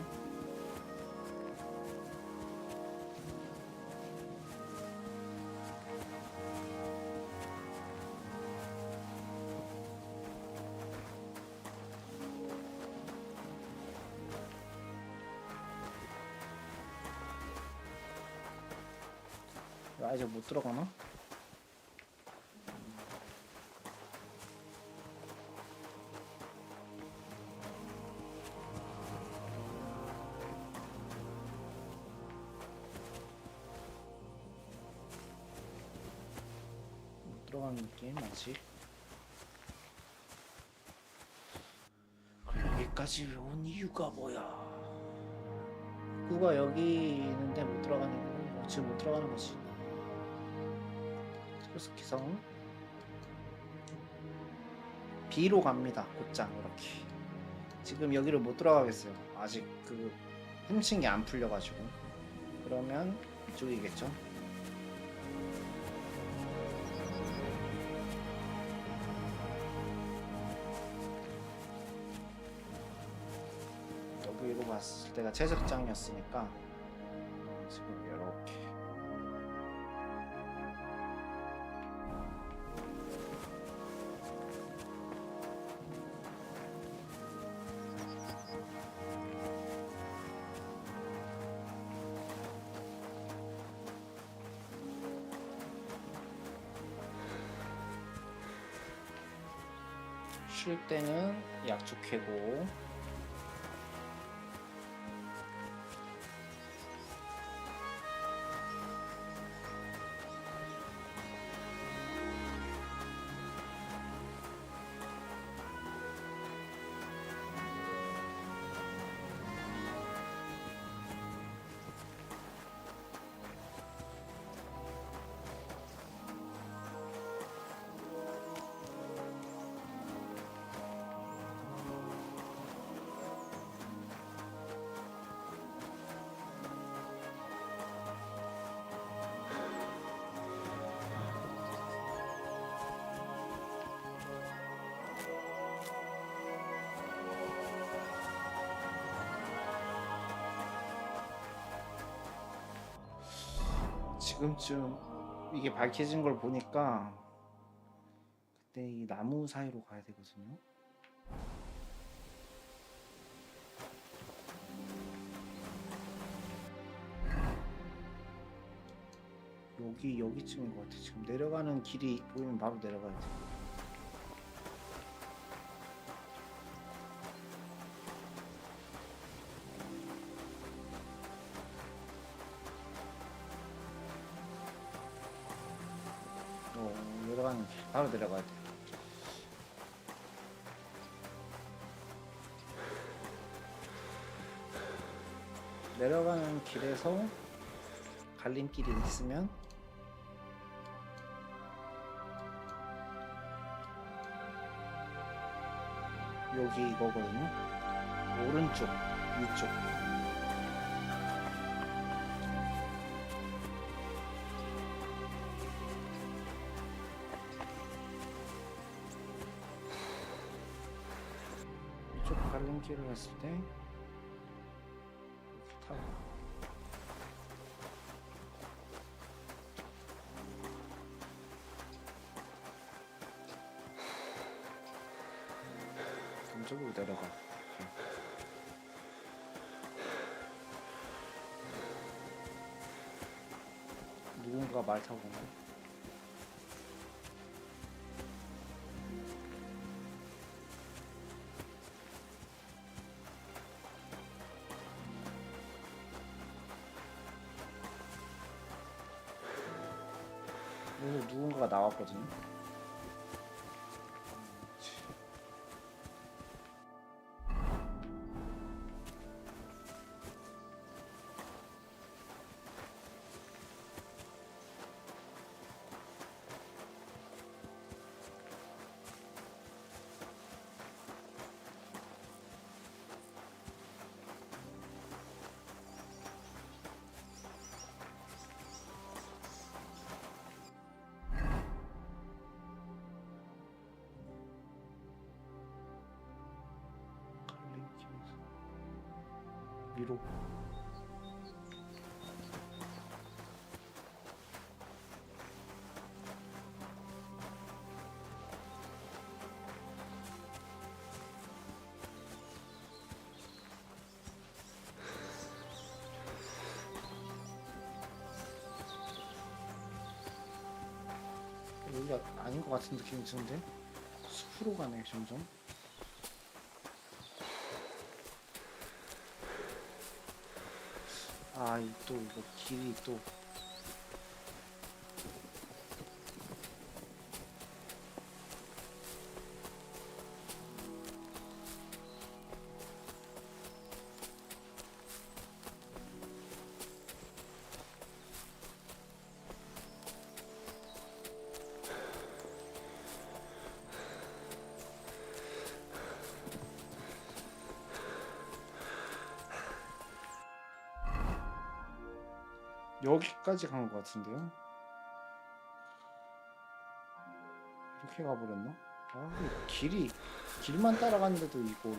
아직 못 들어가나? 못 들어가는 느낌 아직. 여기까지 온 이유가 뭐야? 입구가 여기 있는데 못 들어가는 이유는 뭐 지금 못 들어가는 거지. 기성 B로 갑니다. 곧장 이렇게. 지금 여기를 못 들어가겠어요. 아직 그 훔친 게 안 풀려가지고. 그러면 이쪽이겠죠. 여기로 봤을 때가 채석장이었으니까 지금 이렇게. 쉴 때는 약초 캐고. 지금쯤 이게 밝혀진 걸 보니까 그때 이 나무 사이로 가야 되거든요. 여기쯤인 것 같아. 지금 내려가는 길이 보이면 바로 내려가야 돼. 내려가는 길 바로 내려가야 돼. 내려가는 길에서 갈림길이 있으면 여기 이거거든요. 오른쪽 위쪽. 이쪽 갈림길을 갔을 때 이렇게 타고 이쪽으로 내려가. 누군가 말 타고 오네. 여기서 누군가가 나왔거든요. 위로. 여기가 아닌 것 같은 느낌이 드는데 숲으로 가네 점점. 아, 또 이거 길이 또 여기까지 간 것 같은데요? 이렇게 가버렸나? 아, 길만 따라갔는데도 이걸.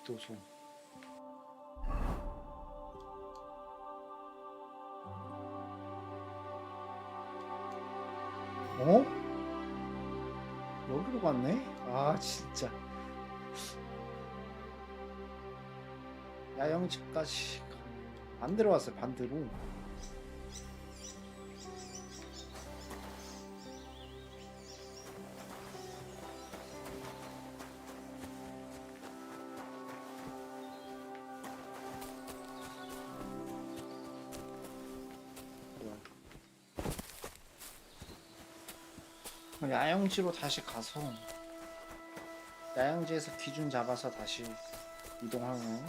기도소. 어? 여기로 갔네? 아 진짜. 야영집까지 반대로 왔어요. 반대로. 야영지로 다시 가서 야영지에서 기준 잡아서 다시 이동하면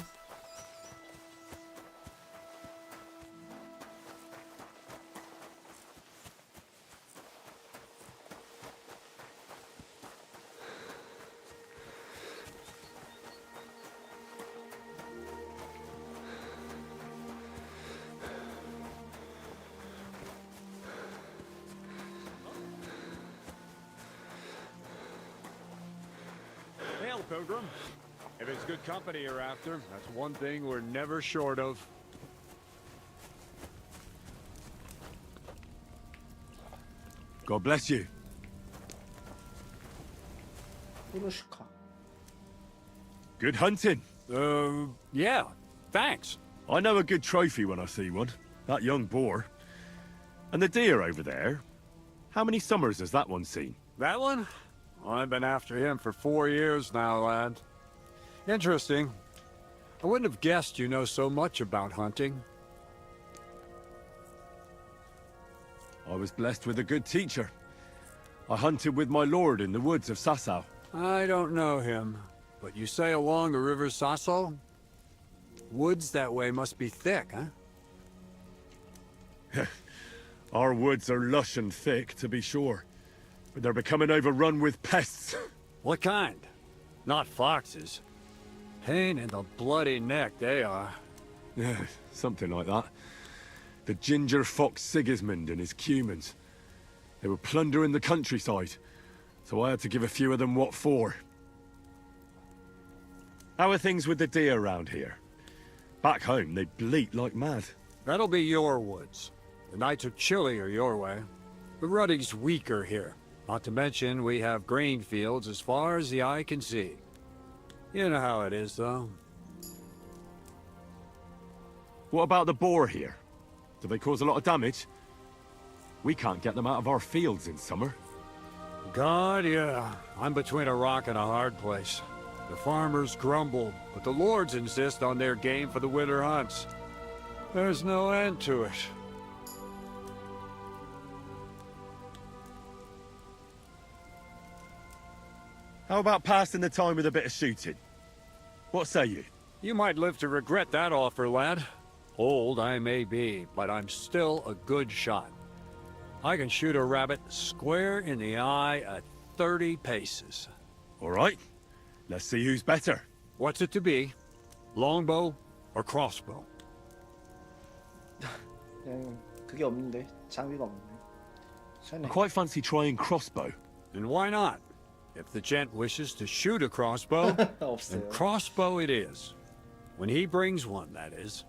Hail, Pilgrim. If it's good company you're after, that's one thing we're never short of. God bless you. 후르시카. Good hunting. Yeah, thanks. I know a good trophy when I see one. That young boar. And the deer over there. How many summers has that one seen? That one? I've been after him for 4 years now, lad. Interesting. I wouldn't have guessed you know so much about hunting. I was blessed with a good teacher. I hunted with my lord in the woods of Sasau. I don't know him, but you say along the river Sasso? Woods that way must be thick, huh? Our woods are lush and thick, to be sure. But they're becoming overrun with pests. What kind? Not foxes. Pain in the bloody neck, they are. Yeah, something like that. The ginger fox Sigismund and his cumans. They were plundering the countryside, so I had to give a few of them what for. How are things with the deer around here? Back home, they bleat like mad. That'll be your woods. The nights are chillier your way. The ruddy's weaker here. Not to mention, we have grain fields as far as the eye can see. You know how it is, though. What about the boar here? Do they cause a lot of damage? We can't get them out of our fields in summer. God, yeah. I'm between a rock and a hard place. The farmers grumble, but the lords insist on their game for the winter hunts. There's no end to it. How about passing the time with a bit of shooting? What say you? You might live to regret that offer, lad. Old I may be, but I'm still a good shot. I can shoot a rabbit square in the eye at 30 paces. All right. Let's see who's better. What's it to be? Longbow or crossbow? 그게 없는데. 장비가 없는데. I quite fancy trying crossbow. Then why not? If the gent wishes to shoot a crossbow, then crossbow it is. When he brings one, that is.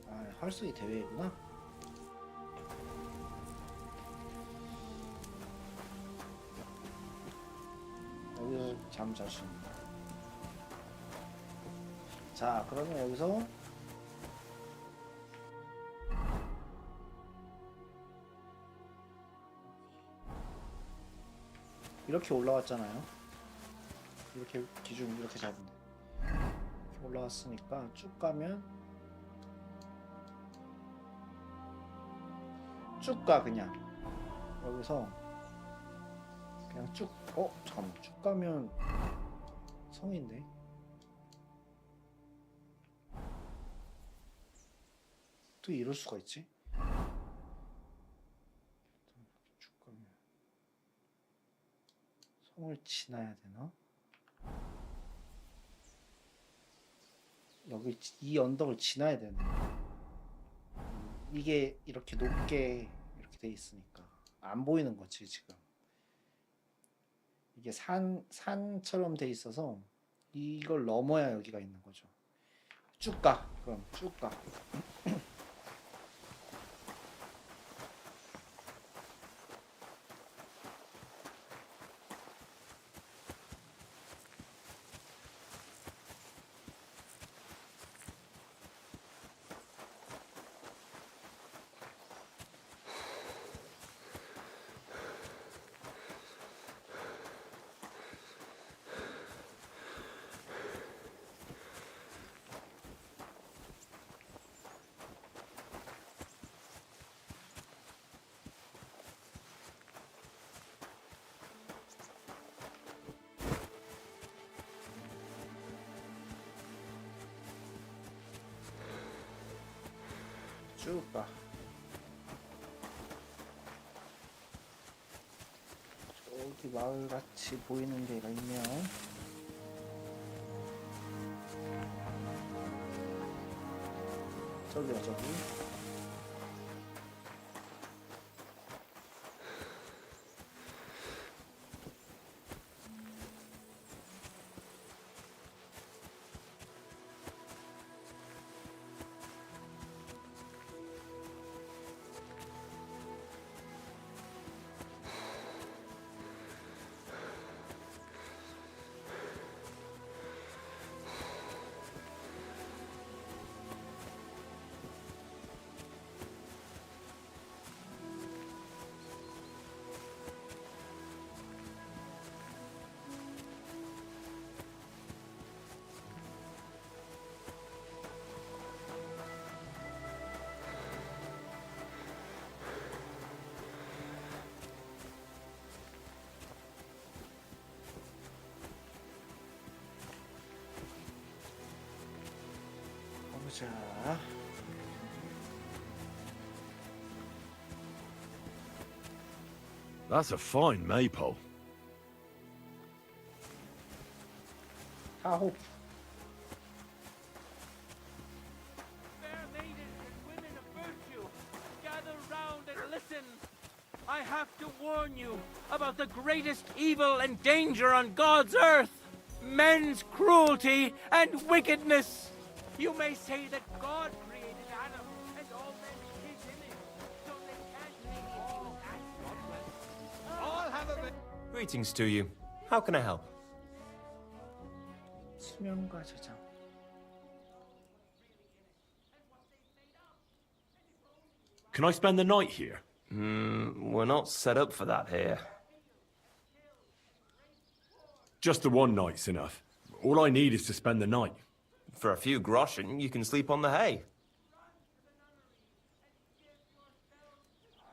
아, 활쏘기 대회구나. 여기서 잠 잘 수 있는. 자, 그러면 여기서 이렇게 올라왔잖아요. 이렇게 기준 이렇게 잡으면 돼. 이렇게 올라왔으니까 쭉 가면 쭉 가 그냥 여기서 그냥 쭉 잠깐만 쭉 가면 성인데 또 이럴 수가 있지? 쭉 가면 성을 지나야 되나? 여기 이 언덕을 지나야 되네. 이게 이렇게 높게 이렇게 돼 있으니까 안 보이는 거지 지금. 이게 산처럼 돼 있어서 이걸 넘어야 여기가 있는 거죠. 쭉 가. 그럼 쭉 가. 쭉 가. 저기 마을같이 보이는 데가 있네요. 저기요, 저기. 보자. That's a fine maypole. 하호. Fair maidens and women of virtue, gather round and listen. I have to warn you about the greatest evil and danger on God's earth. Men's cruelty and wickedness. You may say that God created Adam and all men in his image, so they can't make it even that godless. All have a bit. Greetings to you. How can I help? 수면과 저장. Can I spend the night here? We're not set up for that here. Just the one night's enough. All I need is to spend the night. For a few groschen, you can sleep on the hay.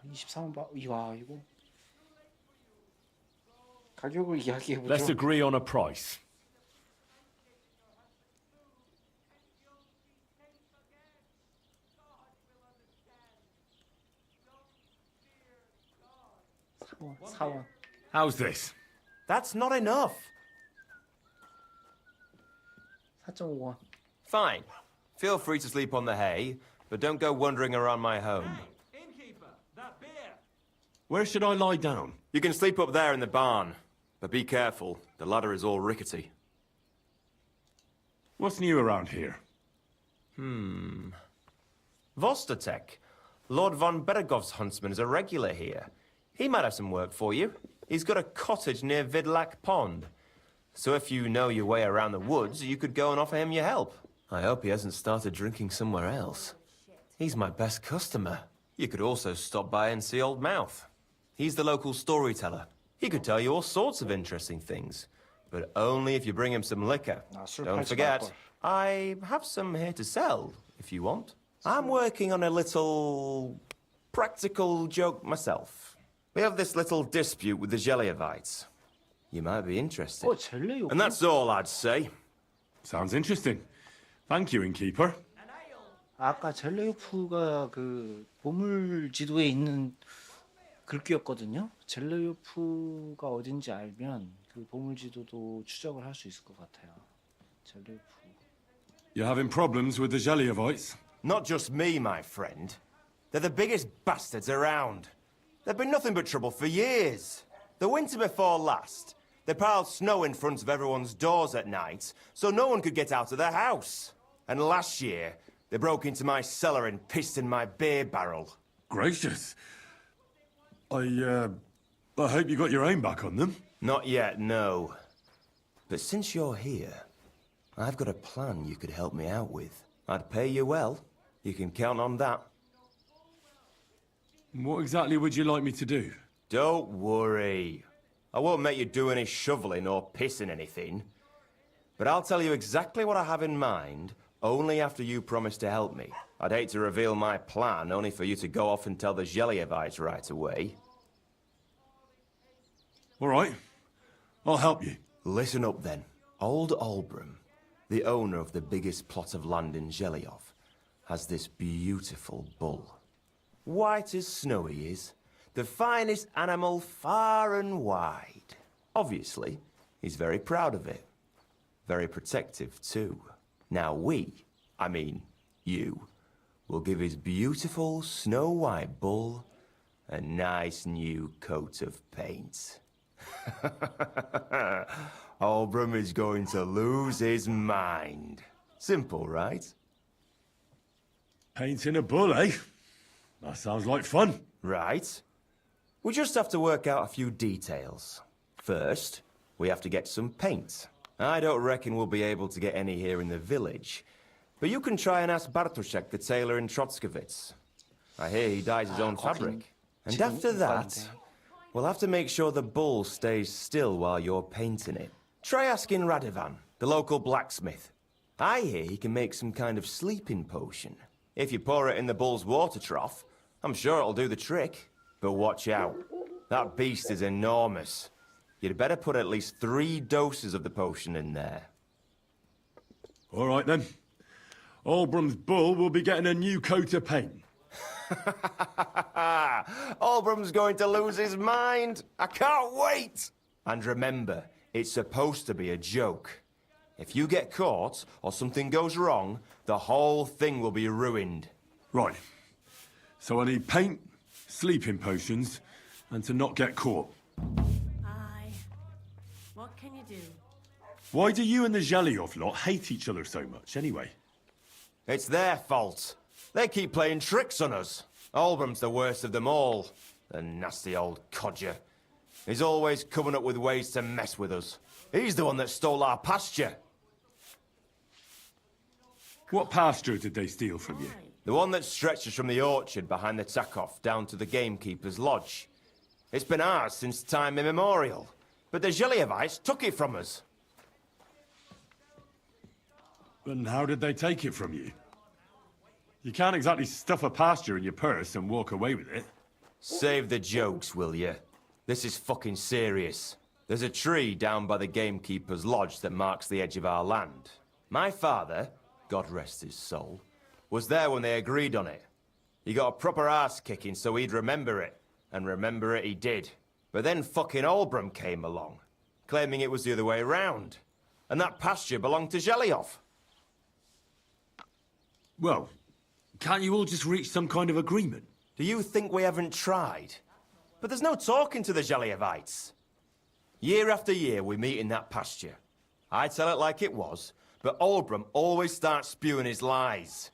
24만 바. 이와 이거 가격을 이야기해 보죠. Let's agree on a price. 사원. How's this? That's not enough. 4.5원. Fine. Feel free to sleep on the hay, but don't go wandering around my home. Innkeeper, that beer. Where should I lie down? You can sleep up there in the barn, but be careful. The ladder is all rickety. What's new around here? Vostatek. Lord von Beregov's huntsman is a regular here. He might have some work for you. He's got a cottage near Vidlak Pond. So if you know your way around the woods, you could go and offer him your help. I hope he hasn't started drinking somewhere else. He's my best customer. You could also stop by and see Old Mouth. He's the local storyteller. He could tell you all sorts of interesting things, but only if you bring him some liquor. Don't forget, I have some here to sell, if you want. I'm working on a little practical joke myself. We have this little dispute with the Geliovites. You might be interested. And that's all I'd say. Sounds interesting. Thank you, innkeeper. 아까 젤레요프가 그 보물 지도에 있는 글귀였거든요. 젤레요프가 어딘지 알면 그 보물 지도도 추적을 할 수 있을 것 같아요. 젤레요프. You're having problems with the Geliovites? Not just me, my friend. They're the biggest bastards around. They've been nothing but trouble for years. The winter before last, They piled snow in front of everyone's doors at night, so no one could get out of their house. And last year, they broke into my cellar and pissed in my beer barrel. Gracious. I hope you got your aim back on them. Not yet, no. But since you're here, I've got a plan you could help me out with. I'd pay you well. You can count on that. What exactly would you like me to do? Don't worry. I won't make you do any shoveling or pissing anything. But I'll tell you exactly what I have in mind, only after you promise to help me. I'd hate to reveal my plan, only for you to go off and tell the Gelievites right away. All right. I'll help you. Listen up, then. Old Olbram, the owner of the biggest plot of land in Geliov, has this beautiful bull. White as snow he is. The finest animal far and wide. Obviously, he's very proud of it. Very protective, too. Now I mean you, will give his beautiful snow-white bull a nice new coat of paint. Olbram is going to lose his mind. Simple, right? Painting a bull, eh? That sounds like fun. Right. We just have to work out a few details. First, we have to get some paint. I don't reckon we'll be able to get any here in the village, but you can try and ask Bartoszek, the tailor in Trotskovitz. I hear he dyes his own fabric. And after that, we'll have to make sure the bull stays still while you're painting it. Try asking Radovan, the local blacksmith. I hear he can make some kind of sleeping potion. If you pour it in the bull's water trough, I'm sure it'll do the trick. But watch out. That beast is enormous. You'd better put at least 3 doses of the potion in there. All right, then. Olbram's bull will be getting a new coat of paint. Olbram's going to lose his mind. I can't wait. And remember, it's supposed to be a joke. If you get caught or something goes wrong, the whole thing will be ruined. Right. So I need paint, sleeping potions, and to not get caught. Aye. What can you do? Why do you and the Geliov lot hate each other so much, anyway? It's their fault. They keep playing tricks on us. Olbram's the worst of them all. The nasty old codger. He's always coming up with ways to mess with us. He's the one that stole our pasture. What pasture did they steal from you? The one that stretches from the orchard behind the Takov down to the gamekeeper's lodge. It's been ours since time immemorial, but the Gelievites took it from us. And how did they take it from you? You can't exactly stuff a pasture in your purse and walk away with it. Save the jokes, will you? This is fucking serious. There's a tree down by the gamekeeper's lodge that marks the edge of our land. My father, God rest his soul, was there when they agreed on it. He got a proper arse-kicking so he'd remember it. And remember it he did. But then fucking Olbram came along, claiming it was the other way around. And that pasture belonged to Geliov. Well, can't you all just reach some kind of agreement? Do you think we haven't tried? But there's no talking to the Gelievites. Year after year we meet in that pasture. I tell it like it was, but Olbram always starts spewing his lies.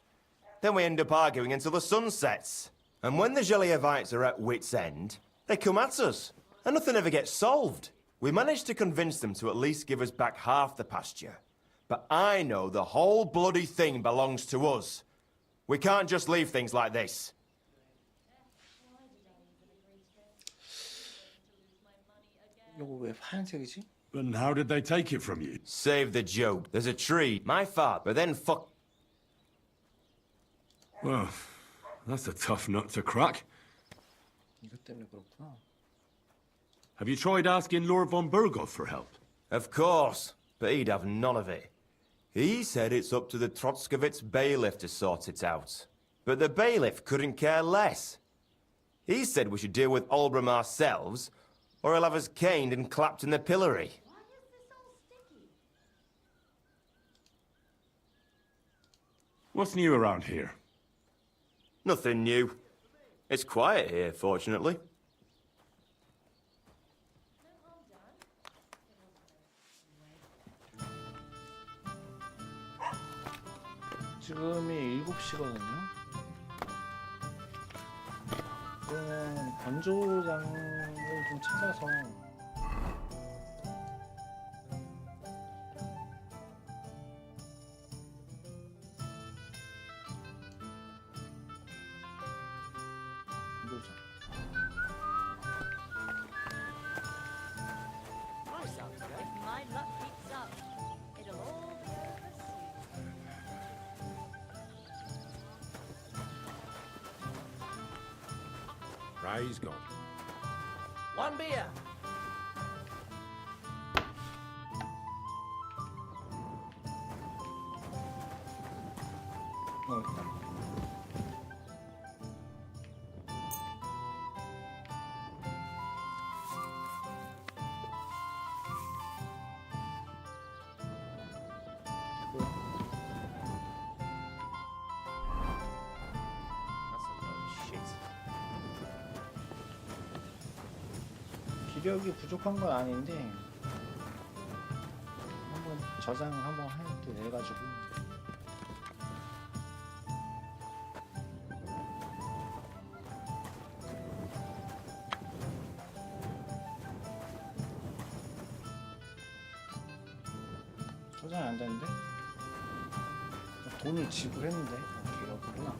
Then we end up arguing until the sun sets. And when the Gelievites are at wit's end, they come at us. And nothing ever gets solved. We managed to convince them to at least give us back half the pasture. But I know the whole bloody thing belongs to us. We can't just leave things like this. 이거 왜 하얀색이지? And how did they take it from you? Save the joke. There's a tree. My father then Well, that's a tough nut to crack. 이것 때문에 그렇구나. Have you tried asking Lord von Burgov for help? Of course, but he'd have none of it. He said it's up to the Trotskovitz bailiff to sort it out. But the bailiff couldn't care less. He said we should deal with Olbram ourselves, or he'll have us caned and clapped in the pillory. What's new around here? Nothing new. It's quiet here, fortunately. 지금이 7시거든요. 그러면 건조장을 좀 찾아서 건조장. If my luck keeps up, it'll all be over soon. Praise God. One beer. 있다. 기력이 부족한 건 아닌데 한번 저장 한번 해도 돼가지고 저장이 안 되는데 돈을 지불했는데 기력이구나.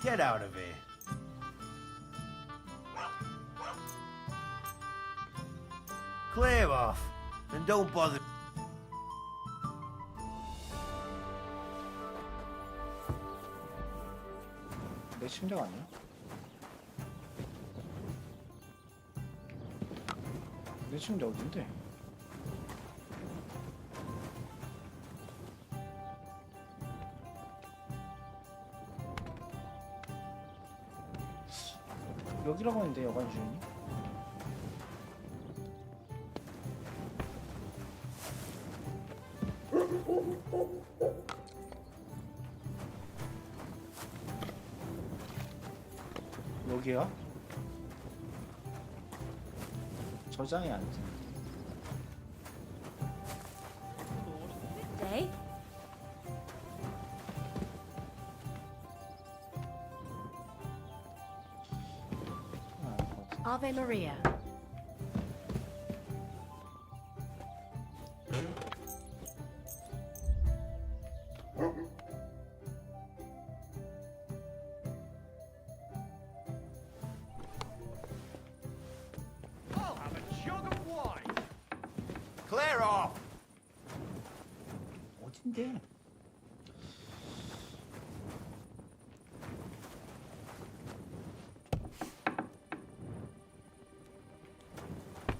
Get out of here. Clear off, and don't bother. 내 침대가 아니야? 내 침대 어딘데? 여기라고 하는데 여관 주인이? 여기야? 저장이 안 돼. Day? Ave Maria. Have a jug of wine. Clear off! 어딘데?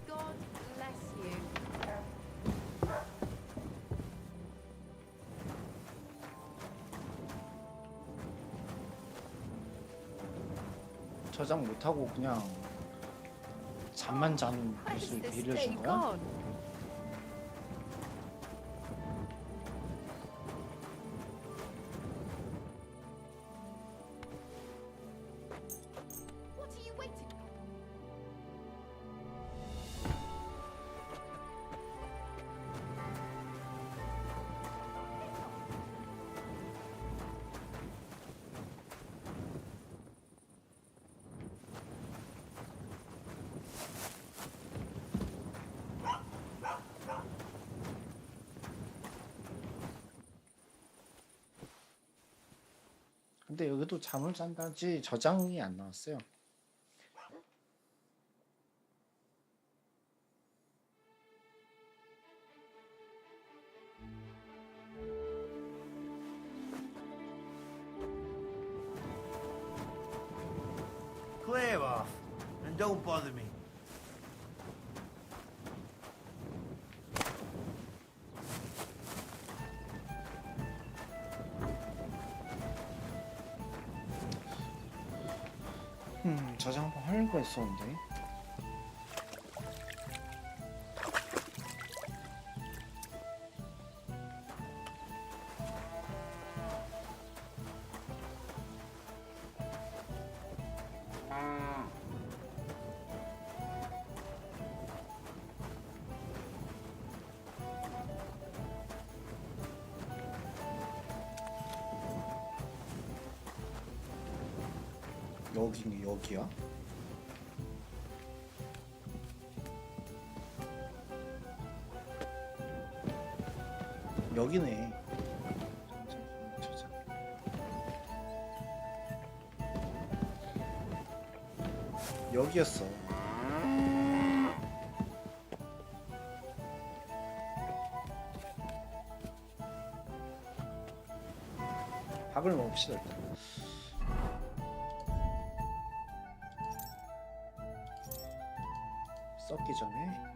God bless you. 저장 못하고 그냥 잠만 자는 모습을 빌려준 거야? What are you waiting for? 근데 여기도 잠을 잔다지 저장이 안 나왔어요. Clear off, and don't bother me. 저장 한번 하려고 했었는데. 여기야? 여기네. 여기였어. 밥을 먹읍시다 일단. 썩기 전에.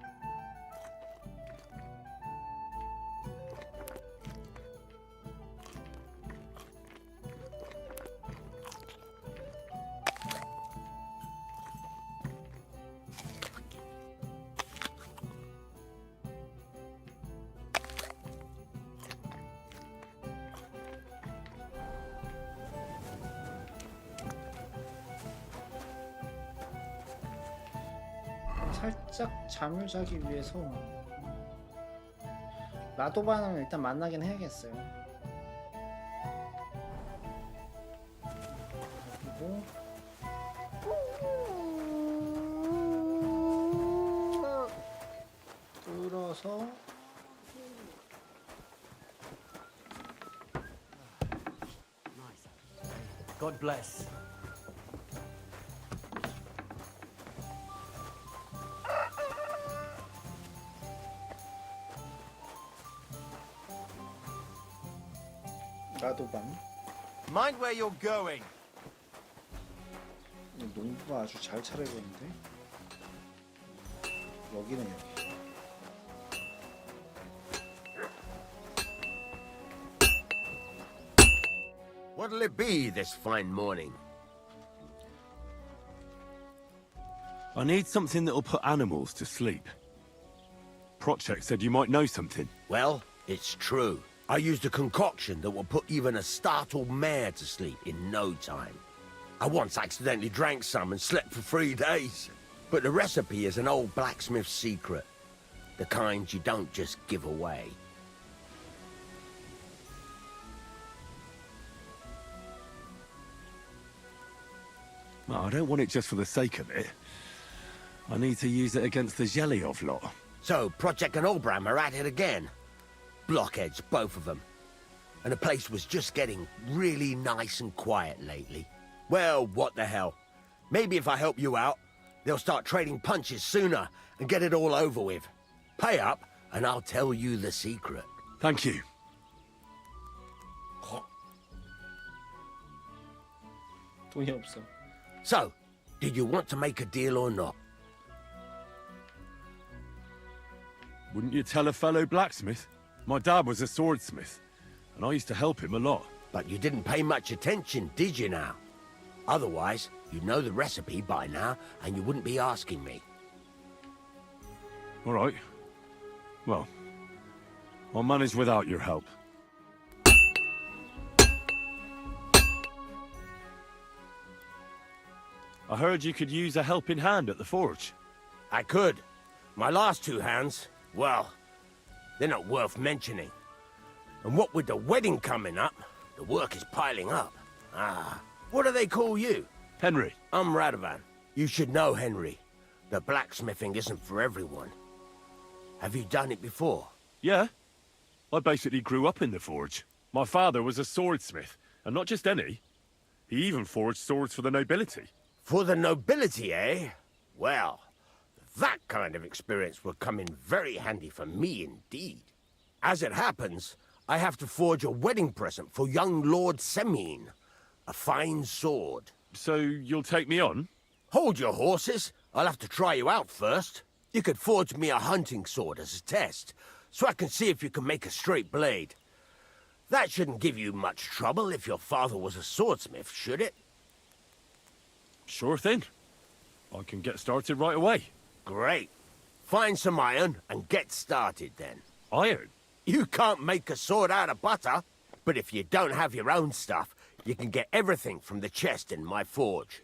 살짝 잠을 자기 위해서 라도반을 일단 만나긴 해야겠어요. 그리고 뚫어서 God bless. 라도반. Mind where you're going. 농부가 아주 잘 차리고 있는데. 여기는 여기. What'll it be this fine morning? I need something that'll put animals to sleep. Project said you might know something. Well, it's true. I used a concoction that will put even a startled mare to sleep in no time. I once accidentally drank some and slept for 3 days. But the recipe is an old blacksmith's secret. The kind you don't just give away. Well, I don't want it just for the sake of it. I need to use it against the Zhelyov lot. So, Project and Olbram are at it again. Blockheads, both of them. And the place was just getting really nice and quiet lately. Well, what the hell. Maybe if I help you out, they'll start trading punches sooner and get it all over with. Pay up, and I'll tell you the secret. Thank you. 돈이 없어. So, do you want to make a deal or not? Wouldn't you tell a fellow blacksmith? My dad was a swordsmith, and I used to help him a lot. But you didn't pay much attention, did you now? Otherwise, you'd know the recipe by now, and you wouldn't be asking me. All right. Well, I'll manage without your help. I heard you could use a helping hand at the forge. I could. My last 2 hands, well, they're not worth mentioning. And what with the wedding coming up, the work is piling up. Ah, what do they call you? Henry. I'm Radovan. You should know, Henry. The blacksmithing isn't for everyone. Have you done it before? Yeah. I basically grew up in the forge. My father was a swordsmith, and not just any. He even forged swords for the nobility. For the nobility, eh? Well, that kind of experience will come in very handy for me indeed. As it happens, I have to forge a wedding present for young Lord Semine. A fine sword. So you'll take me on? Hold your horses. I'll have to try you out first. You could forge me a hunting sword as a test, so I can see if you can make a straight blade. That shouldn't give you much trouble if your father was a swordsmith, should it? Sure thing. I can get started right away. Great. Find some iron and get started then. Iron? You can't make a sword out of butter, but if you don't have your own stuff, you can get everything from the chest in my forge.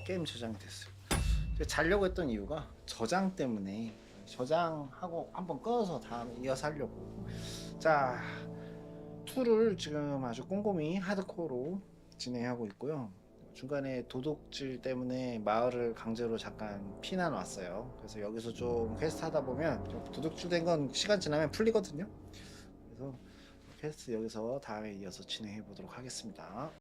게임 저장이 됐어요. 제가 자려고 했던 이유가 저장 때문에 저장하고 한번 꺼서 다음에 이어서 하려고. 자, 2를 지금 아주 꼼꼼히 하드코어로 진행하고 있고요. 중간에 도둑질 때문에 마을을 강제로 잠깐 피난 왔어요. 그래서 여기서 좀 퀘스트 하다 보면 좀 도둑질 된 건 시간 지나면 풀리거든요. 그래서 퀘스트 여기서 다음에 이어서 진행해 보도록 하겠습니다.